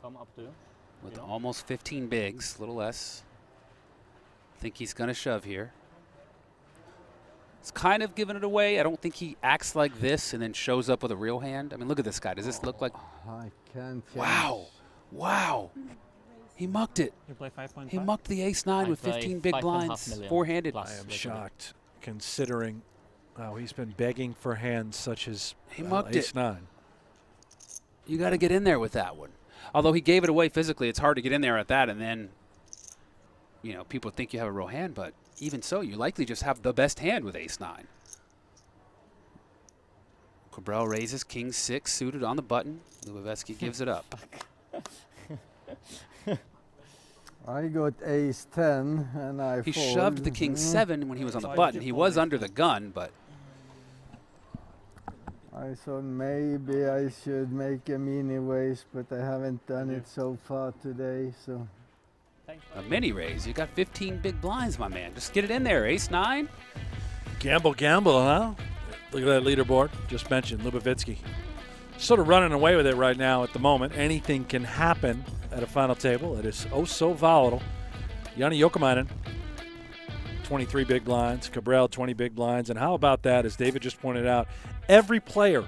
Come up to. with almost 15 bigs, a little less. Think he's going to shove here. It's kind of giving it away. I don't think he acts like this and then shows up with a real hand. I mean, look at this guy. Does this look like... I can't. Wow. Wow. He mucked it. You play 5.5? He mucked the ace 9 with 15 big blinds, four-handed. I am shocked, considering how he's been begging for hands such as mucked ace it. 9. You got to get in there with that one. Although he gave it away physically, it's hard to get in there at that, and then, you know, people think you have a real hand, but even so, you likely just have the best hand with ace 9. Kabrhel raises king 6 suited on the button. Lubavetsky gives it up. I got ace 10 and I He fold. shoved the king 7 when he was on the button. He was under the gun, but I thought maybe I should make a mini raise, but I haven't done it so far today. So a mini raise. You got 15 big blinds, my man. Just get it in there. Ace 9. Gamble, huh? Look at that leaderboard. Just mentioned Lubavitsky. Sort of running away with it right now at the moment. Anything can happen at a final table. It is oh so volatile. Joni Jouhkimainen, 23 big blinds. Kabrhel, 20 big blinds. And how about that, as David just pointed out, every player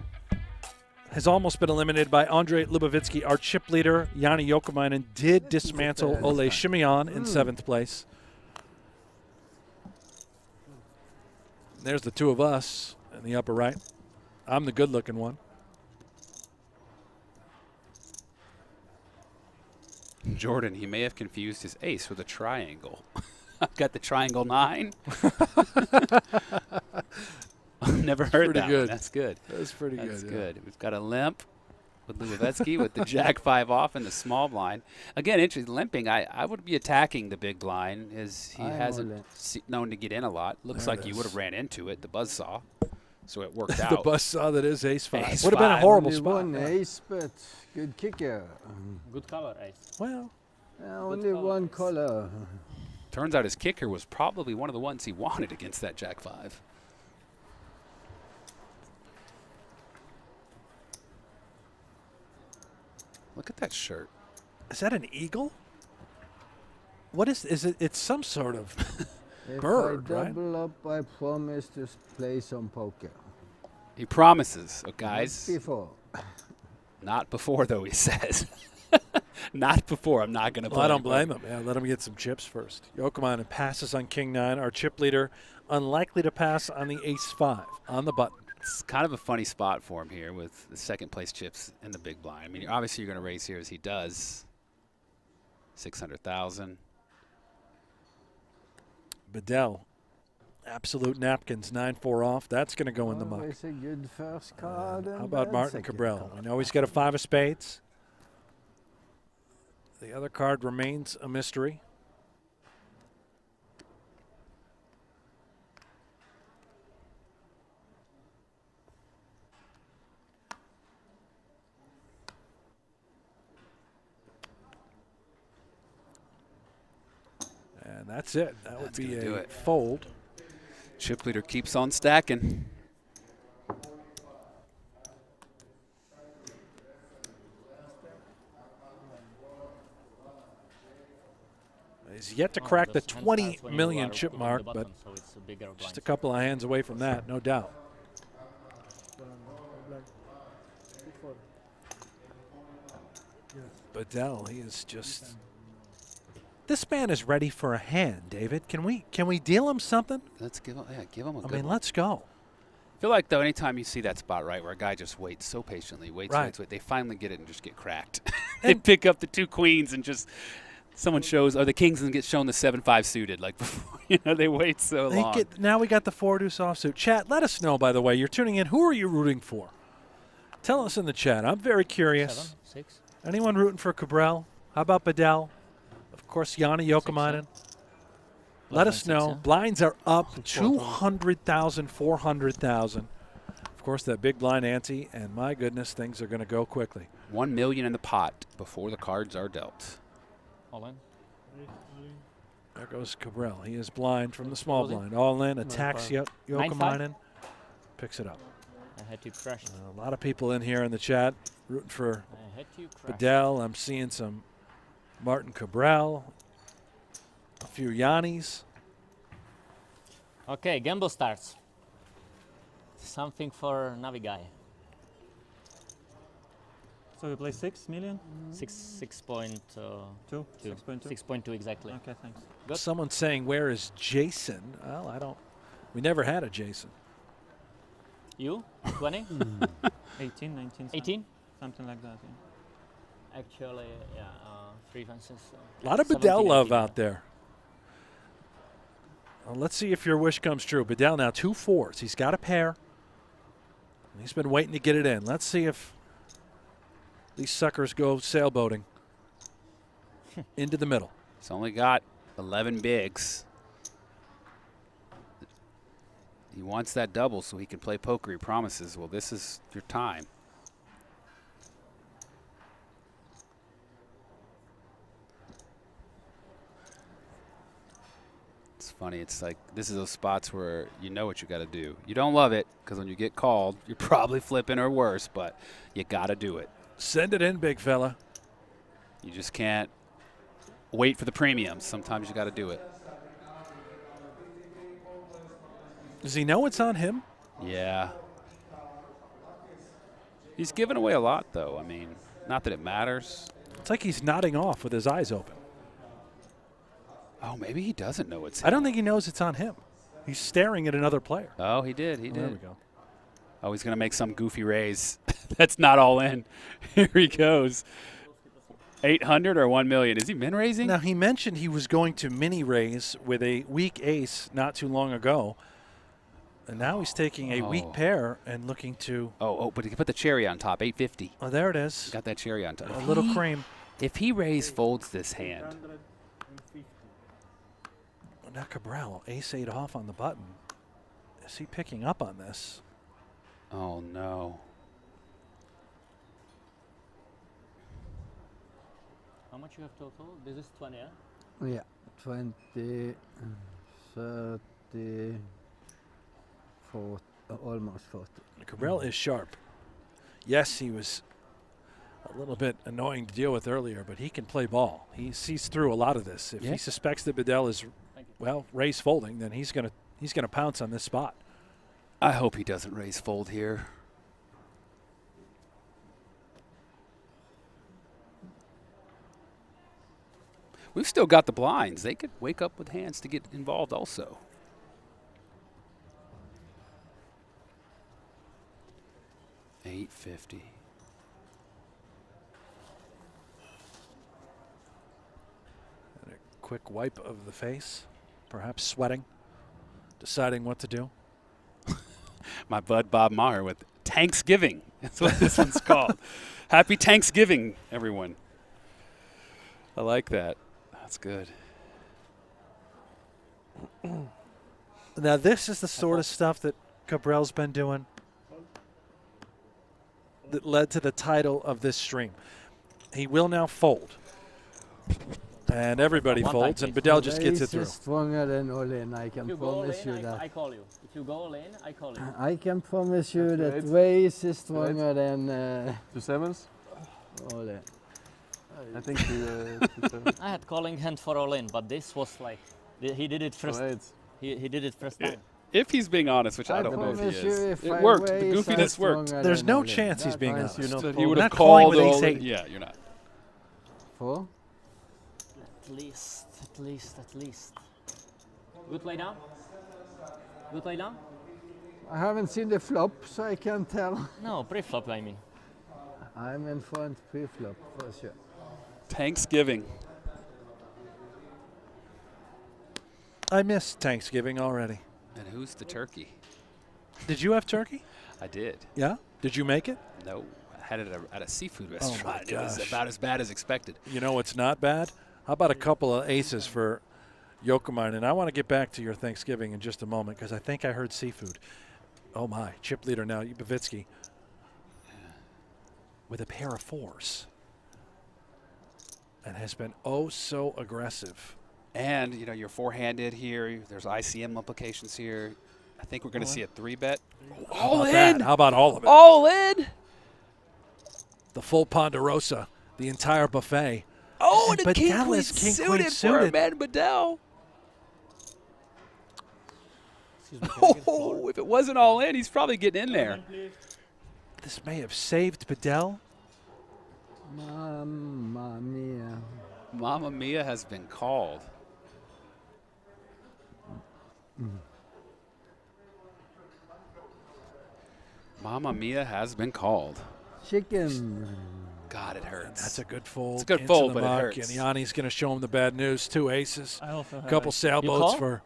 has almost been eliminated by Andrei Lubavitsky. Our chip leader, Joni Jouhkimainen, did dismantle Ole Shimeon in 7th place. There's the two of us in the upper right. I'm the good-looking one. Jordan, he may have confused his ace with a triangle. I've got the triangle 9. I've never heard that good. one. That's good. That's pretty That's good. good. We've got a limp with Lubavetsky with the jack 5 off in the small blind. Again, interesting. Limping, I would be attacking the big blind as he hasn't known to get in a lot. Looks There like it you is. would have ran into it, the buzzsaw. So it worked The out. buzzsaw that is ace 5. Ace Would have been a 5. horrible only spot. one ace, but good kicker. Good color, ace. Well, only one color. Turns out his kicker was probably one of the ones he wanted against that jack 5. Look at that shirt. is that an eagle? What is it? It's some sort of If bird, I right? double up, I promise to play some poker. He promises, guys. Before. Not before, though, he says. Not before. I'm not going to play. Well, I don't blame him. Yeah, let him get some chips first. Jouhkimainen passes on king 9. Our chip leader unlikely to pass on the ace 5 on the button. It's kind of a funny spot for him here with the second place chips in the big blind. I mean, obviously you're going to raise here as he does. 600,000. Bedell, absolute napkins, 9-4 off. That's going to go in the muck. Always a good first card. How about Martin Kabrhel? We know he's got a 5 of spades. The other card remains a mystery. And that's it. That would be a fold. chip leader keeps on stacking. He's yet to crack the 20 million chip mark, but just a couple of hands away from that, no doubt. Bedell, he is just. This man is ready for a hand, David. Can we deal him something? Let's give him, give him a good I mean, one. let's go. I feel like, though, anytime you see that spot, right, where a guy just waits so patiently, waits, Right. they finally get it and just get cracked. They pick up the 2 queens and just someone shows, or the kings and get shown the 7-5 suited. Like, they wait so long. Now we got the 4-deuce offsuit. Chat, let us know, by the way. You're tuning in. Who are you rooting for? Tell us in the chat. I'm very curious. 7, 6. Anyone rooting for Kabrhel? How about Bedell? Of course, Joni Jouhkimainen. Let us know. 6, Blinds are up 200,000, 400,000. Of course, that big blind ante, and my goodness, things are going to go quickly. 1 million in the pot before the cards are dealt. All in. There goes Kabrhel. He is blind from the small blind. All in, attacks Jouhkimainen, picks it up. I had to crush. A lot of people in here in the chat rooting for I had to crush. Bedell. I'm seeing some Martin Kabrhel, a few Yannis. Okay, gamble starts. Something for Navi guy. So you play 6 million? 6.2. 6.2? 6.2 exactly. Okay, thanks. Good. Someone saying, where is Jason? Well, I don't. We never had a Jason. You? 20? 18, 19. 18? Something like that, yeah. Actually, yeah, 3 fences. A lot of 17, Bedell love 18. out there. Well, let's see if your wish comes true. Bedell now 2 4s. He's got a pair. He's been waiting to get it in. Let's see if these suckers go sailboating into the middle. He's only got 11 bigs. He wants that double so he can play poker. He promises, well, this is your time. It's funny. It's like this is those spots where you know what you got to do. You don't love it because when you get called, you're probably flipping or worse, but you got to do it. Send it in, big fella. You just can't wait for the premiums. Sometimes you got to do it. Does he know it's on him? Yeah. He's given away a lot, though. I mean, not that it matters. It's like he's nodding off with his eyes open. Oh, maybe he doesn't know it's him. I don't think he knows it's on him. He's staring at another player. Oh, he did. He Oh, did. there we go. Oh, he's going to make some goofy raise. That's not all in. Here he goes. 800 or 1 million. Is he min raising? Now, he mentioned he was going to mini raise with a weak ace not too long ago. And now he's taking a weak pair and looking to. Oh, but he put the cherry on top. 850. Oh, there it is. Got that cherry on top. A little cream. If he folds this hand. Now Kabrhel, ace-8 off on the button. Is he picking up on this? Oh, no. How much you have total? This is 20, yeah? Yeah, 20, 30, 40, almost 40. Kabrhel is sharp. Yes, he was a little bit annoying to deal with earlier, but he can play ball. He sees through a lot of this. If he suspects that Bedell is, well, raise folding, then he's gonna pounce on this spot. I hope he doesn't raise fold here. We've still got the blinds. They could wake up with hands to get involved also. $850. And a quick wipe of the face, perhaps sweating, deciding what to do. My bud Bob Maher with Thanksgiving. That's what this one's called. Happy Thanksgiving, everyone. I like that. That's good. Now, this is the sort of stuff that Kabrhel's been doing that led to the title of this stream. He will now fold. And everybody One folds, time, and please. Bedell just gets it Ace through. is stronger than all in. I If can you go all promise in, you that. I call you. If you go all in, I call you. I can promise you that Eight. race is stronger than 2 sevens. all in. I think 2 sevens. I had calling hand for all in, but this was like, he did it first. Oh, eights. He did it first time. If he's being honest, which I don't know if he promise you is, if it I worked. The raise, I'm goofiness worked. stronger There's than no all in. chance he's That being means honest. So if you would have Not calling called with all ace-8. in, yeah, you're not. 4. At least, at least, at least. Good lay down? Good lay down? I haven't seen the flop, so I can't tell. No, pre-flop I mean. I'm in front pre-flop for sure. Thanksgiving. I missed Thanksgiving already. And who's the turkey? Did you have turkey? I did. Yeah? Did you make it? No, I had it at a seafood Oh my restaurant. It was gosh. about as bad as expected. You know what's not bad? How about a couple of aces for Jouhkimainen? And I want to get back to your Thanksgiving in just a moment because I think I heard seafood. Oh my, chip leader now, Bavitsky, with a pair of 4s. And has been oh so aggressive. And, you know, you're four-handed here. There's ICM implications here. I think we're going to see a 3-bet. All in. How about all of it? All in. The full Ponderosa, the entire buffet. Oh, And and a king Bedell queen is king suited queen for suited. man Bedell. Excuse me, can I get the floor? Oh, if it wasn't all in, he's probably getting in there. This may have saved Bedell. Mamma mia. Mamma Mia has been called. Mamma Mia has been called. Chicken. God, it hurts. That's a good fold. It's a good into fold, the but it muck, hurts. And Yanni's going to show him the bad news. 2 aces. I also A have couple ace. sailboats call? for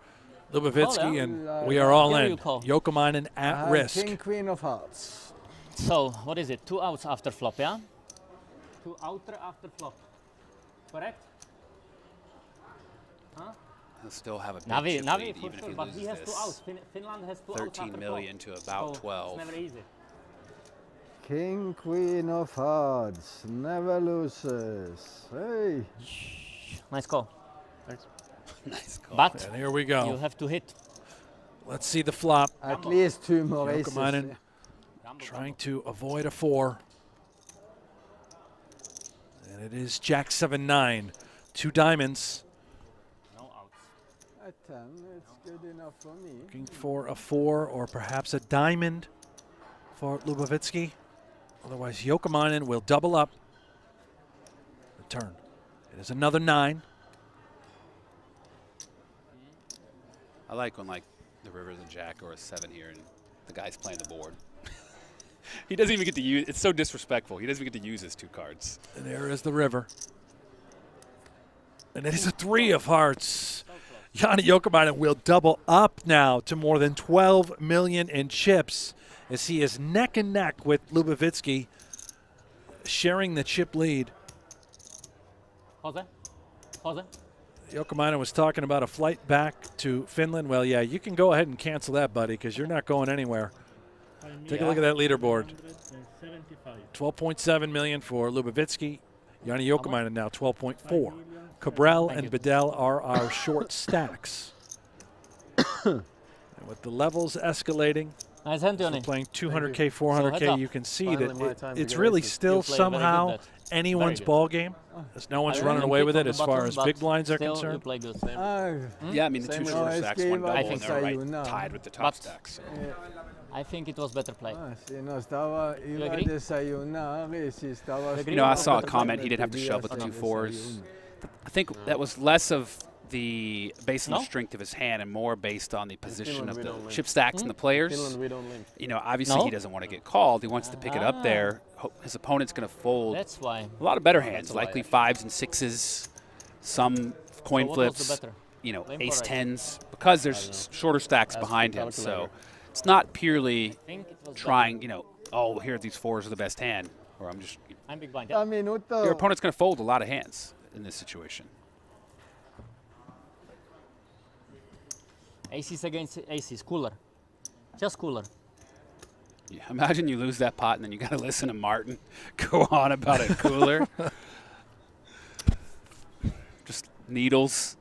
Lubavitsky, yeah? and we are all Here in. you call. Jouhkimainen I at have risk. King queen of hearts. So, what is it? 2 outs after flop, yeah? 2 outer after flop. Correct? Huh? He'll still have a big Navi, chip Navi lead, for even if sure, he but he loses has 2 this. outs. Finland has 2 outs 13 after million flop. to about So 12. It's never easy. King queen of hearts. Never loses. Hey. Nice call. Nice call. But And here we you go. have to hit. Let's see the flop. At least 2 more aces. Jouhkimainen trying to avoid a 4. And it is Jack 7-9. 2 diamonds. No outs. At 10, it's good enough for me. Looking for a 4 or perhaps a diamond for Lubavitsky. Otherwise, Jouhkimainen will double up the turn. It is another 9. I like when, like, the river's a jack or a 7 here and the guy's playing the board. He doesn't even get to use, it's so disrespectful. He doesn't even get to use his 2 cards. And there is the river. And it is a 3 of hearts. Joni Jouhkimainen will double up now to more than 12 million in chips as he is neck and neck with Lubavitsky, sharing the chip lead. Jose? Jose? Jouhkimainen was talking about a flight back to Finland. Well, yeah, you can go ahead and cancel that, buddy, because you're not going anywhere. Take a look at that leaderboard. 12.7 million for Lubavitsky. Joni Jouhkimainen now 12.4. Kabrhel and Bedell are our short stacks. And with the levels escalating, Nice hand, so Joni. playing 200K, So heads 400K, up. you can see Finally my that time to it's get really aces. still You played very good somehow bet. anyone's Very good. ball game. As no one's I running didn't away pick with on it the as far button, as but big blinds are still concerned. You play good. Yeah, I mean, the 2 Hmm? shorter Oh, stacks, escape one double, I and think they're right so. tied with the top But- stacks. So. I think it was better play. Si no stava You iba agree? desayunare, si stava... agree? You know, I saw a Better comment play. he didn't have to shove with the 2 4s. Desayuno. I think that was less of the based on No? the strength of his hand and more based on the position Finland, of we the don't limp. chip stacks and the players. Finland, we don't limp. You know, obviously No? he doesn't want to get called. He wants to pick it up Ah. there. His opponent's going to fold That's why. a lot of better hands, That's why, likely actually. 5s and 6s, some coin So what was the flips, better? you know, Limp or ace right? 10s, because there's shorter stacks Ask behind the him. So calculator. it's not purely I think it was trying, you know, oh, here these 4s are the best hand, or I'm just. better. I'm big blind. A minuto. Your opponent's going to fold a lot of hands in this situation. Aces against aces. Cooler. Just cooler. Yeah, imagine you lose that pot and then you got to listen to Martin go on about a cooler. Just Needles.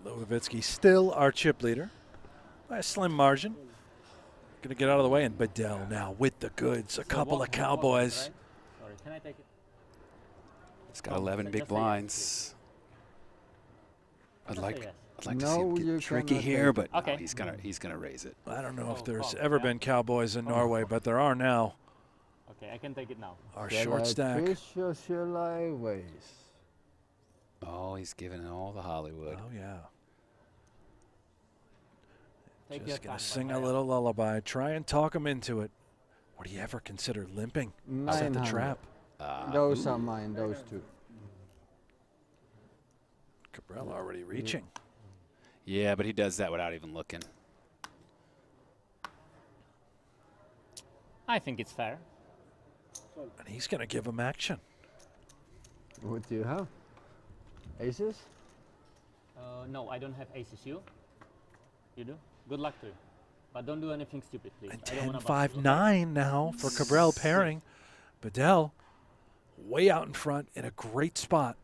Lovovitsky still our chip leader by a slim margin. Going to get out of the way, and Bedell now with the goods. A couple of cowboys. Sorry, can I take it? It's got 11 big blinds. I'd like to see him get tricky here, but no, he's gonna raise it. I don't know if there's ever been cowboys in Norway, but there are now. Okay, I can take it now. Our short stack. Fish or shall I raise? Oh, he's giving it all the Hollywood. Oh yeah. Just gonna sing a little lullaby. Try and talk him into it. Would he ever consider limping? Set the trap. Those are mine. Those two. Kabrhel already reaching. Yeah, but he does that without even looking. I think it's fair. And he's going to give him action. What do you have? Aces? No, I don't have aces. You? You do? Good luck to you. But don't do anything stupid, please. And I don't wanna 10-5-9 now for Kabrhel pairing. Bedell way out in front in a great spot.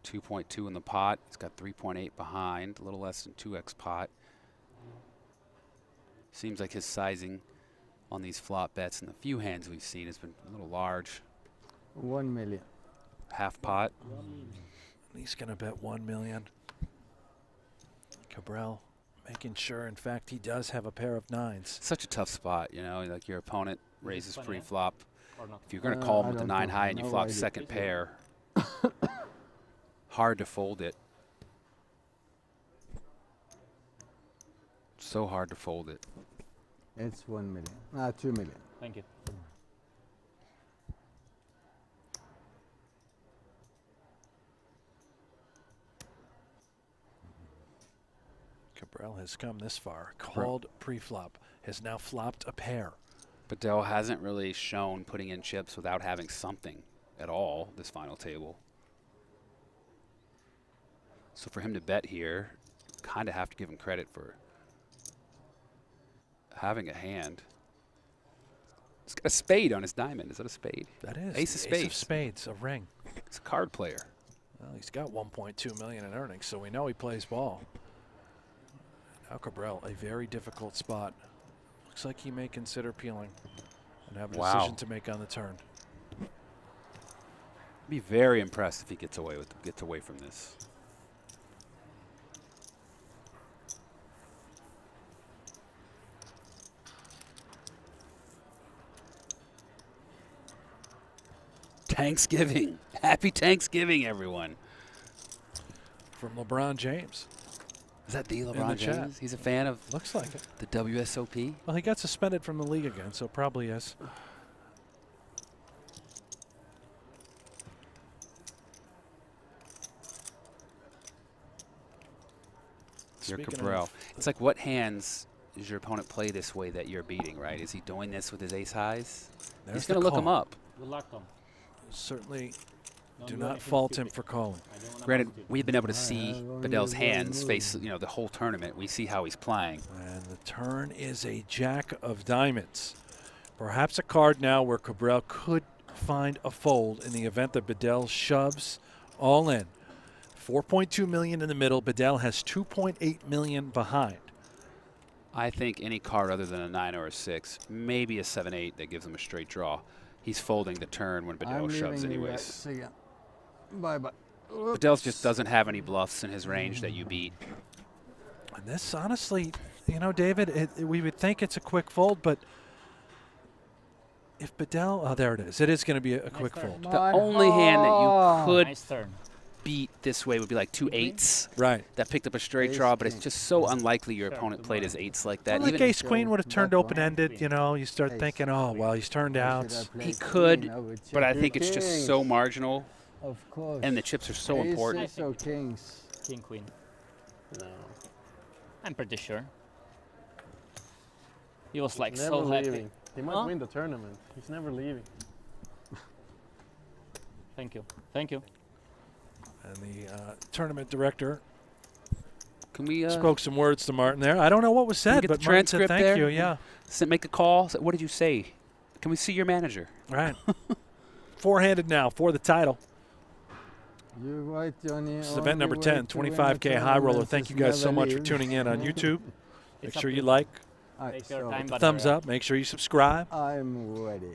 .2 in the pot. He's got 3.8 behind, a little less than 2x pot. Seems like his sizing on these flop bets and the few hands we've seen has been a little large. 1 million. Half pot. He's going to bet 1 million. Kabrhel making sure, in fact, he does have a pair of nines. Such a tough spot, you know, like your opponent raises pre-flop. If you're going to call him with the 9 high and you flop second pair, hard to fold it. So hard to fold it. It's 1 million. 2 million. Thank you. Kabrhel has come this far. Called pre-flop. Has now flopped a pair. Bedell hasn't really shown putting in chips without having something at all this final table. So for him to bet here, kind of have to give him credit for having a hand. He's got a spade on his diamond. Is that a spade? That is. Ace of spades. Ace of spades, a ring. He's a card player. Well, he's got 1.2 million in earnings, so we know he plays ball. Now Kabrhel, a very difficult spot. Looks like he may consider peeling and have a decision to make on the turn. Be very impressed if he gets away from this. Thanksgiving. Happy Thanksgiving, everyone. From LeBron James. Is that the LeBron James? Chat. He's a fan of Looks like it. The WSOP? Well, he got suspended from the league again, so probably is. You're Kabrhel. It's like, what hands does your opponent play this way that you're beating, right? Is he doing this with his ace highs? He's going to look him up. Good luck, Tom. Certainly do not fault him for calling. Granted, we've been able to see Bedell's hands face, you know, the whole tournament. We see how he's playing. And the turn is a jack of diamonds. Perhaps a card now where Kabrhel could find a fold in the event that Bedell shoves all in. 4.2 million in the middle. Bedell has 2.8 million behind. I think any card other than a 9 or a 6, maybe a 7-8 that gives him a straight draw. He's folding the turn when Bedell shoves anyways. Bye-bye. Bedell just doesn't have any bluffs in his range that you beat. And this, honestly, you know, David, we would think it's a quick fold, but if Bedell, oh, there it is. It is going to be a quick fold. The only hand that you could beat this way would be like 2 8s. Right. That picked up a straight draw, but it's just so unlikely your opponent played his 8s like that. Well, like ace queen would have turned open-ended, you know, you start thinking, oh, well, he's turned out. He could, but I think it's just so marginal. Of course. And the chips are so important. Aces or kings? King, queen. No. I'm pretty sure. He was like so happy. He might win the tournament. He's never leaving. Thank you. Thank you. And the tournament director Can we spoke some words to Martin there. I don't know what was said, get but the Martin said transcript thank there? you. Yeah. Make a call. What did you say? Can we see your manager? Right. Four-handed now for the title. You're right, Johnny. This is event number 10, 25K high roller. Thank you guys so much for tuning in on YouTube. Make sure you like, Take your time, thumbs up. Make sure you subscribe. I'm ready.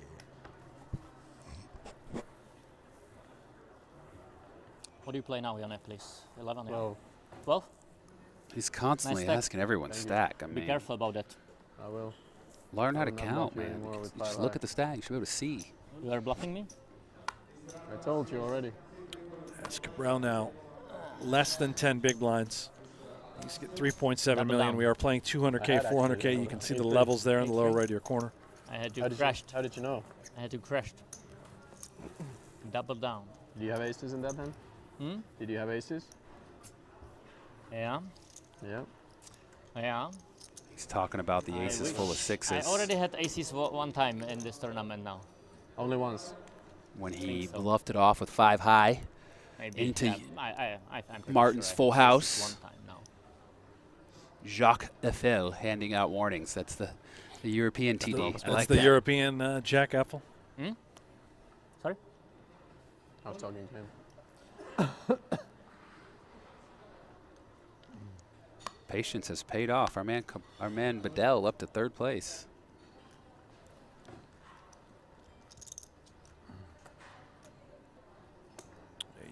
What do you play now, Janne, please? 11? 12. 12? He's constantly Nice stack. asking everyone to stack. I Be mean, careful about that. I will. learn how to I'm not count, bluffing man. anymore with You just 5 look high. at the stack. You should be able to see. You are bluffing me? I told you already. That's Kabrhel now. Less than 10 big blinds. He's get 3.7 Double million. down. We are playing 200K, 400K. You can see the levels there in the lower right of your corner. I had How to did, crash. how did you know? I had to crash. Double down. Do you have aces in that hand? Hmm? Did you have aces? Yeah. Yeah. Yeah. He's talking about the I aces full of wish. sixes. I already had aces one time in this tournament now. Only once. When he so. bluffed it off with 5 high Maybe. into I'm pretty Martin's sure I full had aces house. one time now. Jacques Eiffel handing out warnings. That's the European TD. That's I like the that. European Jack Eiffel. Hmm? Sorry? I was talking to him. Patience has paid off. Our man Bedell up to 3rd place.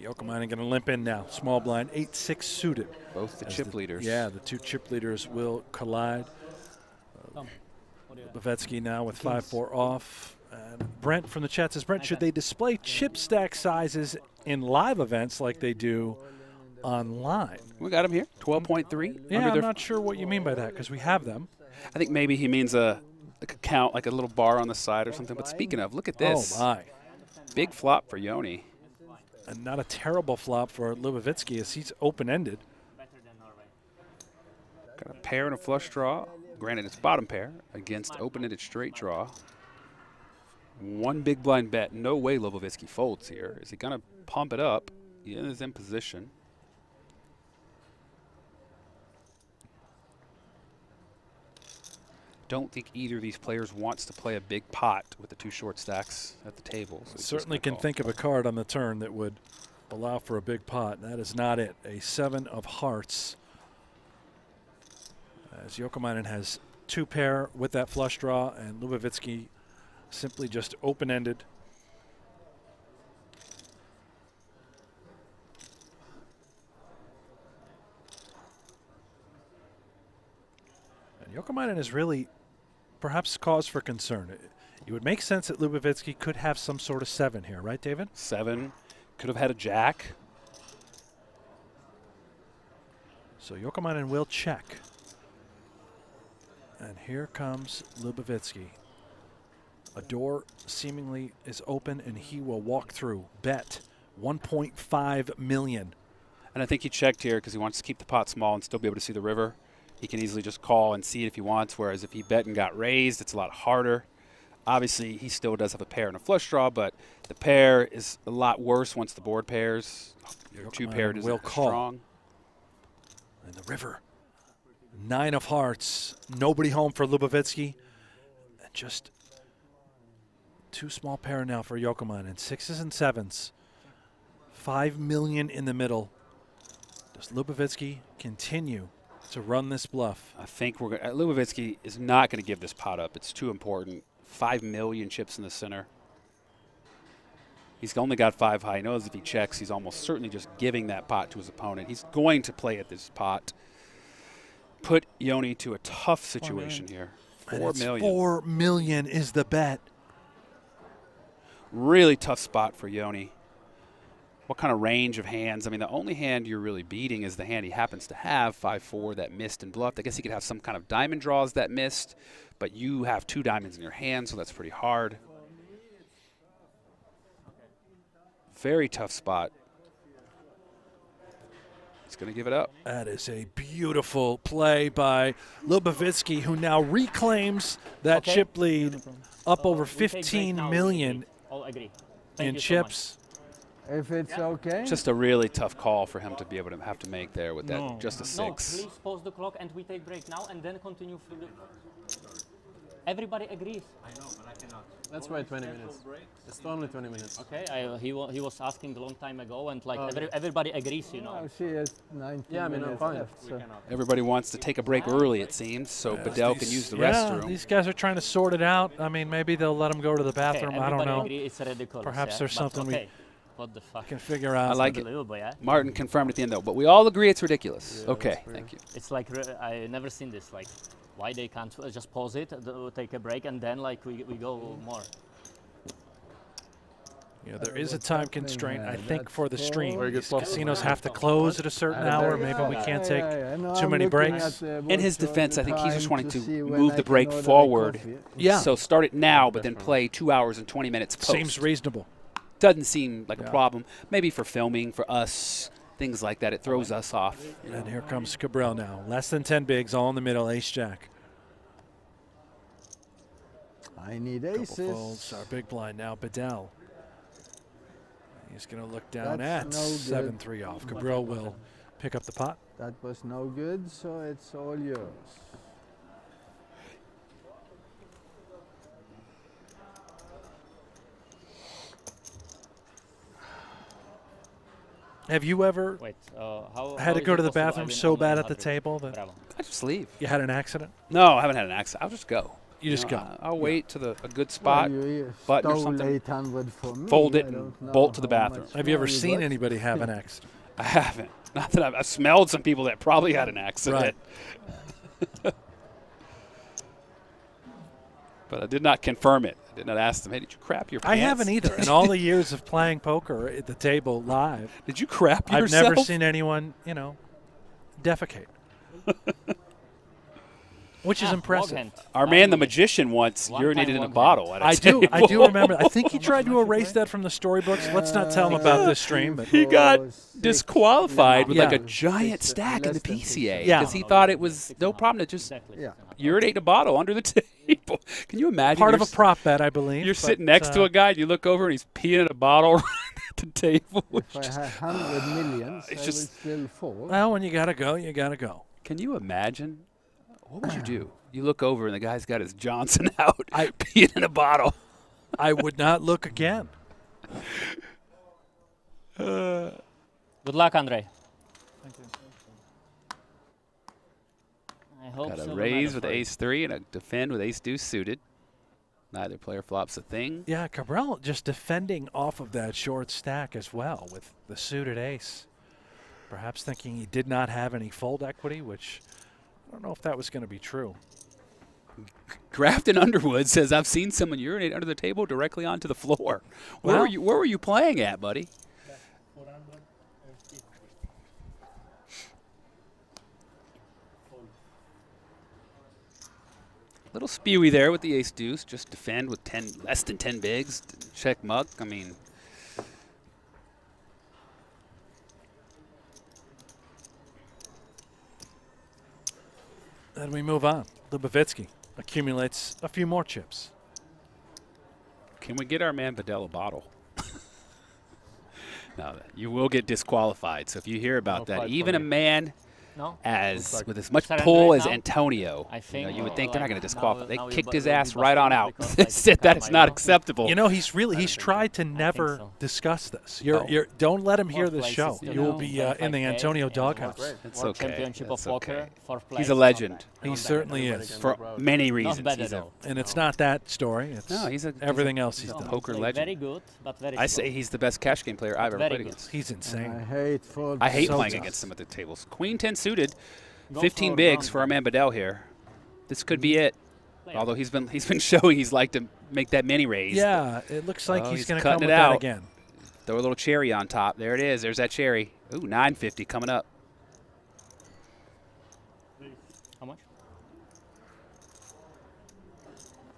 Jouhkimainen going to limp in now. Small blind, 8-6 suited. Both the As chip leaders. Yeah, the two chip leaders will collide. Lubovetsky now with 5-4 off. And Brent from the chat says, Brent, should they display chip stack sizes in live events like they do online? We got him here, 12.3. Yeah, I'm not sure what you mean by that because we have them. I think maybe he means like a count, like a little bar on the side or something. But speaking of, look at this. Oh, my. Big flop for Joni. And not a terrible flop for Lubovetsky as he's open-ended. Got a pair and a flush draw. Granted, it's bottom pair against open-ended straight draw. One big blind bet. No way Lubovetsky folds here. Is he going to pump it up? He is in position. Don't think either of these players wants to play a big pot with the 2 short stacks at the table. So Certainly can think of a card on the turn that would allow for a big pot. That is not it. A 7 of hearts. As Jouhkimainen has 2 pair with that flush draw, and Lubovetsky simply just open-ended. And Jouhkimainen is really perhaps cause for concern. It would make sense that Lubovetsky could have some sort of 7 here, right, David? 7. Could have had a jack. So Jouhkimainen will check. And here comes Lubovetsky. A door seemingly is open, and he will walk through. Bet 1.5 million. And I think he checked here because he wants to keep the pot small and still be able to see the river. He can easily just call and see it if he wants, whereas if he bet and got raised, it's a lot harder. Obviously, he still does have a pair and a flush draw, but the pair is a lot worse once the board pairs. Your 2 paired is will call. strong. And the river. 9 of hearts. Nobody home for Lubovetsky. And just 2 small pair now for Jouhkimainen. 6s and 7s. 5 million in the middle. Does Lubovetsky continue to run this bluff? I think we're going. Lubovetsky is not going to give this pot up. It's too important. 5 million chips in the center. He's only got 5 high. He knows if he checks, he's almost certainly just giving that pot to his opponent. He's going to play at this pot. Put Joni to a tough situation here. 4 million. 4 million is the bet. Really tough spot for Joni. What kind of range of hands? I mean, the only hand you're really beating is the hand he happens to have, 5-4, that missed and bluffed. I guess he could have some kind of diamond draws that missed, but you have 2 diamonds in your hand, so that's pretty hard. Very tough spot. He's going to give it up. That is a beautiful play by Lubovetsky, who now reclaims that chip lead up over 15 million agree. Thank in you so chips. If it's okay. Just a really tough call for him to be able to have to make there with that just a No, 6. please pause the clock and we take break now and then continue through the... Everybody agrees. I know, but I cannot. Let's wait 20 minutes. It's only 20 minutes. Okay, he was asking a long time ago and like everybody agrees, you know. Oh, see, it's 19 Yeah, I mean, I'm minutes fine. left, so. Everybody wants to take a break early, it seems, so Bedell can use the restroom. These guys are trying to sort it out. I mean, maybe they'll let him go to the bathroom. Okay, I don't know. agree it's ridiculous. Perhaps there's something we what the fuck? can figure out. I like it. Yeah? Martin confirmed at the end, though, but we all agree it's ridiculous. Yeah, okay, thank you. It's like I never seen this. Like, why they can't just pause it, take a break, and then like we go more. Yeah, there is a time constraint, I think, for the stream. Very good These spot. casinos have to close at a certain hour. Maybe we can't take too many breaks. In his defense, I think he's just wanting to move the break forward. Yeah. So start it now, but then play 2 hours and 20 minutes post. Seems reasonable. Doesn't seem like a problem. Maybe for filming, for us, things like that. It throws us off. And here comes Kabrhel now. Less than 10 bigs, all in the middle, ace-jack. I need Couple aces. folds, our big blind now, Bedell. He's going to look down That's at no good. 7-3 off. Kabrhel will pick up the pot. That was no good, so it's all yours. Have you ever had to go to the bathroom so bad at the table that I just leave. you had an accident? No, I haven't had an accident. I'll just go. You just go. I'll wait to a good spot, You button or stole something, 800 from me. fold it I and don't know bolt to the how bathroom. much Have you ever money seen got. anybody have an accident? I haven't. Not that I've smelled some people that probably had an accident. But I did not confirm it. I did not ask them, hey, did you crap your pants? I haven't either. In all the years of playing poker at the table live, Did you crap I've yourself? never seen anyone, defecate. Which is impressive. Our man, the magician, once urinated in a bottle at a I table. do remember. I think he tried to erase that from the storybooks. Let's not tell him about this stream. But He got disqualified with like Yeah. a giant stack in the PCA Yeah. because he thought it was no problem to just urinate in a bottle under the table. Can you imagine? part of you're a prop bet, I believe. You're but, sitting next to a guy, and you look over, and he's peeing in a bottle at the table. If I had 100 millions, It's I just- would still fall. Well, when you gotta go, you gotta go. Can you imagine? What would you do? You look over, and the guy's got his Johnson out, peeing in a bottle. I would not look again. Good luck, Andre. Thank you. I hope Got a so. raise with ace-3 and a defend with ace-deuce suited. Neither player flops a thing. Yeah, Kabrhel just defending off of that short stack as well with the suited ace. Perhaps thinking he did not have any fold equity, which I don't know if that was going to be true. Grafton Underwood says, I've seen someone urinate under the table directly onto the floor. Where were you playing at, buddy? Little spewy there with the ace-deuce. Just defend with less than 10 bigs. Check muck. I mean, Then we move on. Lubavitsky accumulates a few more chips. can we get our man Bedell a bottle? No, you will get disqualified. So if you hear about that, even a man with as much pull as Antonio, you would think they're not going to disqualify. They kicked his ass right on out. They said that is not acceptable. You know, he's tried to never discuss this. Don't let him hear this show. You will be in the Antonio doghouse. It's okay. Championship It's of poker, okay. fourth place. He's a legend. He certainly is. For many reasons. And it's not that story. It's everything else he's done. Poker legend. Very good, but very I say he's the best cash game player I've ever played good. against. He's insane. I hate playing against him at the tables. Queen 10 suited, 15 bigs for our man Bedell here. This could be it. Although he's been showing he's like to make that mini raise. Yeah, it looks like he's going to cutting come it with out that again. Throw a little cherry on top. There it is. There's that cherry. Ooh, 950 coming up. How much?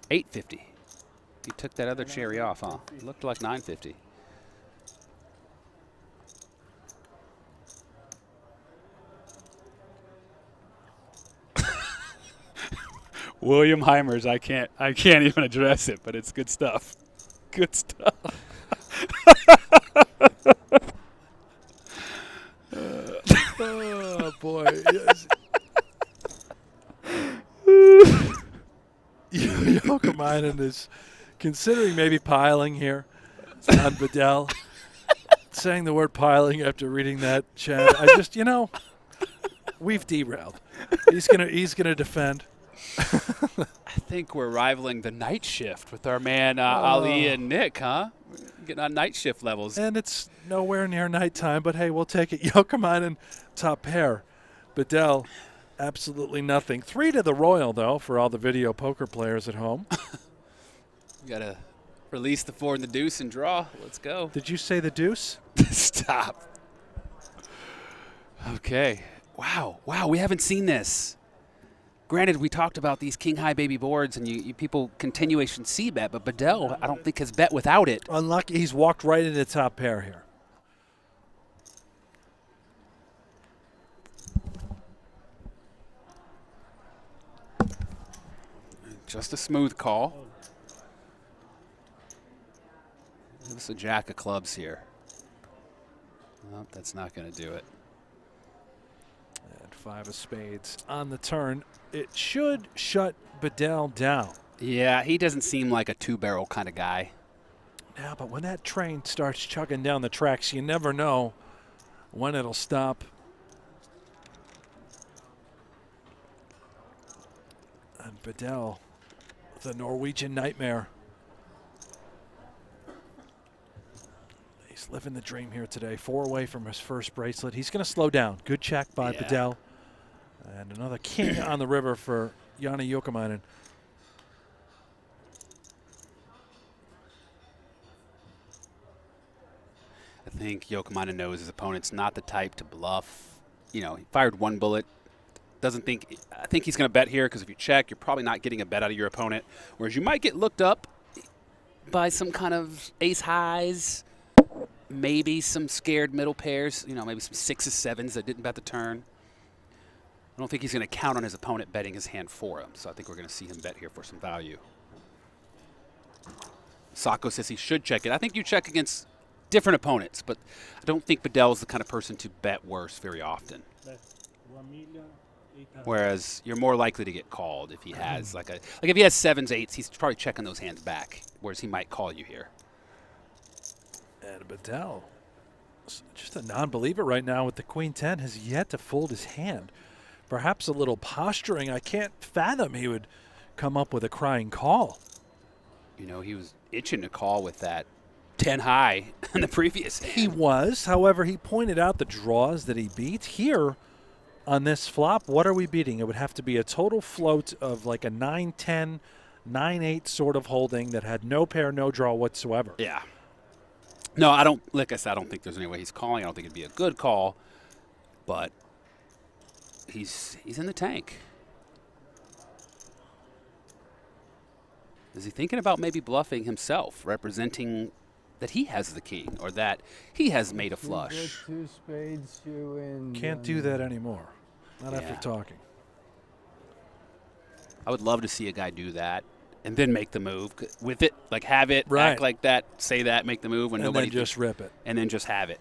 850. He took that other cherry off, huh? It looked like 950. William Heimers, I can't even address it, but it's good stuff. Good stuff. Jouhkimainen is considering maybe piling here on Bedell. Saying the word piling after reading that chat. I just, we've derailed. He's gonna defend. I think we're rivaling the night shift with our man Ali and Nick, huh? We're getting on night shift levels. And it's nowhere near nighttime, but hey, we'll take it. Jouhkimainen, top pair. Bedell, absolutely nothing. 3 to the Royal, though, for all the video poker players at home. You got to release the 4 and the deuce and draw. Let's go. Did you say the deuce? Stop. Okay. Wow, we haven't seen this. Granted, we talked about these king-high baby boards, and you people continuation C-bet, but Bedell, I don't think, has bet without it. Unlucky. He's walked right into top pair here. Just a smooth call. Give us a jack of clubs here. Well, that's not going to do it. And 5 of spades on the turn. It should shut Bedell down. Yeah, he doesn't seem like a 2-barrel kind of guy. Yeah, but when that train starts chugging down the tracks, you never know when it'll stop. And Bedell, the Norwegian nightmare. He's living the dream here today. 4 away from his first bracelet. He's going to slow down. Good check by Bedell. And another king on the river for Joni Jouhkimainen. I think Jouhkimainen knows his opponent's not the type to bluff. He fired 1 bullet. I think he's going to bet here because if you check, you're probably not getting a bet out of your opponent. Whereas you might get looked up by some kind of ace highs, maybe some scared middle pairs, maybe some 6s, 7s that didn't bet the turn. I don't think he's going to count on his opponent betting his hand for him, so I think we're going to see him bet here for some value. Sacco says he should check it. I think you check against different opponents, but I don't think Bedell's the kind of person to bet worse very often. Whereas you're more likely to get called if he has if he has 7s, 8s, he's probably checking those hands back, whereas he might call you here. And Bedell, just a non-believer right now with the Queen 10, has yet to fold his hand. Perhaps a little posturing. I can't fathom he would come up with a crying call. He was itching to call with that 10 high in the previous hand. He was. However, he pointed out the draws that he beat. Here on this flop, what are we beating? It would have to be a total float of like a 9-10, 9-8 sort of holding that had no pair, no draw whatsoever. Yeah. No, I don't. Like I said, I don't think there's any way he's calling. I don't think it'd be a good call, but he's in the tank. Is he thinking about maybe bluffing himself, representing that he has the king or that he has made a flush? 2 spades, you win. Can't do that anymore. Not after talking. I would love to see a guy do that and then make the move with it, like have it, act like that, say that, make the move when and nobody then just rip it. And then just have it.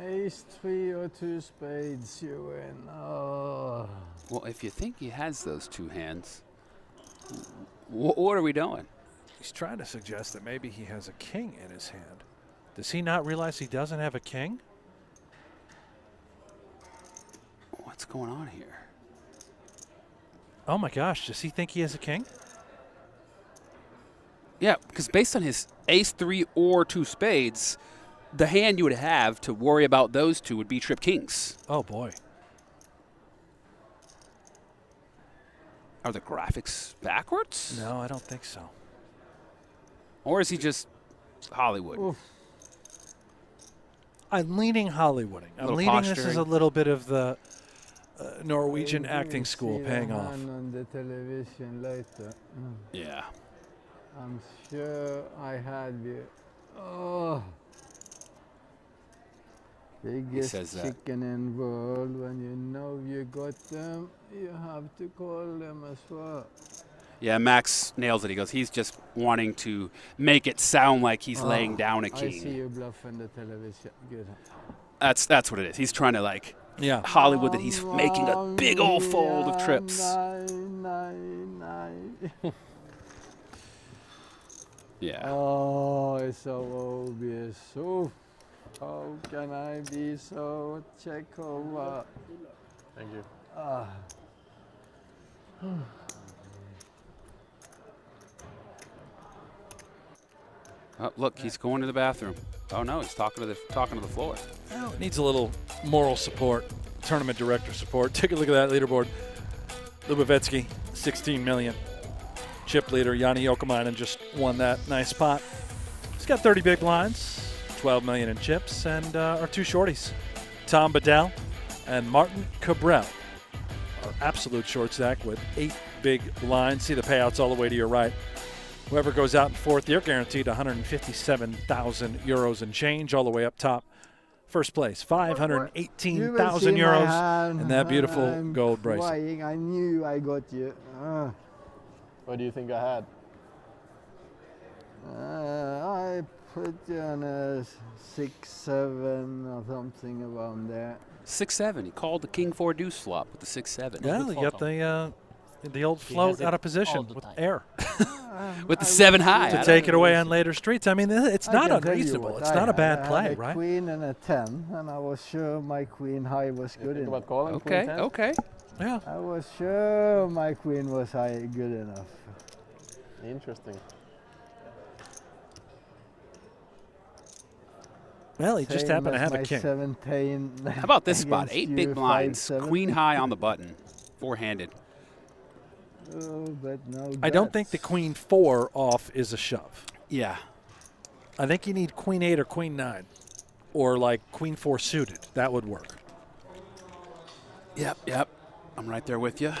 Ace 3 or 2 spades, you win. Oh. Well, if you think he has those 2 hands, what are we doing? He's trying to suggest that maybe he has a king in his hand. Does he not realize he doesn't have a king? What's going on here? Oh my gosh, does he think he has a king? Yeah, because based on his ace 3 or 2 spades, the hand you would have to worry about those 2 would be trip kings. Oh boy. Are the graphics backwards? No, I don't think so. Or is he just Hollywood? Oof. I'm leaning Hollywooding. I'm leaning this is a little bit of the Norwegian acting school paying off. On the television later. Yeah. I'm sure I had you. Oh. Biggest chicken in world. When you know you got them, you have to call them as well. Yeah, Max nails it. He goes, he's just wanting to make it sound like he's laying down a king. I see you bluff on the television. Good. That's what it is. He's trying to Hollywood that he's making a big old fold of trips. Yeah. Oh, it's so obvious. So, how can I be so Czechova? Thank you. Oh, look, he's going to the bathroom. Oh no, he's talking to the floor. Well, it needs a little moral support, tournament director support. Take a look at that leaderboard. Lubavetsky, 16 million. Chip leader Joni Jouhkimainen just won that nice pot. He's got 30 big blinds, 12 million in chips, and our two shorties, Tom Bedell and Martin Kabrhel, our absolute short stack with 8 big blinds. See the payouts all the way to your right. Whoever goes out in fourth, they're guaranteed 157,000 euros and change all the way up top. First place, 518,000 euros and that beautiful gold bracelet. I knew I got you. What do you think I had? I put you on a 6-7 or something around there. 6-7. He called the King 4 deuce flop with the 6-7. Yeah, you got the old float out of position with air. With the 7 high. To take it away on later streets. I mean, it's not unreasonable. It's not a bad play, right? I had a queen and a 10, and I was sure my queen high was good enough. Okay. Yeah. I was sure my queen was high good enough. Interesting. Well, he just happened to have a king. 17. How about this spot? 8 big blinds, queen high on the button, four-handed. Oh, but no I don't think the queen 4 off is a shove. Yeah. I think you need queen 8 or queen 9, or like queen 4 suited. That would work. Yep. I'm right there with you.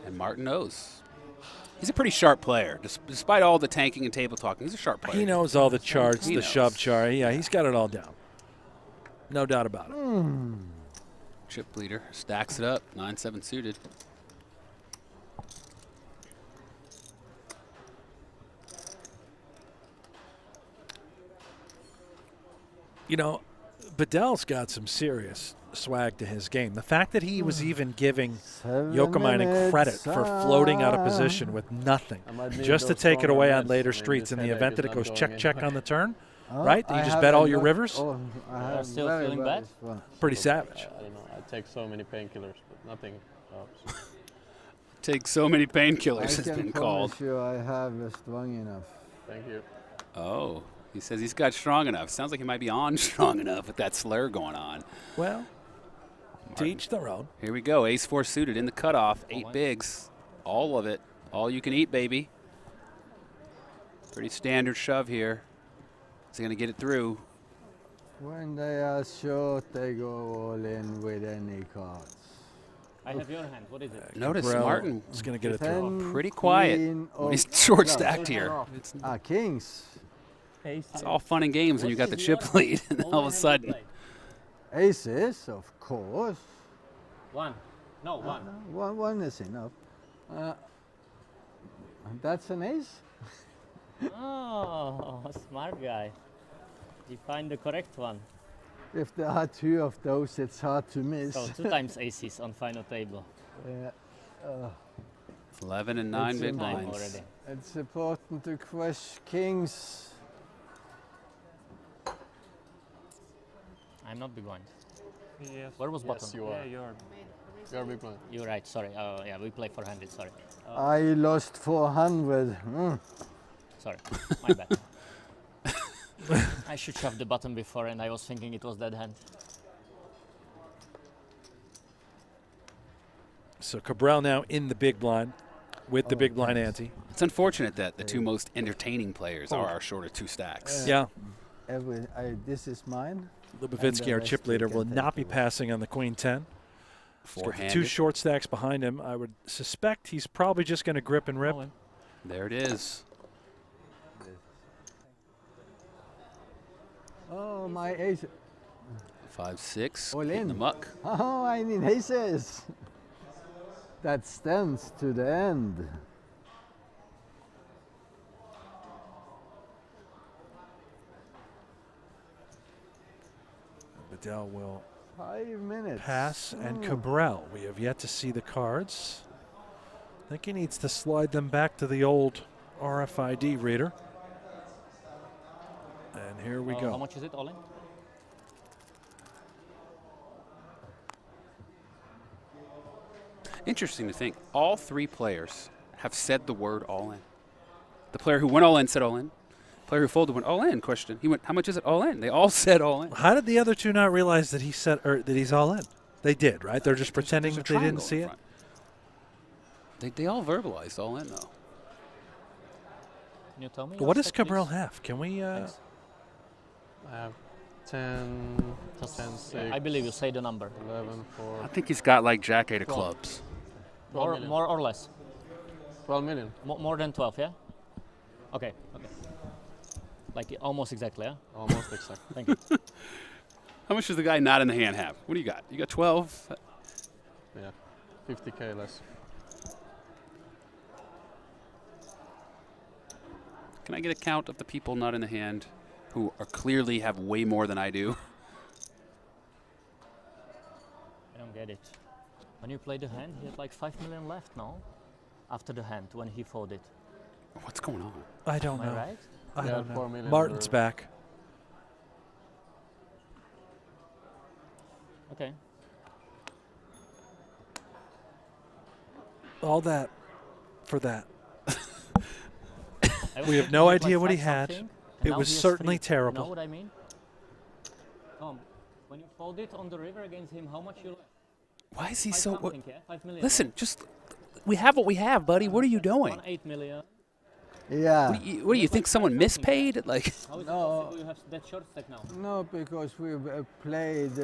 And Martin knows. He's a pretty sharp player. Despite all the tanking and table talking, he's a sharp player. He knows all the charts, He the knows. shove chart. Yeah, he's got it all down. No doubt about it. Chip leader stacks it up, 9-7 suited. You know, Bedell's got some serious swag to his game. The fact that he was even giving Jouhkimainen credit for floating out of position with nothing, just to take it away on later streets in the event that it goes check on the turn, right? You just bet all your rivers? You're still feeling bad? Pretty savage. I don't know. I take so many painkillers, but nothing helps. Take so many painkillers, has been called. I can promise you I have a strong enough. Thank you. Oh, he says he's got strong enough. Sounds like he might be on strong enough with that slur going on. Well, to each their own. Here we go. Ace-4 suited in the cutoff. 8 bigs. All of it. All you can eat, baby. Pretty standard shove here. Is he going to get it through? When they are short, they go all in with any cards. I have your hand. What is it? Notice Kabrhel Martin is going to get it through. pretty quiet when he's short stacked here. It's Kings. all fun and games when you got the chip lead, and all of a sudden. Aces, of course. One. No, one. One is enough. That's an ace? Oh, smart guy. You find the correct one. If there are 2 of those, it's hard to miss. So 2 times aces on final table. Yeah. 11 and 9 big blinds. Already. It's important to crush kings. I'm not big blind. Yes. Where was bottom? Yes, you are. You're big blind. You're right, sorry. Yeah, we play 400, sorry. I lost 400. Sorry, my bad. I should shove the button before, and I was thinking it was dead hand. So Kabrhel now in the big blind with the big blind ante. It's unfortunate that the 2 most entertaining players are our shorter 2 stacks. Yeah. This is mine. Lubavitsky, our chip leader, will not be passing on the queen 10. He's got the 2 short stacks behind him. I would suspect he's probably just going to grip and rip. There it is. Oh, my ace. 5-6. All in in. the muck. Oh, I need aces. That stands to the end. Bedell will 5 minutes. Pass and Kabrhel. We have yet to see the cards. I think he needs to slide them back to the old RFID reader. And here we go. How much is it all in? Interesting to think. All three players have said the word all in. The player who went all in said all in. The player who folded went all in. Question. He went, how much is it all in? They all said all in. How did the other two not realize that he said or that he's all in? They did, right? They're just pretending that they didn't see it. They all verbalized all in though. Can you tell me? What does your stack, Kabrhel please? have? Can we? I have 10, 10, 6. I believe you. Say the number. 11, 4. I think he's got like Jack 8 of 12. clubs. More or less. 12 million. More than 12, yeah? Okay. Like almost exactly, yeah? Almost exactly. Thank you. How much does the guy not in the hand have? What do you got? You got 12? Yeah, 50K less. Can I get a count of the people not in the hand who are clearly have way more than I do? I don't get it. When you play the hand, he had like 5 million left, no? After the hand, when he folded. What's going on? I don't Am know. I right? I Yeah, don't know. 4 million Martin's or- back. Okay. All that for that. I We was have no thinking idea like what he 5 had. something, It and now was he has certainly 3. terrible. You know what I mean? When you folded on the river against him, how much you left? Why is he 5 so? something, yeah? 5 million. Listen, just we have what we have, buddy. What are you doing? 8 million. Yeah. What do you think? Someone mispaid? Like? How is it No. possible you have that short stack now? No, because we played.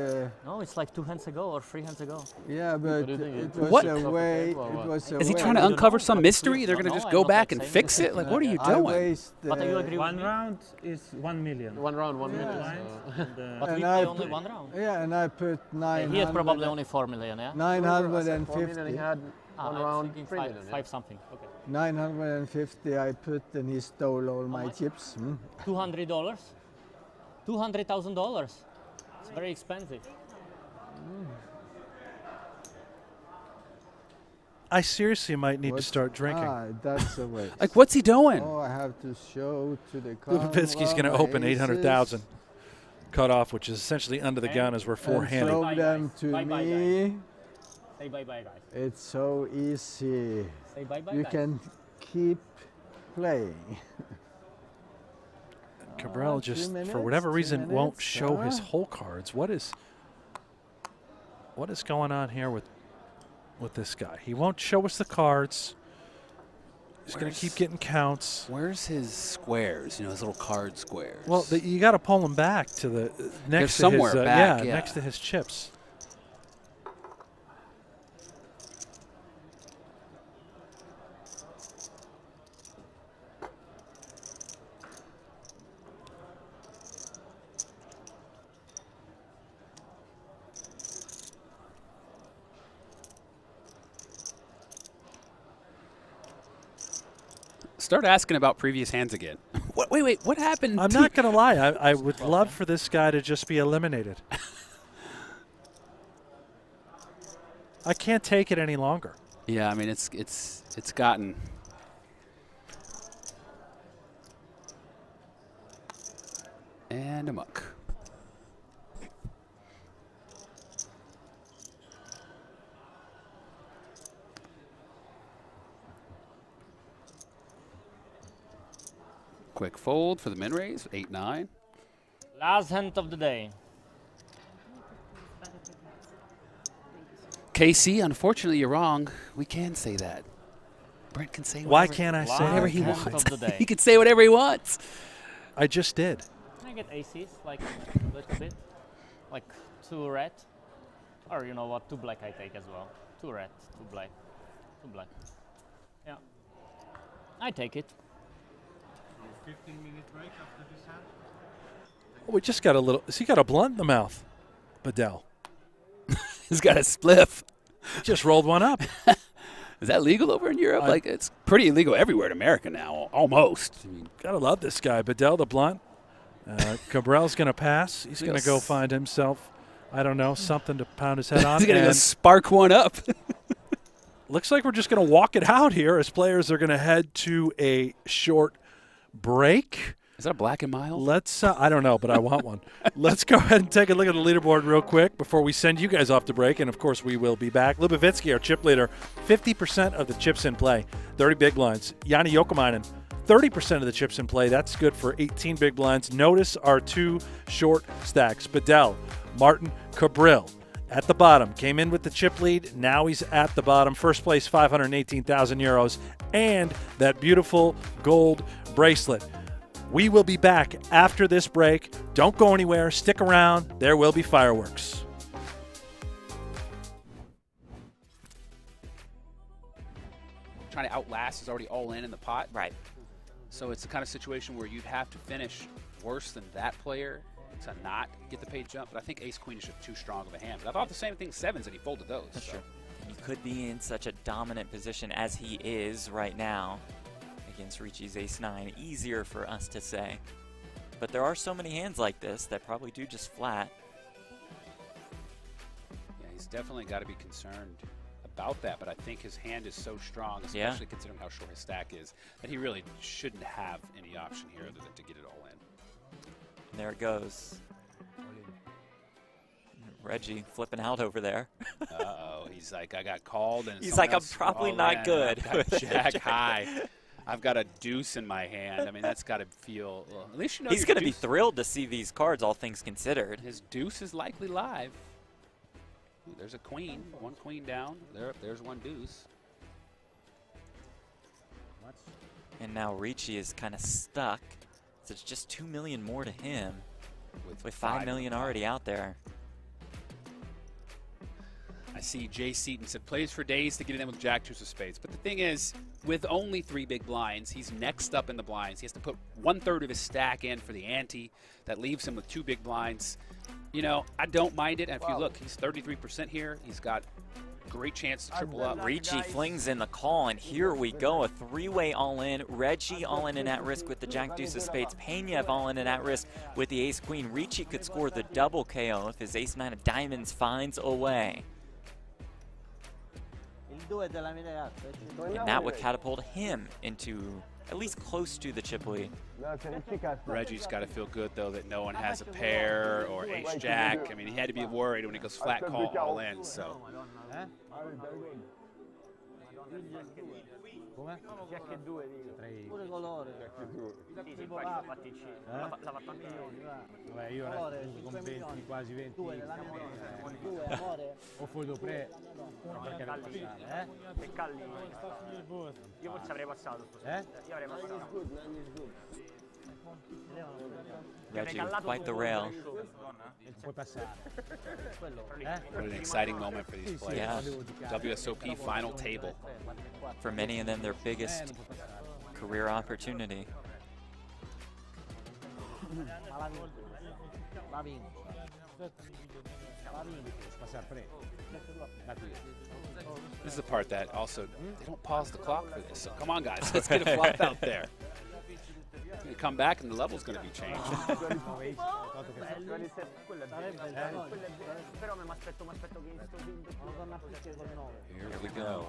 No, it's like 2 hands ago or 3 hands ago. Yeah, but do you think? it was What? a way. It was a Is he way. trying to I don't uncover know, some but mystery? please, They're going to no, just I'm go not, back like, and saying fix anything. it? Like, what are you I doing? waste. But do you agree with One me? round is 1 million. One round, 1 million. Blind, So. and, But we And play I only put- 1 round. Yeah, and I put 900. He had probably only 4 million, yeah? 950. He had I one was round, thinking 3 five, million. 5 something. Okay. 950 I put, and he stole all my much? chips. $200? $200,000. It's very expensive. I seriously might need to start drinking. Ah, that's a waste. Like, what's he doing? Oh, I have to show to the camera. Lubavitsky's going to my open aces 800,000 cut off, which is essentially under the gun as we're and four-handed. show Bye-bye, them guys. to Bye-bye, me. Say bye-bye, guys. It's so easy. Say bye-bye, You guys. can keep playing. Kabrhel 2 just, minutes, for whatever 2 reason, won't minutes, show his huh? whole cards. What is going on here with this guy? He won't show us the cards. He's going to keep getting counts. Where's his squares? You know, his little card squares. Well, you got to pull him back to the next to somewhere his back, yeah. next to his chips. Start asking about previous hands again. Wait, what happened? I'm not going to lie. I would love for this guy to just be eliminated. I can't take it any longer. Yeah, I mean it's gotten. And a muck. Quick fold for the min raise, 8-9. Last hand of the day. KC, unfortunately, you're wrong. We can say that. Brent can say whatever. Why can't I say whatever that? he Last hand wants? of the day. He can say whatever he wants. I just did. Can I get aces, like a little bit? Like 2 red? Or you know what, 2 black I take as well. 2 red, 2 black. 2 black. Yeah. I take it. 15-minute break after this hand. Oh, we just got a little. Has he got a blunt in the mouth? Bedell. He's got a spliff. He just rolled one up. Is that legal over in Europe? Like, it's pretty illegal everywhere in America now, almost. I mean, Gotta love this guy. Bedell the blunt. Kabrhel's going to pass. He's going to go find himself I don't know, something to pound his head on. He's going to go spark one up. Looks like we're just going to walk it out here as players are going to head to a short break. Is that a black and mild? Let's, I don't know, but I want one. Let's go ahead and take a look at the leaderboard real quick before we send you guys off to break. And, of course, we will be back. Lubavitsky, our chip leader, 50% of the chips in play, 30 big blinds. Joni Jouhkimainen, 30% of the chips in play. That's good for 18 big blinds. Notice our 2 short stacks. Bedell, Martin Kabrhel at the bottom. Came in with the chip lead. Now he's at the bottom. First place, 518,000 euros. And that beautiful gold bracelet. We will be back after this break. Don't go anywhere. Stick around. There will be fireworks. Trying to outlast is already all in the pot. Right. So it's the kind of situation where you'd have to finish worse than that player to not get the paid jump. But I think ace-queen is just too strong of a hand. But I thought the same thing sevens, and he folded those. That's true. You could be in such a dominant position as he is right now against Ricci's ace-9. Easier for us to say. But there are so many hands like this that probably do just flat. Yeah, he's definitely got to be concerned about that, but I think his hand is so strong, especially considering how short his stack is, that he really shouldn't have any option here other than to get it all in. And there it goes. Reggie flipping out over there. Uh-oh, he's like, I got called, and he's like, I'm probably not good. I've got jack high. I've got a deuce in my hand. I mean, that's got to feel, well, at least you know he's going to be thrilled to see these cards, all things considered. His deuce is likely live. Ooh, there's a queen, one queen down. There's one deuce. And now Ricci is kind of stuck. So it's just 2 million more to him with 5 million already out there. I see Jay Seaton said plays for days to get it in with jack deuce of spades. But the thing is, with only 3 big blinds, he's next up in the blinds. He has to put 1/3 of his stack in for the ante. That leaves him with 2 big blinds. You know, I don't mind it. And if you look, he's 33% here. He's got great chance to triple up. Ricci flings in the call, and here we go. A 3-way all-in. Reggie all-in and at risk with the jack deuce of spades. Peña all-in and at risk with the ace-queen. Ricci could score the double KO if his ace-9 of diamonds finds a way. And that would catapult him into at least close to the chip lead. Reggie's got to feel good, though, that no one has a pair or ace-jack. I mean, he had to be worried when he goes flat call all in, so. Jack e 2 di pure colore. Sì, sì, poi infatti l'ha fatto anche io. Vabbè, io con 20, quasi 20. 2 amore. O foto pre. No, perché per passare, E Calli. Io forse avrei passato. Io avrei passato. Reggie with quite the rail. What an exciting moment for these players. Yeah. WSOP final table. For many of them, their biggest career opportunity. This is the part that also, they don't pause the clock for this. So come on, guys, let's get a flop out there. It's going to come back and the level's going to be changed. Here we go.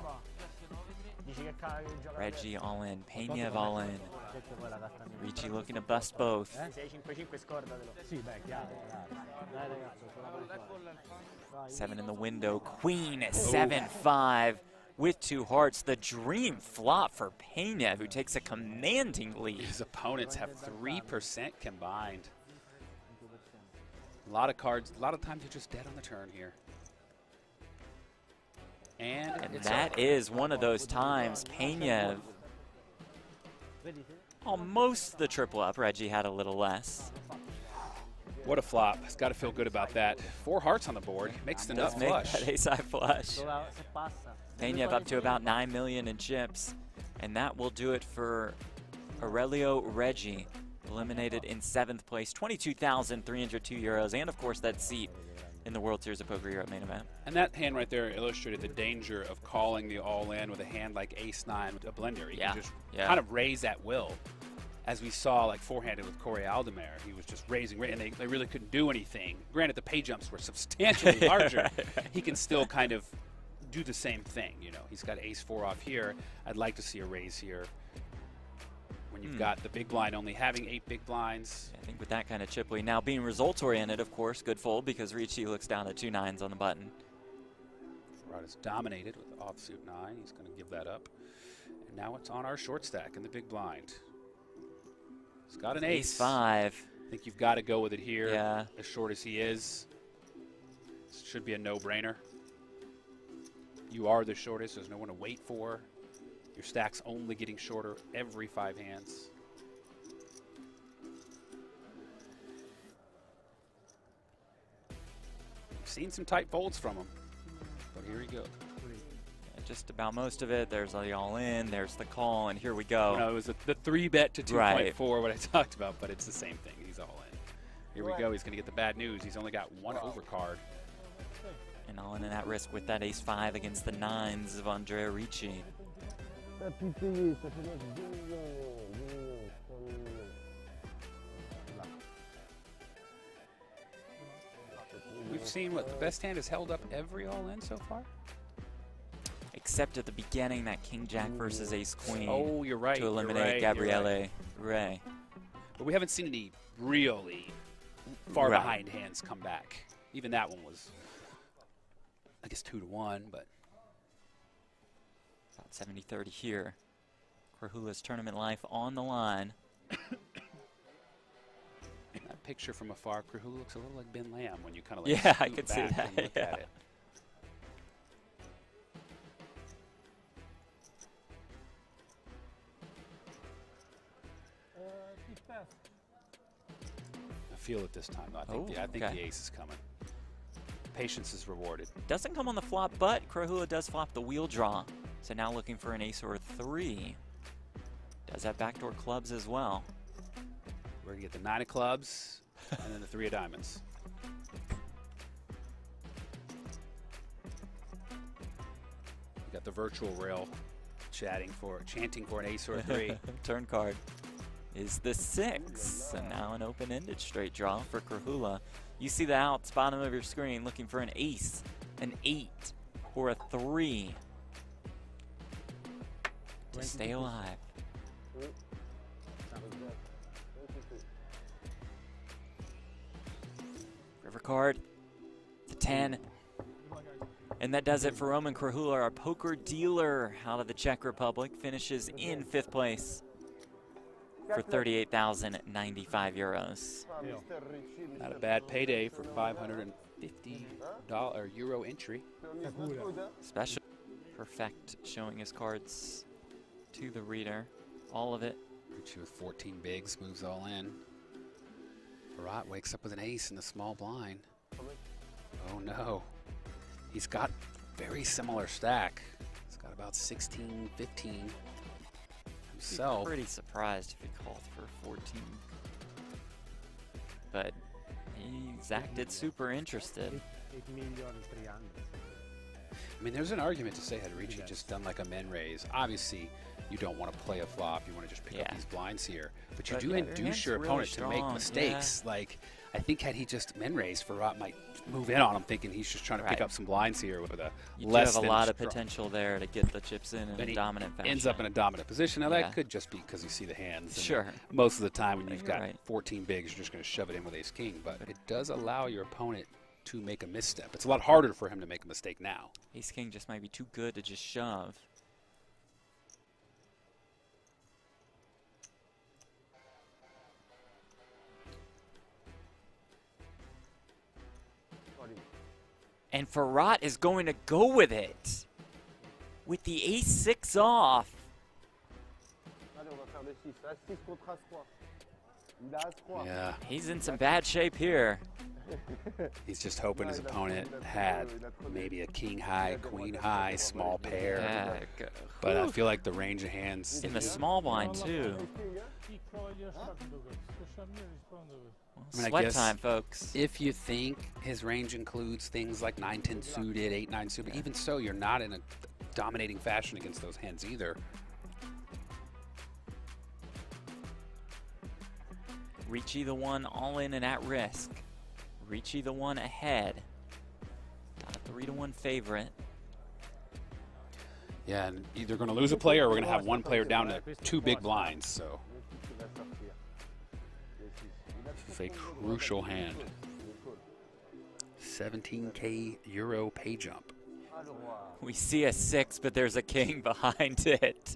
Reggie all in, Peña all in. Ricci looking to bust both. 7 in the window, queen 7-5 with 2 hearts. The dream flop for Peña, who takes a commanding lead. His opponents have 3% combined. A lot of cards, a lot of times you're just dead on the turn here. And that is one of those times. Peña almost the triple up. Reggie had a little less. What a flop. He's got to feel good about that. 4 hearts on the board. Makes the nut flush. That ace-high flush. Peña up to about 9 million in chips. And that will do it for Aurelio Reggie. Eliminated in 7th place, 22,302 euros. And, of course, that seat in the World Series of Poker Europe main event. And that hand right there illustrated the danger of calling the all-in with a hand like ace-9 with a blender. You can just kind of raise at will as we saw, like forehanded with Corey Aldemare, he was just raising, and they really couldn't do anything. Granted, the pay jumps were substantially larger. He can still kind of do the same thing. You know, he's got ace-4 off here. I'd like to see a raise here. When you've got the big blind only having 8 big blinds. I think with that kind of chip lead, now being results-oriented, of course, good fold because Ricci looks down at 2 9s on the button. Rod is dominated with offsuit 9. He's going to give that up. And now it's on our short stack in the big blind. He's got an ace. Ace-5. I think you've got to go with it here. Yeah. As short as he is. This should be a no-brainer. You are the shortest. There's no one to wait for. Your stack's only getting shorter every 5 hands. We've seen some tight folds from him, but here he goes. Yeah, just about most of it. There's the all-in, there's the call, and here we go. No, it was the 3-bet to 2.4, Right. what I talked about, but it's the same thing. He's all in. Here we go. He's going to get the bad news. He's only got 1 overcard. And all in at risk with that ace-5 against the 9s of Andrea Ricci. We've seen what the best hand has held up every all-in so far. Except at the beginning, that king-jack versus ace-queen. Oh, you're right. To eliminate Gabriele Ray. But we haven't seen any really far behind hands come back. Even that one was, I guess, 2-1, but. About 70-30 here. Kabrhel's tournament life on the line. That picture from afar, Kabrhel looks a little like Ben Lamb when you kind of Yeah, I could see that. Look at it. I feel it this time, though. I think the ace is coming. Patience is rewarded. Doesn't come on the flop, but Kabrhel does flop the wheel draw. So now looking for an ace or a 3. Does have backdoor clubs as well. We're going to get the 9 of clubs and then the 3 of diamonds. We got the virtual rail chanting for an ace or a 3. Turn card is the 6. And now an open-ended straight draw for Kabrhel. You see the outs bottom of your screen looking for an ace, an 8, or a 3 to stay alive. River card, the 10. And that does it for Roman Kabrhel, our poker dealer out of the Czech Republic. Finishes in 5th place for 38,095 euros. Not a bad payday for €550 entry. Special. Perfect, showing his cards to the reader. All of it. Richie with 14 bigs, moves all in. Barat wakes up with an ace in the small blind. Oh no. He's got very similar stack. He's got about 16, 15 himself. Pretty surprised if he called for 14. But he's acted super interested. I mean, there's an argument to say had Ricci just done like a men raise. Obviously, you don't want to play a flop. You want to just pick up these blinds here. But you do induce your opponent to make mistakes. Like, I think had he just men raised, Farhat might move in on him thinking he's just trying to pick up some blinds here with a less than. You have a lot of potential there to get the chips in a dominant fashion. Ends up in a dominant position. Now, that could just be because you see the hands. Sure. Most of the time when you've got 14 bigs, you're just going to shove it in with ace-king. But it does allow your opponent to make a misstep. It's a lot harder for him to make a mistake now. Ace-king just might be too good to just shove. And Farhat is going to go with it. With the ace-6 off. Yeah. He's in some bad shape here. He's just hoping his opponent had maybe a king high, queen high, small pair. Yeah. But I feel like the range of hands. In the small blind, too. Sweat time, folks. If you think his range includes things like 9-10 suited, 8-9 suited, even so, you're not in a dominating fashion against those hands either. Ricci the one all in and at risk. Ricci the one ahead. Got a 3-to-1 favorite. Yeah, and either going to lose a player or we're going to have one player down to 2 big blinds. So it's a crucial hand. 17K euro pay jump. We see a 6, but there's a king behind it.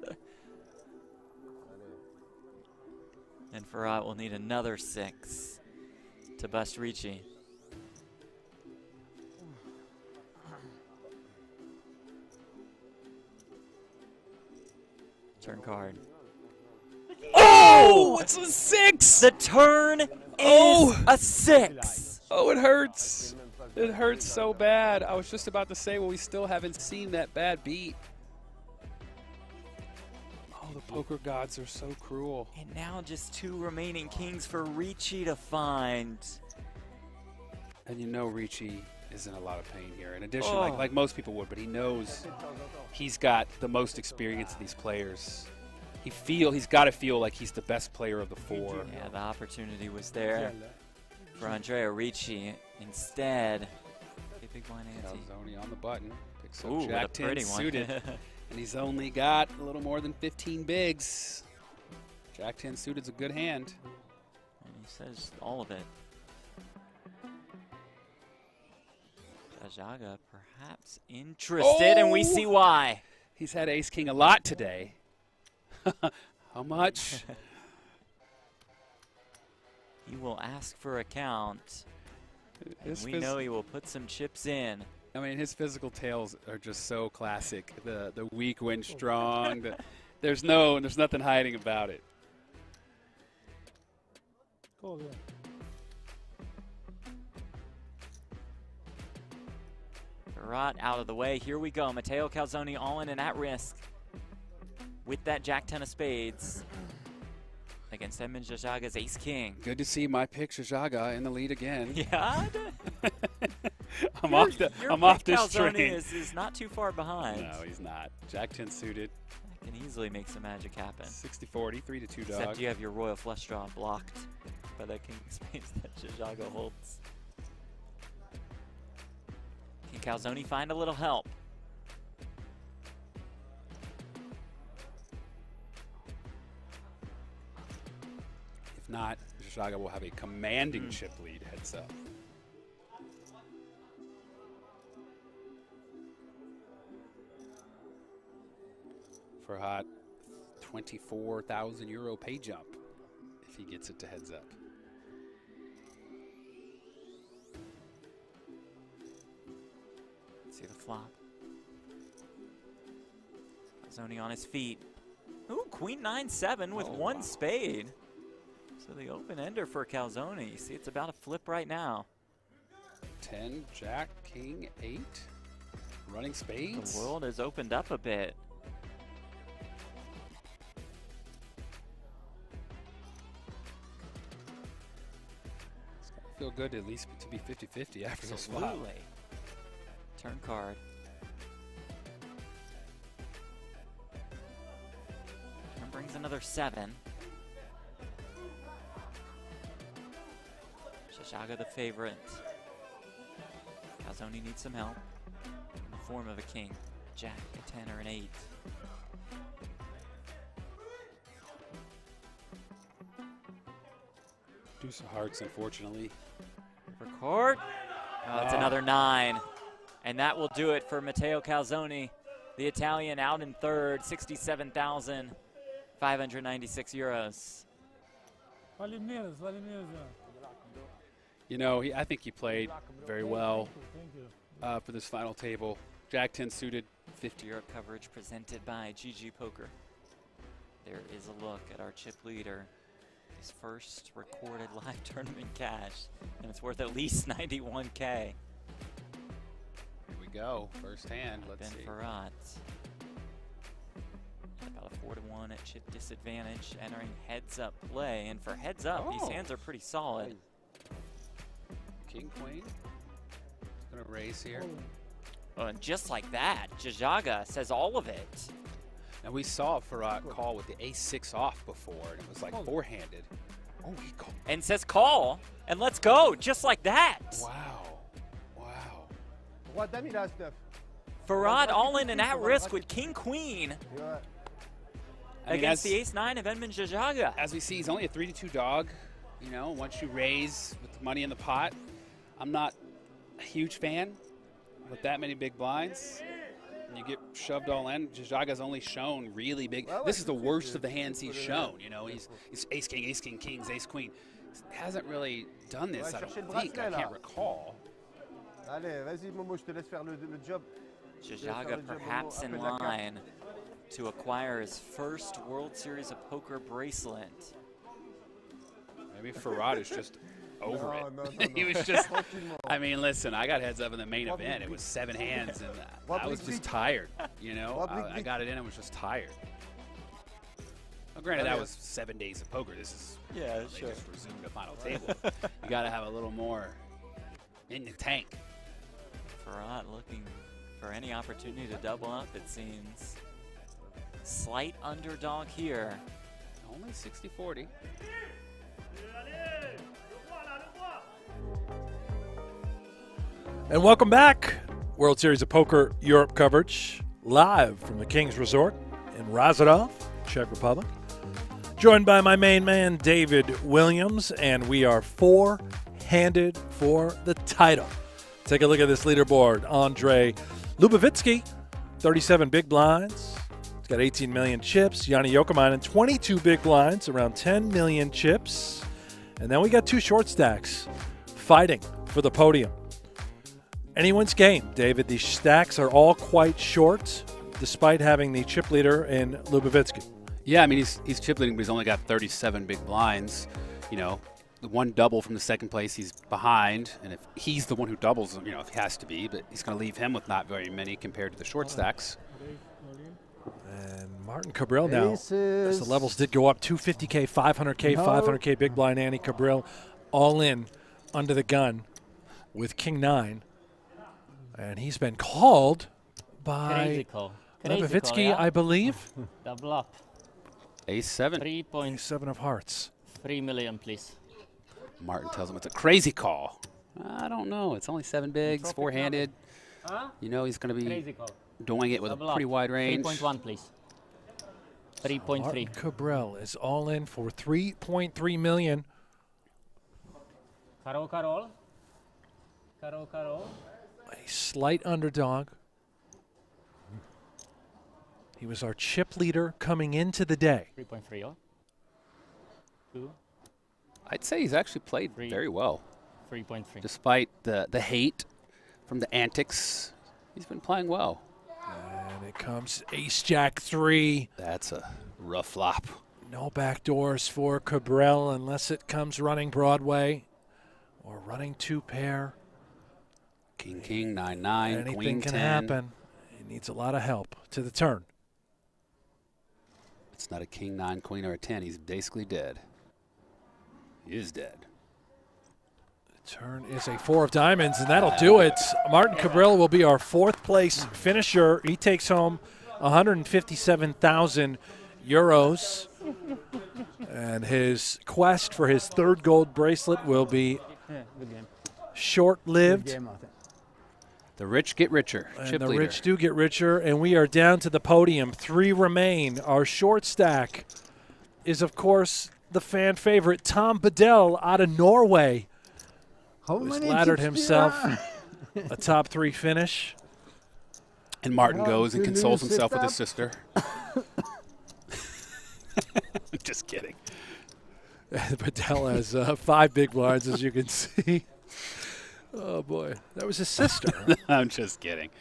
And Farhat will need another 6 to bust Ricci. Turn card. Oh, it's a 6! The turn is a 6. Oh, it hurts. It hurts so bad. I was just about to say, well, we still haven't seen that bad beat. Oh, the poker gods are so cruel. And now just 2 remaining kings for Ricci to find. And you know Ricci is in a lot of pain here. In addition, like most people would, but he knows he's got the most experience of these players. He's got to feel like he's the best player of the 4. Yeah, the opportunity was there for Andrea Ricci. Instead, big blind ante. Calzone on the button. Picks up Ooh, Jack 10 suited. And he's only got a little more than 15 bigs. Jack 10 suited's a good hand. And he says all of it. Jouhka perhaps interested, and we see why. He's had ace king a lot today. How much? He will ask for a count. And we know he will put some chips in. I mean, his physical tails are just so classic. The weak win strong. There's nothing hiding about it. Cool, yeah. Farhat out of the way. Here we go. Matteo Calzone all in and at risk with that Jack 10 of spades against Edmund Jouhka's ace king. Good to see my pick Jouhka in the lead again. Yeah. I'm off this train. Is not too far behind. No, he's not. Jack 10 suited. I can easily make some magic happen. 60-40, 3-2 dog. Except you have your royal flush draw blocked by that king of spades that Jouhka holds. Can Calzone find a little help? If not, Jouhka will have a commanding chip lead. Heads up. Farhat, 24,000 euro pay jump if he gets it to heads up. See the flop. Calzone on his feet. Ooh, queen 9-7 with one spade. So the open ender for Calzone. You see, it's about to flip right now. 10, Jack, King, 8. Running spades. The world has opened up a bit. It's gotta feel good at least to be 50-50 after this flop. Absolutely. Turn card. Turn brings another 7. Jouhka the favorite. Calzone needs some help in the form of a king, a jack, a 10, or an 8. Deuce of hearts, unfortunately. For court. Oh, that's another 9. And that will do it for Matteo Calzone, the Italian, out in third, 67,596 euros. You know, I think he played very well for this final table. Jack 10 suited, 50. Europe coverage presented by GG Poker. There is a look at our chip leader. His first recorded live tournament cash, and it's worth at least 91K. Here we go, first hand. Let's see. Farhat. About a 4-to-1 at chip disadvantage, entering heads up play. And for heads up, these hands are pretty solid. King, queen. Gonna raise here. Oh, and just like that, Jouhka says all of it. And we saw Farhat call with the ace-6 off before, and it was like four-handed. Oh, he called. and says call, and let's go, just like that. Wow. Wow. Roi dame, il a as-9. Farad all in and at risk with king queen I mean, against the ace-9 of Edmund Jouhkimainen. As we see, he's only a 3-2 dog. You know, once you raise with the money in the pot, I'm not a huge fan with that many big blinds. And you get shoved all in. Jouhkimainen's only shown really big. This is the worst of the hands he's shown. You know, he's ace king, kings, ace queen. He hasn't really done this, I don't think. I can't recall. Allez, vas-y, Momo, je te laisse faire le job. Jouhkimainen perhaps in line to acquire his first World Series of Poker bracelet. Maybe Farad is just over it. No, He was just, I mean, listen, I got heads up in the main event. It was 7 hands, and I was just tired, you know? I got it in and was just tired. Well, granted, that was 7 days of poker. This is, they just resumed the final table. You got to have a little more in the tank. Farad looking for any opportunity to double up, it seems. Slight underdog here. Only 60-40. And welcome back. World Series of Poker Europe coverage live from the King's Resort in Razorov, Czech Republic. Joined by my main man, David Williams, and we are 4-handed for the title. Take a look at this leaderboard. Andre Lubavitsky, 37 big blinds. He's got 18 million chips. Joni Jouhkimainen, 22 big blinds, around 10 million chips. And then we got 2 short stacks fighting for the podium. Anyone's game, David. These stacks are all quite short, despite having the chip leader in Lubavitsky. Yeah, I mean, he's chip leading, but he's only got 37 big blinds. You know, the one double from the second place, he's behind. And if he's the one who doubles, you know, it has to be, but he's going to leave him with not very many compared to the short stacks. And Martin Kabrhel now, as the levels did go up, 250K, 500K, 500K big blind. Andy Kabrhel all in under the gun with King 9. And he's been called by Lubavitsky, yeah. I believe. Double up. Ace 7. 7 of hearts. 3 million, please. Martin tells him it's a crazy call. I don't know. It's only 7 bigs, 4-handed. You know, he's going to be doing it with a pretty wide range. 3.1, please. 3.3. Martin Kabrhel is all in for 3.3 million. Carol. A slight underdog. He was our chip leader coming into the day. 3.3, oh. 2. I'd say he's actually played very well. 3.3. Despite the hate from the antics, he's been playing well. And it comes ace-jack 3. That's a rough flop. No backdoors for Kabrhel unless it comes running Broadway or running 2-pair. King, 9-9, Anything queen can 10. happen. He needs a lot of help to the turn. It's not a king, 9, queen, or a 10. He's basically dead. He is dead. The turn is a 4 of diamonds, and that'll do it. Martin Kabrhel will be our 4th place finisher. He takes home 157,000 euros. And his quest for his 3rd gold bracelet will be short-lived. The rich get richer. And the rich do get richer, and we are down to the podium. 3 remain. Our short stack is, of course, the fan favorite, Tom Bedell out of Norway, who's laddered himself a top 3 finish. And Martin goes and consoles himself with his sister. Just kidding. Bedell has 5 big blinds, as you can see. Oh, boy. That was his sister. I'm just kidding.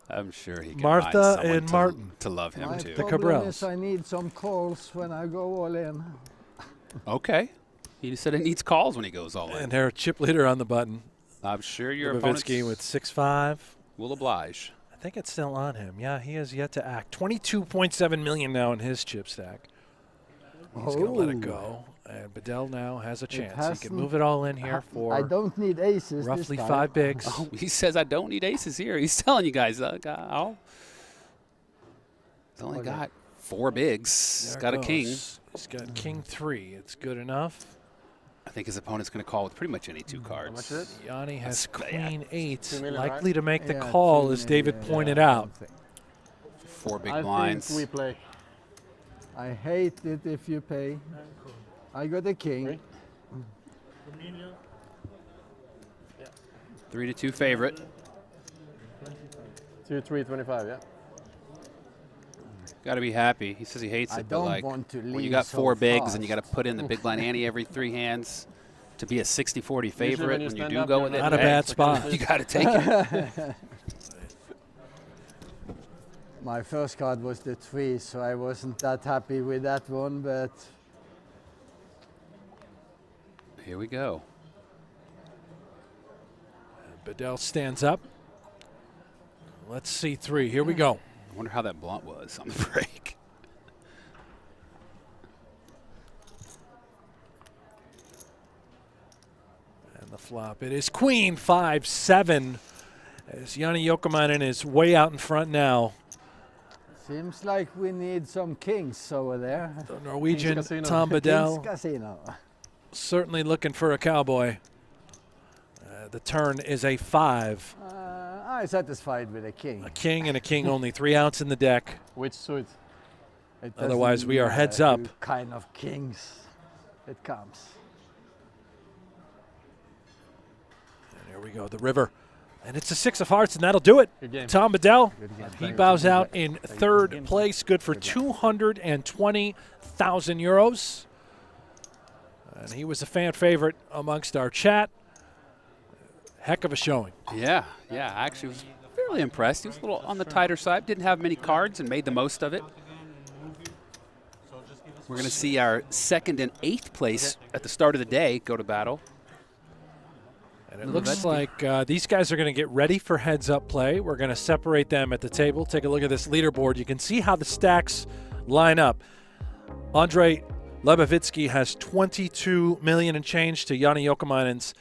I'm sure he can Martha find and Martin to love him, too. The Kabrhels. I need some calls when I go all in. Okay. He said it needs calls when he goes all in. And their chip leader on the button. I'm sure your Lubavitsky with 6-5. Will oblige. I think it's still on him. Yeah, he has yet to act. 22.7 million now in his chip stack. He's going to let it go. And Bedell now has a chance. He can move it all in here for I don't need aces roughly this 5 bigs. Oh, he says I don't need aces here. He's telling you guys, he's only got 4 bigs. There Got a goes. king. He's got king 3. It's good enough. I think his opponent's going to call with pretty much any 2 cards. How much is it? Yanni has That's- queen 8, 2 million, likely right? to make the Yeah, call, 2 as David million, pointed yeah, out. something. 4 big I blinds. think we play. I hate it if you pay. I got a king. 3-2 favorite. 2-3-25, yeah. Got to be happy. He says he hates I it, but don't like want to when you leave got so 4 bigs and you fast. got to put in the big blind ante every 3 hands to be a 60-40 favorite when you when you stand do up, go you're with it. Not a hey, bad spot. You got to take it. My first card was the 3, so I wasn't that happy with that one, but Here we go. Bedell stands up. Let's see 3. Here we go. I wonder how that blunt was on the break. And the flop. It is queen 5-7. As Joni Jouhkimainen is way out in front now. seems like we need some kings over there. The Norwegian King's Casino. Tom Bedell Kings Casino. certainly looking for a cowboy. The turn is a 5. I'm satisfied with a king. A king and a king only. 3 outs in the deck. Which suit? It Otherwise, doesn't we are matter heads up. who kind of kings it comes. And here we go, the river. And it's a 6 of hearts, and that'll do it. Good game. Tom Bedell, he Thank bows you. out in 3rd place, good for 220,000 euros. And he was a fan favorite amongst our chat. Heck of a showing. Yeah, I actually was fairly impressed. He was a little on the tighter side. Didn't have many cards and made the most of it. We're going to see our 2nd and 8th place at the start of the day go to battle. And it looks like these guys are going to get ready for heads-up play. We're going to separate them at the table. Take a look at this leaderboard. You can see how the stacks line up. Andrei Lebovitsky has 22 million and change to Joni Jouhkimainen's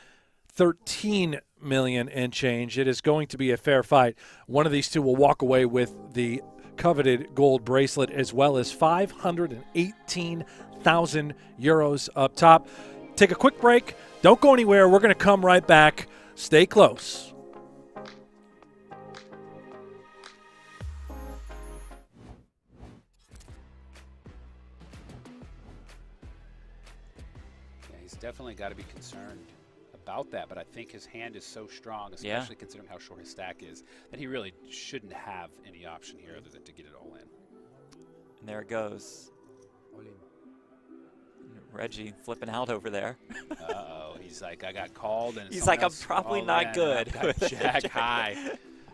13 million and change. It is going to be a fair fight. One of these two will walk away with the coveted gold bracelet, as well as 518,000 euros up top. Take a quick break. Don't go anywhere. We're going to come right back. Stay close. Yeah, he's definitely got to be concerned about that, but I think his hand is so strong, especially considering how short his stack is, that he really shouldn't have any option here other than to get it all in. And there it goes. Reggie flipping out over there. Uh-oh, he's like, I got called. And He's like, I'm else probably all not in. good. I've got Jack high.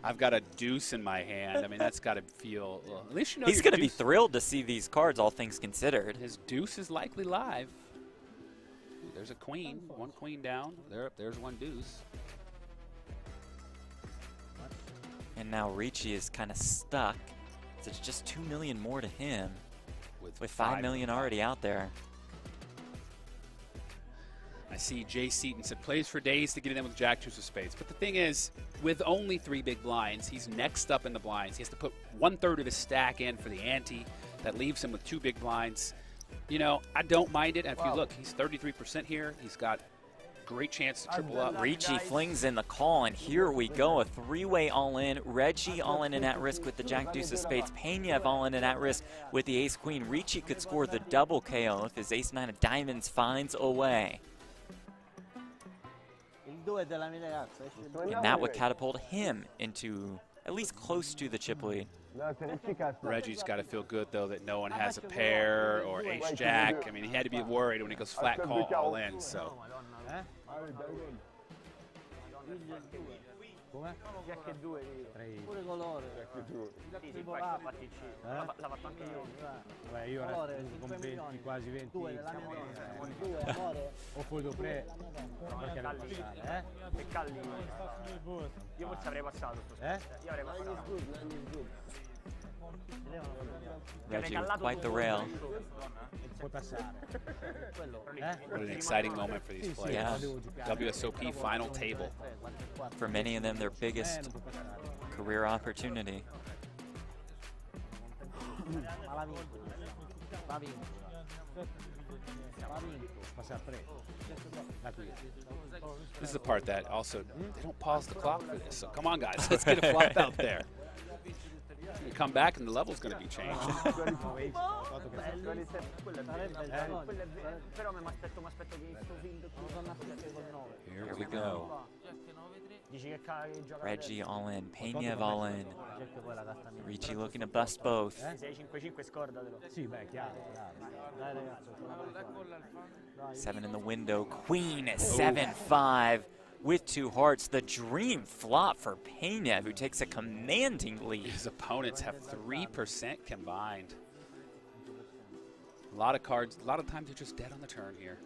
I've got a deuce in my hand. I mean, that's got to feel, well, at least you know He's your going to be deuce- thrilled to see these cards, all things considered. His deuce is likely live. There's a queen, 1 queen down. There's 1 deuce. And now Ricci is kind of stuck. So it's just 2 million more to him, with 5 million already out there. I see Jay Seaton said plays for days to get it in with Jack Deuce of spades. But the thing is, with only 3 big blinds, he's next up in the blinds. He has to put 1/3 of his stack in for the ante. That leaves him with 2 big blinds. You know, I don't mind it. And if you look, he's 33% here. He's got great chance to triple up. Ricci flings in the call, and here we go. A 3-way all-in. Reggie all-in and at risk with the Jack Deuce of spades. Peña all-in and at risk with the ace queen. Ricci could score the double KO if his ace 9 of diamonds finds a way. And that would catapult him into at least close to the chip lead. Reggie's got to feel good, though, that no one has a pair or ace-jack. I mean, he had to be worried when he goes flat call all in, so. Come? Jack e 2 pure colore. Sì, poi l'ha fatto anche io. Beh, io con 20, quasi 20 o poi dopo che Calli. Io forse avrei passato. Io avrei passato. Reggie with quite the rail. What an exciting moment for these players. Yeah. WSOP final table. For many of them, their biggest career opportunity. Ma l'ha vinto questa. L'ha vinto. L'ha vinto. Passa a 3. Da qui. This is the part that also, they don't pause the clock for this. So come on, guys, let's get a flop out there. You come back and the level's going to be changed. Here we go. Reggie all in, Peña all in. Ricci looking to bust both. 6-5 scordatelo. Sì, beh, chiaro. Dai ragazzi. 7 in the window, queen 7-5 with 2 hearts. The dream flop for Peña, who takes a commanding lead. His opponents have 3% combined. A lot of cards, a lot of times they're just dead on the turn here.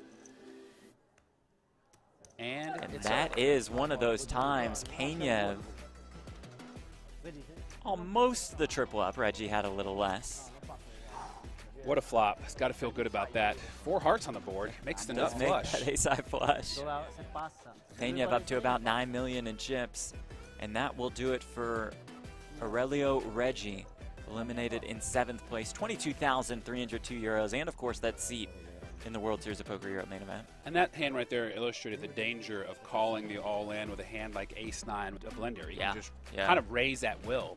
And that is one of those times. Peña almost the triple up. Reggie had a little less. What a flop. It's got to feel good about that. 4 hearts on the board. Makes the nut flush. That ace-high flush. Peña up to about 9 million in chips. And that will do it for Aurelio Reggie. Eliminated in 7th place. 22,302 euros. And, of course, that seat in the World Series of Poker Europe main event. And that hand right there illustrated the danger of calling the all-in with a hand like ace-9 with a blender. You can just kind of raise at will.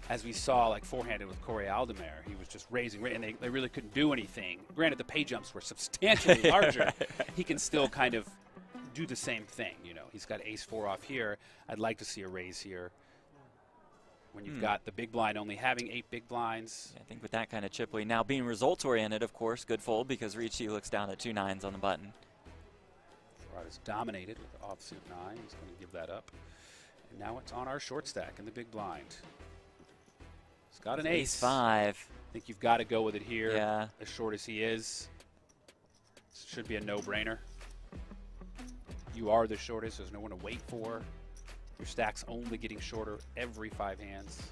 As we saw, like four-handed with Corey Aldemare, he was just raising, and they really couldn't do anything. Granted, the pay jumps were substantially larger. He can still kind of do the same thing, you know. He's got ace-4 off here. I'd like to see a raise here. When you've got the big blind only having 8 big blinds. Yeah, I think with that kind of chip lead. Now being results-oriented, of course, good fold because Ricci looks down at 2 9s on the button. Gerard is dominated with the offsuit 9. He's going to give that up. And now it's on our short stack in the big blind. He's got an ace. Ace-5. I think you've got to go with it here. Yeah. As short as he is. This should be a no-brainer. You are the shortest. There's no one to wait for. Your stack's only getting shorter every 5 hands.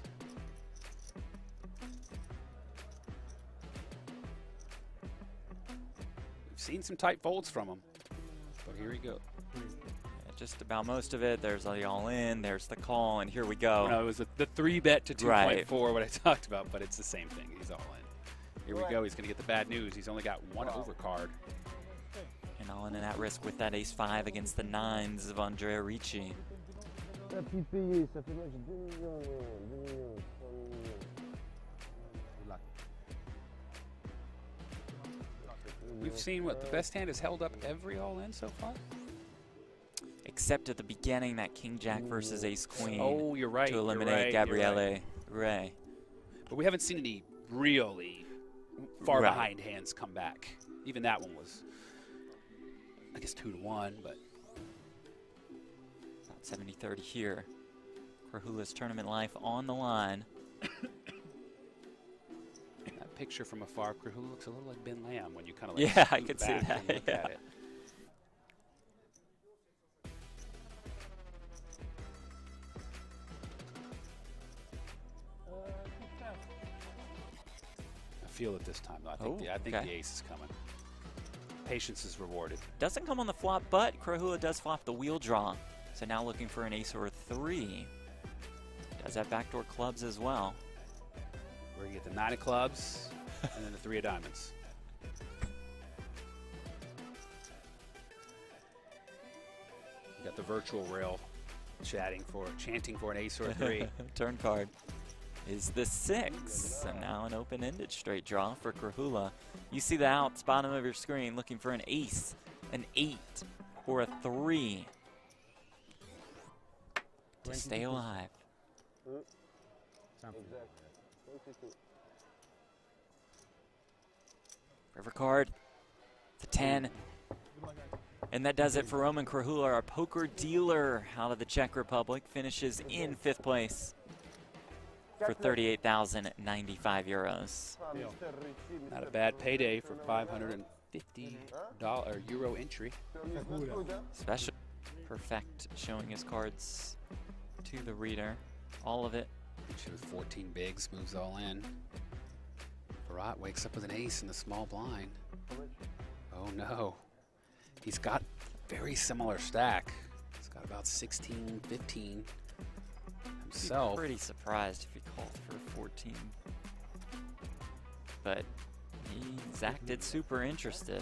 We've seen some tight folds from him, but here we go. Yeah, just about most of it. There's the all-in, there's the call, and here we go. No, it was the 3-bet to 2.4 what I talked about, but it's the same thing. He's all in. Here we go. He's going to get the bad news. He's only got 1 overcard. And all in and at risk with that ace-5 against the 9s of Andrea Ricci. We've seen what the best hand has held up every all-in so far. Except at the beginning, that King-Jack versus Ace-Queen. Oh, you're right. To eliminate Gabriele Ray. But we haven't seen any really far behind hands come back. Even that one was, I guess, 2-1, but. 70-30 here. Krahulla's tournament life on the line. That picture from afar, Krahulla looks a little like Ben Lamb when you kind of like I could see that. Look at it. I feel it this time, though. I think the ace is coming. Patience is rewarded. Doesn't come on the flop, but Krahulla does flop the wheel draw. So now looking for an ace or a 3. Does have backdoor clubs as well. We're going to get the 9 of clubs and then the 3 of diamonds. We got the virtual rail chanting for an ace or a 3. Turn card is the 6. And now an open-ended straight draw for Krahulla. You see the outs, bottom of your screen, looking for an ace, an 8, or a 3. To stay alive. River card, the 10. And that does it for Roman Krahulla, our poker dealer out of the Czech Republic. Finishes in 5th place for 38,095 euros. Not a bad payday for €550 entry. Special. Perfect, showing his cards to the reader. All of it. With 14 bigs, moves all in. Barat wakes up with an ace in the small blind. Oh no. He's got very similar stack. He's got about 16, 15 himself. I'd be pretty surprised if he called for 14. but he's acted super interested.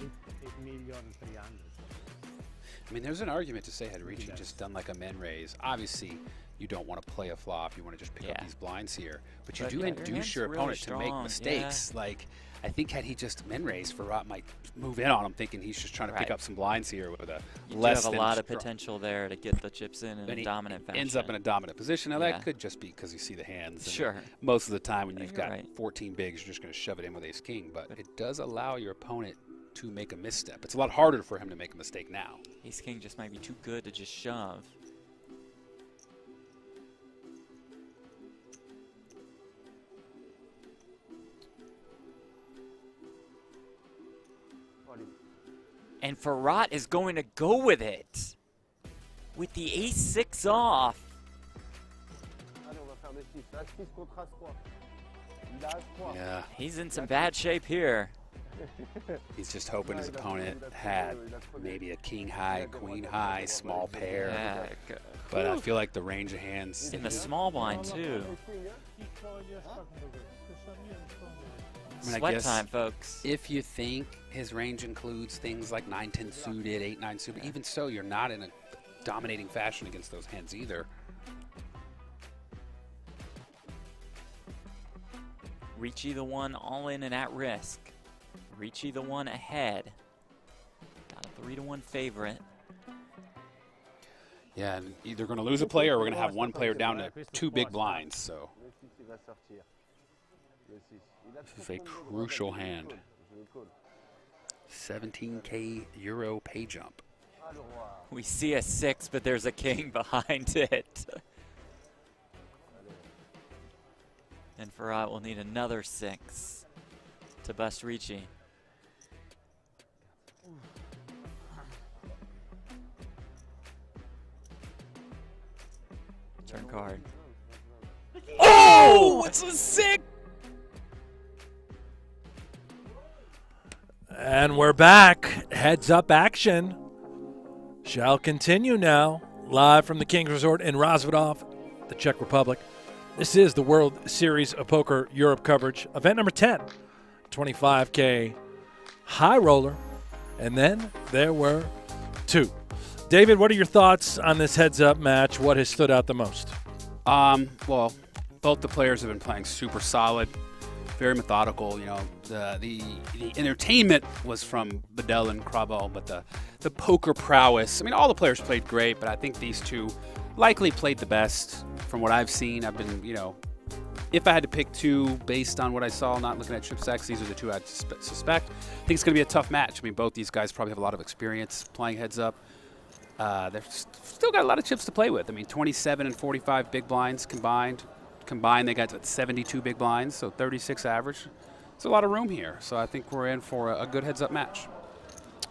I mean, there's an argument to say had Ricci just done like a men raise. Obviously, you don't want to play a flop. You want to just pick up these blinds here. But you do induce your opponent to make mistakes. Like, I think had he just men raised, Farhat might move in on him, thinking he's just trying to pick up some blinds here with a less have a lot of potential there to get the chips in a dominant fashion. Ends up in a dominant position. Now, that could just be because you see the hands. Sure. Most of the time when you've got 14 bigs, you're just going to shove it in with ace-king. But it does allow your opponent to make a misstep. It's a lot harder for him to make a mistake now. Ace-king just might be too good to just shove. And Farhat is going to go with it. With the ace-6 off. Yeah. He's in some bad shape here. He's just hoping his opponent had maybe a king high, queen high, small pair. Yeah. But I feel like the range of hands. In the small blind, too. I mean, Sweat time, folks. If you think his range includes things like 9-10 suited, 8-9 suited, even so, you're not in a dominating fashion against those hands either. Ricci the one all in and at risk. Ricci the one ahead. Got a 3-1 favorite. Yeah, and either going to lose a player or we're going to have one player down to 2 big blinds. So this is a crucial hand. 17K euro pay jump. We see a 6, but there's a king behind it. And Farhat will need another 6 to bust Ricci. Turn card. Oh, it's a 6! And we're back. Heads up action shall continue now. Live from the King's Resort in Razvedov, the Czech Republic. This is the World Series of Poker Europe coverage. Event number 10, 25K high roller. And then there were 2. David, what are your thoughts on this heads-up match? What has stood out the most? Well, both the players have been playing super solid, very methodical. You know, the entertainment was from Bedell and Kabrhel, but the poker prowess. I mean, all the players played great, but I think these 2 likely played the best from what I've seen. I've been, you know, if I had to pick 2 based on what I saw, not looking at chip stacks, these are the 2 I'd suspect. I think it's going to be a tough match. I mean, both these guys probably have a lot of experience playing heads up. They've still got a lot of chips to play with. I mean, 27 and 45 big blinds combined. They got 72 big blinds, so 36 average. There's a lot of room here, so I think we're in for a good heads-up match.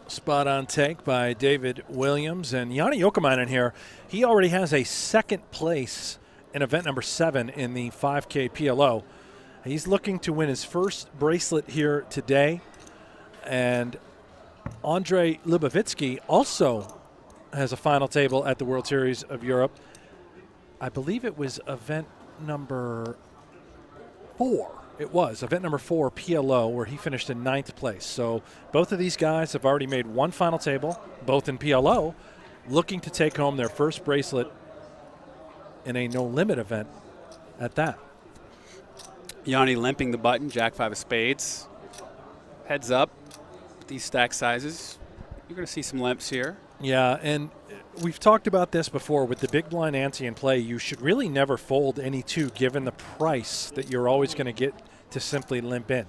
Spot on take by David Williams. And Joni Jouhkimainen here, he already has a 2nd place in event number 7 in the 5K PLO. He's looking to win his first bracelet here today. And Andrei Lubavitsky also has a final table at the World Series of Europe. I believe it was event number 4. It was event number 4 PLO, where he finished in 9th place. So both of these guys have already made one final table, both in PLO, looking to take home their first bracelet in a no-limit event at that. Joni limping the button, Jack-5 of spades. Heads up with these stack sizes. You're going to see some limps here. Yeah, and we've talked about this before. With the big blind ante in play, you should really never fold any 2 given the price that you're always going to get to simply limp in.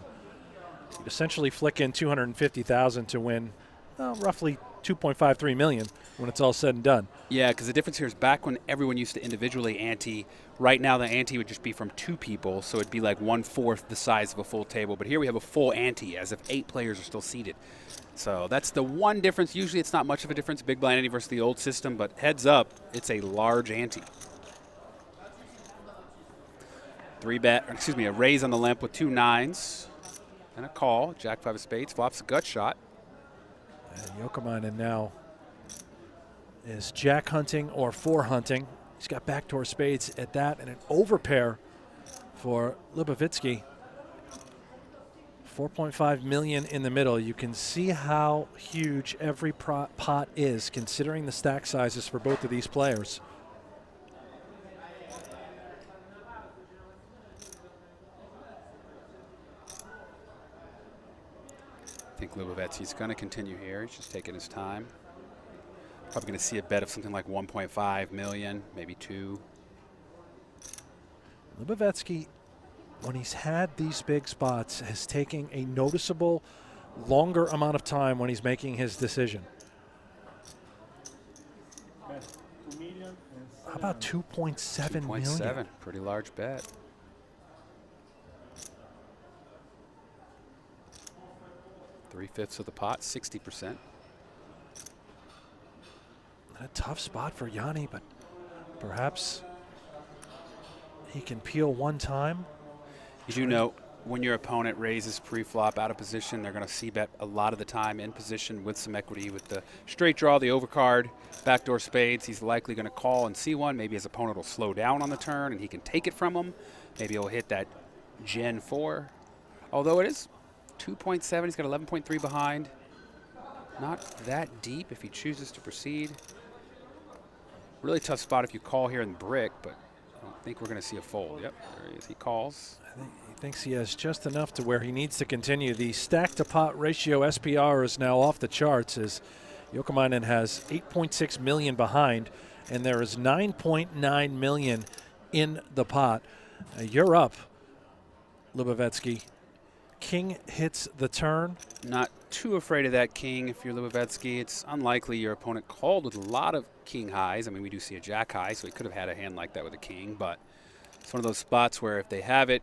You'd essentially flick in $250,000 to win roughly $2.53 million when it's all said and done. Yeah, because the difference here is back when everyone used to individually ante, right now the ante would just be from 2 people, so it'd be like 1/4 the size of a full table. But here we have a full ante, as if 8 players are still seated. So that's the one difference. Usually it's not much of a difference, big blind ante versus the old system, but heads up, it's a large ante. A raise on the limp with 2 9s and a call. Jack-5 of spades, flops a gut shot. And Jouhkimainen now is jack hunting or 4 hunting. He's got backdoor spades at that, and an overpair for Lubavitsky. 4.5 million in the middle. You can see how huge every pot is, considering the stack sizes for both of these players. I think Lubavetsky's going to continue here. He's just taking his time. Probably going to see a bet of something like 1.5 million, maybe 2. Lubavetsky, when he's had these big spots, is taking a noticeable longer amount of time when he's making his decision. How about 2.7 million? 2.7, pretty large bet. Three-fifths of the pot, 60%. A tough spot for Joni, but perhaps he can peel one time. You do know when your opponent raises pre-flop out of position, they're going to c-bet a lot of the time in position with some equity. With the straight draw, the overcard, backdoor spades, he's likely going to call and C1. Maybe his opponent will slow down on the turn and he can take it from him. Maybe he'll hit that Gen 4. Although it is 2.7, he's got 11.3 behind. Not that deep if he chooses to proceed. Really tough spot if you call here in brick, but I don't think we're going to see a fold. Yep, there he is. He calls. I think he thinks he has just enough to where he needs to continue. The stack-to-pot ratio SPR is now off the charts as Jouhkimainen has 8.6 million behind, and there is 9.9 million in the pot. You're up, Lubavetsky. King hits the turn. Not too afraid of that king if you're Lubavetsky. It's unlikely your opponent called with a lot of king highs. I mean, we do see a jack high, so he could have had a hand like that with a king, but it's one of those spots where if they have it,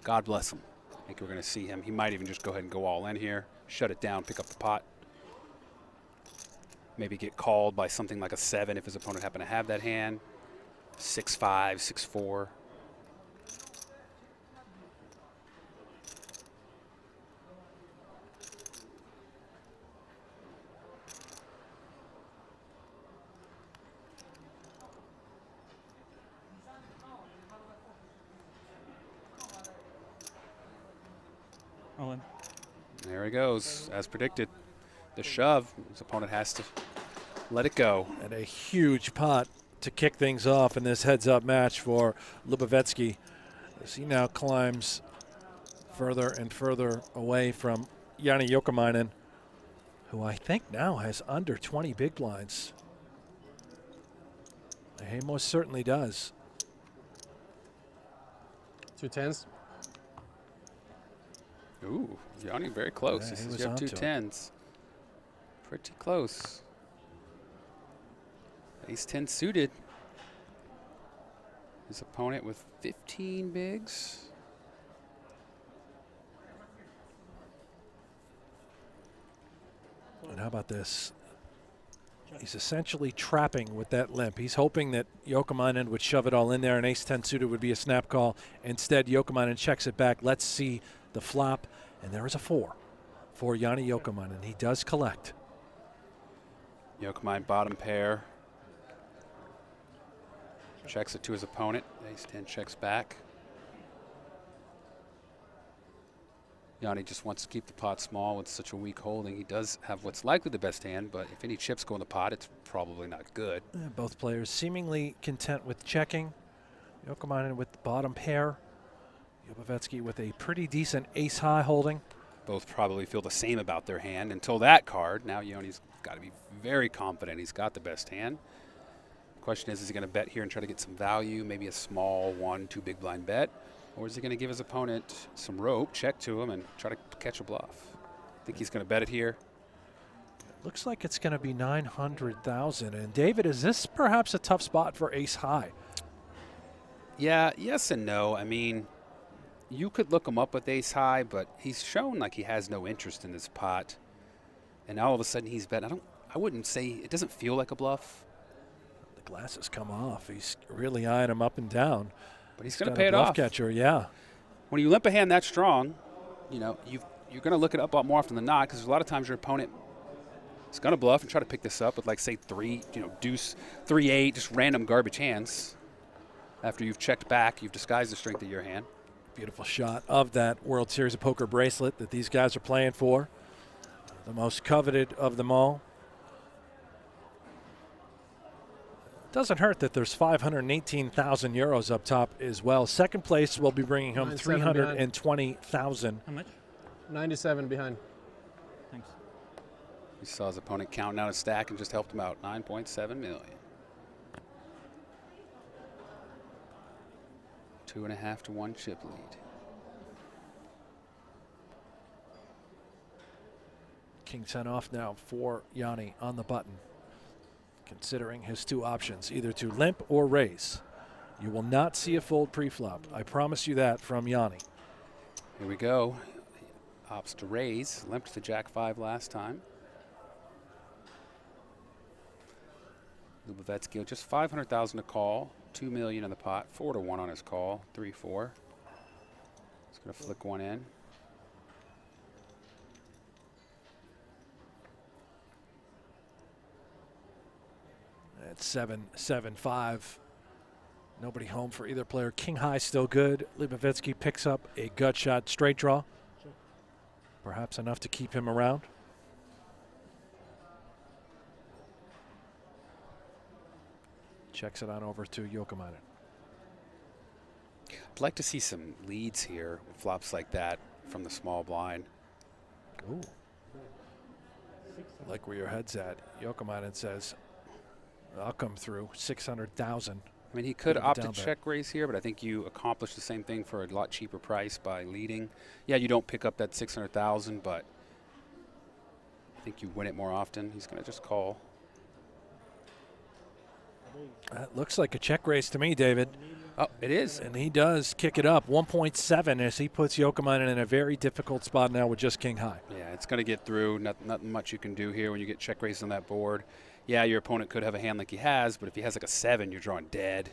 God bless him. I think we're going to see him. He might even just go ahead and go all in here, shut it down, pick up the pot. Maybe get called by something like a 7 if his opponent happened to have that hand. 6-5, 6-4. There he goes, as predicted. The shove, his opponent has to let it go. And a huge pot to kick things off in this heads-up match for Lubavetsky as he now climbs further and further away from Joni Jouhkimainen, who I think now has under 20 big blinds. He most certainly does. 2 10s. Ooh, Joni very close. Yeah, This is your 2 10s. Pretty close. Ace 10 suited. His opponent with 15 bigs. And how about this? He's essentially trapping with that limp. He's hoping that Jouhkimainen would shove it all in there and ace 10 suited would be a snap call. Instead, Jouhkimainen checks it back. Let's see the flop. And there is a 4 for Joni Jouhkimainen. He does collect. Jouhkimainen bottom pair. Checks it to his opponent. Ace 10 checks back. Joni just wants to keep the pot small with such a weak holding. He does have what's likely the best hand, but if any chips go in the pot, it's probably not good. Yeah, both players seemingly content with checking. Jouhkimainen with the bottom pair. Lubavetsky with a pretty decent ace-high holding. Both probably feel the same about their hand until that card. Now Joni's got to be very confident he's got the best hand. Question is he going to bet here and try to get some value, maybe a small 1, 2 big blind bet? Or is he going to give his opponent some rope, check to him, and try to catch a bluff? I think he's going to bet it here. Looks like it's going to be 900,000. And David, is this perhaps a tough spot for ace high? Yeah, yes and no. I mean, you could look him up with ace high, but he's shown like he has no interest in this pot. And now all of a sudden he's betting. I wouldn't say, it doesn't feel like a bluff. The glasses come off. He's really eyeing him up and down. But he's going to pay it off. Catcher, yeah. When you limp a hand that strong, you know, you're going to look it up more often than not because a lot of times your opponent is going to bluff and try to pick this up with, like, say, deuce, 3-8, just random garbage hands. After you've checked back, you've disguised the strength of your hand. Beautiful shot of that World Series of Poker bracelet that these guys are playing for. The most coveted of them all. Doesn't hurt that there's 518,000 euros up top as well. Second place will be bringing home 320,000. How much? 97 behind. Thanks. He saw his opponent counting out a stack and just helped him out. 9.7 million. 2.5 to 1 chip lead. King 10 off now for Joni on the button, considering his two options, either to limp or raise. You will not see a fold pre-flop. I promise you that from Joni. Here we go. Opts to raise. Limped to Jack 5 last time. Lubovetsky with just 500,000 to call. 2 million in the pot. 4 to 1 on his call. 3-4. He's going to flick one in. At 7-7-5. Nobody home for either player. King high still good. Lubovetsky picks up a gut shot straight draw. Perhaps enough to keep him around. Checks it on over to Jouhkimainen. I'd like to see some leads here, flops like that from the small blind. Ooh. Like where your head's at. Jouhkimainen says, I'll come through 600,000. I mean, he could opt to check raise here, but I think you accomplish the same thing for a lot cheaper price by leading. Yeah, you don't pick up that 600,000, but I think you win it more often. He's going to just call. That looks like a check raise to me, David. Oh, it is. And he does kick it up. 1.7 as he puts Jouhkimainen in a very difficult spot now with just king high. Yeah, it's going to get through. Nothing much you can do here when you get check raised on that board. Yeah, your opponent could have a hand like he has, but if he has like a 7, you're drawing dead.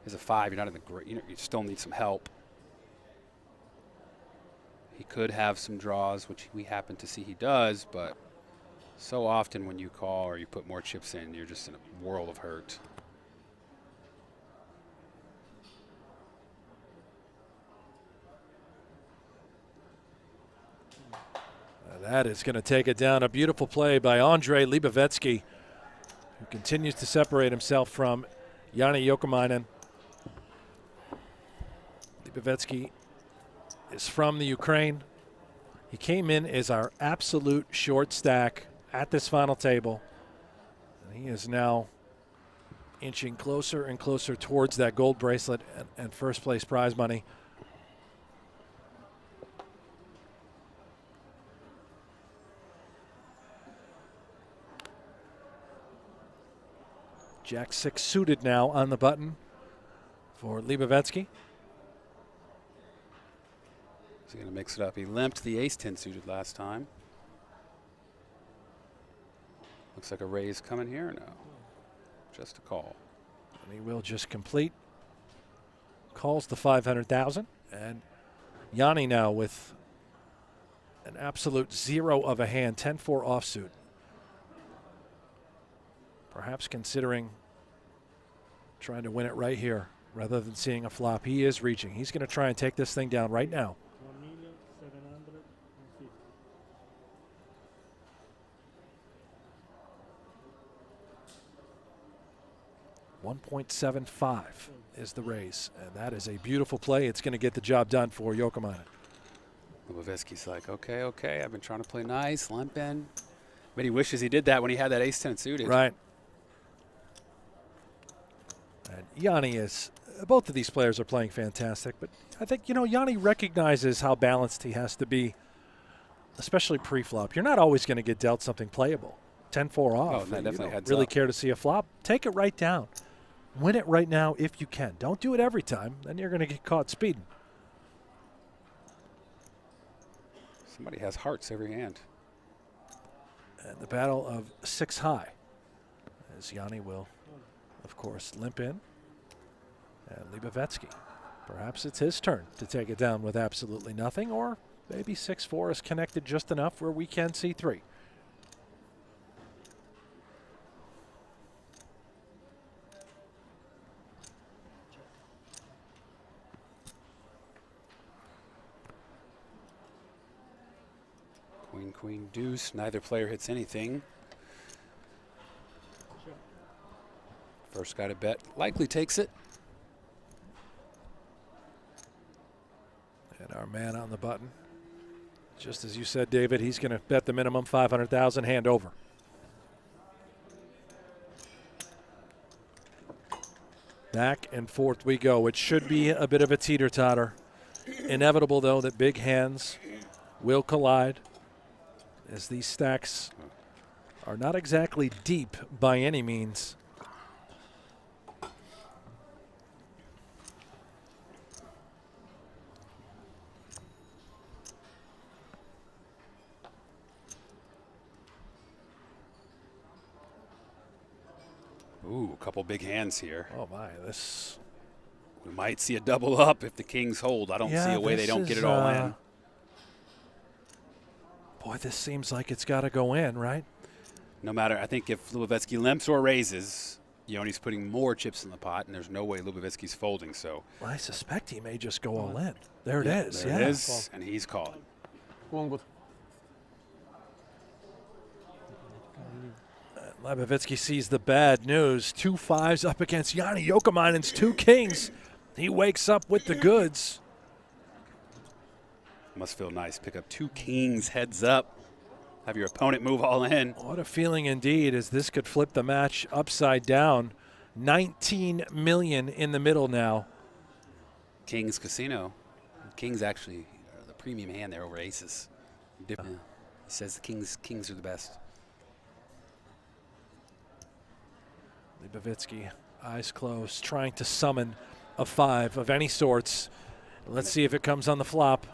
As a 5, you're not in the great. You still need some help. He could have some draws, which we happen to see he does, but so often when you call or you put more chips in, you're just in a world of hurt. That is going to take it down. A beautiful play by Andrei Lubovetsky, who continues to separate himself from Joni Jouhkimainen. Lubovetsky is from the Ukraine. He came in as our absolute short stack at this final table. And he is now inching closer and closer towards that gold bracelet and first place prize money. Jack 6 suited now on the button for Lubovetsky. He's going to mix it up. He limped the ace-10 suited last time. Looks like a raise coming here or no? Just a call. And he will just complete. Calls the 500,000. And Joni now with an absolute 0 of a hand, 10-4 offsuit. Perhaps considering trying to win it right here rather than seeing a flop. He is reaching. He's going to try and take this thing down right now. 1.75 is the raise, and that is a beautiful play. It's going to get the job done for Jouhkimainen. Lubovetsky's like, okay, I've been trying to play nice, limp in. But he wishes he did that when he had that ace-10 suited. Right. And Joni is, both of these players are playing fantastic, but I think, Joni recognizes how balanced he has to be, especially pre-flop. You're not always going to get dealt something playable. 10-4 off. Oh, that definitely heads really up. care to see a flop. Take it right down. Win it right now if you can. Don't do it every time. Then you're going to get caught speeding. Somebody has hearts every hand. And the battle of 6 high, as Joni will, of course, limp in. And Lubovetsky, perhaps it's his turn to take it down with absolutely nothing, or maybe 6-4 is connected just enough where we can see 3. Queen deuce. Neither player hits anything. First guy to bet likely takes it. And our man on the button, just as you said, David, he's going to bet the minimum 500,000, hand over. Back and forth we go. It should be a bit of a teeter-totter. Inevitable, though, that big hands will collide, as these stacks are not exactly deep by any means. Ooh, a couple big hands here. Oh my, this. We might see a double up if the kings hold. I don't see a way they don't get it all in. Boy, this seems like it's got to go in, right? No matter, I think if Lubavetsky limps or raises, Joni's putting more chips in the pot, and there's no way Lubavetsky's folding. So well, I suspect he may just go all in. There it is. There it is, and he's calling. Lubavetsky sees the bad news. 2 5s up against Joni Jouhkimainen's 2 kings. He wakes up with the goods. Must feel nice. Pick up 2 kings heads up. Have your opponent move all in. What a feeling indeed, as this could flip the match upside down. 19 million in the middle now. Kings Casino. Kings actually are the premium hand there over aces. He says the kings are the best. Lubavetsky, eyes closed, trying to summon a 5 of any sorts. Let's see if it comes on the flop.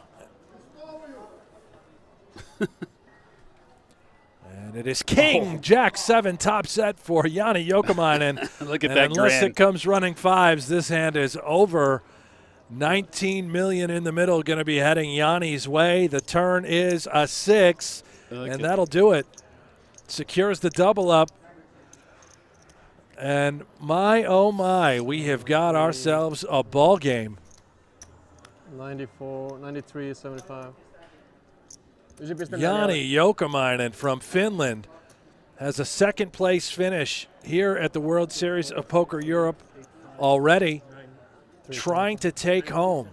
And it is King, Jack 7 top set for Joni Jouhkimainen. Look at and that unless grin. it comes running 5s, this hand is over. 19 million in the middle, going to be heading Joni's way. The turn is a 6, and that'll do it. Secures the double up. And my, oh my, we have got ourselves a ball game. 94, 93, 75. Joni Jouhkimainen from Finland has a second place finish here at the World Series of Poker Europe already, trying to take home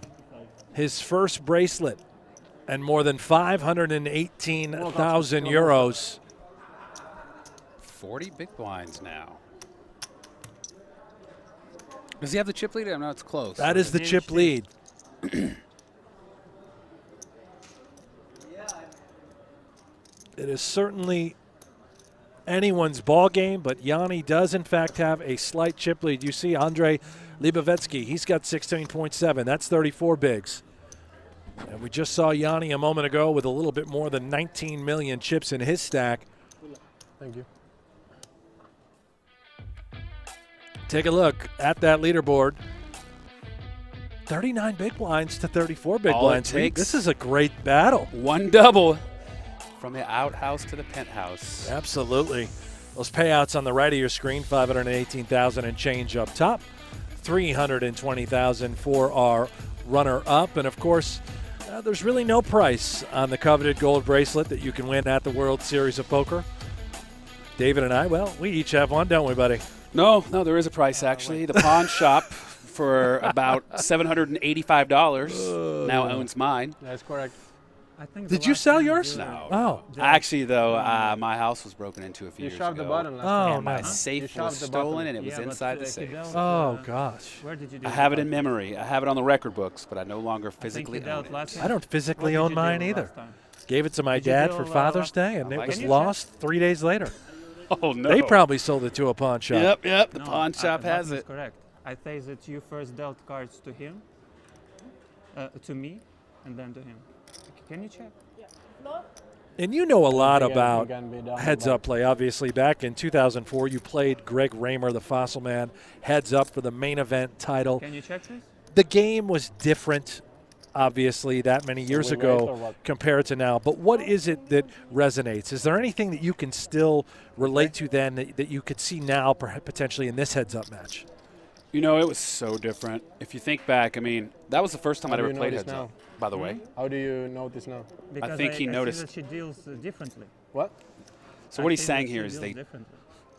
his first bracelet and more than 518,000 euros. 40 big blinds now. Does he have the chip lead? I know it's close. That is the chip lead. It is certainly anyone's ball game, but Joni does in fact have a slight chip lead. You see Andre Lubavetsky, he's got 16.7. That's 34 bigs. And we just saw Joni a moment ago with a little bit more than 19 million chips in his stack. Thank you. Take a look at that leaderboard. 39 big blinds to 34 big blinds. This is a great battle. One double from the outhouse to the penthouse. Absolutely. Those payouts on the right of your screen, 518,000 and change up top, 320,000 for our runner-up. And, of course, there's really no price on the coveted gold bracelet that you can win at the World Series of Poker. David and I, well, we each have one, don't we, buddy? No, there is a price, actually. The pawn shop for about $785 now owns mine. That's correct. Did you sell yours? No. Oh. Actually, though, my house was broken into a few years ago. You shoved the button last time. And my safe was stolen, and it was inside the safe. Oh, gosh. Where did you do I have it in memory. I have it on the record books, but I no longer physically own it. I don't physically own mine either. Gave it to my dad for Father's Day, and it was lost 3 days later. Oh, no. They probably sold it to a pawn shop. Yep. The pawn shop has it. Correct. I say that you first dealt cards to him, to me, and then to him. Can you check? And you know a lot about heads-up play. Obviously, back in 2004, you played Greg Raymer, the Fossil Man, heads-up for the main event title. Can you check this? The game was different, obviously, that many years ago compared to now. But what is it that resonates? Is there anything that you can still relate to then that you could see now potentially in this heads-up match? You know, it was so different. If you think back, I mean, that was the first time I'd ever played heads up, by the way. How do you notice now? Because I think he noticed. See that she deals differently. What? So what he's saying here is they That's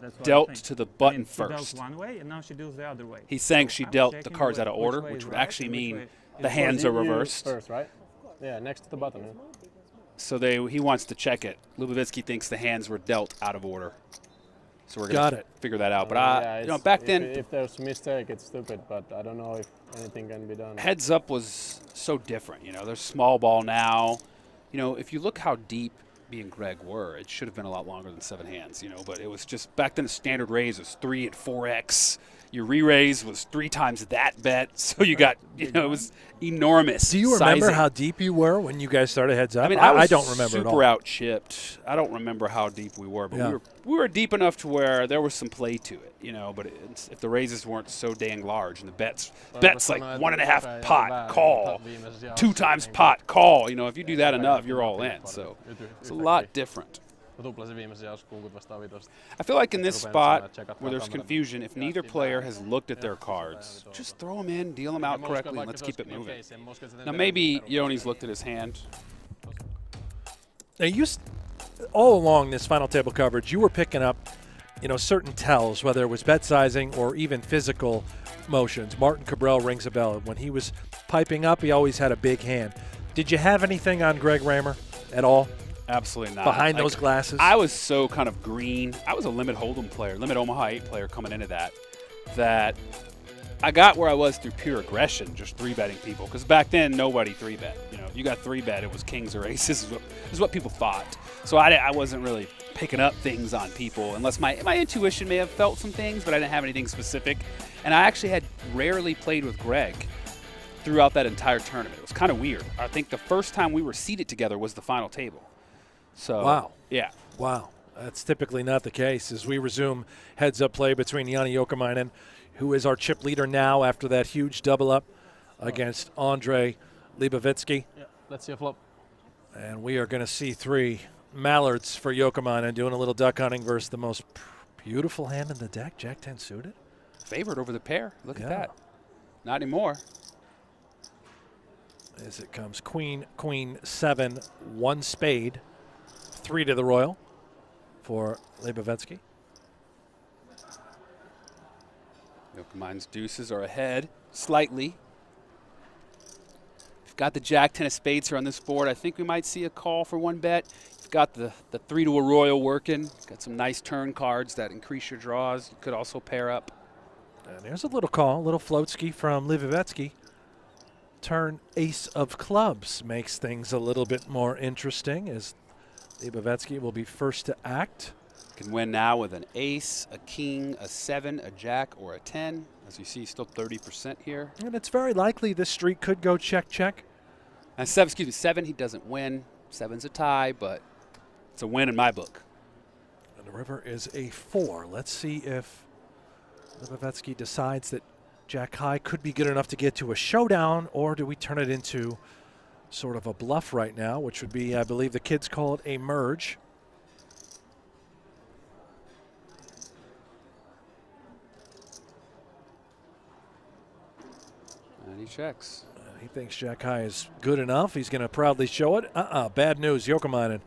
what dealt I think. to the button she dealt first. one way, and now she deals the other way. He's saying she dealt the checking cards out of which order, way which is would right actually and which mean way the is hands are You reversed. first, right? Yeah, next to the button. Yeah. So he wants to check it. Lubavitsky thinks the hands were dealt out of order. So we're Got going to it. figure that out. But Yeah, you know, back then, if there's a mistake, it's stupid. But I don't know if anything can be done. heads up was so different. You know, there's small ball now. You know, if you look how deep me and Greg were, it should have been a lot longer than 7 hands. You know, but it was just back then. The standard raise was 3 and 4x. Your re-raise was 3 times that bet. So you got, you know, it was enormous. Do you remember sizing. how deep you were when you guys started heads up? I mean, I don't remember at all. super out chipped. I don't remember how deep we were, but we were deep enough to where there was some play to it, you know. But if the raises weren't so dang large and the bets like 1.5 pot call, 2 times pot call, you know, if you do that enough, you're all in. So it's a lot different. I feel like in this spot where there's confusion, if neither player has looked at their cards, just throw them in, deal them out correctly, and let's keep it moving. Now maybe Joni's looked at his hand. Now all along this final table coverage, you were picking up, you know, certain tells, whether it was bet sizing or even physical motions. Martin Kabrhel rings a bell. When he was piping up, he always had a big hand. Did you have anything on Greg Raymer at all? Absolutely not. Behind those glasses? I was so kind of green. I was a limit hold'em player, limit Omaha 8 player coming into that I got where I was through pure aggression, just 3-betting people. Because back then, nobody 3-bet. You know, if you got 3-bet, it was kings or aces is what people thought. So I wasn't really picking up things on people unless my intuition may have felt some things, but I didn't have anything specific. And I actually had rarely played with Greg throughout that entire tournament. It was kind of weird. I think the first time we were seated together was the final table. So, wow. Yeah. Wow. That's typically not the case. As we resume heads-up play between Joni Jouhkimainen, who is our chip leader now after that huge double-up against Andre Liebowitsky. Yeah, let's see a flop. And we are going to see 3 mallards for Jouhkimainen doing a little duck hunting versus the most beautiful hand in the deck, Jack 10 suited. Favored over the pair. Look at that. Not anymore. As it comes Queen, 7, 1 spade. 3 to the Royal for Liebowitsky. Jouhkimainen's deuces are ahead slightly. We've got the Jack 10 of spades here on this board. I think we might see a call for 1 bet. You've got the 3 to a Royal working. Got some nice turn cards that increase your draws. You could also pair up. And there's a little call, a little floatski from Liebowitsky. Turn ace of clubs makes things a little bit more interesting as Liebowitsky will be first to act. Can win now with an ace, a king, a 7, a jack, or a 10. As you see, still 30% here. And it's very likely this streak could go check, check. And 7, he doesn't win. 7's a tie, but it's a win in my book. And the river is a 4. Let's see if Liebowitsky decides that Jack high could be good enough to get to a showdown, or do we turn it into sort of a bluff right now, which would be, I believe the kids call it a merge. And he checks. He thinks Jack high is good enough. He's going to proudly show it. Bad news, Jouhkimainen.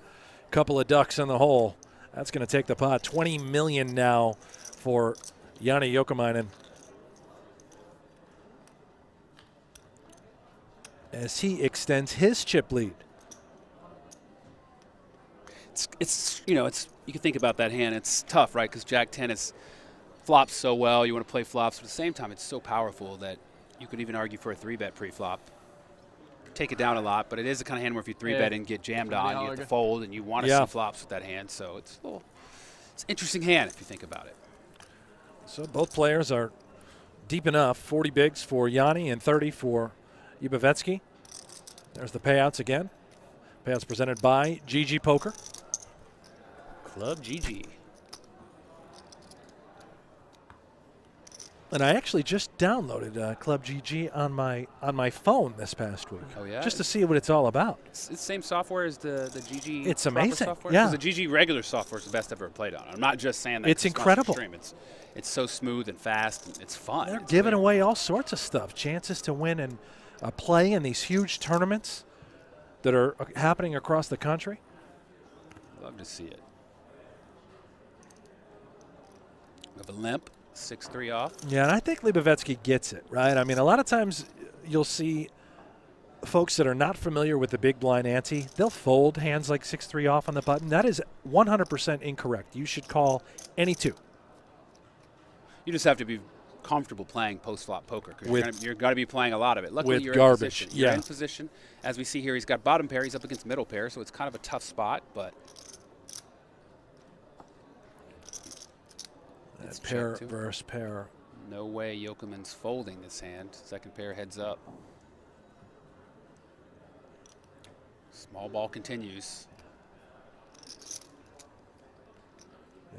Couple of ducks in the hole. That's going to take the pot. 20 million now for Joni Jouhkimainen. As he extends his chip lead. It's you can think about that hand. It's tough, right? Because Jack 10 is flops so well. You want to play flops, but at the same time, it's so powerful that you could even argue for a 3-bet pre-flop. Take it down a lot, but it is the kind of hand where if you 3-bet and get jammed on, you have to fold, and you want to see flops with that hand. So it's an interesting hand if you think about it. So both players are deep enough. 40 bigs for Joni and 30 for Liebowitsky. There's the payouts again. Payouts presented by GG Poker. Club GG. And I actually just downloaded Club GG on my phone this past week. Oh yeah, just to see what it's all about. It's the same software as the GG. It's amazing. Software? Yeah, 'Cause the GG regular software is the best I've ever played on. I'm not just saying that. It's incredible. Stream. It's so smooth and fast. And it's fun. They're it's giving away all sorts of stuff, chances to win and play in these huge tournaments that are happening across the country. Love to see it. We have a limp. 6-3 off. Yeah, and I think Libovetsky gets it, right? I mean, a lot of times you'll see folks that are not familiar with the big blind ante, they'll fold hands like 6-3 off on the button. That is 100% incorrect. You should call any two. You just have to be comfortable playing post-flop poker. You're got to be playing a lot of it. Luckily, with you're garbage. in position. You're in position. As we see here, he's got bottom pair. He's up against middle pair, so it's kind of a tough spot, but Pair versus pair. No way Jouhkimainen's folding this hand. Second pair heads up. Small ball continues.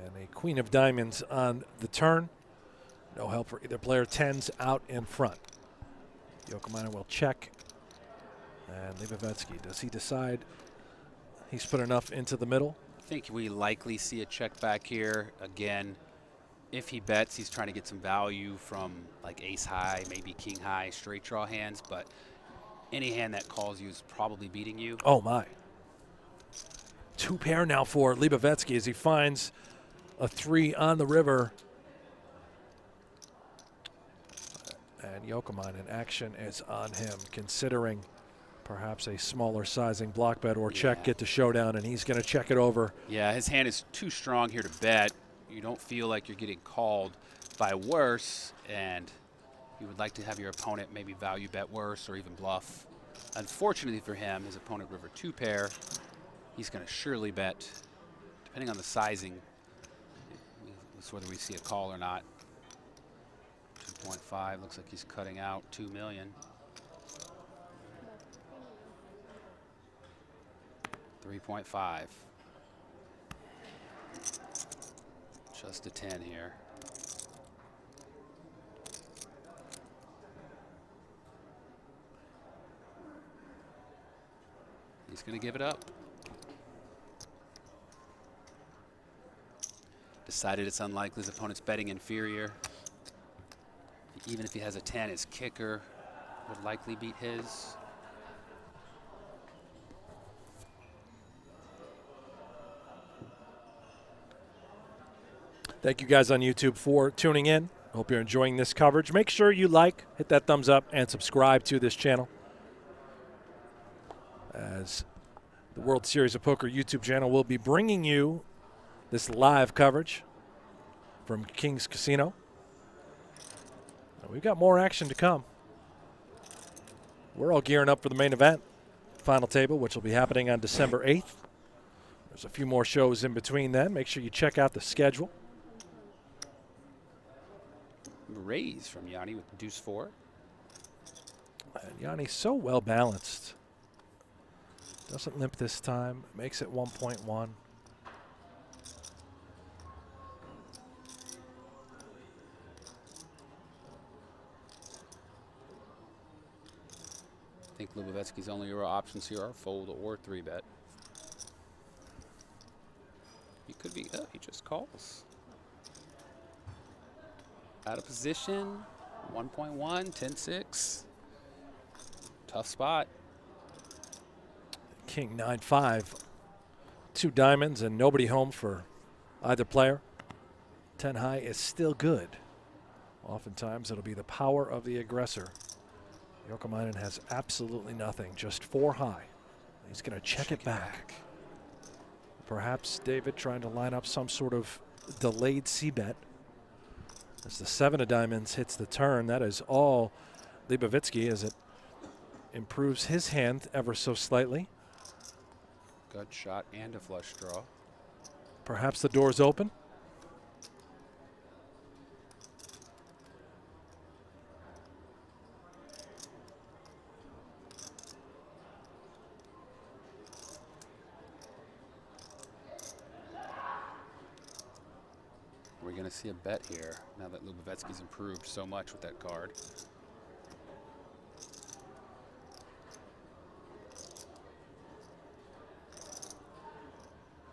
And a queen of diamonds on the turn. No help for either player. Tens out in front. Jouhkimainen will check. And Libovetsky, does he decide he's put enough into the middle? I think we likely see a check back here. Again, if he bets, he's trying to get some value from like ace high, maybe king high, straight draw hands, but any hand that calls you is probably beating you. Oh my. Two pair now for Libovetsky as he finds a 3 on the river. And Jouhkimainen, action is on him, considering perhaps a smaller sizing block bet or check, get to showdown, and he's going to check it over. Yeah, his hand is too strong here to bet. You don't feel like you're getting called by worse, and you would like to have your opponent maybe value bet worse or even bluff. Unfortunately for him, his opponent river 2 pair. He's going to surely bet, depending on the sizing, it's whether we see a call or not. 2.5 looks like he's cutting out 2 million. 3.5. Just a 10 here. He's going to give it up. Decided it's unlikely his opponent's betting inferior. Even if he has a 10, his kicker would likely beat his. Thank you guys on YouTube for tuning in. Hope you're enjoying this coverage. Make sure you like, hit that thumbs up, and subscribe to this channel, as the World Series of Poker YouTube channel will be bringing you this live coverage from King's Casino. We've got more action to come. We're all gearing up for the main event, Final Table, which will be happening on December 8th. There's a few more shows in between then. Make sure you check out the schedule. Raise from Joni with deuce 4. And Joni's so well balanced. Doesn't limp this time. Makes it 1.1. I think Libovetsky's only real options here are fold or 3-bet. He could be, he just calls. Out of position, 1.1, 10-6. Tough spot. King 9-5. 2 diamonds and nobody home for either player. 10 high is still good. Oftentimes it'll be the power of the aggressor. Jouhkimainen has absolutely nothing, just 4 high. He's going to check it back. Perhaps David trying to line up some sort of delayed c-bet. As the 7 of diamonds hits the turn, that is all Libovetsky as it improves his hand ever so slightly. Gut shot and a flush draw. Perhaps the door's open. We're going to see a bet here now that Lubavetsky's improved so much with that card.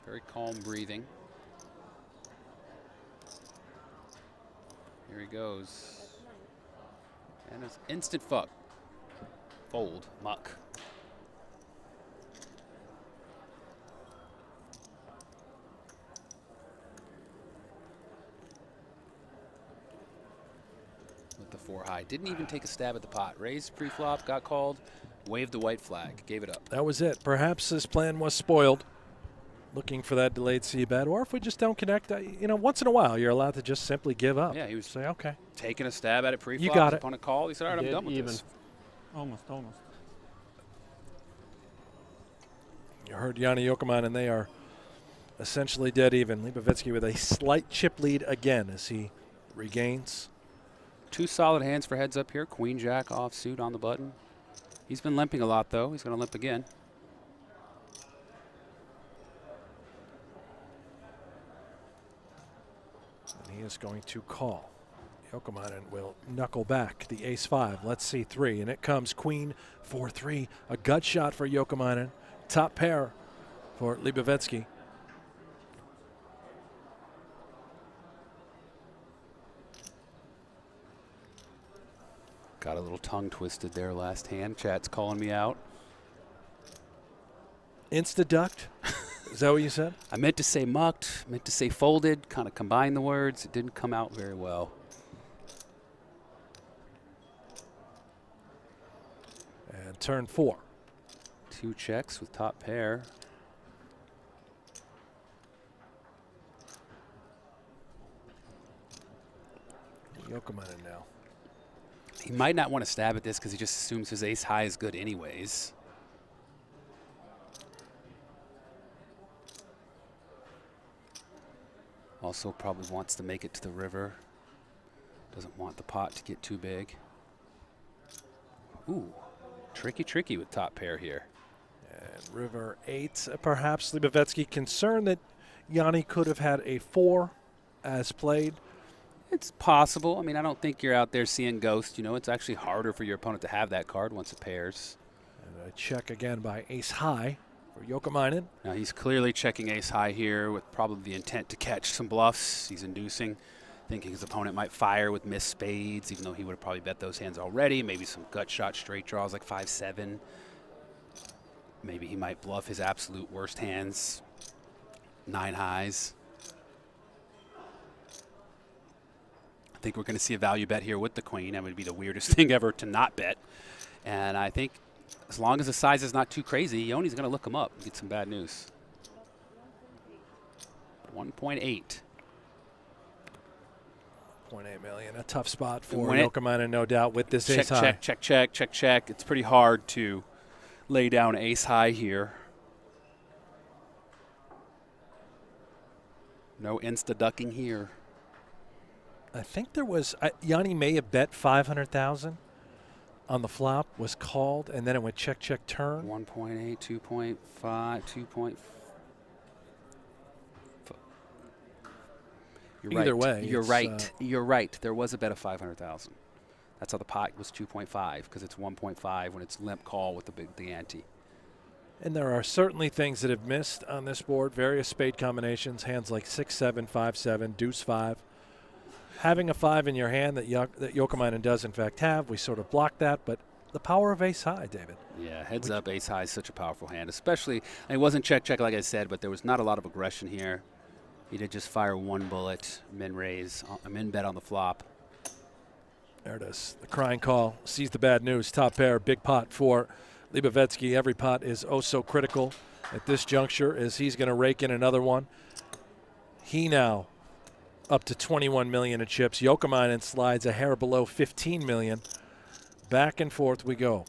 Very calm breathing. Here he goes. And it's instant fuck. Fold, muck. With the 4 high. Didn't even take a stab at the pot. Raised pre-flop, got called, waved the white flag, gave it up. That was it. Perhaps his plan was spoiled. Looking for that delayed C-bet, or if we just don't connect, you know, once in a while you're allowed to just simply give up. Yeah, he was say, okay, taking a stab at it pre-flop. You got it. Upon a call, he said, all right, I'm done with this. Almost. You heard Joni Jouhkimainen, and they are essentially dead even. Lubavetsky with a slight chip lead again as he regains. 2 solid hands for heads up here. Queen Jack offsuit on the button. He's been limping a lot though. He's going to limp again. He is going to call. Jouhkimainen will knuckle back the ace-5. Let's see 3, and it comes queen 4-3. A gut shot for Jouhkimainen. Top pair for Lubavetsky. Got a little tongue twisted there last hand. Chat's calling me out. Insta-ducked? Is that what you said? I meant to say mucked, meant to say folded, kind of combined the words. It didn't come out very well. And turn 4. 2 checks with top pair. Jouhkimainen now. He might not want to stab at this because he just assumes his ace high is good anyways. Also probably wants to make it to the river. Doesn't want the pot to get too big. Ooh, tricky with top pair here. And river 8. Perhaps Lubavetsky concerned that Joni could have had a 4 as played. It's possible. I mean, I don't think you're out there seeing ghosts. You know, it's actually harder for your opponent to have that card once it pairs. And a check again by ace high for Jouhkimainen. Now he's clearly checking ace high here with probably the intent to catch some bluffs. He's inducing, thinking his opponent might fire with missed spades, even though he would have probably bet those hands already. Maybe some gut shot straight draws like 5-7. Maybe he might bluff his absolute worst hands, 9 highs. I think we're going to see a value bet here with the queen. That would be the weirdest thing ever to not bet. And I think as long as the size is not too crazy, Joni's going to look him up and get some bad news. 1.8. 0.8 million. A tough spot for Jouhkimainen, no doubt, with this ace high. Check. It's pretty hard to lay down ace high here. No insta-ducking here. I think there was Joni may have bet 500,000 on the flop, was called, and then it went check turn. 1.8, 2.5, 2.5. Either way, you're right. You're right. There was a bet of 500,000. That's how the pot was 2.5 because it's 1.5 when it's limp call with the ante. And there are certainly things that have missed on this board. Various spade combinations, hands like 6-7, 5-7, deuce 5. Having a 5 in your hand that Jouhkimainen does in fact have, we sort of block that, but the power of ace high, David. Yeah, heads up, ace high is such a powerful hand, especially, and it wasn't check like I said, but there was not a lot of aggression here. He did just fire 1 bullet, min raise, min bet on the flop. There it is, the crying call, sees the bad news, top pair, big pot for Lubavetsky. Every pot is oh so critical at this juncture as he's going to rake in another one. He now up to 21 million in chips. Jouhkimainen slides a hair below 15 million. Back and forth we go.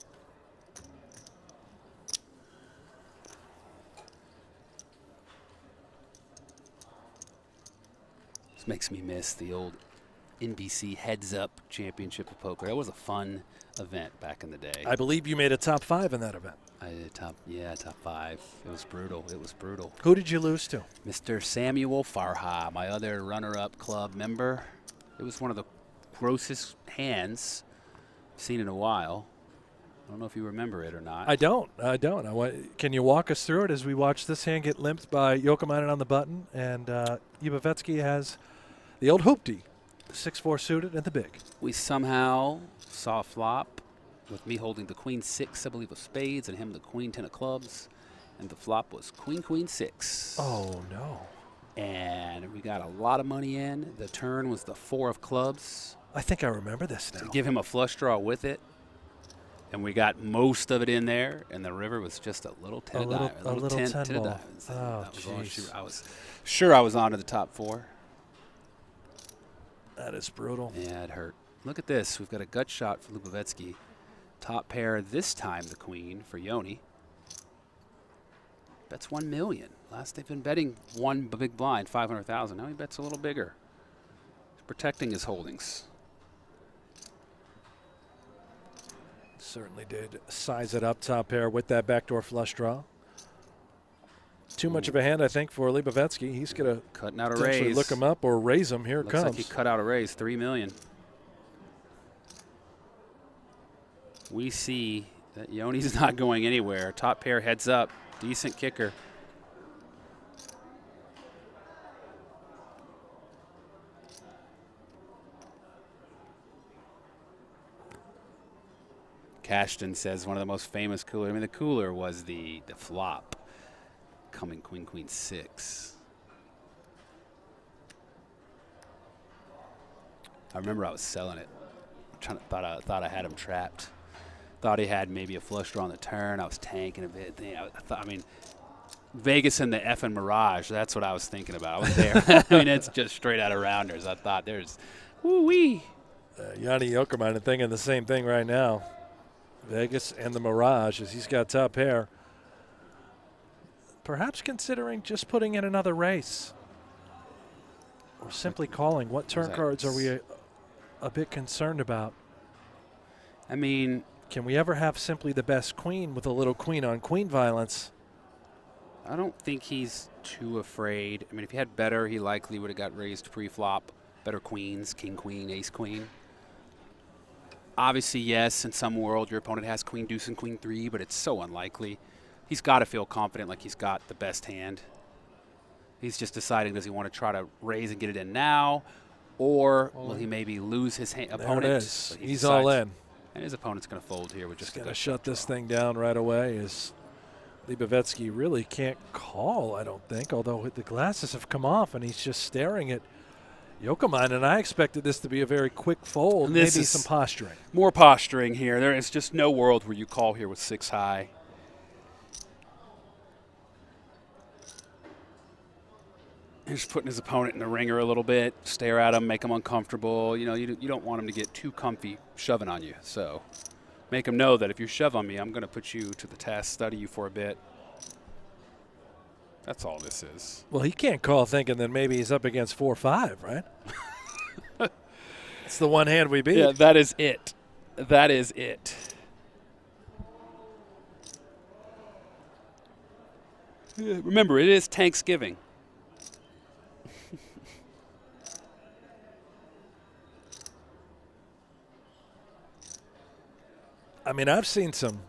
This makes me miss the old NBC Heads Up Championship of Poker. That was a fun event back in the day. I believe you made a top 5 in that event. I did top 5. It was brutal. It was brutal. Who did you lose to? Mr. Samuel Farha, my other runner-up club member. It was one of the grossest hands I've seen in a while. I don't know if you remember it or not. I don't. Can you walk us through it as we watch this hand get limped by Jouhkimainen on the button, and Jouhkimainen has the old hoopty, 6-4 suited and the big. We somehow saw a flop with me holding the queen 6, I believe, of spades, and him the queen 10 of clubs, and the flop was queen 6. Oh no! And we got a lot of money in. The turn was the 4 of clubs. I think I remember this now. To give him a flush draw with it. And we got most of it in there, and the river was just a little 10 of diamonds. A little 10 of ball. diamonds. Oh, jeez. I was sure I was on to the top 4. That is brutal. Yeah, it hurt. Look at this. We've got a gut shot for Lubovetsky. Top pair this time, the queen for Joni. Bets 1 million. Last they've been betting one big blind, 500,000. Now he bets a little bigger. He's protecting his holdings. Certainly did size it up, top pair with that backdoor flush draw. Too much of a hand, I think, for Lubovetsky. He's going to cutting out a raise. Look him up or raise him. Here it comes. Looks like he cut out a raise, 3 million. We see that Joni's not going anywhere. Top pair heads up. Decent kicker. Cashton says one of the most famous cooler. I mean, the cooler was the flop. Coming queen 6. I remember I was selling it. Thought I had him trapped. Thought he had maybe a flush draw on the turn. I was tanking a bit. I mean, Vegas and the effing Mirage. That's what I was thinking about. I was there. I mean, it's just straight out of rounders. I thought there's woo-wee. Joni Jouhkimainen thinking the same thing right now. Vegas and the Mirage as he's got top pair. Perhaps considering just putting in another race. Or simply calling. What turn cards are we a bit concerned about? I mean, can we ever have simply the best queen with a little queen on queen violence? I don't think he's too afraid. I mean, if he had better, he likely would have got raised pre-flop. Better queens, king, queen, ace, queen. Obviously, yes, in some world, your opponent has queen, deuce, and queen 3, but it's so unlikely. He's got to feel confident like he's got the best hand. He's just deciding, does he want to try to raise and get it in now, or will he maybe lose his opponent? There it is. He's all in. And his opponent's going to fold here with just going to shut this thing down right away as Lubovetsky really can't call, I don't think, although the glasses have come off and he's just staring at Jouhkimainen, and I expected this to be a very quick fold, maybe some posturing. More posturing here. There is just no world where you call here with 6 high. He's putting his opponent in the ringer a little bit, stare at him, make him uncomfortable. You know, you don't want him to get too comfy shoving on you. So make him know that if you shove on me, I'm going to put you to the test, study you for a bit. That's all this is. Well, he can't call thinking that maybe he's up against 4-5, right? It's the one hand we beat. Yeah, that is it. That is it. Remember, it is Thanksgiving. I mean, I've seen some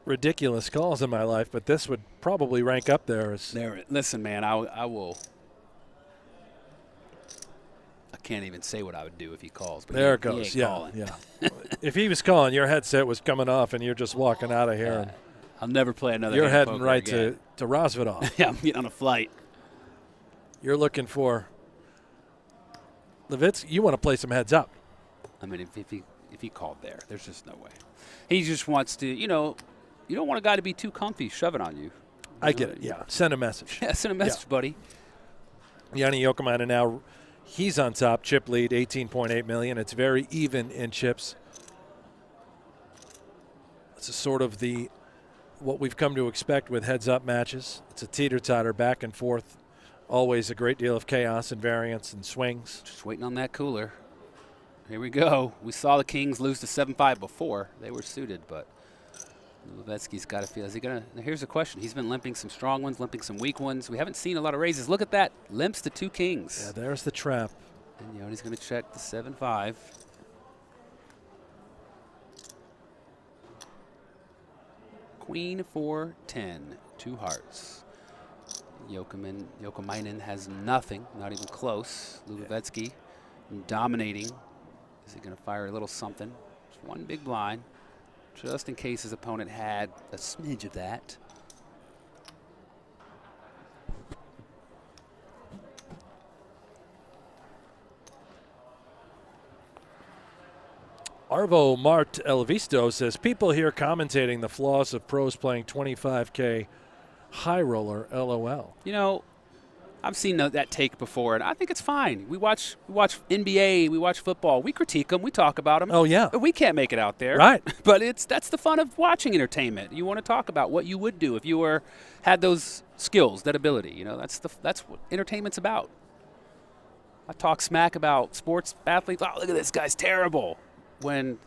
ridiculous calls in my life, but this would probably rank up there. Listen, man, I will. I can't even say what I would do if he calls. But there it goes. Yeah. If he was calling, your headset was coming off, and you're just walking out of here. And I'll never play another. You're heading right to Rosvedov. Yeah, I'm getting on a flight. You're looking for Levitz. You want to play some heads up. I mean, if he called there, there's just no way. He just wants to, you know, you don't want a guy to be too comfy shoving on you. I get it, yeah. Send a message. Yeah, send a message, buddy. Joni Jouhkimainen now, he's on top. Chip lead, 18.8 million. It's very even in chips. It's a sort of what we've come to expect with heads-up matches. It's a teeter-totter, back and forth. Always a great deal of chaos and variance and swings. Just waiting on that cooler. Here we go. We saw the Kings lose to 7-5 before. They were suited, but Lubovetsky's got to feel. Is he going to? Here's the question. He's been limping some strong ones, limping some weak ones. We haven't seen a lot of raises. Look at that. Limps to 2 kings. Yeah, there's the trap. And Joni's going to check the 7-5. Queen 4-10. 2 hearts. Jouhkimainen has nothing, not even close. Lubovetsky dominating. Is he going to fire a little something? Just 1 big blind, just in case his opponent had a smidge of that. Arvo Mart Elvisto says, people here commentating the flaws of pros playing 25K high roller, LOL. You know, I've seen that take before, and I think it's fine. We watch NBA, we watch football, we critique them, we talk about them. Oh, yeah. We can't make it out there. Right. But that's the fun of watching entertainment. You want to talk about what you would do if you had those skills, that ability. You know, that's what entertainment's about. I talk smack about sports athletes. Oh, look at this guy's terrible. When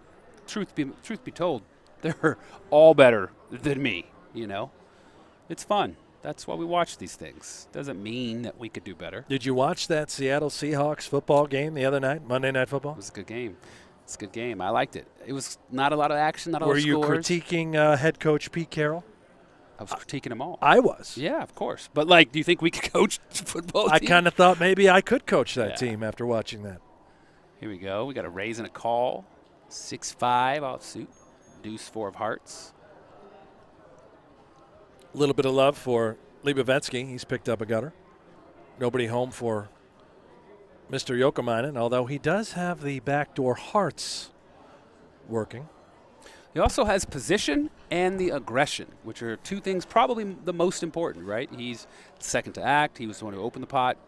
truth be told, they're all better than me, you know. It's fun. That's why we watch these things. Doesn't mean that we could do better. Did you watch that Seattle Seahawks football game the other night, Monday Night Football? It was a good game. It's a good game. I liked it. It was not a lot of action, not a lot of scores. Were you critiquing head coach Pete Carroll? I was critiquing them all. I was. Yeah, of course. But, like, do you think we could coach the football team? I kind of thought maybe I could coach that team after watching that. Here we go. We got a raise and a call. 6-5 offsuit. Deuce 4 of hearts. A little bit of love for Lubovetsky. He's picked up a gutter. Nobody home for Mr. Jouhkimainen, although he does have the backdoor hearts working. He also has position and the aggression, which are 2 things probably the most important, right? He's second to act. He was the one who opened the pot.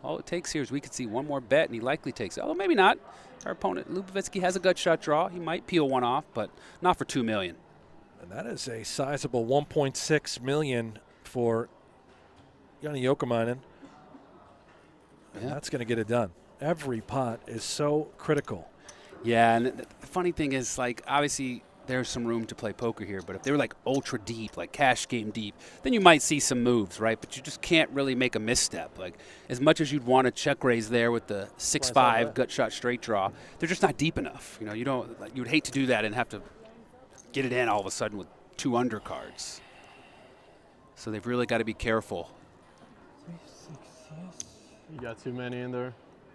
All it takes here is we could see one more bet, and he likely takes it. Although maybe not. Our opponent, Lubovetsky, has a gut shot draw. He might peel one off, but not for $2 million. And that is a sizable $1.6 million for Joni Jouhkimainen. And that's going to get it done. Every pot is so critical. Yeah, and the funny thing is, like, obviously there's some room to play poker here, but if they were like ultra deep, like cash game deep, then you might see some moves, right? But you just can't really make a misstep. Like, as much as you'd want to check raise there with the 6-5 gut shot straight draw, they're just not deep enough. You know, you'd hate to do that and have to get it in all of a sudden with 2 undercards. So they've really got to be careful. 3, 6, yes. You got too many in there.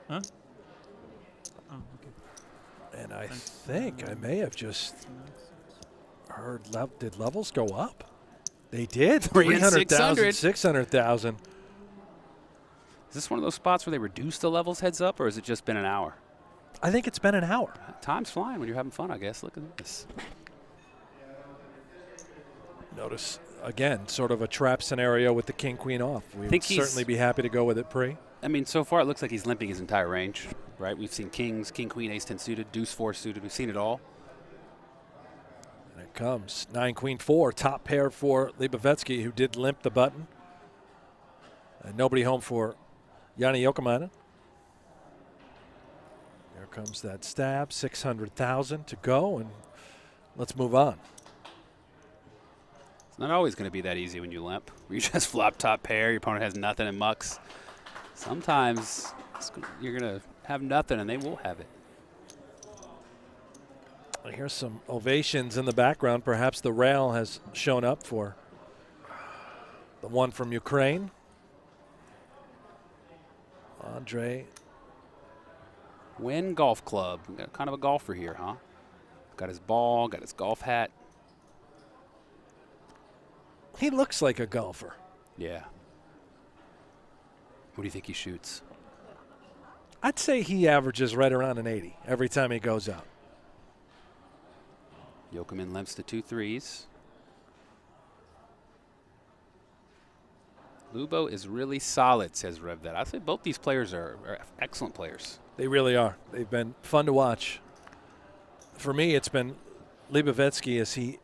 Huh? Oh, okay. And I think I may have just heard, did levels go up? They did. 300,000, 600,000. Is this one of those spots where they reduce the levels heads up, or has it just been an hour? I think it's been an hour. Time's flying when you're having fun, I guess. Look at this. Notice, again, sort of a trap scenario with the king-queen off. We would certainly be happy to go with it pre. I mean, so far it looks like he's limping his entire range, right? We've seen kings, king, queen, ace 10 suited, deuce 4 suited. We've seen it all. And it comes 9, queen, 4, top pair for Lubovetsky, who did limp the button. And nobody home for Joni Jouhkimainen. There comes that stab, 600,000 to go, and let's move on. It's not always going to be that easy when you limp. You just flop top pair, your opponent has nothing and mucks. Sometimes you're going to have nothing and they will have it. I hear some ovations in the background. Perhaps the rail has shown up for the one from Ukraine. Andre. Wynn Golf Club. We got kind of a golfer here, huh? Got his ball, got his golf hat. He looks like a golfer. Yeah. What do you think he shoots? I'd say he averages right around an 80 every time he goes out. Jouhkimainen limps to 2 threes. Lubo is really solid, says Revdet. I'd say both these players are excellent players. They really are. They've been fun to watch. For me, it's been Lubovetsky as he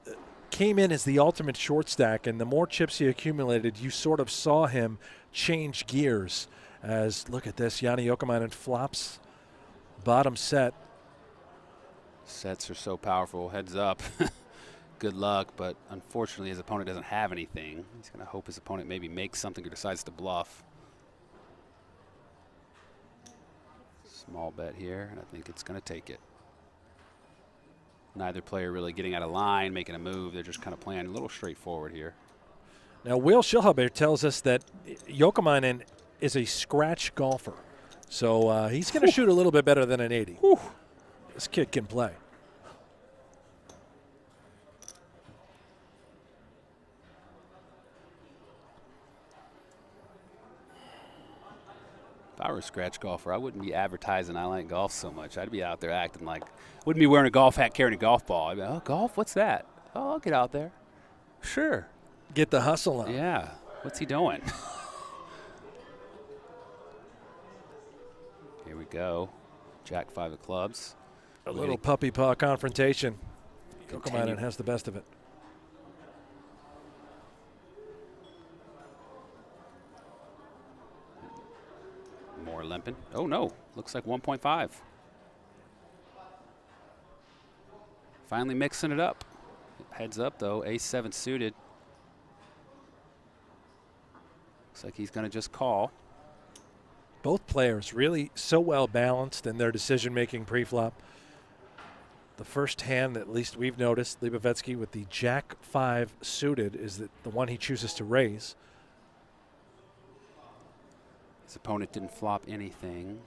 came in as the ultimate short stack, and the more chips he accumulated, you sort of saw him change gears. As, look at this, Joni Jouhkimainen flops bottom set. Sets are so powerful. Heads up. good luck, but unfortunately his opponent doesn't have anything. He's going to hope his opponent maybe makes something or decides to bluff. Small bet here, and I think it's going to take it. Neither player really getting out of line, making a move. They're just kind of playing a little straightforward here. Now, Will Schillhaber tells us that Jouhkimainen is a scratch golfer. So he's going to shoot a little bit better than an 80. Whew. This kid can play. If I were a scratch golfer, I wouldn't be advertising I like golf so much. I'd be out there acting like, wouldn't be wearing a golf hat, carrying a golf ball. I'd be like, oh, golf? What's that? Oh, I'll get out there. Sure. Get the hustle on. Yeah. What's he doing? Here we go. Jack 5 of clubs. A little puppy paw confrontation. Jouhkimainen has the best of it. More limping. Oh, no. Looks like 1.5. Finally mixing it up. Heads up, though. Ace-7 suited. Looks like he's going to just call. Both players really so well balanced in their decision-making pre-flop. The first hand, at least we've noticed, Lipovetsky with the Jack 5 suited is the one he chooses to raise. His opponent didn't flop anything.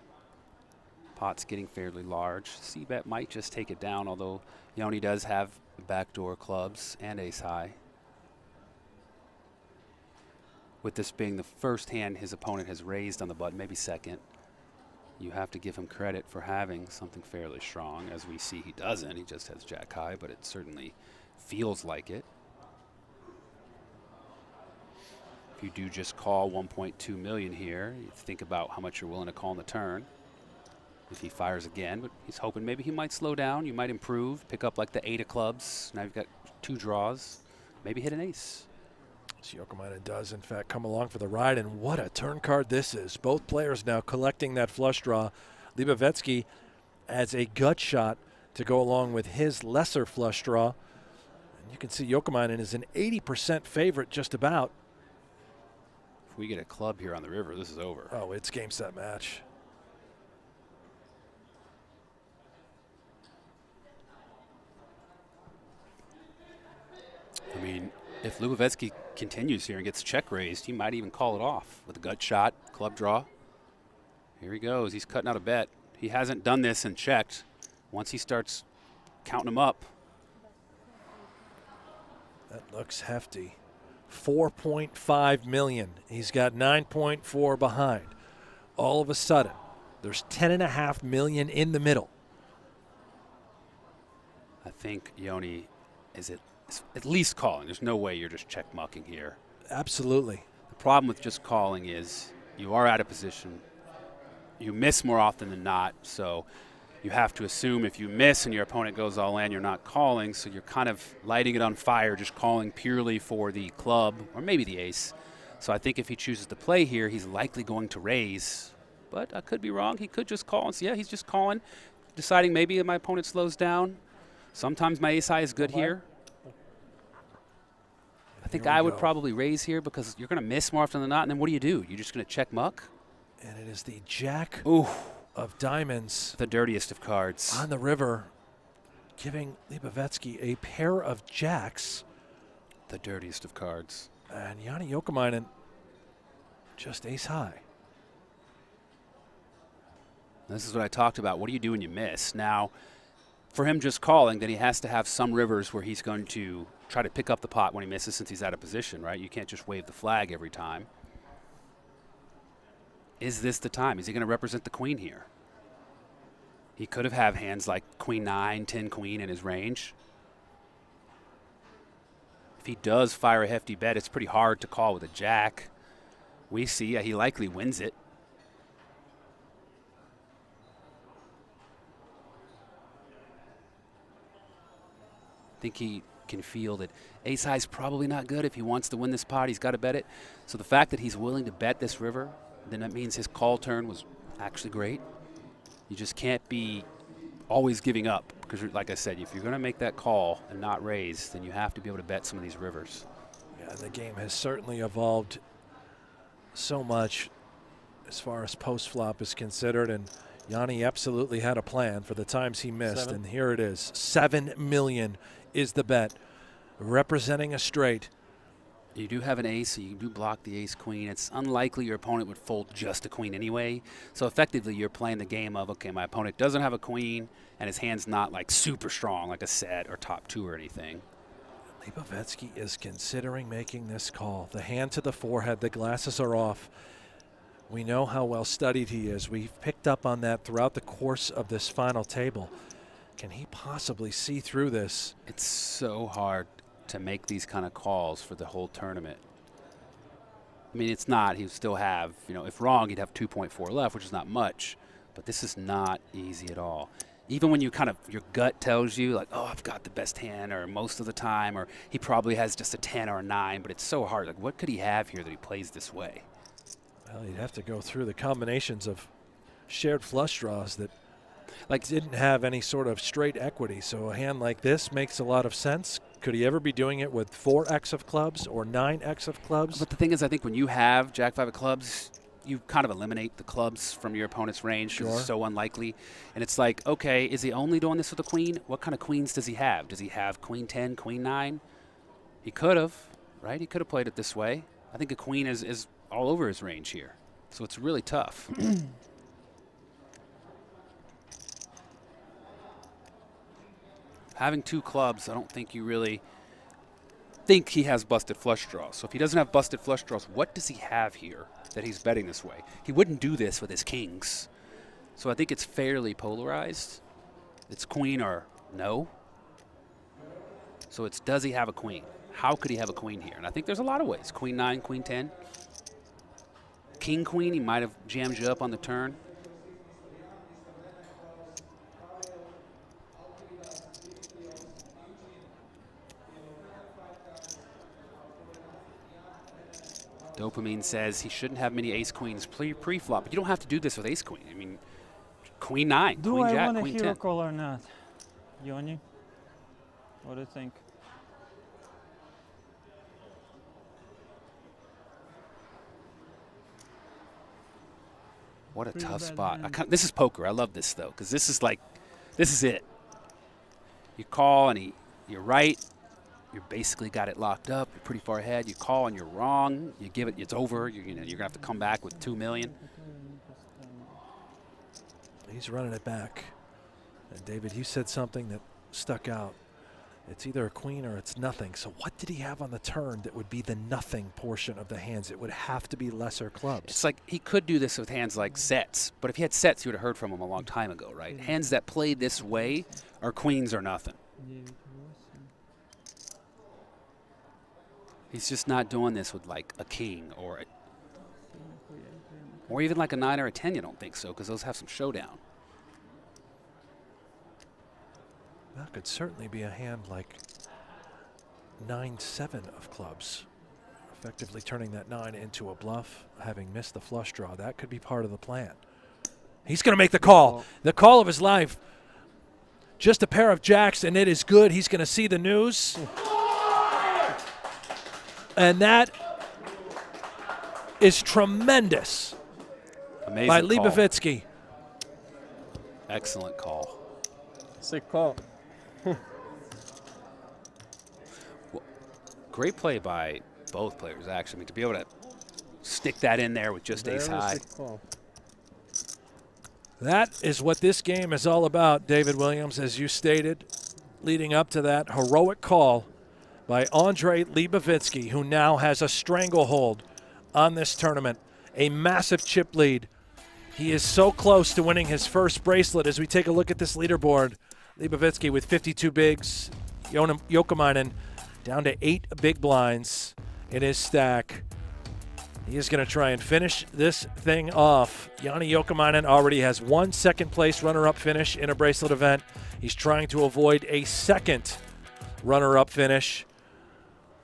Pot's getting fairly large. C-bet might just take it down, although Joni does have backdoor clubs and ace-high. With this being the first hand his opponent has raised on the button, maybe second, you have to give him credit for having something fairly strong. As we see, he doesn't. He just has jack high, but it certainly feels like it. If you do just call 1.2 million here, you think about how much you're willing to call on the turn. If he fires again, but he's hoping maybe he might slow down, you might improve, pick up like the 8 of clubs. Now you've got 2 draws, maybe hit an ace. Jouhkimainen does, in fact, come along for the ride, and what a turn card this is. Both players now collecting that flush draw. Lipovetsky adds a gut shot to go along with his lesser flush draw. And you can see Jouhkimainen is an 80% favorite just about. If we get a club here on the river, this is over. Oh, it's game, set, match. I mean, if Lipovetsky continues here and gets check raised, he might even call it off with a gut shot, club draw. Here he goes. He's cutting out a bet. He hasn't done this and checked. Once he starts counting them up. That looks hefty. 4.5 million. He's got 9.4 behind. All of a sudden, there's 10.5 million in the middle. I think Joni is at least calling. There's no way you're just check mucking here. Absolutely. The problem with just calling is you are out of position. You miss more often than not, so you have to assume if you miss and your opponent goes all in, you're not calling, so you're kind of lighting it on fire, just calling purely for the club or maybe the ace. So I think if he chooses to play here, he's likely going to raise. But I could be wrong. He could just call and say, yeah, he's just calling, deciding maybe my opponent slows down. Sometimes my ace high is good here. I think I would probably raise here because you're going to miss more often than not. And then what do? You're just going to check muck? And it is the jack Ooh. of diamonds. The dirtiest of cards. On the river, giving Lipovetsky a pair of jacks. The dirtiest of cards. And Joni Jouhkimainen just ace high. This is what I talked about. What do you do when you miss? Now, for him just calling, then he has to have some rivers where he's going to try to pick up the pot when he misses since he's out of position, right? You can't just wave the flag every time. Is this the time? Is he going to represent the queen here? He could have hands like queen 9, 10 queen in his range. If he does fire a hefty bet, it's pretty hard to call with a jack. We see he likely wins it. I think he can feel that ace high is probably not good. If he wants to win this pot, he's got to bet it. So the fact that he's willing to bet this river, then that means his call turn was actually great. You just can't be always giving up, because because like I said, if you're going to make that call and not raise, then you have to be able to bet some of these rivers. Yeah, the game has certainly evolved so much as far as post-flop is considered, and Joni absolutely had a plan for the times he missed, and here it is. 7 million is the bet, representing a straight. You do have an ace, so you do block the ace-queen. It's unlikely your opponent would fold just a queen anyway. So effectively, you're playing the game of, okay, my opponent doesn't have a queen, and his hand's not like super strong, like a set or top 2 or anything. Lipovetsky is considering making this call. The hand to the forehead, the glasses are off. We know how well studied he is. We've picked up on that throughout the course of this final table. Can he possibly see through this? It's so hard to make these kind of calls for the whole tournament. I mean, it's not. He'd still have, you know, if wrong, he'd have 2.4 left, which is not much. But this is not easy at all. Even when you kind of, your gut tells you, like, oh, I've got the best hand, or most of the time, or he probably has just a 10 or a 9, but it's so hard. Like, what could he have here that he plays this way? Well, you'd have to go through the combinations of shared flush draws that didn't have any sort of straight equity. So a hand like this makes a lot of sense. Could he ever be doing it with 4x of clubs or 9x of clubs? But the thing is, I think when you have Jack 5 of clubs, you kind of eliminate the clubs from your opponent's range because it's so unlikely. And it's like, okay, is he only doing this with a queen? What kind of queens does he have? Does he have queen 10, queen 9? He could have, right? He could have played it this way. I think a queen is all over his range here. So it's really tough. Having 2 clubs, I don't think you really think he has busted flush draws. So if he doesn't have busted flush draws, what does he have here that he's betting this way? He wouldn't do this with his kings. So I think it's fairly polarized. It's queen or no. So it's, does he have a queen? How could he have a queen here? And I think there's a lot of ways. Queen 9, queen 10. King queen, he might have jammed you up on the turn. Dopamine says he shouldn't have many ace-queens pre-flop, but you don't have to do this with ace-queen. I mean, queen 9, Do queen I jack, want a queen hero 10. call or not? Joni? What do you think? What a Pretty tough bad spot. hand. This is poker. I love this, though, because this is like, this is it. You call, and you're right. You basically got it locked up. You're pretty far ahead. You call, and you're wrong. You give it, it's over. You're going to have to come back with 2 million. He's running it back. And David, you said something that stuck out. It's either a queen or it's nothing. So what did he have on the turn that would be the nothing portion of the hands? It would have to be lesser clubs. It's like he could do this with hands like sets, but if he had sets, you would have heard from him a long time ago, right? Hands that play this way are queens or nothing. He's just not doing this with like a king or even like a 9 or a 10. You don't think so, because those have some showdown. That could certainly be a hand like 9-7 of clubs, effectively turning that 9 into a bluff, having missed the flush draw. That could be part of the plan. He's going to make the call, the call of his life. Just a pair of jacks, and it is good. He's going to see the news. And that is tremendous. Amazing by call. Lipovetsky. Excellent call. Sick call. Well, great play by both players, actually. I mean, to be able to stick that in there with just ace high. That is what this game is all about, David Williams, as you stated, leading up to that heroic call by Andrei Lipovetsky, who now has a stranglehold on this tournament. A massive chip lead. He is so close to winning his first bracelet as we take a look at this leaderboard. Lipovetsky with 52 bigs. Joni Jouhkimainen down to 8 big blinds in his stack. He is going to try and finish this thing off. Joni Jouhkimainen already has 1 second-place runner-up finish in a bracelet event. He's trying to avoid a second runner-up finish.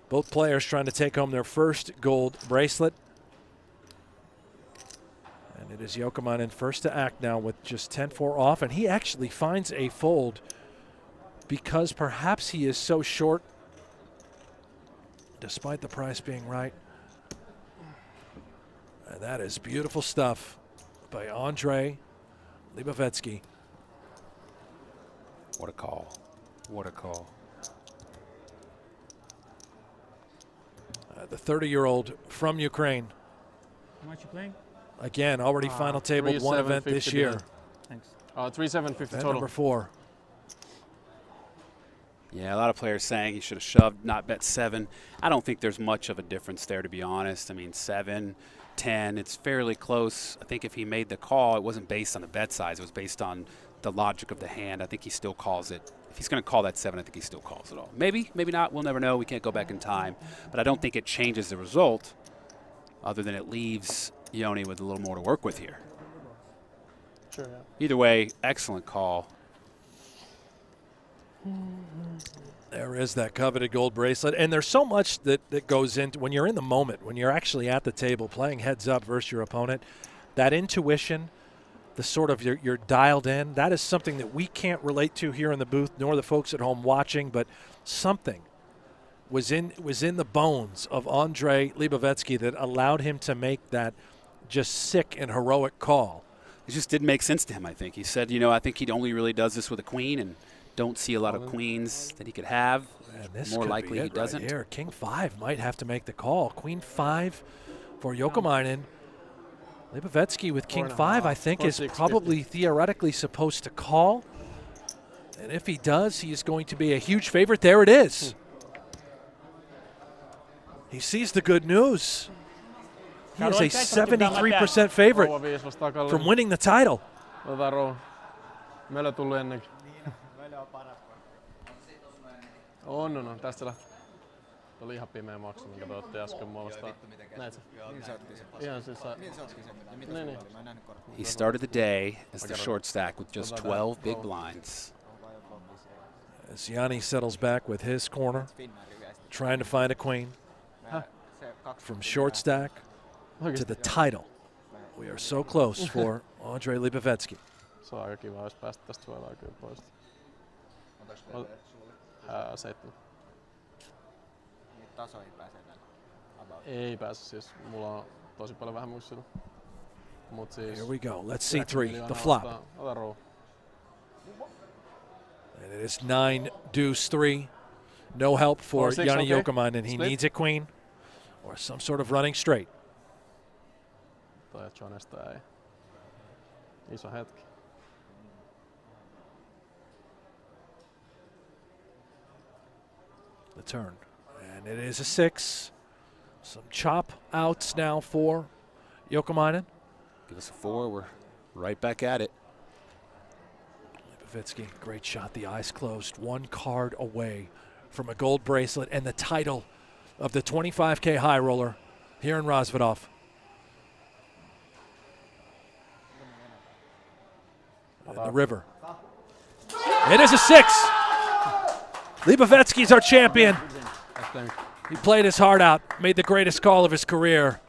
Both players trying to take home their first gold bracelet. And it is Jouhkimainen first to act now with just 10-4 off, and he actually finds a fold because perhaps he is so short, despite the price being right. And that is beautiful stuff by Andre Libovetsky. What a call. What a call. The 30-year-old from Ukraine. How much you playing? Again, already final tabled one event this year. Thanks. 3,750 Event total. number 4. Yeah, a lot of players saying he should have shoved, not bet 7. I don't think there's much of a difference there, to be honest. I mean, 7, 10, it's fairly close. I think if he made the call, it wasn't based on the bet size. It was based on the logic of the hand. I think he still calls it. If he's going to call that 7, I think he still calls it all. Maybe, maybe not. We'll never know. We can't go back in time. But I don't think it changes the result, other than it leaves Joni with a little more to work with here. Sure, yeah. Either way, excellent call. There is that coveted gold bracelet. And there's so much that goes into when you're in the moment, when you're actually at the table playing heads up versus your opponent, that intuition, the sort of you're dialed in, that is something that we can't relate to here in the booth, nor the folks at home watching, but something was in the bones of Andre Libovetsky that allowed him to make that just sick and heroic call. It just didn't make sense to him, I think. He said, I think he only really does this with a queen and don't see a lot of queens that he could have. And this more could likely be he it doesn't. Right here. King 5 might have to make the call. Queen 5 for Jouhkimainen. Libovetsky with King 5, I think, is probably theoretically supposed to call. And if he does, he is going to be a huge favorite. There it is. He sees the good news. He is a 73% favorite from winning the title. On. Tästä lähtee. Oli ihan pimeä maksu, minkä te otti äsken mua vastaan. Näit sä? Ihan siis He started the day as the short stack with just 12 big blinds. As Joni settles back with his corner, trying to find a queen. From short stack to the title. We are so close for Andre Libovetsky. Se on aika kiva, jos päästä tästä suoraan kyllä pois. 7. Tasoihin pääsee tällä. Ei pääse, siis mulla on tosi paljon vähän muistilla. Mut siis here we go. Let's see 3, the flop. Ota roll. And it is 9 deuce 3. No help for Joni Jouhkimainen. He needs a queen or some sort of running straight. Toi Jonesta ei. Iso hetki. The turn. And it is a 6. Some chop outs now for Jouhkimainen. Give us a 4. We're right back at it. Libovetsky, great shot. The eyes closed. 1 card away from a gold bracelet and the title of the 25K high roller here in Rozvadov. And the river. It is a 6. Libovetsky's our champion. He played his heart out, made the greatest call of his career.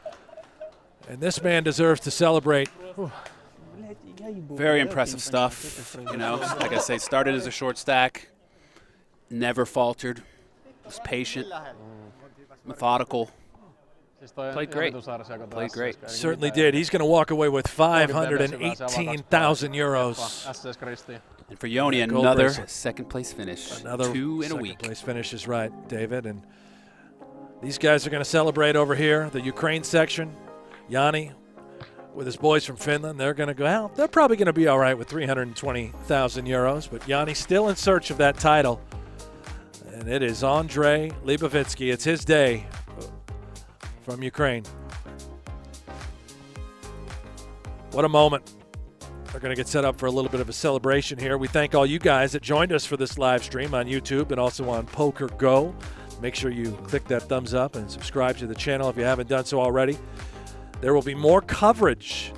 And this man deserves to celebrate. Very impressive stuff. Like I say, started as a short stack, never faltered, was patient, methodical. Played great. Played great. Certainly did. He's going to walk away with 518,000 euros. And for Joni, another second-place finish. Another 2 in a week. Second-place finish is right, David. And these guys are going to celebrate over here, the Ukraine section. Joni with his boys from Finland, they're going to go out. They're probably going to be all right with 320,000 euros. But Joni's still in search of that title. And it is Andre Libovetsky. It's his day from Ukraine. What a moment. They're going to get set up for a little bit of a celebration here. We thank all you guys that joined us for this live stream on YouTube and also on Poker Go. Make sure you click that thumbs up and subscribe to the channel if you haven't done so already. There will be more coverage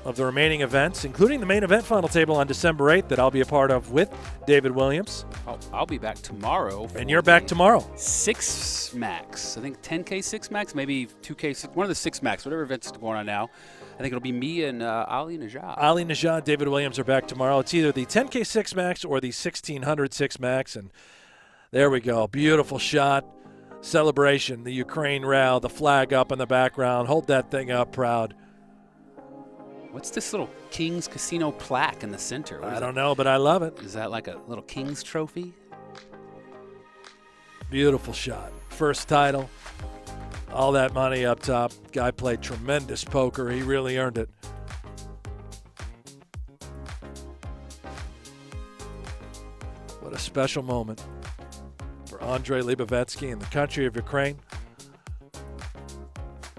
of the remaining events, including the main event final table on December 8th that I'll be a part of with David Williams. I'll be back tomorrow. And you're back tomorrow. 6 max. I think 10K 6 max, maybe 2K 6, one of the 6 max, whatever events is going on now. I think it'll be me and Ali Najad. Ali Najad, David Williams are back tomorrow. It's either the 10K 6 Max or the 1600 6 Max. And there we go. Beautiful shot. Celebration. The Ukraine rail, the flag up in the background. Hold that thing up proud. What's this little King's Casino plaque in the center? I don't know, but I love it. Is that like a little King's trophy? Beautiful shot. First title. All that money up top. Guy played tremendous poker. He really earned it. What a special moment for Andrei Libovetsky in the country of Ukraine.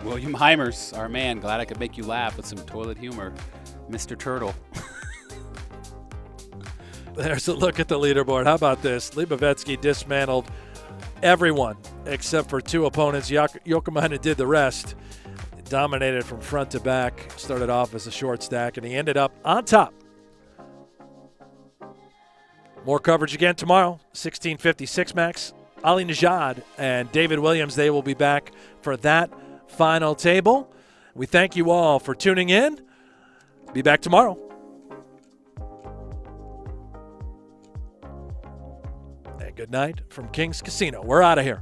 William Heimers, our man. Glad I could make you laugh with some toilet humor. Mr. Turtle. There's a look at the leaderboard. How about this? Libovetsky dismantled everyone except for two opponents. Jouhkimainen did the rest. Dominated from front to back. Started off as a short stack, and he ended up on top. More coverage again tomorrow. 1650 6 Max. Ali Najad and David Williams, they will be back for that final table. We thank you all for tuning in. Be back tomorrow. And good night from King's Casino. We're out of here.